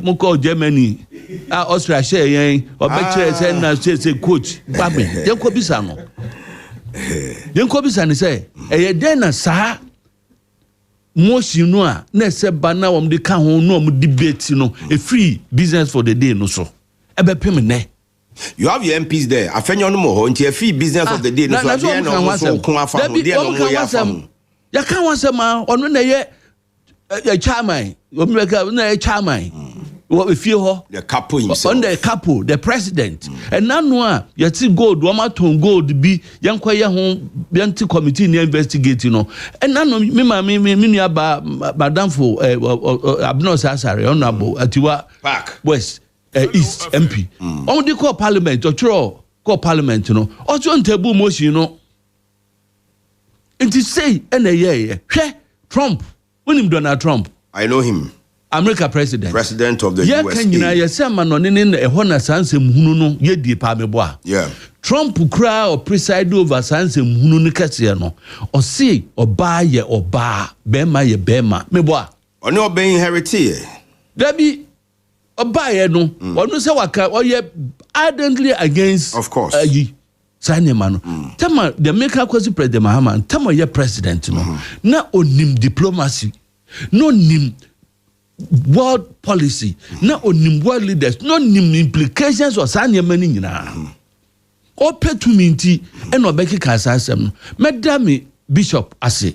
mo call Germany. Austria share yen or better say na say coach Babin. Dem ko bisa no. Dem ko bisa ni say e den na sa motion no a na se ba na wom de ka ho no mo debate no a free business for the day no so. You have your MPs there. I find you no more. Until fee business of the day. No, so there no so come after. There no more ya fam. Ya kan wasema onu na ye chairman. Obi meka na ye chairman. What we feel ho? The couple himself. On the couple, the president. And now no ya ti gold, wama ton gold bi yankwa ye ho yanti committee ni investigate no. And now no me nua ba madamfo Abno Sasare honorable Atiwa Park West East MP. On the call parliament or call parliament no. Also on table motion no. It is say Trump. When him Donald Trump. I know him. America president of the USA. Yeah. Trump cry or preside over Sanse Munu Cassiano or say or buy ye or bar Bema ye Bema meboa. Or no being heritage. There be a buyer no or no sawaka or ye ardently against of course. Sanya mano. Tama the maker kwasi president Mahama tama ye president no. Na onim diplomacy. No nim world policy. Na onim world leaders. No nim implications or sanya mani nyina. O petu minti eno beki kasasem no. Madame Bishop ase.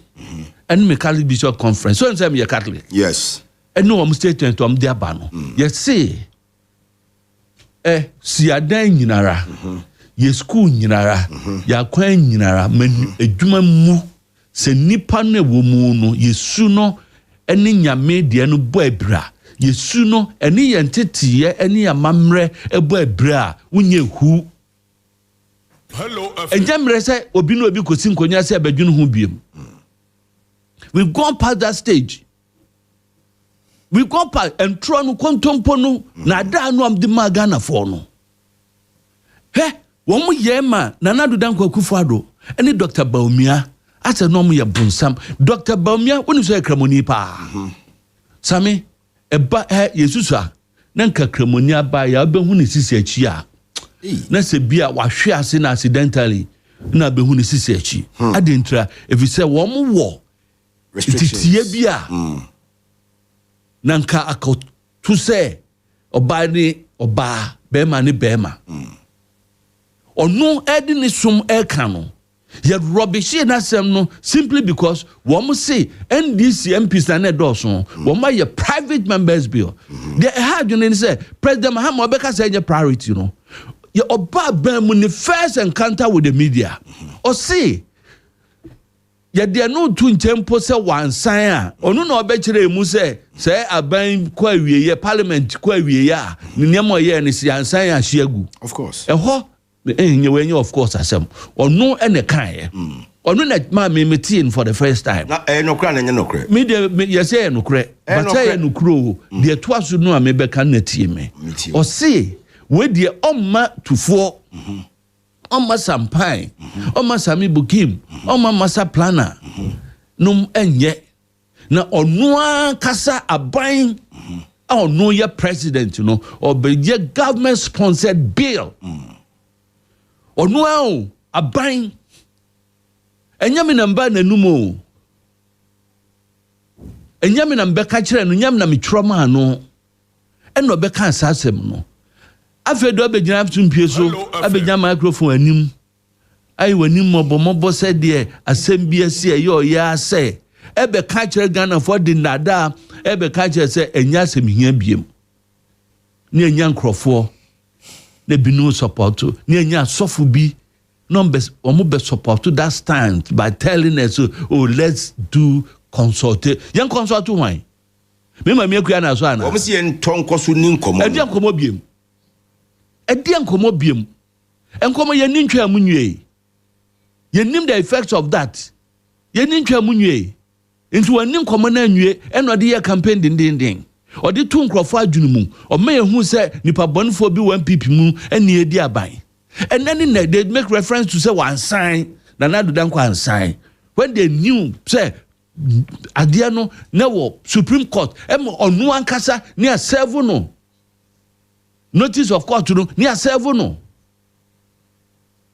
And me Catholic Bishop Conference. So nsem ye Catholic. Yes. And no am statement to am dia ba no. Yes say si adan nyinara. Ye school nyinara. Ya kwan nyinara man adwuma mu se nipa no wo mu no yesu no eni nyame de no bo abira. Yesu no eni yentetiye eni amamre ebo abira unye hu. Hello, Ejamre say obi no obi kosi nkonya say abadwunu hu biem. We've gone past that stage. We've gone past and try no kontompo no na da no am de magana for no. He, womu yema na nadu dan kwa Kufuado eni Dr. Baumia ase no mu ye bunsam. Dr. Baumia woni so ekramoni pa. Sami eba Yesu a na nka kramoni aba ya obehu ne sisi achi a. Na se bia wahwe ase na accidentally na behu ne sisi achi. Adentra if you say womu wo titiye bia nanka akotu se oba ni oba bema ni bema ono edi ni sum eka no ye rubbish na sem no simply because wo say NDC MPs na edoso wo ma ye private members bill they had you know say President Mahama obeka say priority no ye oba ban mu ni first encounter with the media or say ya de no tu ntempo se wansan a onu na obekire mu se aban kwa wieye parliament kwa wieye a niam oye ne si ansan a hyiagu of course eho enye wenye of course asem onu ene kan onu na ma me meeting for the first time na nokra na nye nokre me de ye say nokre but say nokro de to aso no a me be kan na tie me o say we de omma tufo Oma Sampai, Oma Sami Bokeem, Oma Masa Planner, Num enye. Na onua kasa abain, or no your president, you know, or be your government sponsored bill. Onua abain. Enyami namba na numo. Enyami namba kachire no nyam na mitroma no. Eno beka asasem no. Afedo abegyina mpie so abegyina microphone anim ai wanim mobo se de asem bi asi ayo ya se ebe ka kire Ghana for the nada ebe ka kire se enya asem hia biem ne enya nkrofo na binu support ne enya sofu bi numbers omo be support that stand by telling us oh let's do consult yan consult wan me ma me akua na so ana omo se en tonkoso ni nkomo edi nkomo biem edi nkomo biem enkomo ye nintwa munwe ye nim the effects of that ye nintwa munwe into wani nkomo na nwe eno de ye campaign dindindin odi tu nkrofo adwunu mu o ma ye hu se nipa bonfo bi 1 pp mu eni edi aban and then they make reference to say one sign na nadu dan kwa sign when they knew say adia no na wo Supreme Court onu ankasa near 7 no notice of court no near 7 no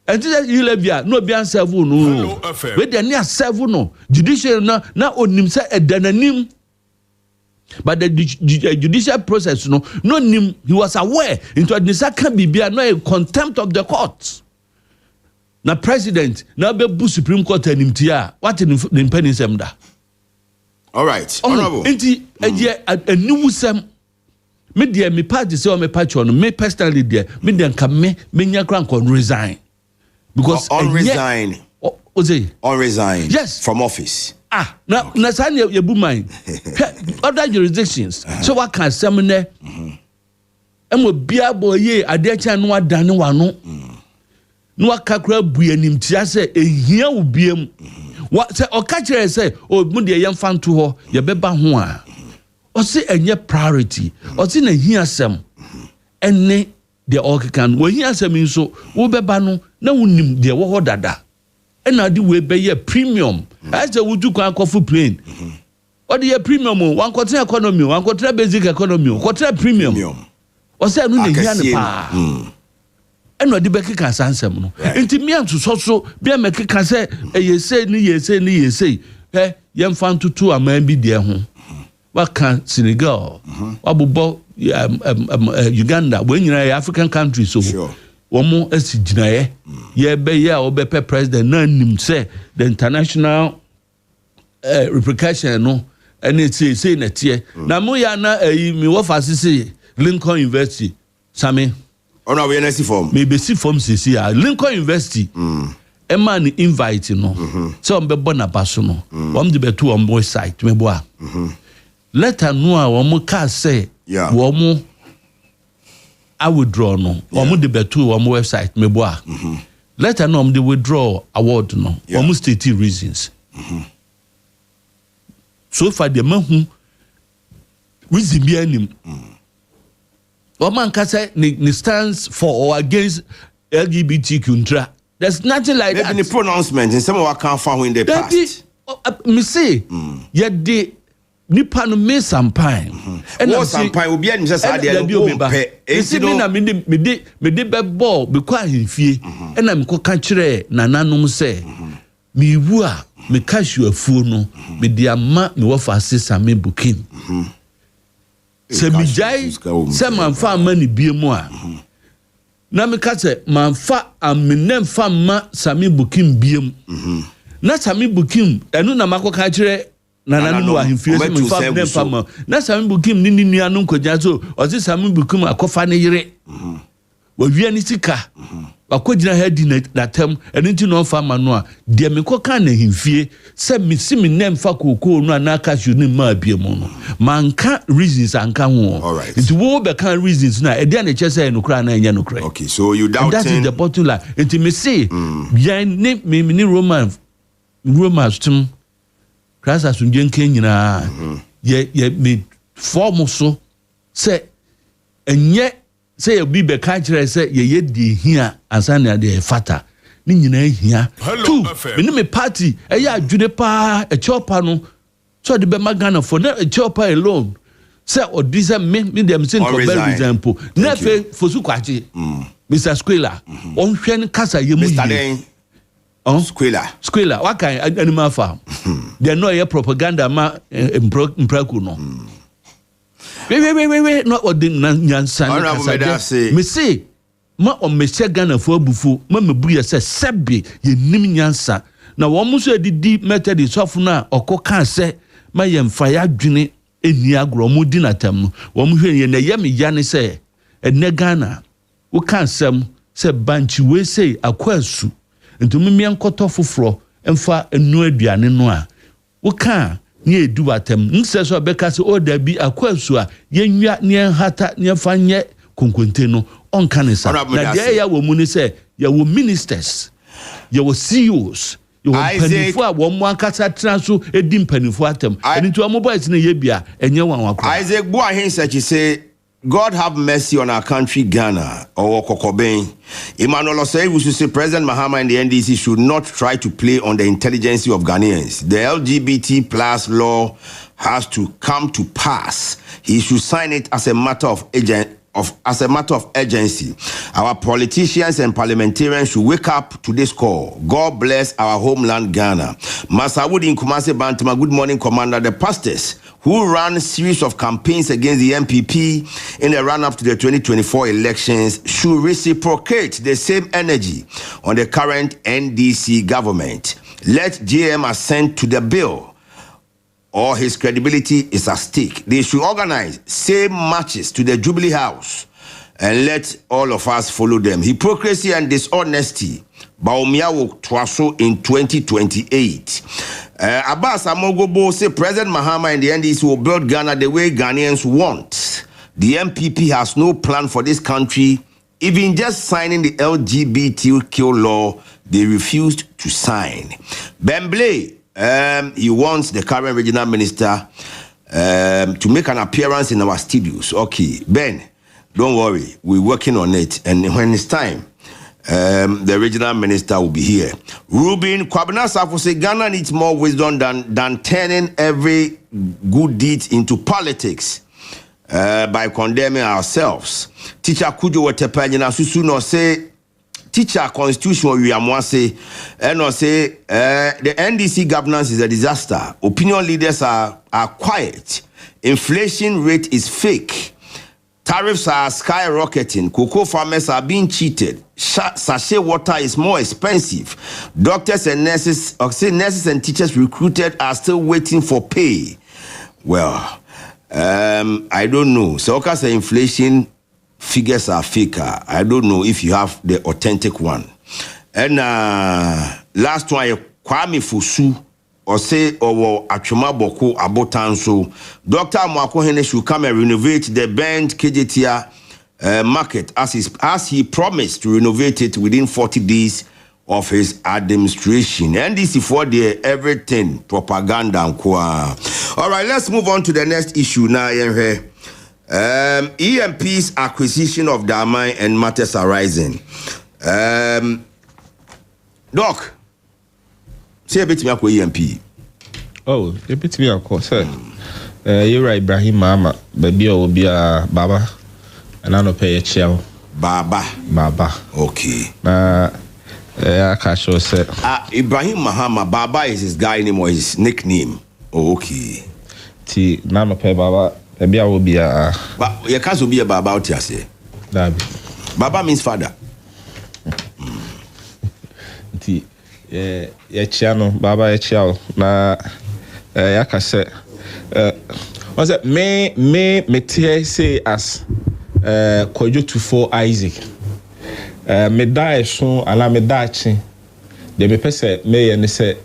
and this is Ilebia no be 7 no we dey near 7 no judiciary na onim say edananim But the judicial process, no he was aware into the second BBA, no a contempt of the courts. Now, President, now be Supreme Court and him what in the penny semda. All right, honorable. A new sem. Me dear, me party say me patron, me personally dear, me then come me nyakran kon resign. Because on resign. On resign. Yes. From office. Now sign your boom mine. Other jurisdictions. So what can seminar? And we be a boy ye a dear chan no done one. No kakra buanim tia say e hia wo biem. What say o ka kire say o mu de yam fan to ho ye beba ho a. O say enye priority. O say na hia sem. Enne de o kan wo hia sem nso wo beba no na wonim de wo ho dada. Ena de we be ye premium. I say wo du kwa kofu plane. O de ye premium o wan kotre economy, wan kotre basic economy, kotre premium. O say no na hia ne pa. And what the Becky can answer. Inti me and so be a make can say, ye say, young fan to two a man be there home. What can Senegal? What Uganda, when you're African countries, so sure. One more as Jinae, ye be ya or be president, none say the international repercussion, no, and it's saying that here. Now, Moyana, me what I say, Lincoln University, Sammy. On our NSC form. Maybe see form CC. Lincoln University. A man invite no. So I'm be born a person no. One the betu on boy site me boa. Let her know one more car say. Yeah. One more. I withdraw no. One more the betu on website me boa. Let her know the withdraw award no. One more state reasons. So far the man who reason behind him. What man can say ni stands for or against LGBTQ. There's nothing like that. Maybe the pronouncement in some of our can't find in the past. Me say, yet the nipa no me sampine. And what sampine will be an just idea. You see, me de ball because in fear. And I'm co catcher nana no say. Me wua me cash you a fool no. Me de ama me wafa sis me Bokeem. Se mi jai se man fa mani bie mu a na me ka se man fa aminem fa ma Sami Bokeem bie mu na Sami Bokeem enu na makoka kire na no ahemfie se me fa aminem fa ma na Sami Bokeem ni nua no nkoja so o se Sami Bokeem akofa ne yire wa wi ani sika akogina headi na tem enu nti no fa ma no a de me koka na ahemfie se me simi nem fa kokoo no na aka hwu ni ma bie mu no manka reasons anka ho. All right. It will be kind reasons na e dey na che say no kra na enya no kra. Okay, so you doubting. That is the bottom line. It me say yan me romance tum krasa sunje nken nyina ye me form so say enye say you be ka kire say ye di hia ansa na dey fata ni nyina hia. Two me party e ya adwune pa e chopa no so the be magana for na chopa alone. Say or this me them saying for very example. Na fe fosu kwachi. Mr. Squilla. On hwen kasa ye mu Mr. Squilla. What kind animal farm? They know your propaganda ma impraku no. Wait. Not what the nyansa. Me say ma o me Ghana for bufu ma me bu ye say sebi ye nim nyansa. Na wo mu so di method so na okoka say ma ye mfa ya dwene eni agro mu di natam no wo mu hwe ye na ye me ya ne say ene Ghana wo kan sam say banchi we say akwasu ntum me enkoto foforo emfa enu aduane no a wo kan ne edu batam nse so beka say o da bi akwasu a yenwa ne hata ne fa nye konkonte no on kan sa na de ya wo mu ne say ya wo ministers ya wo CEOs you penifo a wo mo akasa transo edi penifo atem enti o mo boys ne ye bia enye wan wakọ Isaac Boahin said he say God have mercy on our country Ghana or Akoko Abon. Emmanuel Osei we should say President Mahama and the NDC should not try to play on the intelligence of Ghanaians. The LGBT plus law has to come to pass. He should sign it as a matter of of urgency. Our politicians and parliamentarians should wake up to this call. God bless our homeland, Ghana. Masawood in Kumasi Bantama, good morning, Commander. The pastors who ran a series of campaigns against the MPP in the run-up to the 2024 elections should reciprocate the same energy on the current NDC government. Let JM assent to the bill, or his credibility is at stake. They should organize same marches to the Jubilee House and let all of us follow them. Hypocrisy and dishonesty. Baumia will twaso in 2028. Abbas Amogobo say President Mahama and the NDC will build Ghana the way Ghanaians want. The MPP has no plan for this country. Even just signing the LGBTQ law, they refused to sign. Bemble, he wants the current regional minister to make an appearance in our studios. Okay, Ben, don't worry, we're working on it. And when it's time, the regional minister will be here. Ruben Kwabena Safo say Ghana needs more wisdom than turning every good deed into politics by condemning ourselves. Teacher Kujo Watepanyina Susu no say teacher constitution we am say and no say the NDC governance is a disaster. Opinion leaders are quiet. Inflation rate is fake. Tariffs are skyrocketing. Cocoa farmers are being cheated. Sachet water is more expensive. Doctors and nurses and teachers recruited are still waiting for pay. Well, I don't know. So because the inflation figures are faker, I don't know if you have the authentic one. And last one, Kwame Fusu. Or say, Achuma Boko Abotanso, Dr. Mwako Hene should come and renovate the banned KJTIA market as he promised to renovate it within 40 days of his administration. NDC for the everything propaganda. All right, let's move on to the next issue now. EMP's acquisition of Damai and matters arising. Doc. Say a bit me akwa EMP. Oh, a bit me akwa, sir. You're right, Ibrahim Mama, baby will be a Baba, and I don't pay a child. Baba. Okay. I can't show, sir. Ibrahim Mahama, Baba is his guy name or his nickname. Oh, okay. T, none of pay Baba, baby will be a. But your case will be a Baba out here, say. Baba means father. T. Channel, Baba Channel. Na yaka say was it me tie say as Kojo to for Isaac me die so ala me dachi de me pese me yen say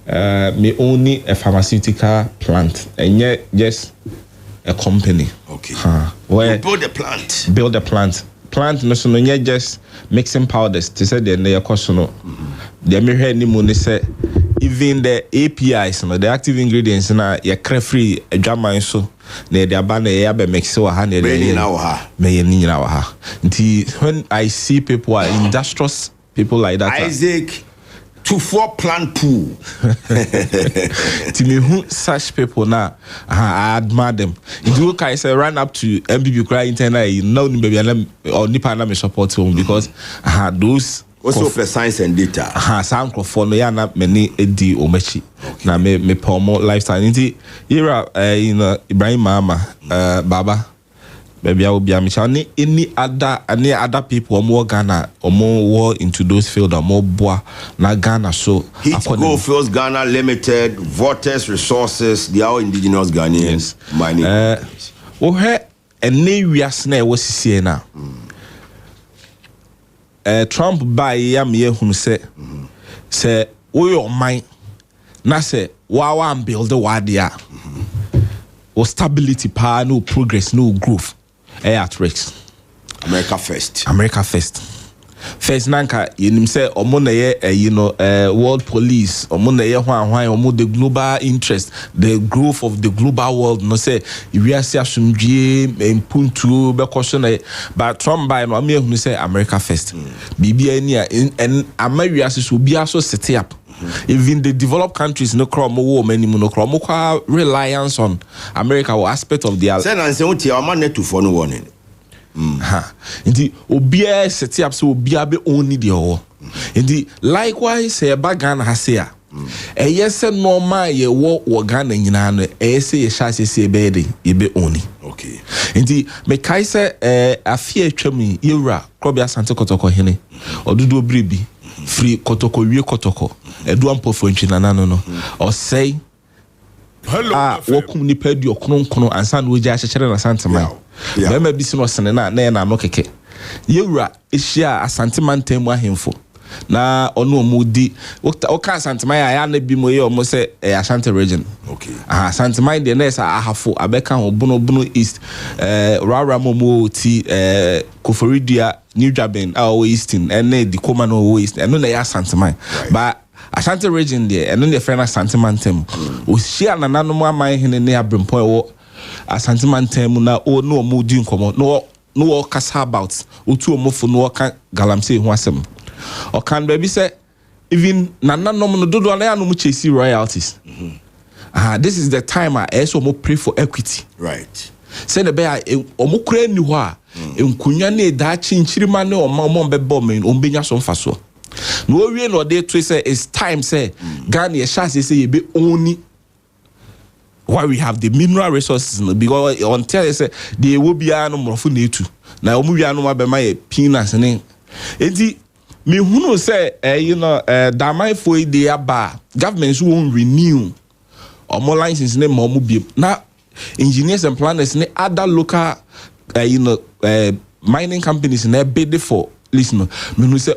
me only a pharmaceutical plant and yet just a company. Okay. Where build a plant no so no just mixing powders to say the near no the me ni mo say even the APIs no the active ingredients na ya free adwaman so na the aba na ya be mix wa ha na me ni na wa ha nti when I see people are industrious people like that Isaac to for plant pool to me who such people now I admire them. If you guys say run up to MBB cry internet you know maybe or nipa na me support him because those also for science and data some for no ya na many edi omachi na me promo lifestyle nti era Ibrahim Mama Baba baby I will be any other people or more Ghana or more war into those fields or more bois na Ghana so Hit Go Fields Ghana Limited, Vortex Resources, they are indigenous Ghanaians mining. And newias na was see na Trump buy yam ye who say we your mind na say wa build the wadia or stability power no progress no growth at risk. America first nanka yenim say omo na ye world police omo na ye hwan omo the global interest the growth of the global world no say we are asumdue impuntu be question but Trump by no me who say America first bibia ni and America so be also set up. Even the developed countries no cromo wo many no cromo reliance on America or aspect of their say na say uti o man to for no warning Indeed, Obia set up so Obia be only the or. Indeed, likewise, a bagan has here. A yes and no my ye walk or gun and yan, a say a chassis say bedi, ye be only. Okay. Indeed, me kaisa a fear chummy, Ira, Crobia Santa Kotoko Hene, or do bribi, free Kotoko, real Kotoko, a duampo for Chinanano, or say, hello, welcome the ped your crono and sandwich as a children Santa Mai. Remember business and then I'm okay. Ira is share a sentimental him for. Na onu mudi oka santimai aya bi moye o mo se Ashanti region. Okay. Santimai de na sa ahafo abeka ho bono east rara momo ti Koforidua New Jaben Eastern and the Koma no East and no na ya Santimai. But Ashanti region there and no the friend Santimantem. O share na nanu mo aman hene ne abrempon wo Santimantem na o no mo di nkomo no kasa about otu omofo no ka galamsey ho asem. Or can baby say even nana no do no chase royalties. This is the time I also more pray for equity. Right. Say the bear omo kra ni ho a enkunya na da chinchirima ne o ma be bomb ombenya so mfaso. No we no dey to say it's time say Ghana e sha say e be only why we have the mineral resources because until say they will be no mrofo na etu. Na omo wi anu ma be ma peanuts ne. Enti me who say damai for the aba governments won't renew or more licenses name more be now engineers and planners ne other local mining companies in there bid for listen me who say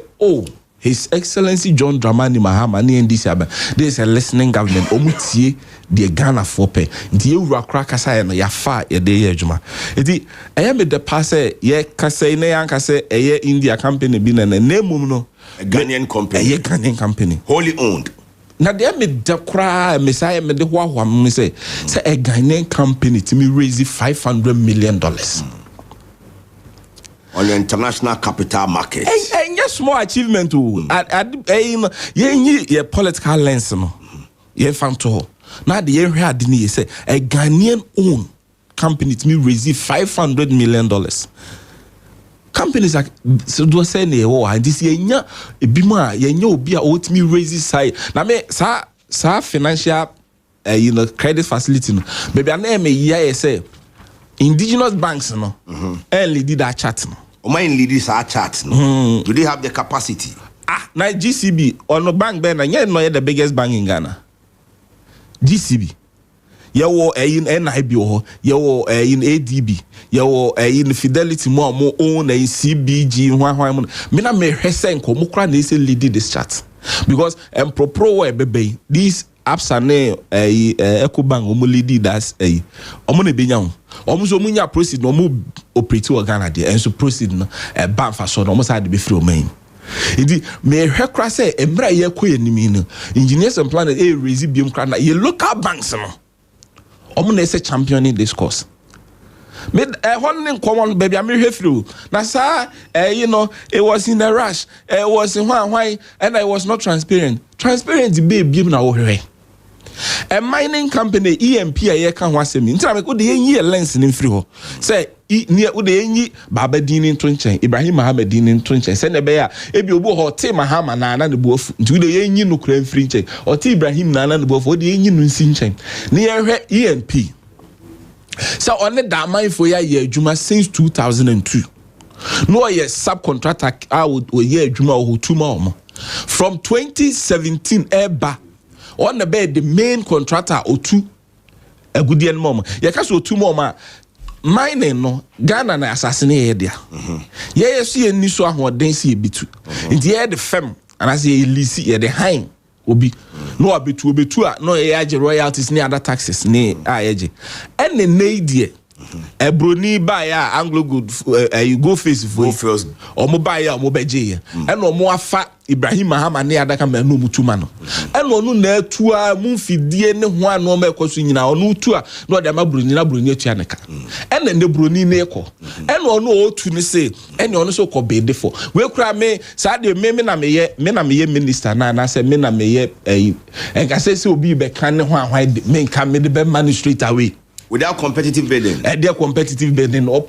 His Excellency John Dramani Mahama ni NDC aba this is a listening government omutie the Ghana for pay the Urakra kasa no ya fa ye de ye adwuma enti eye me de pass ye kasa ne yan kasa eye India company bi na nemum no a Ghanaian company eye Ghanaian company wholly owned na de me de kra me say me de hoahoa me say a Ghanaian company to me raise $500 million on the international capital market. And yes, small achievement too. Ye political lens no. Ye found to. Now the year had say a Ghanaian owned company to me receive $500 million. Companies like so do say ne and this year nya ebima ye nya obi a ot me raise side. Na me sa financial credit facility no. Maybe an me ye say indigenous banks no early did that chat no. Mine leaders are chat no. Do they have the capacity? Now GCB or no bank ben and no the biggest bank in Ghana. GCB. You in NIB you in ADB you in Fidelity more own a CBG me na me hesen ko mukra na say lead this chat because pro bebe these apps are ne EcoBank omo lead das omo na benya omo so munya proceed no mo operate o Ghana there and so proceed no ban fa so no omo side be free o main idi me hwekra say emra ye ko enimi no engineers and planners raise biem kra na ye local banks no omo na say championing this course me holding common baby I'm here through na sir it was in a rush it was in why and I was not transparent baby na wo hwe a mining company EMP aye kan ho asemi ntra me ko de yen lens ni free ho say ni wo de yen baba dinin tonchen Ibrahim Muhammad dinin tonchen say ne be ya ebi obo ho te Mahama na na ne bofu nti de yen no kura free nchen o te Ibrahim na ne bofu de yen no nsi nchen ne ye hwe EMP so on the damai for ya adwuma since 2002 no ye subcontractor out o ye adwuma o tuma from 2017 eba on the bed the main contractor or two a good yen mom ye ka so two mom mining no Ghana na assassinate there ye see ni so ahoden see bitu nti ye the fem and as ye lease ye the high obi no abetu a no ye age royalties ni other taxes ni aye and the need Ebroni buy ya Anglo good you go face for first or mo buy ya mo beje and no mo afa Ibrahim Mahama ne adaka me no mutuma no and no na atu a mu fidie ne ho ano ma ekoso nyina ono tu a no de ma broni atua ne ka and ne broni ne ekọ and no otu ne say and ono so ko bede for we kura me sa de me na me minister na say me na me ye en ka say obi be kan ne ho ahwan me kan me de be man straight away without competitive bidding. Their competitive bidding up.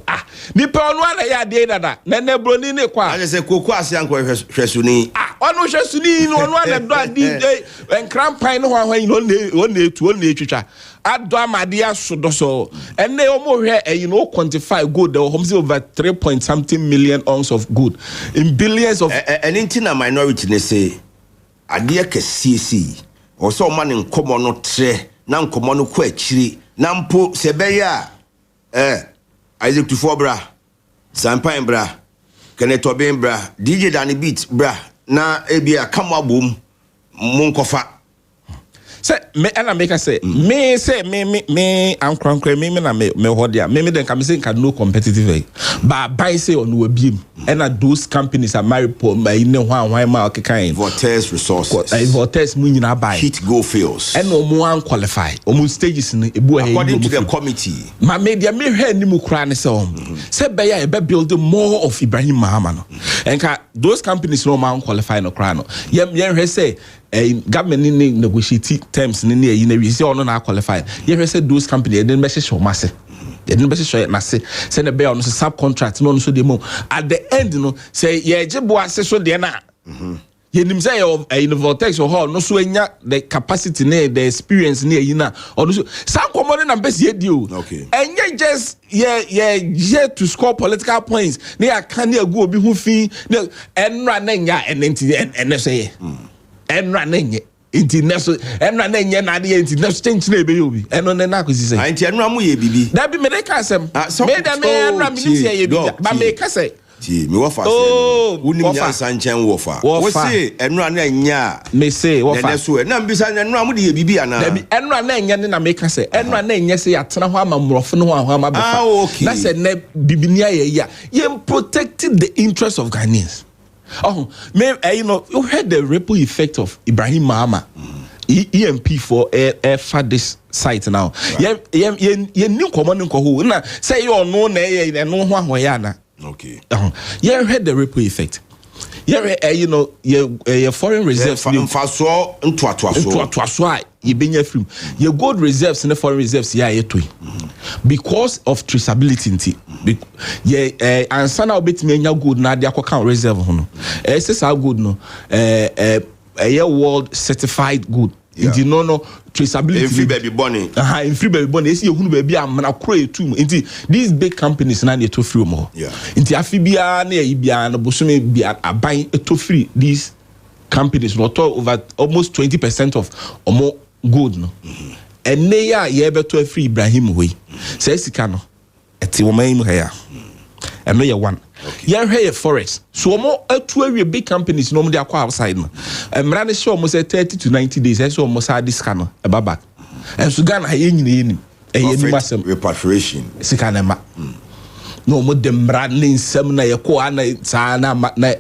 Nipa onu ana ya de dada. Nene broni ne kwa. I just say koko asianko hwesuni. Onu hwesuni no onu ana do adi enkrampan no hwan no ne twitwa. Ado amade asodo so. Ene omo hwe quantify gold there was over 3.something million ounces of gold in billions of anything a minority ne say ade akasiesi. Also man in common no tre na nkomo no kwa chiri na mpo sebeya Isaac Tufo bra Sampan bra Keneto Ben bra DJ Danny Beat bra na ebia kamwa bom munkofa say me and I make say me say me am crankre me na me hodia me then can say can no competitive but buy say on we biem and those companies are married po my ne hwan ma okekain Vortex resources Vortex mu nyina buy hit go fails and no one qualify almost stages in ebu according to the committee my media me hwe ni mu kra ne say be ya be build more of Ibrahim Mahama no and those companies no man qualify no kra no yem hwe say government ni negotiate terms ni e na we say ono na qualify ye say those companies then be show masse then be show na say na be ono subcontract no so dey mo at the end no say ye jebo ase so dey na ye nim say in Vortex or hall no so enya the capacity ne the experience ne yi na ono so some common na be say dey o enye just ye to score political points ne aka ne agu obi hu fi enra na nya enne say enra na nye inti neso enra na nye na de inti neso change na ebe yobi eno ne na akosi say anti enra mu ye bibi da bi me dey ka asem me da me enra mi ni ye bibi ba me ka say ti me wo fa say unim ya sanchen wo fa wo say enra na nya me say wo fa neso na mbisa enra mu de ye bibi ana da bi enra na nye ne na me ka say enra na nye say atena ho amamrofo no ho ama be fa na say ne bibi ni ye protecting the interest of Ghanaians. Oh, me, you heard the ripple effect of Ibrahim Mahama, EMP for for this site now. Ye new common who na say you no na no one okay. You heard the ripple effect. Your foreign reserves you been free. Your gold reserves and the foreign reserves because of traceability. And some now bit me good na dia account reserve hono. Says how good no. A world certified good. Inti no traceability. In free baby bunny. In free baby bunny. You hunu baby am na crow too. Inti these big companies na they to free more. Yeah. Inti afibia na ibia na bosume bia aban to free these companies not over almost 20% of or more good no. And they are ye beto free Ibrahim way. Say sika no. Eti wo man mu here. And no ye one. Yeah, here forest. So more two big companies no dey akwa outside no. Mrane show almost 30 to 90 days. So almost had this kind of back. And so Ghana ye nyini repatriation. Sika na ma. No mo dem mrane nsem na ye ko ana sa na na.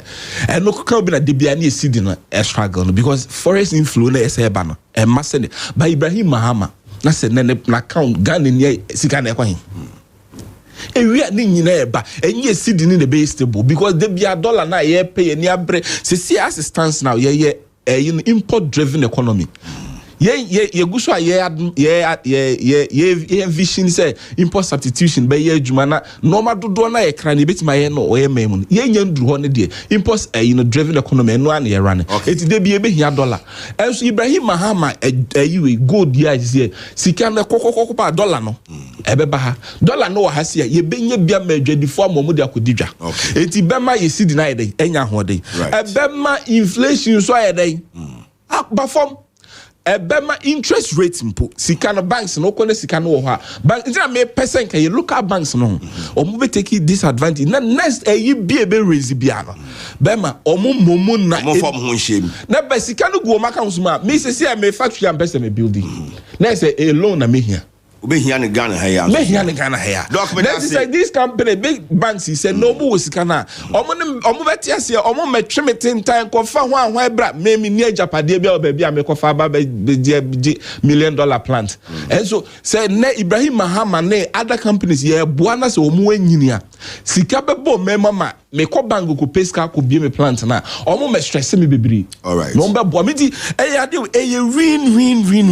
And no ka obi na debia na esidi no struggle no because forest inflow na ese ba no. E ma se by Ibrahim Mahama na se na count Ghana ni sika na ekwan. We are nyina eba enye seed ni be stable because there be a dollar na ye pay any abre see assistance now ye import driven economy ye guso ye vision say import substitution be ye adwuma na normal dodo na ye kra na betima ye no ye memu ye nya nduru ho ne de import driven economy no an ye run it dey be hia dollar and so Ibrahim Mahama gold ya is sika na kokokoko pa dollar no ebe ba ha dollar no ha sia ye benye bia madwadifo amomo de akodidwa enti bema ye sidi na ye dey enya ho dey ebema inflation so ye dey perform ebema interest rate mpo sika no banks no kone sika no ho bank ntina me percent can you local banks no omo be take disadvantage na next ye be raise bia no bema omo momo na form ho shame na be sika no go maka nsuma me say me factory am person me building na say a loan na me here Ube here in Ghana here. Me here in Ghana here. Let's say this company, big banks, he said no more sikana. Omo betia se omo metremetin time kofa hwan bra me near Japade bia baby am kofa ba $1 million plant. And so say ne Ibrahim Mahama ne other companies ye boana se omo enyinia Sika bebo me mama me ko bank ko peska ko bie me plant na. Omo me stress me bebre. All right. No bebo me di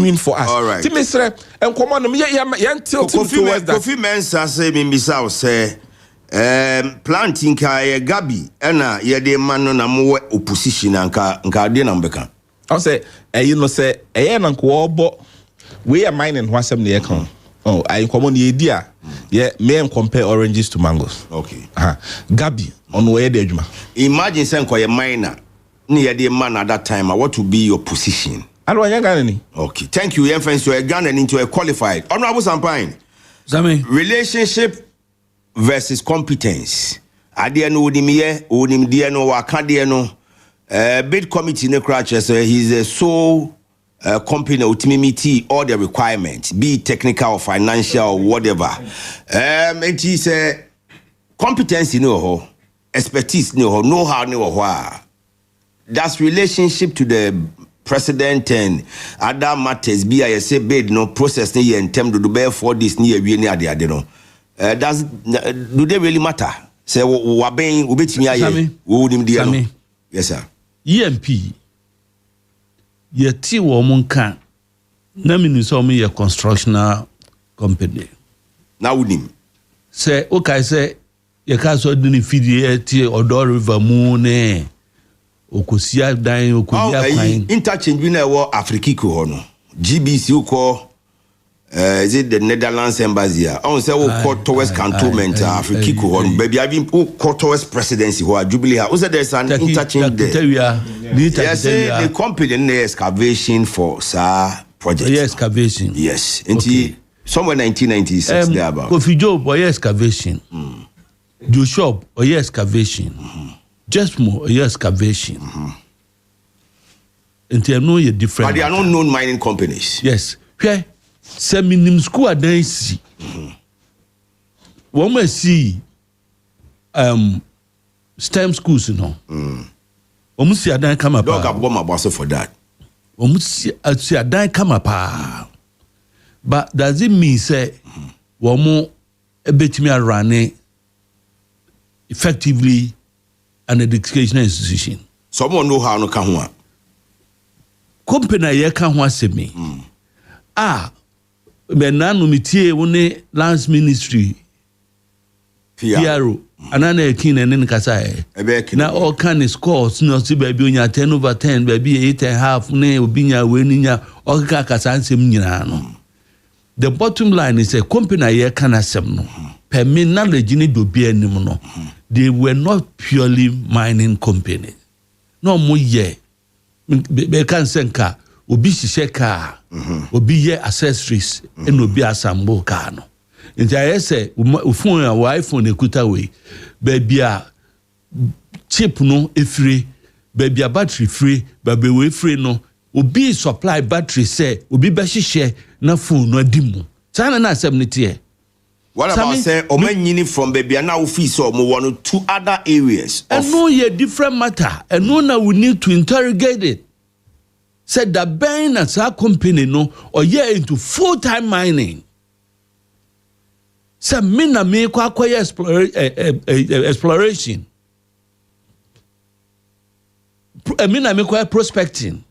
win for us. All right. Ti me sre enkomo no me until towards that. Kofi Mensa say me bisa say planting ka Gabi na ye de man no na mo opposition nka de na mbeka. I say you know say na nko obo we are mining ho asem na ye kan. Oh, I come on the idea. Yeah, me compare oranges to mangoes. Okay. Gabi on where the juma. Imagine saying ko ye miner near the man at that time. What would be your position? I don't want. Okay. Thank you. You're to a Ghana into a qualified. Honorable Sampine. Zami. Relationship versus competence. Adia no udim dia no wakadia no. Bid committee ne crutches. He's a sole company ultimately all the requirements, be it technical or financial or whatever. And he said competence no expertise no know-how no. That's relationship to the president and other matters. Be I say bid no process ni in terms to do bear for this near we near the no. Does do they really matter? Say wabeng ubetimi aye udim dia no. Yes sir. EMP yeti wo munka na mini so me ye constructional company na udim say okay say ye ka so dini fidi ti odo river mu ne okosia dan okodia kwan interchange bi na wo Afrikiko ho no GBC uko is it the Netherlands embassy on say we call towards cantonment Afrikiko ho baby I been call towards presidency ho Jubilee ho say there's an interchange there. Yes, the company in the excavation for project. Yes, excavation. Yes, okay. Somewhere 1996 there about. Kofi Joe boy excavation. Do shop or excavation. Just more excavation. And I know you're different. But they are not known mining companies. Yes. Okay. Seminim school adan si. One may see STEM schools, you know. Omusi adan kama pa. Dog abo mabaso for that. Omusi adan kama pa. But does it mean say womo ebetimi arane effectively an educational institution? Someone know how no ka ho a. Company ye ka ho asemi. Be nanu mitie woni lands ministry. PRO. Anana ekin enen kasa na all kind scores no si baby onya 10/10 baby 8.5 ne obinya we ninya all kasa ansem nyina no. The bottom line is a company here can asem no per me knowledge ni do bi anim no they were not purely mining company no mo ye be kan senka obi hihye car obi ye accessories and obi assemble car no. Nti I say phone a iPhone ekuta we baby a chip no efre baby a battery free baby we free no obi supply battery say obi be hihye na phone no adimu sana na asem ne tie. What about say omanyini from baby na office so mo one to other areas and no ye different matter and no na we need to interrogate it. Said that Ben as our company no or ye into full-time mining. So mina me kwa exploration. Mina me kwa prospecting.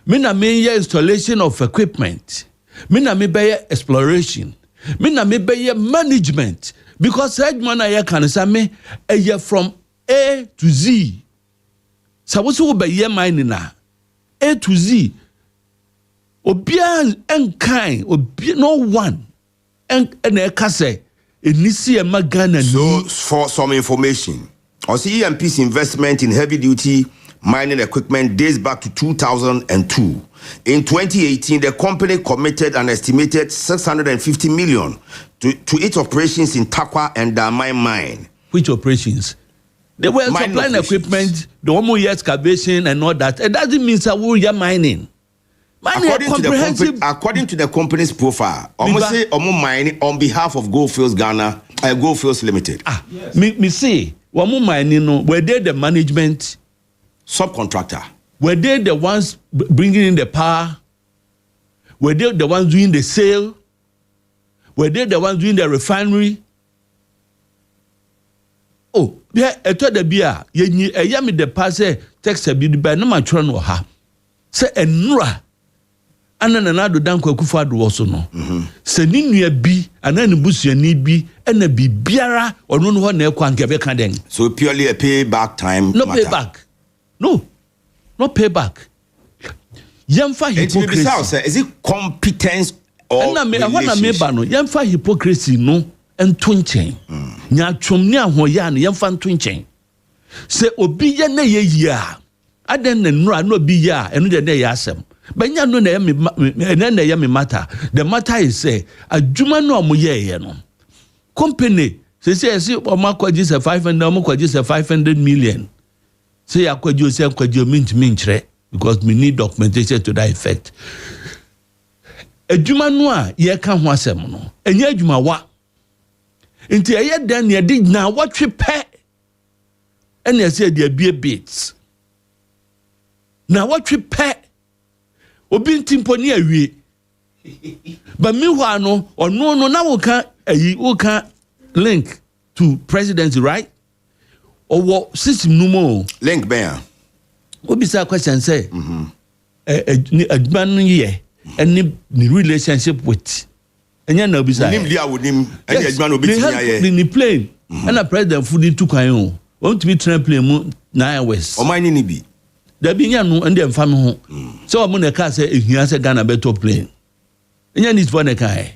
Mina me installation of equipment. Mina me be exploration. Mina me be management. Because Edmona ya can say me from A to Z. So what's be ye mining na A to Z. Obia enkai obi no one. So for some information, also EMP's investment in heavy duty mining equipment dates back to 2002. In 2018, the company committed an estimated 650 million to its operations in Takwa and Damai mine. Which operations? They were supplying equipment, the one more excavation and all that. It doesn't mean that we are mining. According to the company's profile, almost say mining on behalf of Goldfields Ghana, Goldfields Limited. Yes. Me say, mining no, were they the management subcontractor? Were they the ones bringing in the power? Were they the ones doing the sale? Were they the ones doing the refinery? oh bia eto da bia yenyi eya me de pass text bi ba na matwro no ha se enura anana na do danko akufo ado wo so no se ni nua bi anana busuani bi ena bibiara ono no ho na ekwa nke be ka den. So purely a payback time. No matter. Payback. No payback. Yemfa hypocrisy. Is it competence or relationship? Yemfa hypocrisy no ento nchen. Nya twomni ahoya no yemfa ento nchen. Se obi ye na ye yia. Aden na nura no obi ya eno de na ye asem. Banya no na ye me matter. The matter is say adwuma no omoye no. Company say omakwaji se 500 omakwaji se 500 million. Say akwaji say akwaji mint because we need documentation to that effect. Adwuma no a ye ka ho asem no. Enya adwuma wa. Nti eye dan ye dig na watwe pe. Ene say dey be bits. Na watwe pe. Obi ntimpo ni awie. But meanwhile no ono na wo kan link to presidency, right? Or what system no more link bear. Obi say question say adman ye any relationship with enya na obi say nim dia wonim any adman obi tinya ye ni plane and a president food to kwan o want to be train plane mu 9 hours o man ni bi da bi nya no and dem fa me ho so o mo na ka say ehia say Ghana better plane enya need for na kai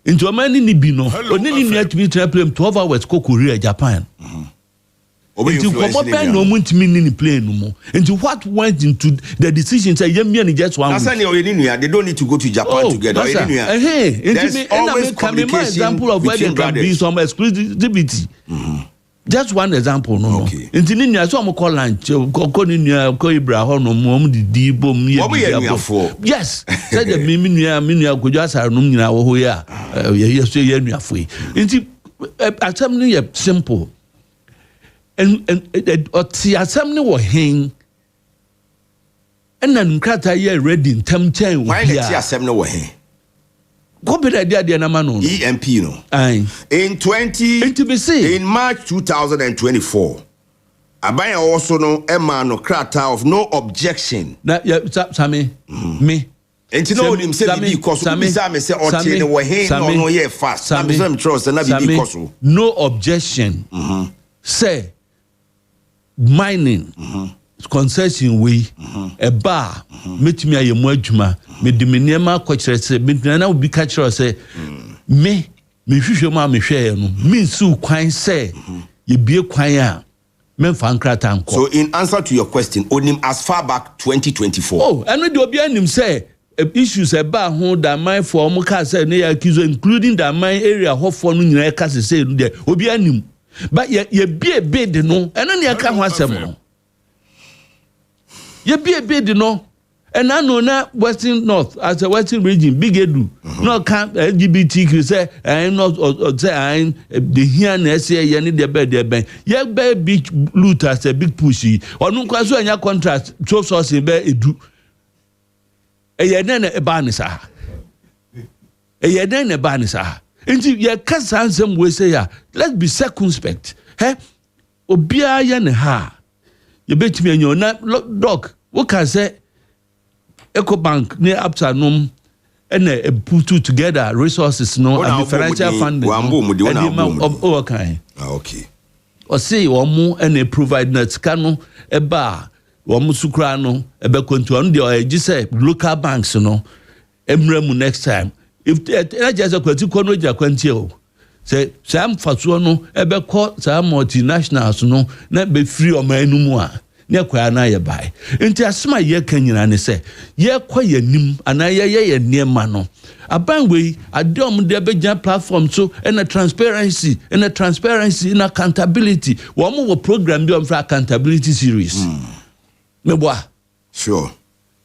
into o man ni bi no oni ni need to be train plane 12 hours go Korea Japan. Into no plane no more. Into what went into the decision say just one. They don't need to go to Japan together. There's always communication example of where there can be some exclusivity. Just one example, no. Into Ninia, so I'm call lunch, call Ibrahim, no more the bomb. Yes, said the Minia could just have known our here. Yes, you're free. Into assembly simple. And the assembly were hang and then Krata ye ready in Tam Chen. Why the assembly were hang? Go be the idea, Namano. EMP, in March 2024, Abaya also know Emma no Krata of no objection. That Sammy, me. And to know him say because Sammy say or ten were hang no ye fast. Sammy trust and not because no objection. Say mining concession way a bar meet me a mo adwuma me de me niema kwakere se me na obi ka kire se me hwehwe ma me hwe no me nsu kwan se ye bie kwan a me mfa nkrata nko. So in answer to your question, onim as far back 2024. Oh, and we obi anim say issues about who that mine for mo ka say na ya kizo including that mine area ho for no nyina ka se say no de obi anim. But ye be a bid no, and then you can't want some. Ye be a bid no, and I know now Western North as a Western region, big edu. No camp LGBTQ say I am not or say I am the here and say you need the bed there. Ye be big loot as a big pushy, or no kwaso and your contract, so source in be edu. A ye then a banisa. A ye then a banisa. Inti ye kasa ansem we say ya let's be circumspect. Obia ya ne ha ye betimi anyo na doc we can say Eco Bank near afternoon and put together resources no and financial funding okay. Or say omo and provide net scan e ba omo sukra no e be kontu on the say local banks no emremu next time. If I just a question, say some fatso no, ebe call some multinationals no, not be free or my no more. Near Quana ye buy. Into a smile ye canyon and say, ye quite nim, and I ye near mano. A bangway, a dom debeja platform so, and a transparency, and accountability. One more program do for accountability series. Meboa. Sure.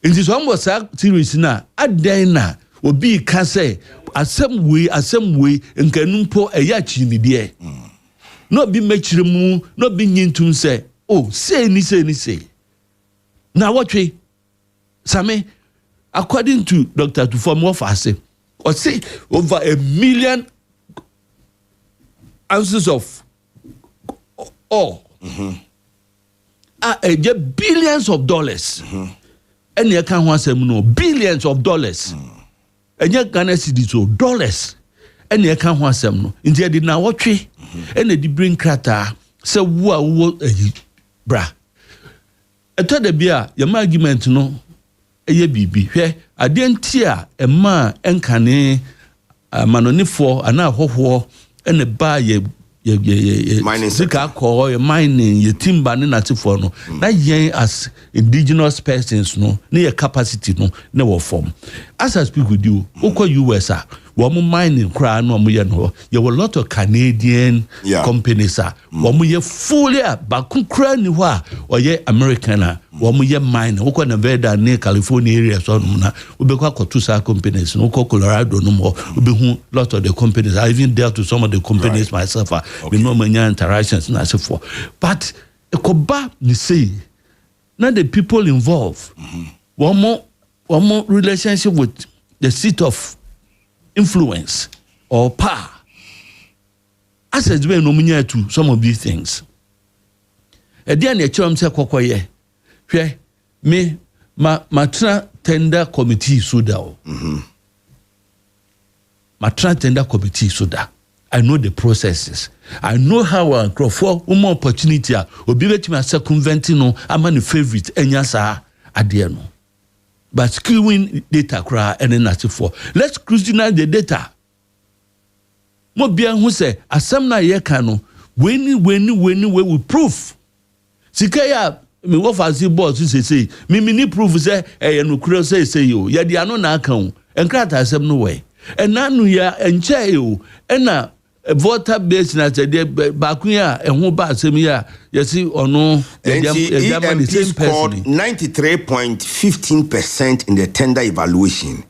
In this one was series now, at Dana. Obi ka say asem we nkanumpo eyachi ni de no be mechire mu no be nyintum say oh say ni na watwe same according to Dr. Tufomo Fase or say over 1 million ounces of all. Billions of dollars. And you can't want some no billions of dollars. And you can't see these dollars. And you can't want some no. India did now watch it. And they bring crata. So what bra. I told the beer, your argument no. Eye bibi. Here, I didn't tear a man and cane manoni for an hoho and a bar ye mining sika call your mining your timber nati for no na yen as indigenous persons no near capacity no form as I speak with you oko US womu mining kra no mo ye no you were a lot of Canadian companies womu ye fully bakun kra ni ho a oye American womu ye mine oko na Nevada near California area so na ubekwa kotusa companies no oko Colorado no mo ubehu lot of the companies. I even dealt with some of the companies myself. We know many interactions and so forth. But ekoba ni say now the people involved one more relationship with the seat of influence or power. As it's been nominated to some of these things. Again, the term say kokoye. Me matra tender committee suda. Matra tender committee suda. I know the processes. I know how I grow for more opportunity. Obi bet me circumventing no. I'm a favorite. Enyasa adieno. But skewing data cry and then for. Let's scrutinize the data. Mo bia who say asem na ye ka no. When we proof. Sikaya me wo fa si boss say me ni proof say no kuro say yo. Ya dia no na aka ho. Enkrata asem no way. And nanu ya enche yo. Ena voter base na tede bakuya ehun ba asem ya yesi ono EMP scored 93.15% in the tender evaluation.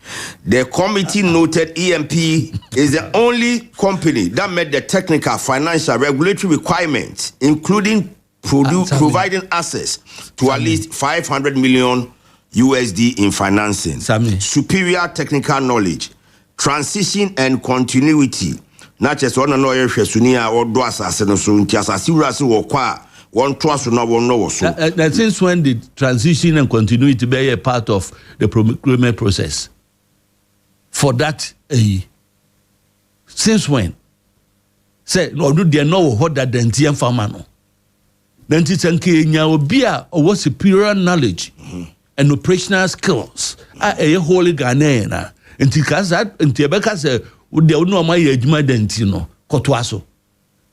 The committee noted EMP is the only company that met the technical, financial, regulatory requirements, including providing access to at least 500 million USD in financing, superior technical knowledge, transition and continuity. Not just one another Shesunia or Dwasa Senasun, Tiasasi or Kwa, one trust no one knows. Since when did transition and continuity be a part of the procurement process? For that, since when? Say, no, they know what that the Ntian Famano. Then Titanke Nyawbia or what superior knowledge and operational skills are a holy Ghanaian. And Tikazat and Tibeka say, would they know my ejuma dentino kotwaso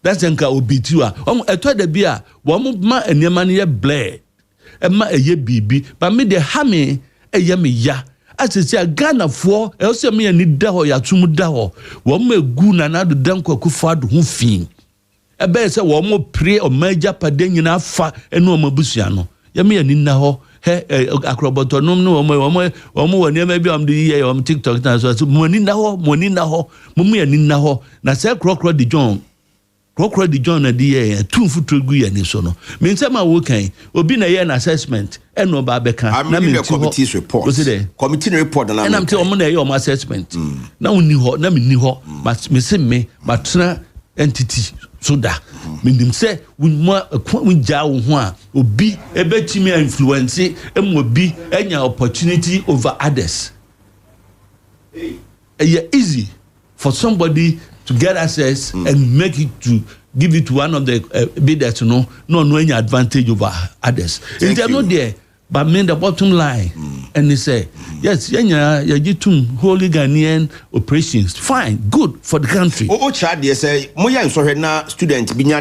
that's enka obitua eto de bia wo ma enema ne bled e ma eye bibi but me de hame eye me ya asisi Ghana fo e o se me ani da ho ya tum da ho wo ma egu na na do dan kwakufa do ho fin e be se wo mo pre o maja pade nyina fa eno o mabusua no ya me ani na ho akroboto no omo woni ma bi am di ye am TikTok na so money na ho mumu ya ni na ho na say krokro di John na di ye tun futuro gu ya ni so no me nsema wo kan obi na ye an assessment e no ba beka na me committee report committee report na am tell omo na ye o assessment na woni ho na me ni ho but me se me matena entity so da menim say we ja wo ho a obi ebetimi influence em obi enya opportunity over others. Easy for somebody to get access and make it to give it to one of the bidders to no any advantage over others. If they're not there, but mean the bottom line, and they say, yes, holy Ghanaian operations, fine, good for the country. Chad, they say, Moya and student binya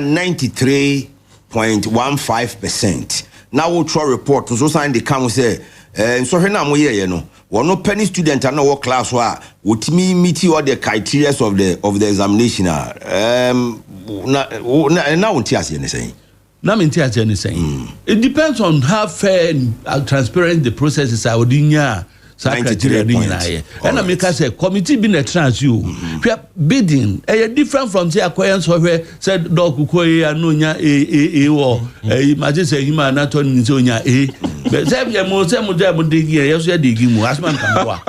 93.15%. Now we'll try report to so sign the come say, so here now Moya, no no penny student and no class with me meet all the criteria of the examination. Now anything. It depends on how fair and transparent the processes are within your criteria. And I make say committee being a trans you bidding different from the acquaintance where said dog kukoya no nya or imagine say him not turning into nya but say you mo say mo dig here yes you dig mu asman kan wa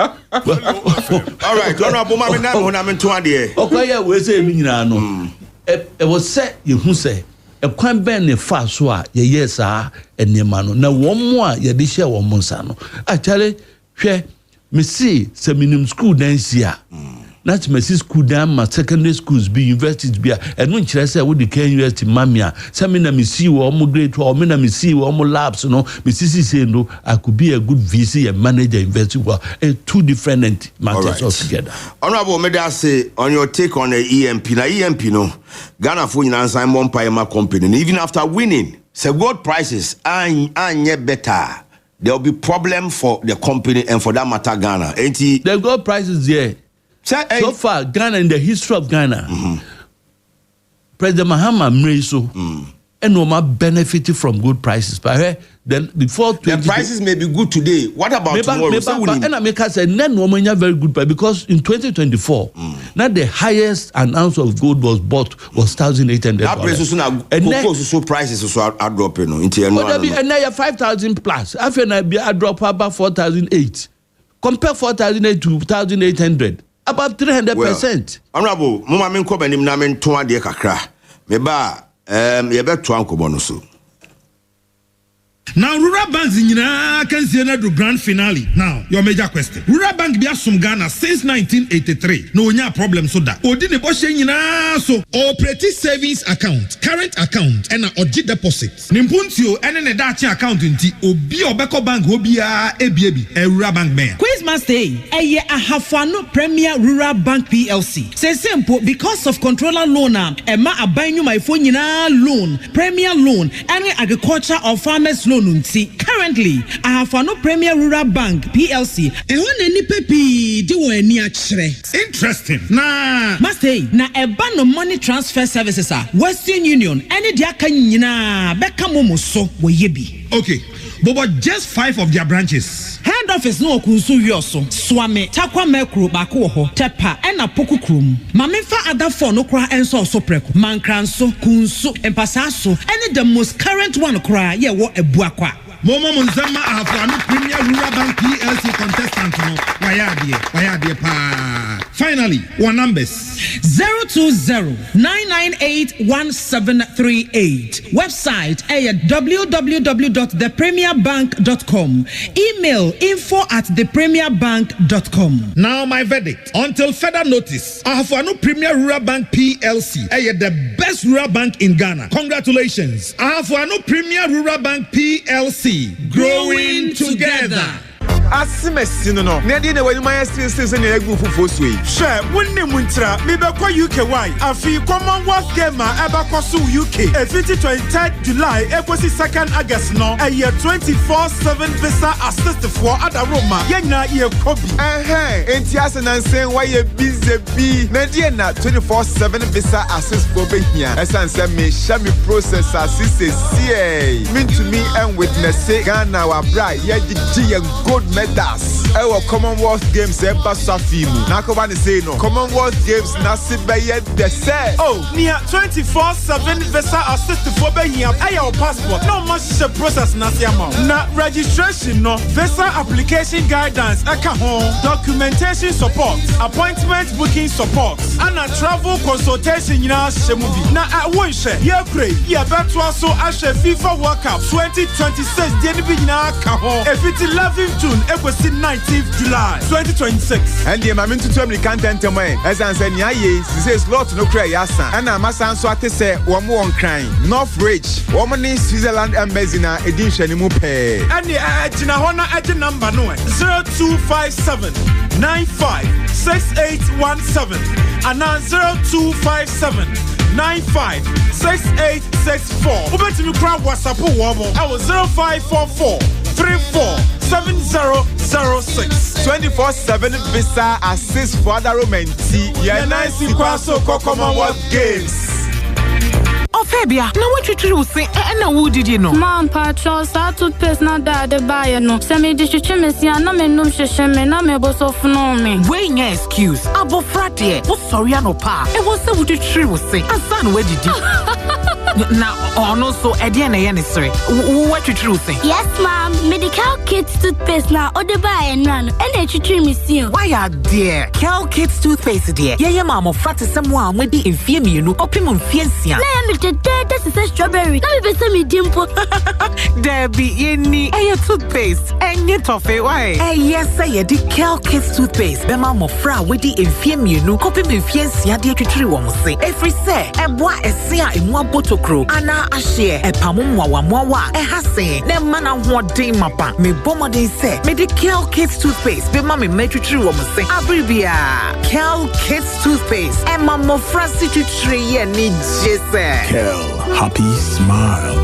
all right no mama na mo na me to ade okay we say me nyina no e was say you who say a kwan ben ne fa so a ye yes a enema no na won mo a ye de share won monsa no actually hwe me see seminar school dance here not me see school dan ma secondary schools be universities be and no kire say we the Ken University mamia seminar me see wo mo grade wo me na me see wo mo labs no me see say no I could be a good VC and manager university well two different matters altogether. Honorable Meda say on your take on the EMP na EMP no Ghana for nyina sign one payment company even after winning say gold prices are better. There will be problem for the company and for that matter Ghana. The gold prices there. So far, Ghana in the history of Ghana, President Mahama Mreso and Noma benefited from good prices. But then before the prices may be good today. What about tomorrow? And America said, "No, very good price because in 2024, now the highest an ounce of gold was bought was $1,800. That prices so prices are dropping. And now 5,000 plus. I feel I drop about 4,008. Compare 4,008 to 1,800. About 300%. Honorable, Mama Minko Benim Namen Toa de Kakra. Meba, Yabet Twanko Bonusu. Now, Rural Banks in can see the grand finale. Now, your major question. Rural Bank be from Ghana since 1983. No problem so that. Odine Boshe so operating savings account, current account, and oji deposit. Nimpuntio and an edachi account inti obi obeko bank obia ebi a Rural Bank man. Quiz must say a Ahafano Premier Rural Bank PLC. Say simple because of controller loan ma abanyu my phone loan, Premier loan, and agriculture or farmers loan. Currently, I have no Premier Rural Bank PLC. Interesting. Nah, must say na a ban of money transfer services are Western Union. Any diakanyina beka momo so yebi. Okay, but just 5 of their branches. Head office no kunsu yoso swame takwa mekru bako ho tepa ena poku krum mamefa other 4 no kra enso so preko mankranso kunsu empasaso any the most current one kra ye wo ebuakwa Momo Munzama Afano Premier Rural Bank PLC contestant no wayadie pa. Finally, one numbers 020-998-1738. Website www.thepremierbank.com. Email info@thepremierbank.com. Now my verdict. Until further notice, Afano Premier Rural Bank PLC the best rural bank in Ghana. Congratulations. Afano Premier Rural Bank PLC. Growing together. Asimesino no. Nedi ne wani maya still ne egu fufu sui. She wonni muntra me be kwa UKY. Afi Commonwealth Game eba kwa su UK. E 23 July ekosi 2nd August no. E year 24/7 visa assist for Adaroma. Yenya ye kobi. Enti asena nsen wa ye busy bi. Nedi na 24/7 visa assist for be here. Esanse me sha me process assist see. Mean to me and witness Ghana wa bra ye gigi ye good medals. Our Commonwealth Games eba safimu. Na ko ba ne say no. Commonwealth Games na se be ye de say. Oh, near 24/7 visa assist for be here. Aya passport. No much process na se amount. Na registration no. Visa application guidance aka home. Documentation support. Appointment booking support. And a travel consultation na shemu bi. Na won share. Ye pray. Ye beto so ahwe FIFA World Cup 2026 die ni bi na aka home. If it's 11th June, it was 19th July 2026. And the moment to tell me can't enter my as I said, he says, Lord, no cry, yasa. And I'm a son, so I say, one more crying. Northridge, woman in Switzerland Embassy na edition mupe. And the Jinahona at the number no 0257 956817 and now 0257 956864. Over to me, crowd WhatsApp woman. I was 0544 347006. 24/7 visa assist for other romancy. Yeah, nice Kwaso Commonwealth Games. Fabia, now what you will say, and who did you know? Mom, Patros, that toothpaste not that the buyer no. Semi dishichimisi, and I'm a num shame, I'm able to know me. Weighing your excuse, Abo Fratia, what sorry, no pa. It was so what you will say, and son, where did you? Now, also, Ediana Yanisri. What you true thing? Yes, ma'am. Medical Kids toothpaste now, or the buy and run, and they treat me soon. Why are dear? Cal Kids toothpaste, dear. Yeah, mamma, frat is someone with the infirmium, opimum fiancia. This is a strawberry. Let me be some dimple. Debbie, any toothpaste, and yet toffee. Why? Yes, I did Cal Kids toothpaste. The mamma fra with the infirmium, opimum fiancia, dear to tree one say. Every say, and what a seer in one bottle crew, and I share a pamumwa, a hasse, ne mana one day mapa, me bomade say, Medical Kids toothpaste, be mammy made to tree woman say, Abribia, Cal Kids toothpaste, and mamma francy to tree and need Kel, happy smile.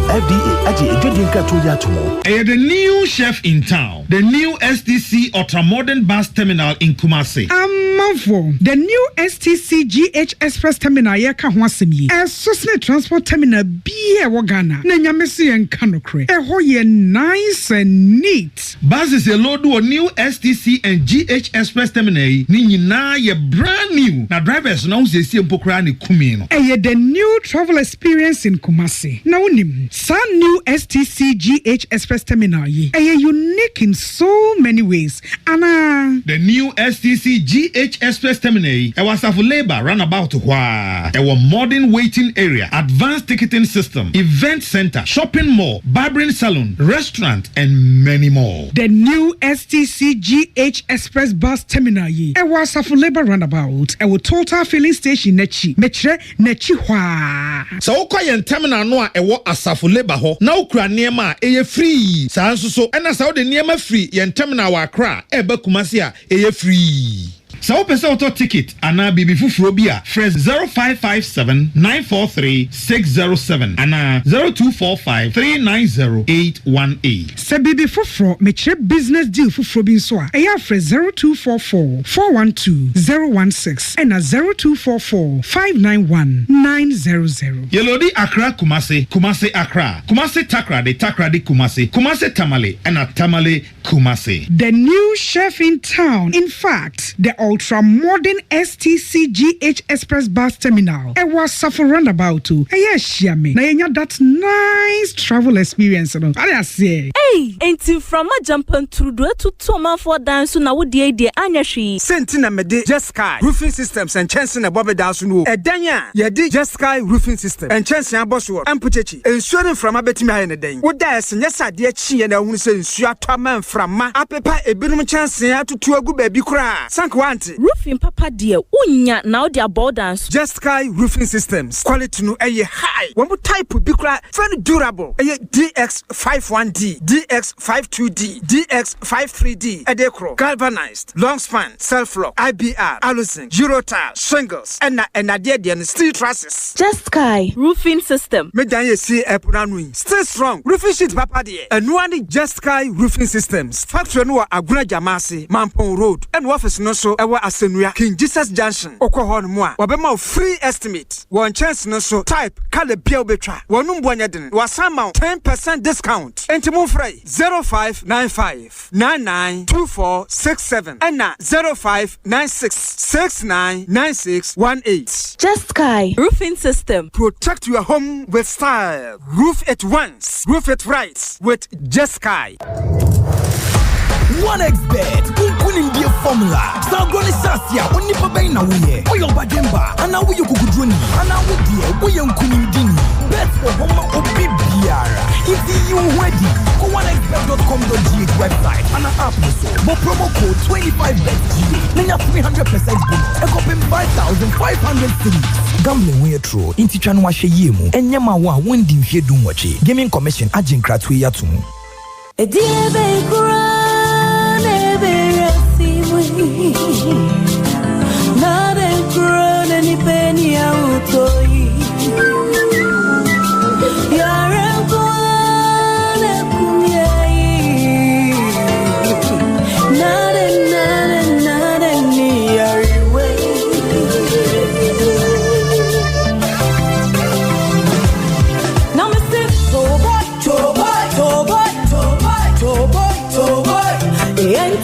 The new chef in town, the new STC ultra-modern bus terminal in Kumasi. The new STC GH Express terminal yeka hwasemi. Susne transport terminal biye wagana. Na nyamesi en kanokre. Hoye nice and neat. Buses a load to a new STC and GH Express terminal. Ni nyina ye brand new. Na drivers now se si empokra ni kumino. The new travel experience in Kumasi. Now unim, some new STC GH Express terminal ye. Unique in so many ways. Anna. The new STC GH Express terminal. Was of labor runabout why. Our modern waiting area, advanced ticketing system, event center, shopping mall, barbering salon, restaurant, and many more. The new STC GH Express bus terminal ye. Was of labor runabout. Our total filling station nechi. Metre nechi hwa. So quiet terminal no ewo asafu labor ho. Na ukra niema eye free. Sa so ena sa de niema free yen terminal wa Accra ebe Kumasi a eye free. So pesa auto ticket ana bibi fufuro bia fresh 0557 943 607 ana 0245 390 818. Se bibi fufuro meche business deal fufuro bi so a eya fresh 0244 412 016 ana 0244 591 900. Yelodi Accra Kumasi, Kumasi Accra, Kumasi Takrade Kumasi, Kumasi Tamale ana Tamale Kumasi. The new chef in town. In fact, the ultra-modern STC GH Express bus terminal. It was suffer roundabout too. Shiame. Na that nice travel experience. I say. Hey, ain't from a jumping through to Toma for dance na wo die anya hwi. Sentina mede Just Sky Roofing Systems and Chancellor Bobby Dawson. Edanya, ye di Just Sky Roofing System and Chancellor Boswo. Ampuchechi. Ensuring from abetimi ha ne den. Wo da ese nyesa de chi na hu se nsu atoma mframa. Apepa ebinum Chancellor atutu agu ba bi kura. Sankwante. Roofing papa dear, unya now their borders. Just Sky Roofing Systems. Quality no high. One more type be very durable. DX51D, DX52D, DX53D. Adecro, galvanized, long span, self-lock, IBR, alusin, Eurotile, shingles, and steel trusses. Just Sky Roofing System. Medanye see Epranui. Stay strong. Roofing sheet papa dear. And one Just Sky Roofing Systems. Factory no Aguna Jamasi, Mampong Road, and office no so. Asenua King Jesus Junction Okohon Moa wabema free estimate one chance no so type kale bia obetra wonum boanya den wasama 10% discount entimu free 0595 992467 and 0596 699618. Just Sky Roofing System. Protect your home with style. Roof it once, roof it right with Just Sky. 1xBet, winning the formula. Sagoni Sasia, when you pay now, we are Bajemba, and now we are Kukudruni, and now we are Kunindini. Bet for Homa Obibiara. If you ready, go 1xBet.com.gh website and an app so. But promo code 25BETGA. Then 300% bonus. A copy 5,500 cities. Gambling way through. Inti chanwa sheyemu. Enyama wa wendi mfye dumwache. Gaming Commission agent kratwe yatumu. Nada crona ni penny autoi. Yara bone kumyai. Nada ni ariwe. Now me say to boy. Ain't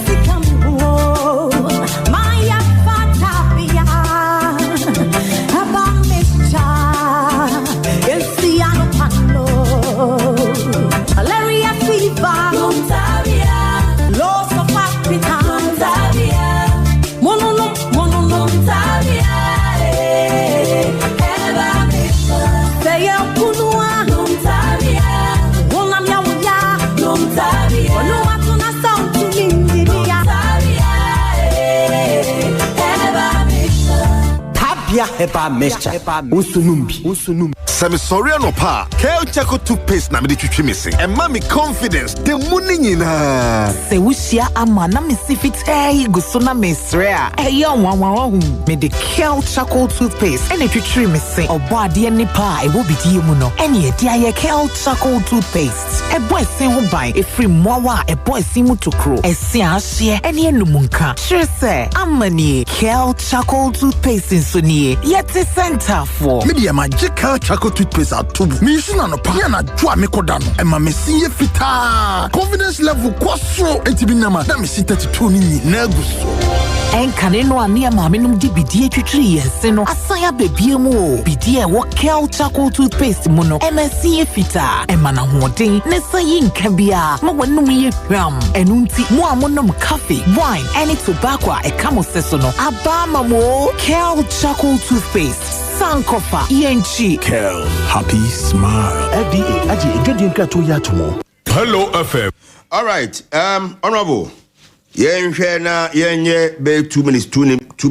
herbal mixture. Usunumbi. Semisoriano pa. Kale Chaco toothpaste na me de missing. And mommy confidence. The money na. Se wushia ama na me sifit gusuna mesrea. Eyo wawahu. Me de Kale Chaco toothpaste. Ene twitwi missing. Obo ade ni pa e wo bidi mu no. Ene e dia ye Kale Chaco toothpaste. E boy sin ho ban e free mowa e boy sin mu tokro. E si ahye ene enumunka. Sure say amani Kale Chaco toothpaste insoni. Yeti center for. Media magical Chaco toothpaste at tubu. Me shuna no pa na dwa me kodano. E ma me si ye fita. Confidence level kwaso entibinama. Na me si 32 ni na guso. Enkane no ania maame num di bidie twitwi yense no asaya bebie mu o bidie wo Kale Chaco toothpaste mu no MSC fita emana hoden ne sayi nka bia ma wanum ye hwam enunti mu amonom coffee wine any tobacco e kamo seso no abama mo Kale Chaco toothpaste Sankofa ENG Kale happy smile FDA aji edwedin krato ya tomo Hello FM. All right, honorable yenhwe na yenye be 2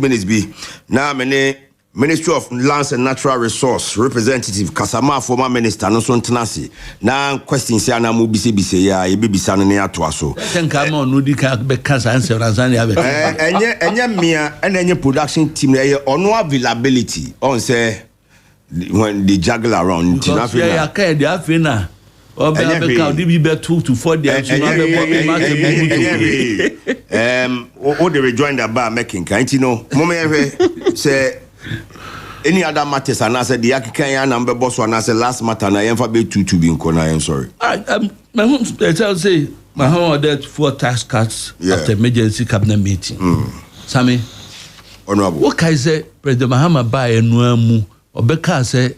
minutes be na mene Ministry of Lands and Natural Resource Representative Kasama former minister no so ntenase na questions ya na mu bise ya e bibisa no ne ato aso tenka ma no di ka be kasa answer ransan ya be enye mia and enye production team ya ono availability on say when they juggle around tinafina ya ka dey afina Obeka be 2 to 4 days you know the rejoinder bar making can't you know say any other matters and I said the Akikan number boss one I said last matter na yemfa be 2 to be in corner I'm sorry my home tell say my home ordered 4 tax cuts after emergency cabinet meeting Sammy honorable what can say President Mahama buy enuamu Obeka say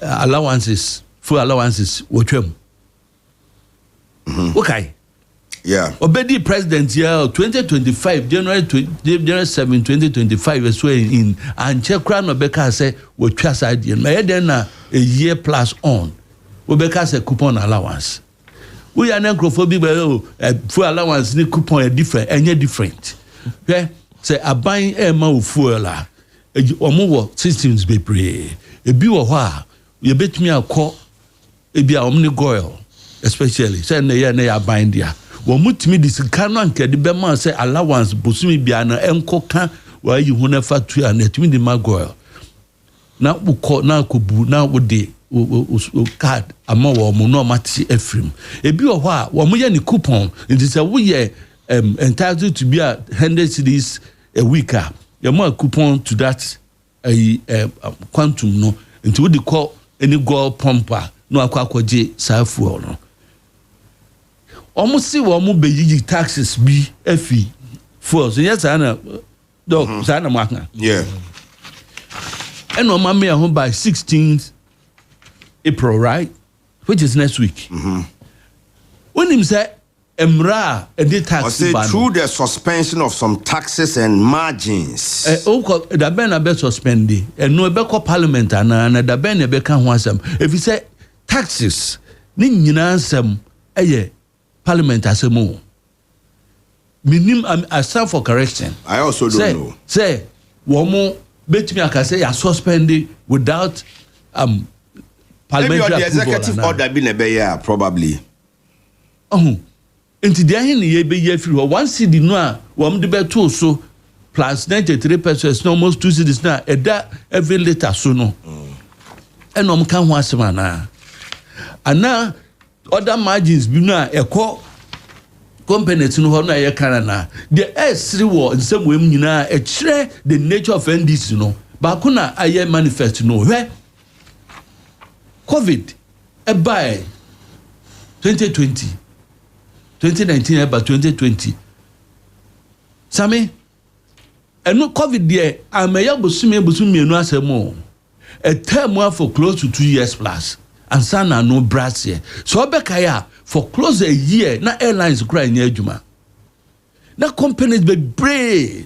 allowances full allowances wotwam okay yeah obedi president here 2025 January 7 2025 so in and chekra no beka say wotwa side na then na a year plus on obeka say coupon allowance we are na crofobia full allowance ni coupon different enye different okay say aban e ma fuel a omo systems be pray ebi wo ho a ye betumi akọ ebi a omni goil especially say na ya bind dia wo mutimi disika no anka de be ma say allowance bosumi bia na enkoka wa yi hu na factory na timi di magoil na ukọ na akobu na wode card ama wo mo no mati afrim ebi wo ho a wo mo ye ni coupon it is a we ye entitled to be 100 cedis a week you mo coupon to that quantum no into we call any goal pumper no akwaje safuel no almost see wo mo be taxes bi afi for so yes ana dog sana makna yeah and no mama home by 16th April right which is next week when him say emra and the tax ban through the suspension of some taxes and margins da ben na be suspend and no be call parliament na da ben na be kan ho asem if you say taxes ni nyina asem eye parliament asem minimum I stand for correction I also don't know say womo betimi aka say ya suspend without parliamentary maybe the executive order be na be here probably Enti dia hin ye be ye free one cedi no a wom de beto so plus 93% no almost 2 cedis na eda every liter so no enom kan ho asema na ana other margins bi no a ekọ company no ho na ye kan na the S3 wo nsem wem nyina e kire the nature of NDC no ba ko na aye manifest no hwe COVID e by 2019 about 2020 Sami eno COVID there ameya bosumi enu asemo a term for close to 2 years plus and sana no brass here so obekaya for close a year na airlines cry nya adwuma na companies be brave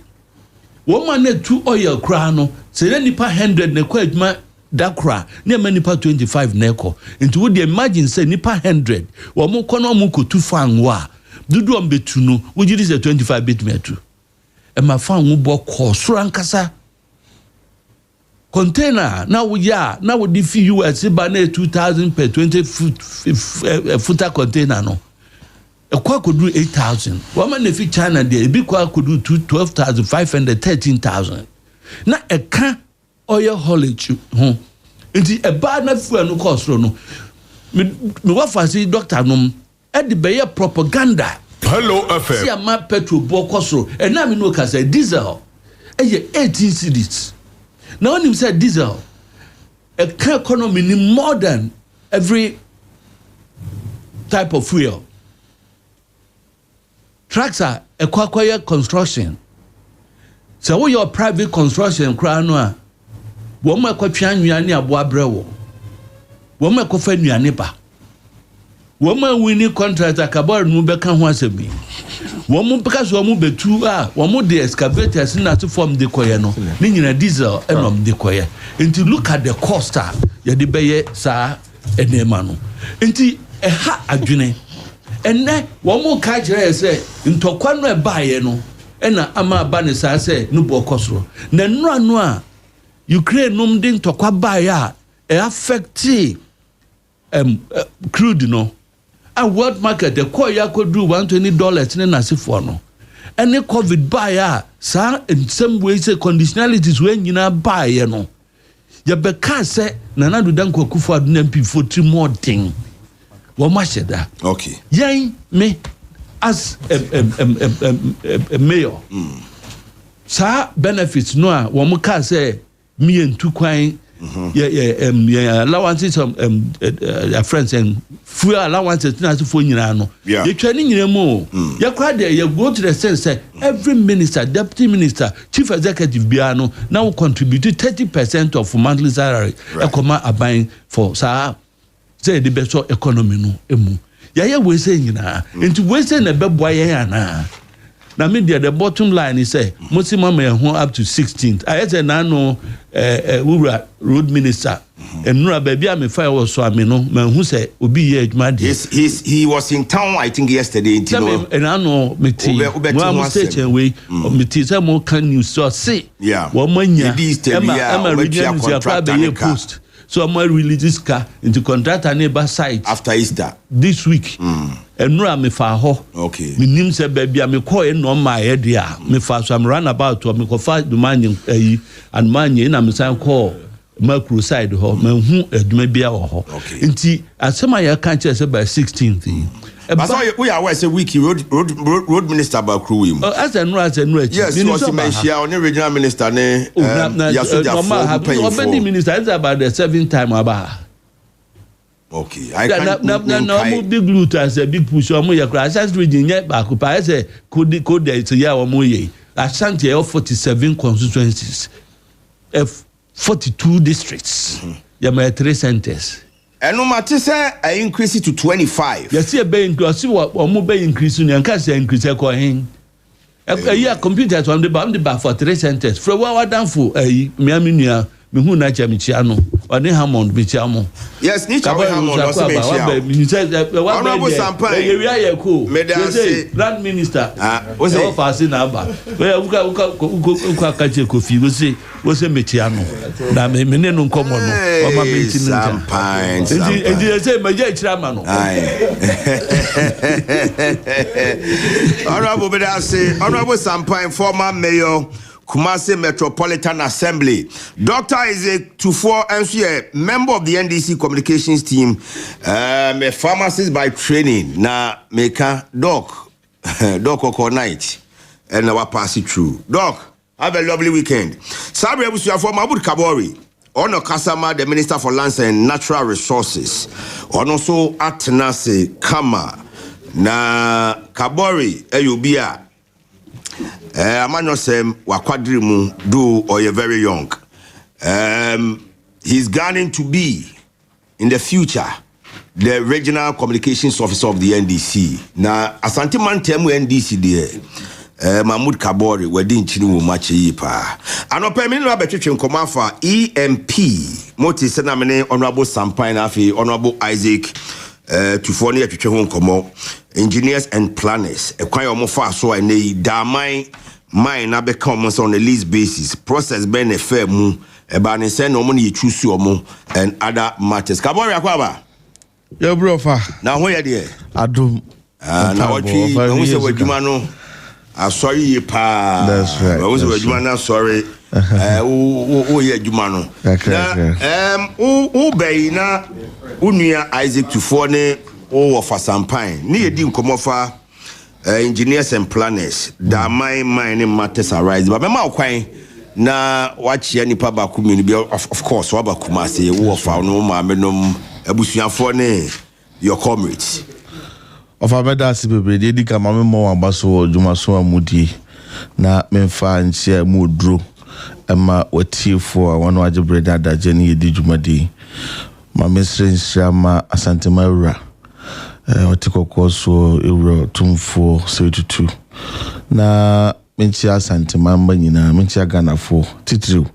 woman na 2 oil cry no say na nipa 100 na kwa adwuma da kra na ma nipa 25 na ekọ into would imagine say nipa 100 wo mo kono mo ko tu fan wa dudu am betu no wo gidi say 25 bit me atu e ma fan wo bo ko soro ankasa container now we the US about 2,000 per 20 footer container no. A quack could do 8,000. One man if China there, a big quack could do 12,500, 13,000. Now a can oil haulage home. It's a bad enough for no cost no. Me what for see doctor no at the Bayer propaganda. Hello FM. See a map petrol bokosro and now me no can say diesel. 18 cedis. Now when him said diesel, a car economy need more than every type of fuel. Trucks are a quiet construction. So what your private construction crown woman ko twan nuane aboa brewo woman ko fa nuane ba woman winning contract akabor nu be kan ho asebi woman because woman betu woman the excavators na to form the koye no ni nyina diesel enom the koye until look at the cost ya de beye sa enema no until ha adwene enne woman ka kire say ntokwa no e baaye no ena ama ba ne sa say no bo kosoro na no anu a Ukraine num din tokwa baya affect crude no a world market the call ya could do $120 in nasifo no any covid baya sa in some ways conditionalities when you na buy no ya be ka say nana do dan kwakufu adu mp for 3 more thing wo ma sheda okay yen me as a mayor sa benefits no a wo ka say me and two kwan allowances friends and fuel allowances na for nyina no ye twani nyina mo ye kwa there you go to the sense say every minister deputy minister chief executive bia no now contribute 30% of monthly salary e koma aban for say the best economy no emu ye we say nyina into we say na beboa ye ana. Now, the bottom line is say, Muslim up to 16th. I said, no, road minister, and no, baby, I'm a fire was so I mean, no, man, who said, Obi, he was in town, I think, yesterday. And I know, me tea, one stage away, me tea, some more can you so see? Yeah, 1 year, Emma, region, post. So I'm going to release this car into contract a neighbor site after Easter this week. And no, I'm a far ho. Okay. My name said, baby, I'm a coin on my head. Yeah, me fast. So I'm run about to make a fight the money and money. And I'm saying, call my crusade ho. Me who maybe a ho. Okay. Inti as some I can't say by 16th. But we are a week road minister about crew. As a no, yes, he was mentioned on the regional minister. Already minister is about the 7th time about. Okay, I can't. No, big loot as a big push on my class. As region yet back, I say could there it's a year or more. Ashanti of 47 constituencies, 42 districts. You may 3 centers. And no matter say I increase it to 25. You see a bay increase what more bay increase and can't say increase a coin. A year computers on the bar for 3 centers. For what down for a Miaminia, Mihuna Chamichiano, or the Hammond Bichamo. Yes, Nicha Land Minister was all fast in Abba. Where Uka Kofi will say, was a Michiano. Namino common or my meeting pines. And you say, my Jay Tramano. Honorable Sampine, former mayor. Kumasi Metropolitan Assembly. Dr. Isaac Tufo, a member of the NDC communications team, a pharmacist by training. Na meka doc oko night, and our pass it through. Doc, have a lovely weekend. Sabri Abusuya for Mahmoud Kabori. Ono Kasama, the Minister for Lands and Natural Resources. Ono so Atenase Kama. Na Kabori, Eyubia. Amanosem wakwadrimu do or you're very young. He's going to be in the future the regional communications officer of the NDC. Now, Asante Mantemu NDC there, Mahmoud Kabori, wedding chinu mache yipa. Anope mini wa betwetwe nkoma fa EMP. Moti senamene Honorable Sampine afi Honorable Isaac Tufo ne atwetwe ho nkomo. Engineers and planners. Ekwan yo mo fa so ene da mine na become on a lease basis. Process ben e fair mu eba ne say no mo na choose omo and other matters. Kabori akwaba. Yo bro fa. Na ho ye de. Adum. Na watwi when we say wadwuma no asori ye pa. That's right. When we say wadwuma na sorry. O ye adwuma no. Na o be na unua Isaac Tufo ne o wo fasampan. Ne ye di nkomofa engineers and planners. Da my matters arise. But me ma kwan na wachi nipa ba ku mi of course wa ba kuma say wo fa no ma menom abusuafo ne your comrades. Of a better sibe di ka ma me mo ambaso djuma so amudi na memfa nche mudro ema watifo awano ajebre dada jeni di djumadi ma mesre nshama asante maura watikoko so euro tumfo 72 na menchi asante mamba nyina menchi aganafo titru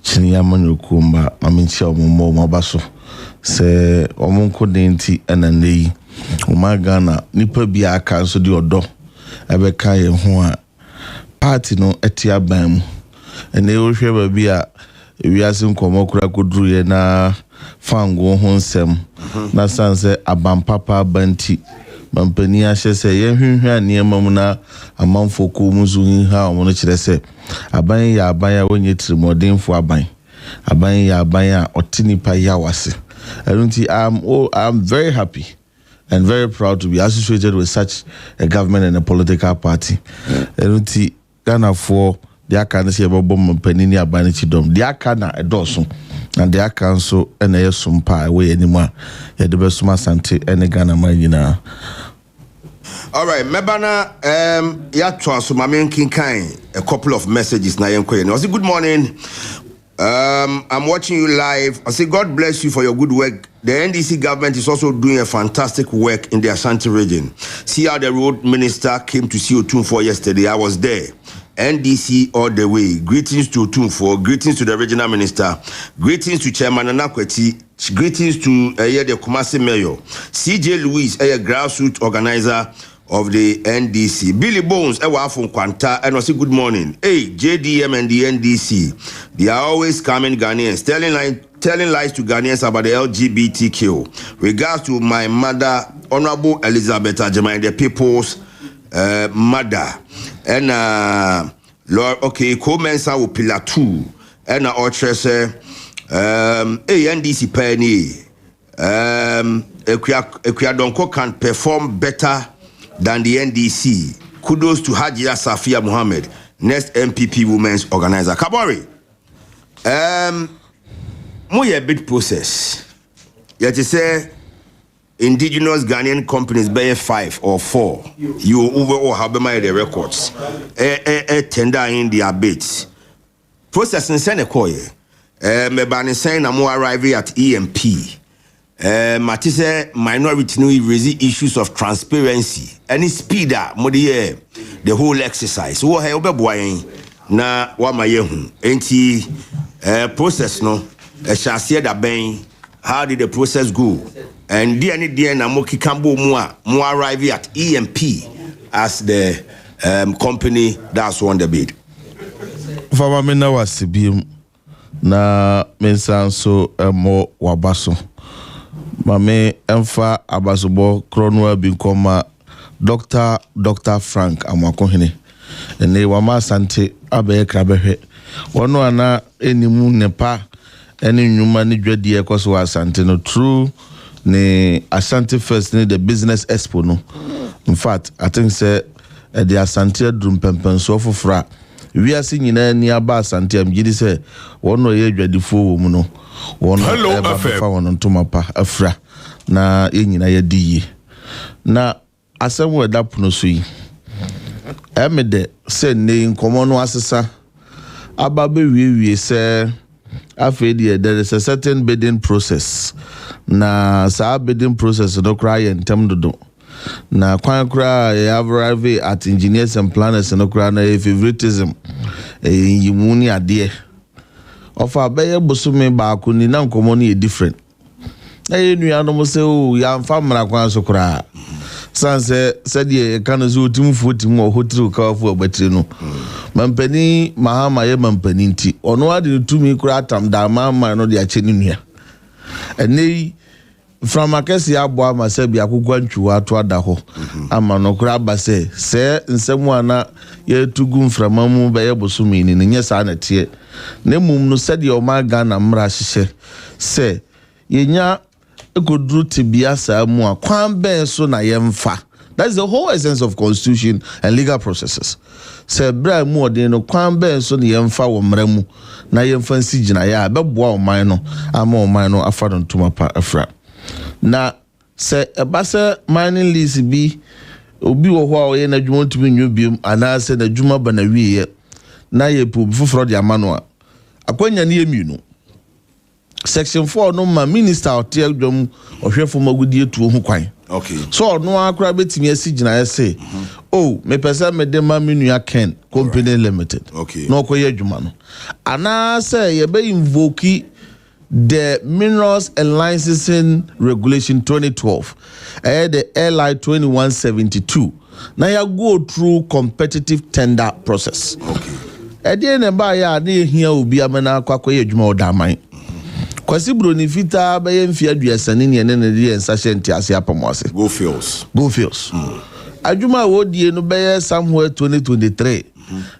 chini ya manyokumba ma menchi omomo mabaso se omonko denti enanei Umagana nipa bi aka so di odo ebeka ye ho a party no etia ban ene wo hwe ba bi a wiase nkomo kura koduru ye na fango ho nsem na sanse abampapa banti mampani a hyese ye hwehwe aniema mu na amanfo ko muzu ha omo no kire se aban ya aban ya wonye trimodinfo aban ya aban a otinipa ya wase erunti I'm very happy and very proud to be associated with such a government and a political party. Erunti Ghana for the Akana see about bomb penini abanichi dom. The Akana a dosun and the Akanso and a sumpa away anymore. Yeah, the best sante and the Ghana marina. All right, Mebana, ya so my main king a couple of messages na yenko. I say good morning. I'm watching you live. I say God bless you for your good work. The NDC government is also doing a fantastic work in the Ashanti region. See how the road minister came to see Otumfuo yesterday. I was there. NDC all the way. Greetings to Otumfuo. Greetings to the regional minister. Greetings to Chairman Anakweti. Greetings to the Kumasi Mayor. CJ Louis, a grassroots organizer of the NDC. Billy Bones, from Kwanta, and I say good morning. Hey, JDM and the NDC, they are always coming Ghanaians, telling lies to Ghanaians about the LGBTQ. Regards to my mother, Honorable Elizabeth Ajamai, the people's mother. And Lord, okay, Komensa will pillar 2. And Orchestra, NDC penny. Ekuyadonko can perform better than the NDC. Kudos to Hajia Safia Muhammad, next MPP Women's Organizer. Kabori, more bid process. Yet you say indigenous Ghanaian companies buy 5 or 4. You overall have the records. Tender in their bids. Processing Senecoye. Mebani saying I'm arriving at EMP. Matisse minority no raise issues of transparency. Any speeder, modi the whole exercise. Wo ha obeboy na wa mayehu. Enti process no shall see that ben. How did the process go? And DNA na moki kambo mo arrive at EMP as the company that's won the bid. Fama mena wasibim na mensanso mo wabaso. Mame emfa abasobo kronwa binkoma Dr. Frank Amakohene ene wama sante abe krabehwe wono ana enimu nepa eni nyuma ni dwade ekoso asante no true ne Asante First ne the business expo no. In fact I think say the Asante drum pempenso fofra we are seeing ni aba Asante amgidi say wono ye dwadefo wo mu no Hello FM Tumapa afra na yenyina yadiye na asem we da pono so yi emede se ne nkomo no asesa aba be wie se afedi there is a certain bidding process na sa bidding process no cry entem dodo na kwan kra arrive at engineers and planners no cry na favoritism yimuni ade of a beye bosume baako ni na nkomo no different. Nua no mo se o ya mfa mra kwan so kra Sanse said ye can zo tim foot mo hotel ka for battery no. Mampani mahama ye mampani nti. Ono ade to me kura tam da mama no de ache ni nua. Ene from akesi abo ama se bia akugwa ntwa to ada ho. Ama no kura ba se nsemu ana ye tugu mframa mu be ye bosumi ni nye sa na tie. Ne mum no said ye ma Ghana mra hihye se yenya ekodru tibia sa mu a kwan ben so na yemfa. That's the whole essence of constitution and legal processes. Se bra mu odin no kwan ben so na yemfa wo mra mu na yemfa nsi gina ya beboa o man no ama o man no afa don tuma pa afra. Na se ebase mining lease bi obi wo ho a o ye na dwuma tumi nyu biom ana se na dwuma ba na wiye na ye pu foforo de amano a akwanya ne yemiunu. Section 4 no ma minister otie dwom ohwefo magudie tuo ho kwan. Okay. So no akra betimi asigina ese oh me pesa me de ma menua Ken company limited. Okay. No koye adwuma no. Ana say ye be invoke the Minerals and Licensing Regulation 2012 the LI 2172 na ya go through competitive tender process. Okay. Ede ne ba ya na ehia obi amana akwakoye adwuma odaman. Kwasi broni fita be mfia aduasane ne ne de ensa hyenti ase apamwase. Go Fields. Adwuma wo die no be somewhere 2023.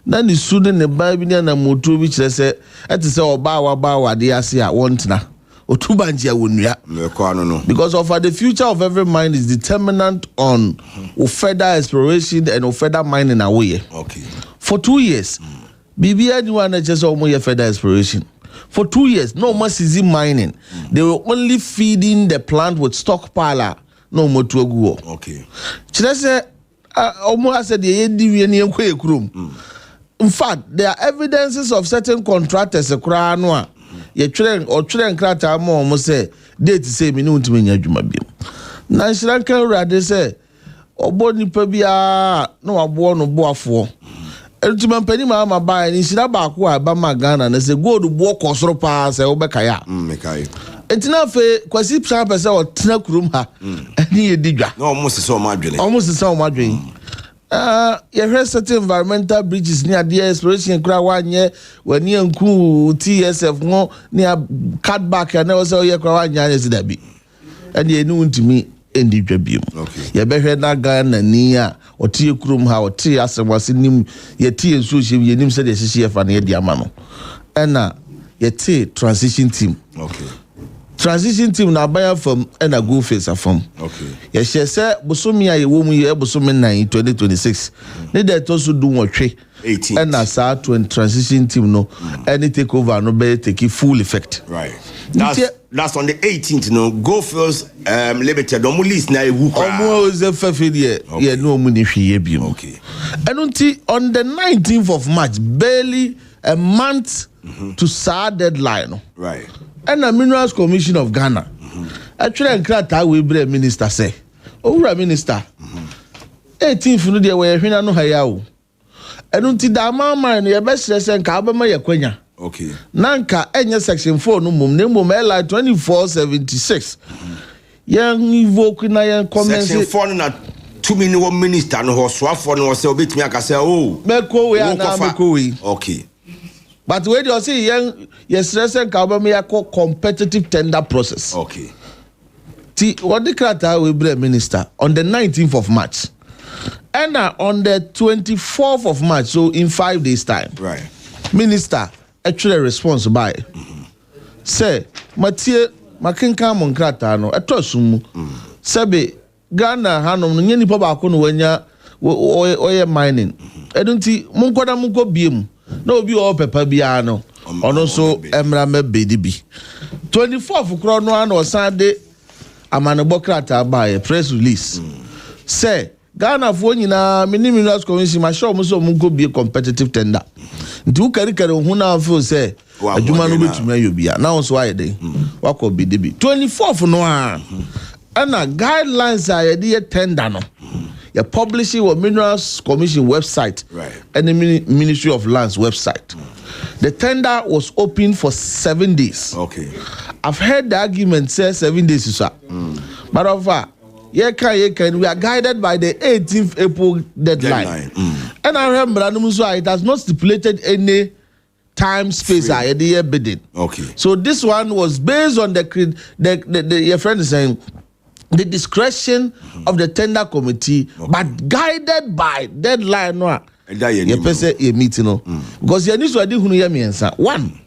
Na ni su ne ba bi na moto bi kire se ete se oba wa de ase a wontena. Otuba nje wonua. Because of the future of every mine is determinant on further exploration and further mining away. Okay. For 2 years. Bibia ni wana chese omo ye further exploration. For 2 years, no more season mining. They were only feeding the plant with stockpile. No more to go. Okay. Chilese, almost said the in fact, there are evidences of certain contractors a crown. Ye train or train crata more almost say, date say me no to me yajumabim. Nanshanka rather say, Oboni Pebia, no abo no boafo. Ultimate penny mama buy and she back where Bama Ghana and say go to walk or so pass a obekaya. Mekai. It's not fair, quasi sharp as our Tinakrum ha. And he did almost so much. Almost so much. You heard certain environmental bridges near the exploration crowd 1 year when you and cool TSF no near cut back and never saw your crowd as that be. And you knew to me. Endi dwabiem. Okay. Ye behwe na Ghana ni a otie kurom ha otie asewase nim ye tie nso hye ye nim se de hye fa na ye di ama no. Ena ye tie transition team. Okay. Transition team na baya from ena go face afom. Okay. Ye hye se bosomi a ye wo mu ye bosomi 9 2026. Ne de to so du wotwe 18. Ena sa transition team no any take over no be take full effect. Right. That's on the 18th, no. Go Fields Limited. Don't list na wuka. Almost a failure. Yeah, no money here. Okay. And on the 19th of March, barely a month to start deadline. Right. And the Minerals Commission of Ghana. Actually, I can't tell we bring minister say. Oh, minister. 18th no dia we hwena no hayao. And until the mama and your best lesson ka abama ye kwanya. Okay. Nanka enye section 4 no mum ne mum LI 2476. Yang evoke na yan comment section 4 na to me no minister no ho so afo no se obetimi aka say oh meko we na meko we. Okay. But when you see yang yes ka ba me yakọ competitive tender process. Okay. Ti what the krata we bring minister on the 19th of March. And on the 24th of March, so in 5 days time. Right. Minister actually response by say Mathieu makenka mon krata no etosumu sebe Ghana hanom no nyani pa ba ko no wanya oye mining edunti munkoda munko biem na obi o pepa bia no ono so emra me bedibi 24th kro no an osande amanebo krata ba press release say Ghana for nyina Minerals Commission ma show so munko bie competitive tender nti kari hu na feel say adwuma no betumi ayobia na so aye dey wako bedibi 24th no a ana guidelines are the tender no you publish it on Minerals Commission website and the Ministry of Lands website. The tender was open for 7 days. Okay. I've heard the argument say 7 days is up. But of we are guided by the 18th April deadline. And I remember it has not stipulated any time space bidding. Okay. So this one was based on the your friend is saying the discretion of the tender committee, but guided by deadline. Meeting because you need to do one.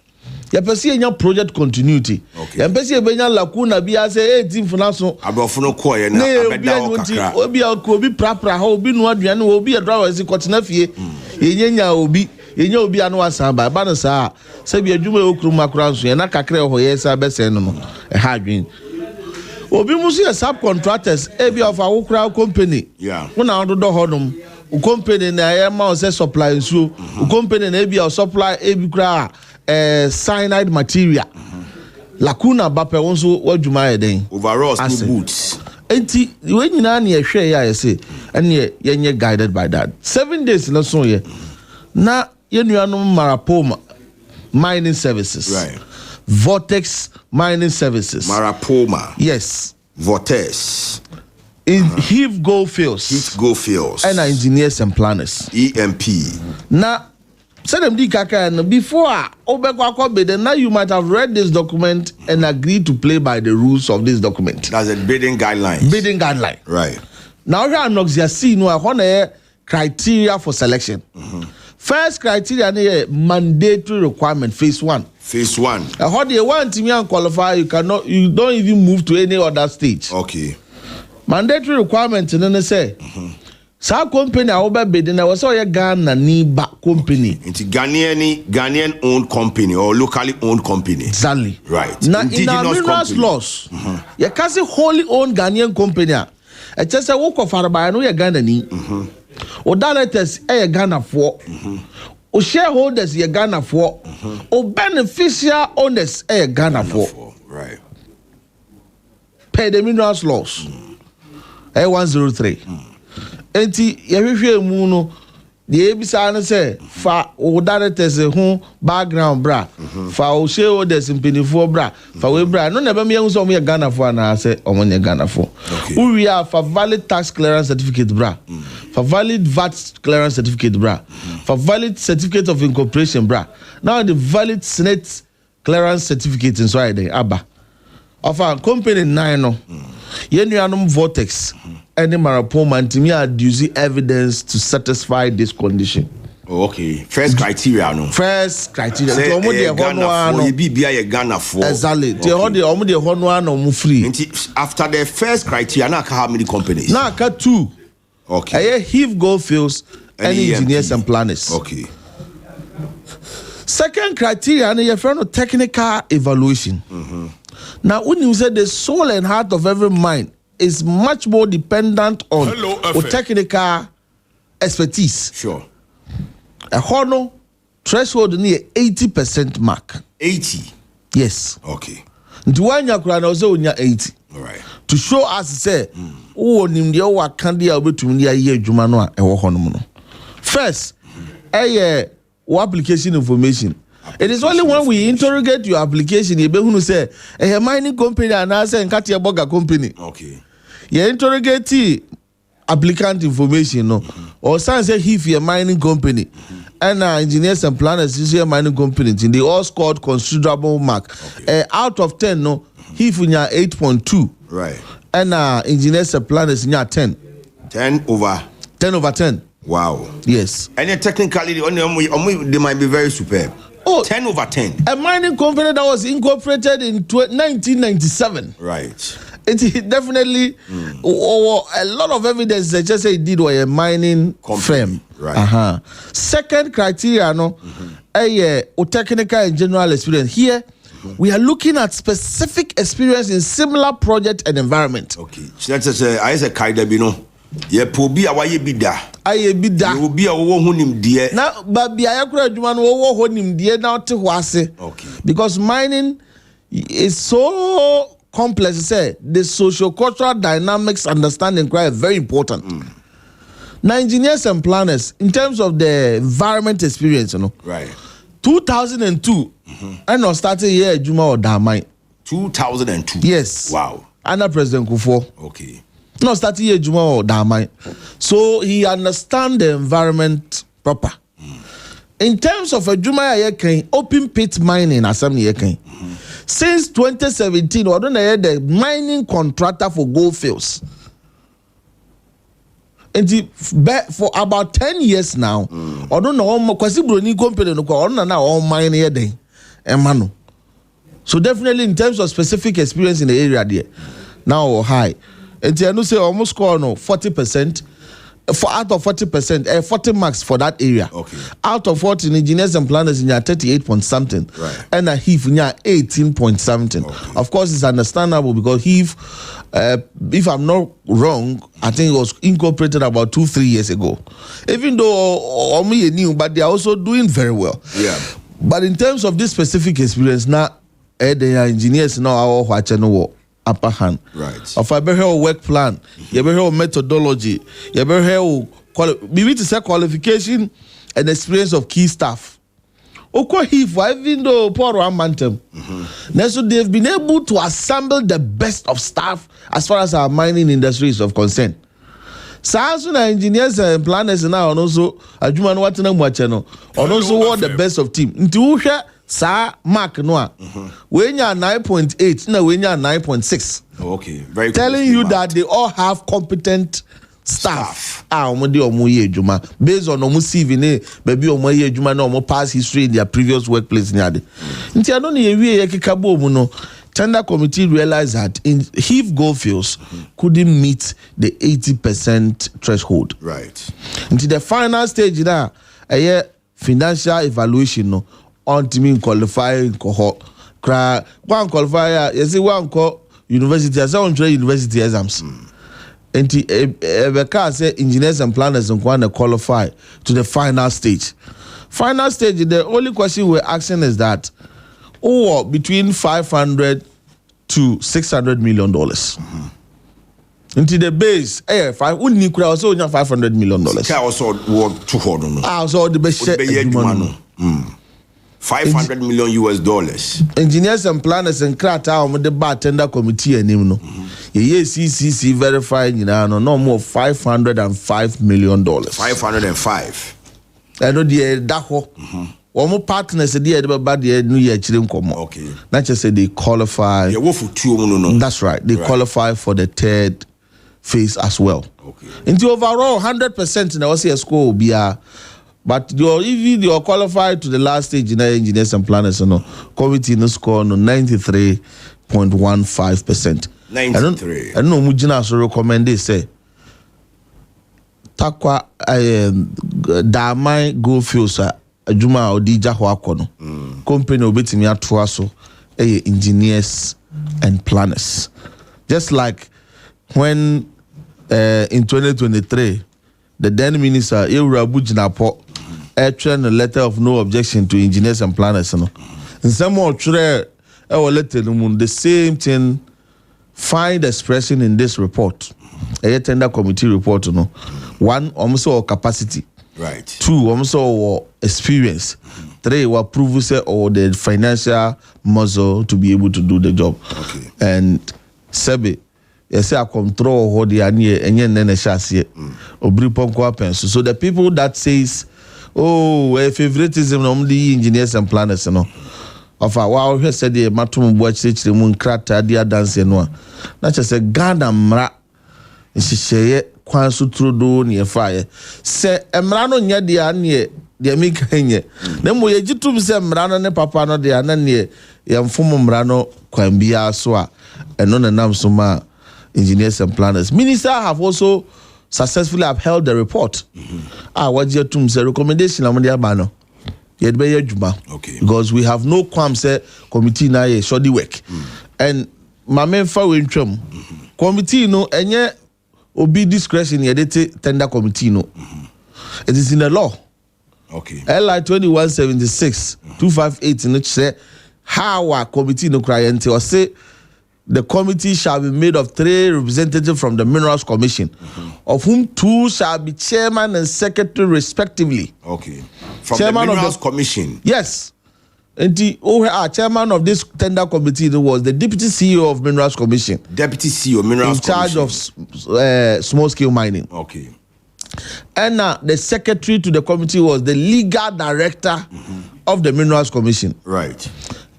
You perceive your project continuity. You perceive your lacuna be as 18 for now. Abofuno koye na abeda obi obi prapra ha obi no aduane obi adwa wasi kotena fie yenya obi anu asamba ba no saa se bi adwuma okrum akura nso na kakra ho yesa bese no ha adwen obi musu ya subcontractors ebi of awukra company una ododo hodum company na ya ma se supply nso company na ebi supply ebi kra cyanide material lacuna bape wonso wadwuma yeden overalls and boots enti we nyina na ehwe ya say ene yenye guided by that 7 days na so ye na yenuanom Marapoma mining services, right? Vortex mining services, Marapoma, yes, Vortex in Heave Goldfields and engineers and planners EMP. Now say them di kaka before obekwa bid, now you might have read this document and agreed to play by the rules of this document. That's a bidding guideline, right? Now we are not see no criteria for selection. First criteria is mandatory requirement, phase 1. How do you want to qualify? You don't even move to any other stage. Okay. Mandatory requirement, and then say, some company I will bid in was a Ghana ni back company. It's Ghanaian owned company or locally owned company. Exactly. Right. Now in our minerals laws, you can't say wholly owned Ghanaian company. It's just a work of Araba, no Ghana ni. O directors Ghana for. O shareholders Ghana for. O beneficial owners Ghana for. Right. Per the minerals laws. 103. Enti yehwehwe mu no the ebisa no say fa o directors ho background bra fa o shareholders mpinifo bra fa we bra no na be me hu so mo Ghana for na say omo ne Ghana for we are for valid tax clearance certificate bra for valid VAT clearance certificate bra for valid certificate of incorporation bra now the valid Senate clearance certificate in so ide aba of our company 9 no yenuanom Vortex any Marapoma ntimi adduce evidence to satisfy this condition. Oh, okay. First criteria no. First criteria. Say Ghana for bibia Ghana for. Exactly. Te ho de omo de hono an omo free. After the first criteria na how many companies? Na ka 2. Okay. Heave Goldfields and engineers and planners. Okay. Second criteria na your friend technical evaluation. Now when you say the soul and heart of every mind is much more dependent on technical expertise. Sure. A honor threshold near 80% mark. 80. Yes. Okay. Ntiwanya kurana oze onya 80. All right. To show us say wo nimde o wakande a obetumni aye adwuma no a ewo hono no. First, application information. It is only when we interrogate your application you be who say a mining company and I say nkati a burger company. Okay. You interrogate applicant information no or some say if you're a mining company and engineers and planners is a mining company they all scored considerable mark. Out of 10 no if you are 8.2 right and engineers and planners in 10 over 10. Wow. Yes. And technically they might be very superb. 10 over 10. A mining company that was incorporated in 1997. Right. It definitely, a lot of evidence that just say it did a mining firm. Right. Second criteria, technical and general experience. Here, we are looking at specific experience in similar project and environment. Okay. So that's a kind of, ye pobi awaye bida obi a wo ho nimde na ba bia yakura adwuma no wo ho nimde na ote ho ase. Okay. Because mining is so complex, say the socio-cultural dynamics understanding quite very important. Now engineers and planners in terms of the environment experience, right, 2002 I know started here adwuma or da mine 2002. Yes. Wow. Under President Kufuor. Okay. No, starting here Juma or Damai. So he understand the environment proper. In terms of a Juma open pit mining as some since 2017, I don't know the mining contractor for gold fields. And for about 10 years now, I don't know because company now all mine here day. So definitely in terms of specific experience in the area there, now high. And I know say almost score 40%. For out of 40%, 40 marks for that area. Okay. Out of 40 engineers and planners in 38 point something. Right. And a HEAF in 18 point something. Okay. Of course, it's understandable because HEAF, if I'm not wrong, I think it was incorporated about 2-3 years ago. Even though only new, but they are also doing very well. Yeah. But in terms of this specific experience, now the engineers now are watching upper hand. Right. Of a better work plan, you better methodology, you better maybe to say qualification and experience of key staff. Even though poor Mantum, so they've been able to assemble the best of staff as far as our mining industry is of concern. So engineers and planners now and also a human watching and also what the best of team. Sa mark no when you are 9.8 now when you are 9.6. Okay, very telling you that they all have competent staff. Based on CV maybe no past history in their previous workplace. Tender committee realized that in HEAF Goldfields couldn't meet the 80% threshold. Right. Until the final stage now, a financial evaluation no on qualifying cohort. One qualifier, you see one call university, I say university exams. And the say engineers and planners and want to qualify to the final stage. Final stage, the only question we're asking is that between $500 to $600 million. Into the base, also $500 million. Also, the best. $500 million US. Engineers and planners and crata the bartender committee and CCC verifying no more $505 million. 505. I know the Daho. One partners the New Year okay. Not just say they qualify. That's right. They qualify for the third phase as well. Okay. Into overall 100% in our score will be but if you're qualified to the last stage in engineers and planners, committee no score 93.15%. 93. I know Mujina so recommend they say takwa damai go fields Juma Odija Huakono. Company obetimi atoa so engineers and planners. Just like when in 2023 the then minister Ewurabu Jinapo actually a letter of no objection to engineers and planners. And some more letter the same thing find expression in this report. A tender committee report, one also capacity. Right. Two also experience. Three were prove or the financial muscle to be able to do the job. Okay. And seven, yes, I control what they are near and then so the people that says favoritism only engineers and planners, of our wow said the matum watch the moon crata dear dance not just a Ghana mra she say kwansu trudo near fire say emrano nya dia near the make henye then we jitum say mrano ne papa no de ana near yamfumo mrano kwambia so a eno na nam so ma engineers and planners minister have also successfully upheld the report. What your tomb say recommendation among abano. Yet be okay. Because we have no qualms committee na ye shoddy work. And my main intrum committee no enye obi discretion yedete tender committee no. It is in the law. Okay. LI 2176 258 in which say how a committee no cry until or say the committee shall be made of 3 representatives from the Minerals Commission, of whom 2 shall be chairman and secretary respectively. Okay. From chairman the Minerals Commission? Yes. And the chairman of this tender committee was the deputy CEO of Minerals Commission. Deputy CEO Minerals Commission. In charge of small scale mining. Okay. And the secretary to the committee was the legal director of the Minerals Commission. Right.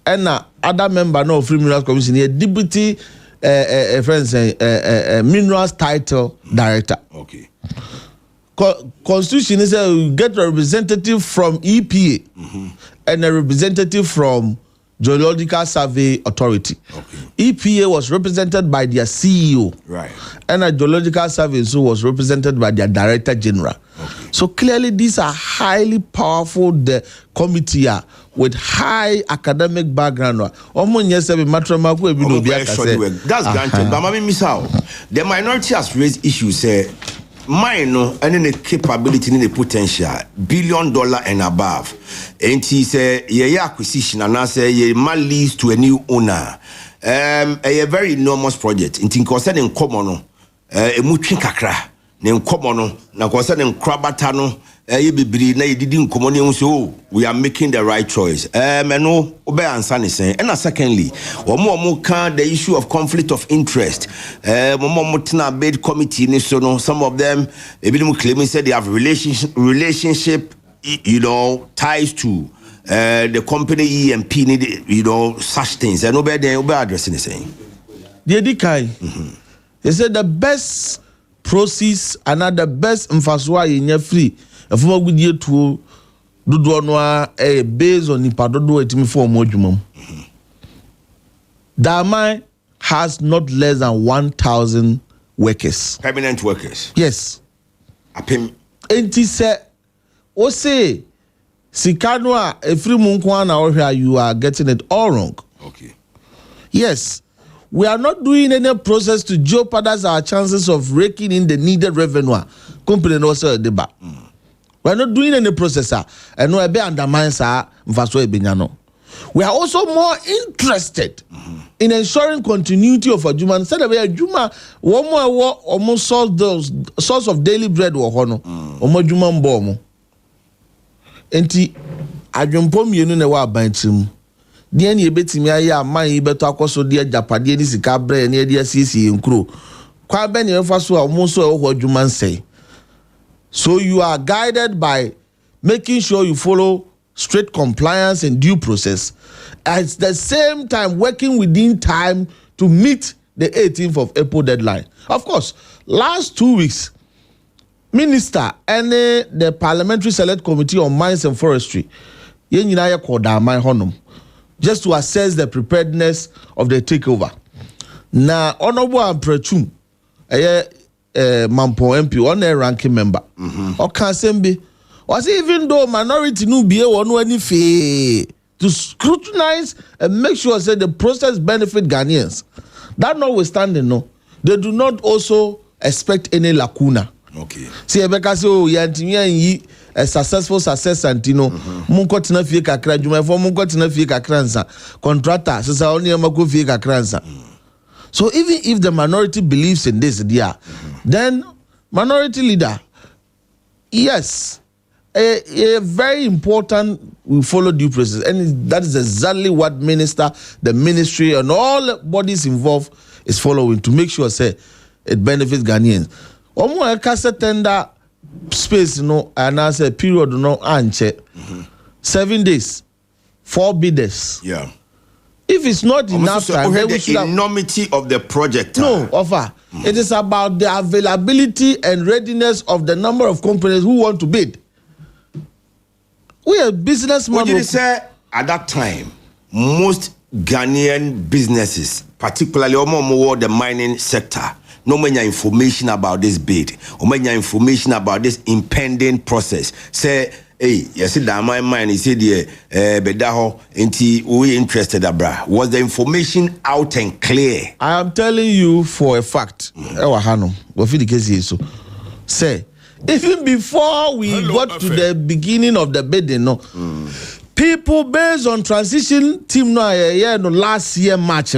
And other member of Free Minerals Commission, a deputy minerals title director. Okay. Constitution is you get a representative from EPA and a representative from Geological Survey Authority. Okay. EPA was represented by their CEO. Right. And a Geological Survey was represented by their Director General. Okay. So clearly these are highly powerful committee with high academic background. That's granted. But Mami Misao, the minority has raised issues mine and then the capability and the potential $1 billion and above. And he say yeah acquisition and I say yeah man lease to a new owner. A very enormous project. In concerning common a muchin kakra name common na concerning krabatano bibiri na didn't common so we are making the right choice. And no obey answer is saying. And secondly, more can the issue of conflict of interest. Momotina bid committee so some of them claiming said they have relationship ties to the company EMP need such things. And obey addressing the same. The Edikai, they said the best process and the best infrastructure in your free. If we go there to do based on the padodo etimi for modumum. Damai has not less than 1,000 workers. Permanent workers. Yes. Enti se o say sikanwa efri munkwa na you are getting it all wrong. Okay. Yes. We are not doing any process to jeopardize our chances of raking in the needed revenue. Company also a debate. We are not doing any processor and no be undermines our mfaso. We are also more interested in ensuring continuity of a Juma. Instead of a Juma, one more almost source of daily bread or hono, or more Juma bomb. Enti adwompom yenu na wa bantim. Die na ebetimi aya man ibeto akoso die japade ni sika bre na die sisi nkro. Kwa be ne mfa so a mo so e ho adwuma nsei. So you are guided by making sure you follow strict compliance and due process. At the same time, working within time to meet the 18th of April deadline. Of course, last 2 weeks, Minister and the Parliamentary Select Committee on Mines and Forestry, just to assess the preparedness of the takeover. Now, Honorable Amprechum, Mampo MP, on a ranking member, or Kansembe, was even though minority no be any fee to scrutinize and make sure that the process benefit Ghanaians. That notwithstanding, no, they do not also expect any lacuna. Okay. See, because a successful success and munko tina fie kakra juma for munko tina fie kakra nsa contractor sasa oni amako fie kakra nsa. So even if the minority believes in this then minority leader, yes, a very important, we follow due process, and that is exactly what the ministry and all bodies involved is following to make sure say it benefits Ghanaians. Omo ekase tender space and as a period anche 7 days, 4 bidders. Yeah. If it's not enough time, then we should the enormity of the project. No, offer. It is about the availability and readiness of the number of companies who want to bid. We are businessmen. What did you say at that time? Most Ghanaian businesses, particularly the mining sector, no many information about this bid, or many information about this impending process. Say, hey, you see that my mind is here, bedaho, enti we interested abra. Was the information out and clear? I am telling you for a fact. Say, even before we got to the beginning of the bidding, people based on transition team last year March,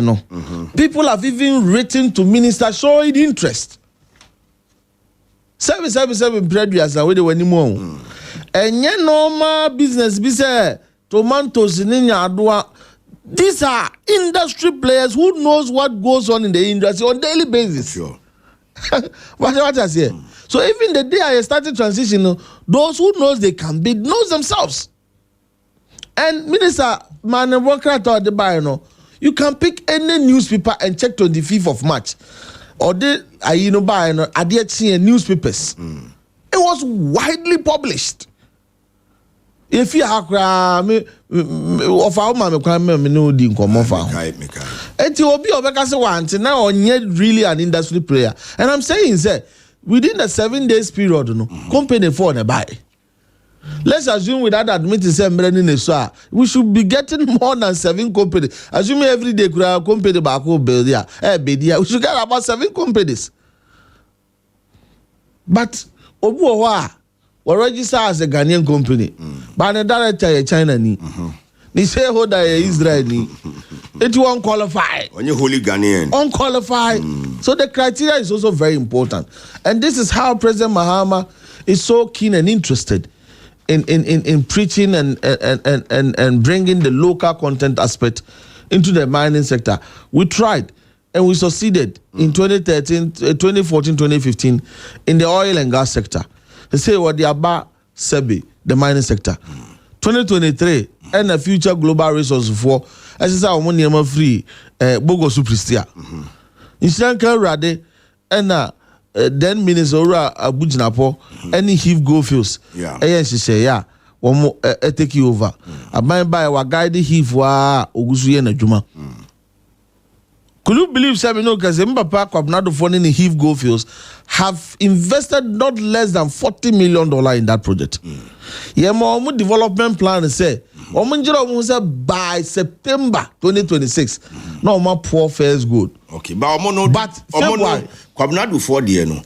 people have even written to minister showing interest. 777 previous and we were anymore. And normal business be say tomatoes in Adwa. These are industry players who knows what goes on in the industry on daily basis. Sure. what I say. So even the day I started transition, those who knows they can bid knows themselves. And Minister Man Walker thought the buy, you can pick any newspaper and check 25th of March. Or the buy I did see newspapers. It was widely published. If you have of our mama me no di nkomo fa. Enti obi obeka se want now on yet really an industry player. And I'm saying say within the 7 days period company for the buy. Let's assume without admitting say we should be getting more than 7 companies. Assuming every day could have company back build we should get about 7 companies. But obuwa we register as a Ghanaian company. But the director is China ni. Ni shareholder is Israel ni. It won't qualify. Only wholly Ghanaian. Unqualified. So the criteria is also very important. And this is how President Mahama is so keen and interested in preaching and bringing the local content aspect into the mining sector. We tried and we succeeded in 2013, 2014, 2015 in the oil and gas sector. They say what the Aba Sebi, the mining sector. 2023 and the future global resources for as I say free Bogo Supristia. In Sri Lanka Rade and then Minnesota Abujinapo any heave go fields. And she say one more take you over. I by our guide heave wa Ogusuye na Juma. Could you believe Sabino Kazemba Park of Nadofon in Heave Goldfields have invested not less than $40 million in that project? Yeah, my development plan say by September 2026. No more poor fares good. Okay, but February.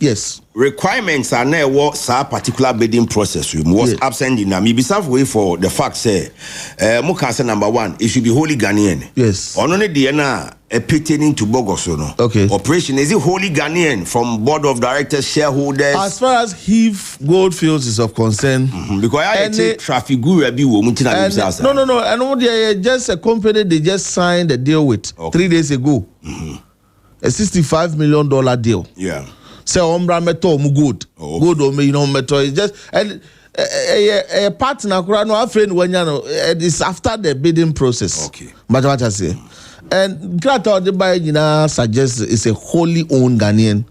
Yes. Requirements are now what particular bidding process was absent in Namibia. Besides way for the fact say Mukasa number 1, it should be wholly Ghanaian. Yes. Only DNA pertaining to Bogosono. Okay. Operation is it wholly Ghanaian from board of directors, shareholders? As far as Heave Goldfields is of concern, because I take traffic guru no. I know they just a company they just signed a deal with 3 days ago. A $65 million deal. Yeah. Say ombra meto mu good. Good o me meto is just and a partner no a friend when it's after the bidding process. Okay. But what I say. And Grata the buy suggests it's a wholly owned Ghanaian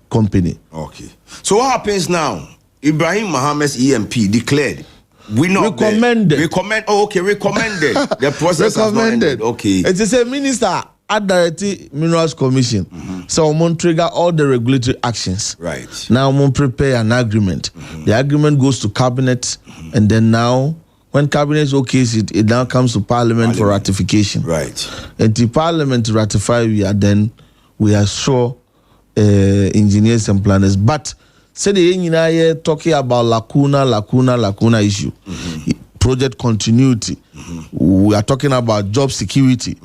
company. Okay. So what happens now? Ibrahim Mohammed's EMP declared recommended. Recommended. The process has not ended. Okay. It is a minister at the Minerals Commission. So I'm going to trigger all the regulatory actions. Right. Now I'm going to prepare an agreement. The agreement goes to cabinet, and then now when cabinet okays it now comes to parliament for ratification. Right. And the parliament to ratify, we are sure engineers and planners. But say the engineer talking about lacuna issue. Project continuity. We are talking about job security.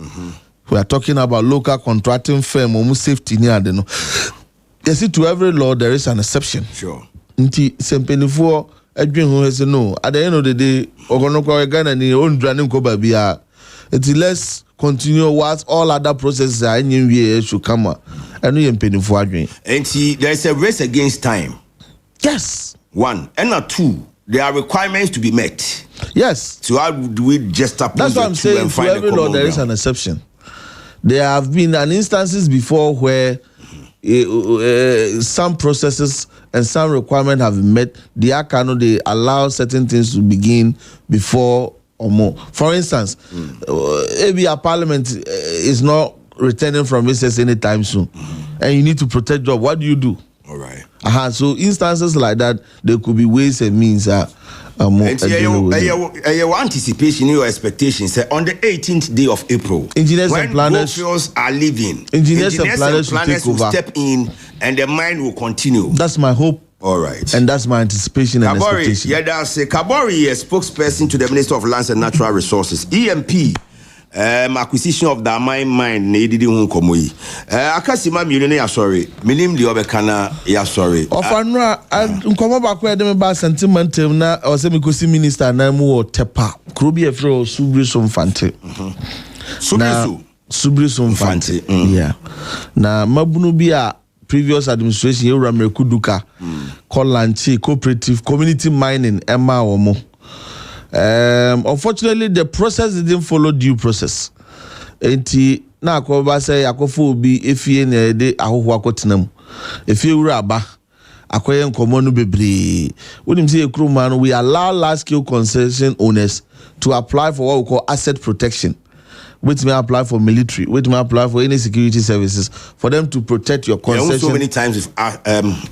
We are talking about local contracting firm, almost safety near the no. You see, to every law there is an exception. Sure. Nti sempenifo edwin ho say no. At the end of the day, ogonokwa Ghana ni ondwane nkoba bia. Let's continue what all other processes are in we should come. And we empenifo adwin. And see, there is a race against time. Yes. 1 and 2. There are requirements to be met. Yes. So how do we just up? That's what I'm saying. To every law there is an exception. There have been instances before where some processes and some requirements have been met. They allow certain things to begin before or more. For instance, maybe a parliament is not returning from recess anytime soon, and you need to protect job. What do you do? All right. So instances like that, there could be ways and means. Your anticipation, your expectations. On the 18th day of April, engineers when and planners Goldfields are leaving, engineers and planners will step in, and the mine will continue. That's my hope. All right. And that's my anticipation and expectation. Yeah, that's Kabori, a spokesperson to the Minister of Lands and Natural Resources, EMP. acquisition of the mine na edidi hu komo yi akasima mi ne ya sorry minim de obekana ya sorry ofanra nkomo ba ko edem ba sentimental na o se mikosi minister na mu o tepa krobi efro subri so mfante subri so mfante yeah na mabunu bi a previous administration Yura Merkuduka Kolanchi cooperative community mining Emma Omo. Unfortunately the process didn't follow due process. Enti na akoba say akofo bi efie na de ahoho akotenam. Efie wura aba akoye nkomo no bebre. Wonim say ekroma no we allow large scale concession owners to apply for what we call asset protection. Which may apply for military, which may apply for any security services, for them to protect your concession. So many times with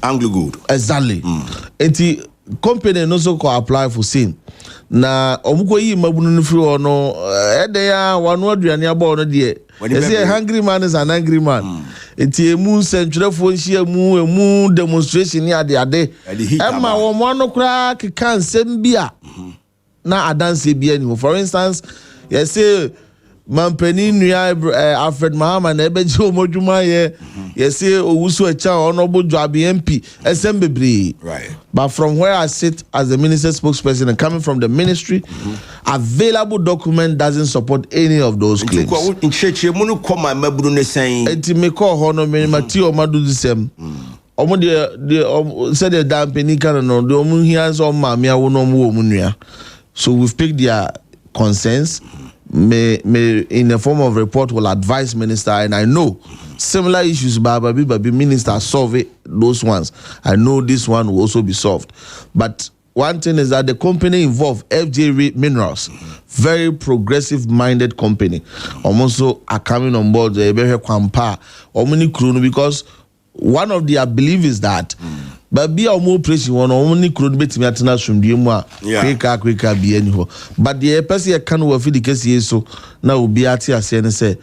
Anglo Gold. Exactly. And the company also can apply for same. Na omuko yi mabunu no free or no edeya wanu aduane aba no de. They say a hungry man is an angry man. Enti emu central for nsia emu demonstration ni ade. Emma wo mo no kra keka nsem bia na adanse bia ni. For instance, you say Mampeni nuya Alfred Mahama na ebeji omodwuma ye say owusu echa honorable Joabi MP SMBB. Right. But from where I sit as the minister spokesperson and coming from the ministry, available document doesn't support any of those claims. Enti me call hono me mati o madu disem. Omo de said the damn penny kan no de omo hians o ma me awo no mo nua. So we've picked their concerns. May in the form of report will advise minister, and I know similar issues baby minister solve it, those ones. I know this one will also be solved. But one thing is that the company involved, FJ Minerals, very progressive minded company, almost are coming on board because one of their belief is that but be our more pressure one only could be to me from the quicker be anyhow. But the person can work for the case so now be at here saying say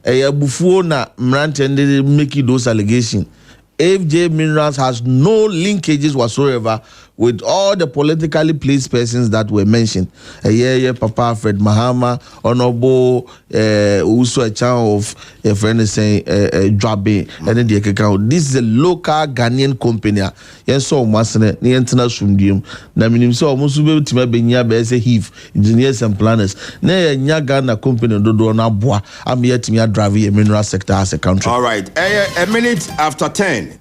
a before na Mrant and making those allegations. FJ Minerals has no linkages whatsoever with all the politically placed persons that were mentioned. Papa Fred Mahama, Honorable also a child of a friend saying Joabi, and then the account. This is a local Ghanaian company. Yes, so Masane, the international medium. Na minim so almost be to me benya be say HEV, engineers and planners. Na nya Ghana company do na boa. I'm here to me drive a mineral sector as a country. All right, a minute after 10.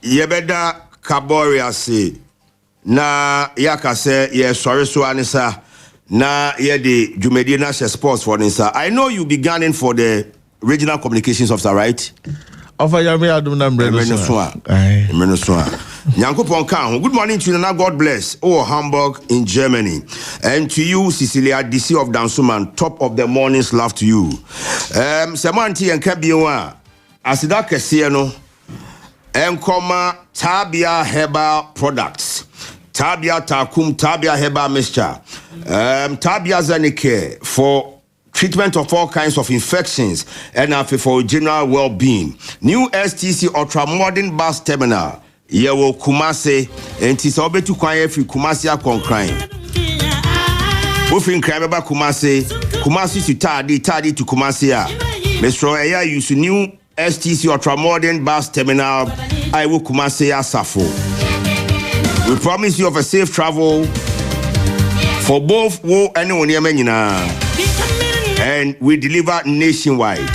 Yebeda Kaboria say. Na yaka say yes sorry so anisa na ye the Jumedina sports for nisa. I know you be gunning for the regional communications officer, right? Offer yami adum na Menoswa. Nyankopon kan. Good morning to you, na God bless. Oh, Hamburg in Germany. And to you, Cecilia DC of Dansuman, top of the morning's love to you. Semanti and Kabiwa. Asida kesiye no. Enkoma Tabia Herbal Products. Tabia Takum, Tabia Herbal Mixture. Tabia Zanike for treatment of all kinds of infections and for general well-being. New STC Ultra Modern Bus Terminal. Yewo Kumase and Tisobe to Kwanye fi Kumasi akon crime. Wofin crime ba Kumase to Tadi to Kumasi ya. Mr. Eya use new STC Ultra Modern Bus Terminal. I will Kumasi ya Safo. We promise you of a safe travel for both wo and Onyamenina. And we deliver nationwide.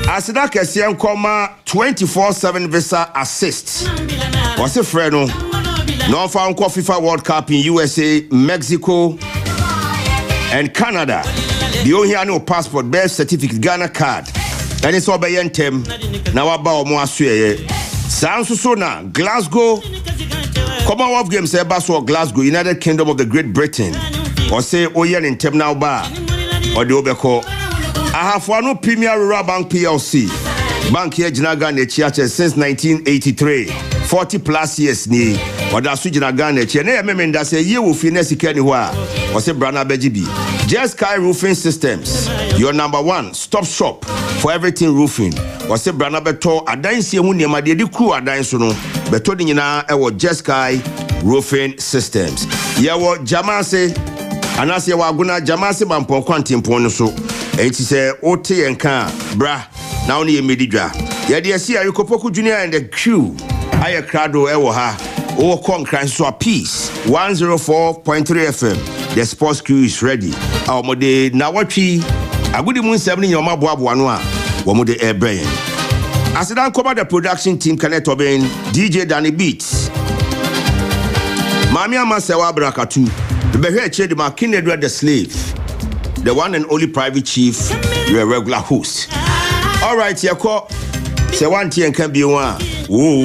Asida Kesian Koma 24/7 visa assist. What's a friend? No found FIFA World Cup in USA, Mexico, and Canada. The only passport, birth certificate, Ghana card. And it's all by Yentem. Now about Moasue. Sansuna, Glasgow. Commonwealth Games Basso Glasgow, United Kingdom of the Great Britain. Or say Oyen in Terminal Bar. Or the Obeko. I have one Premier Rural Bank PLC. Bank here Jinaga Nechiache since 1983. 40 plus years ni. Or that's Jinaga Nechi. And I remember that say you will finish anywhere. Or say Brana Bejibi. Just Sky Roofing Systems. Your number one stop shop for everything roofing. Or say Brana Beto. Adansi Munia Madi crew Adansuno. Beto Nina Ewo Just Sky Roofing Systems. Yawo Jamase. Anasi Waguna Jamase Bampon Quantum Ponoso. Enti say ote enka bra na oni emedidwa. Ye de see Akoko Junior and the crew. Aye krado ewo ha. O konkran so peace 104.3 FM. The sports crew is ready. Our mode na watchi agudi mun 7 in your maboabo anu a wo mode air brain. As it cover the production team Kenneth Obin, DJ Danny Beats. Mami Amasewa Brakatu. The behe che de Makinedra the slave. The one and only private chief, your regular host. All right, Yako. Se one can be one. Woo.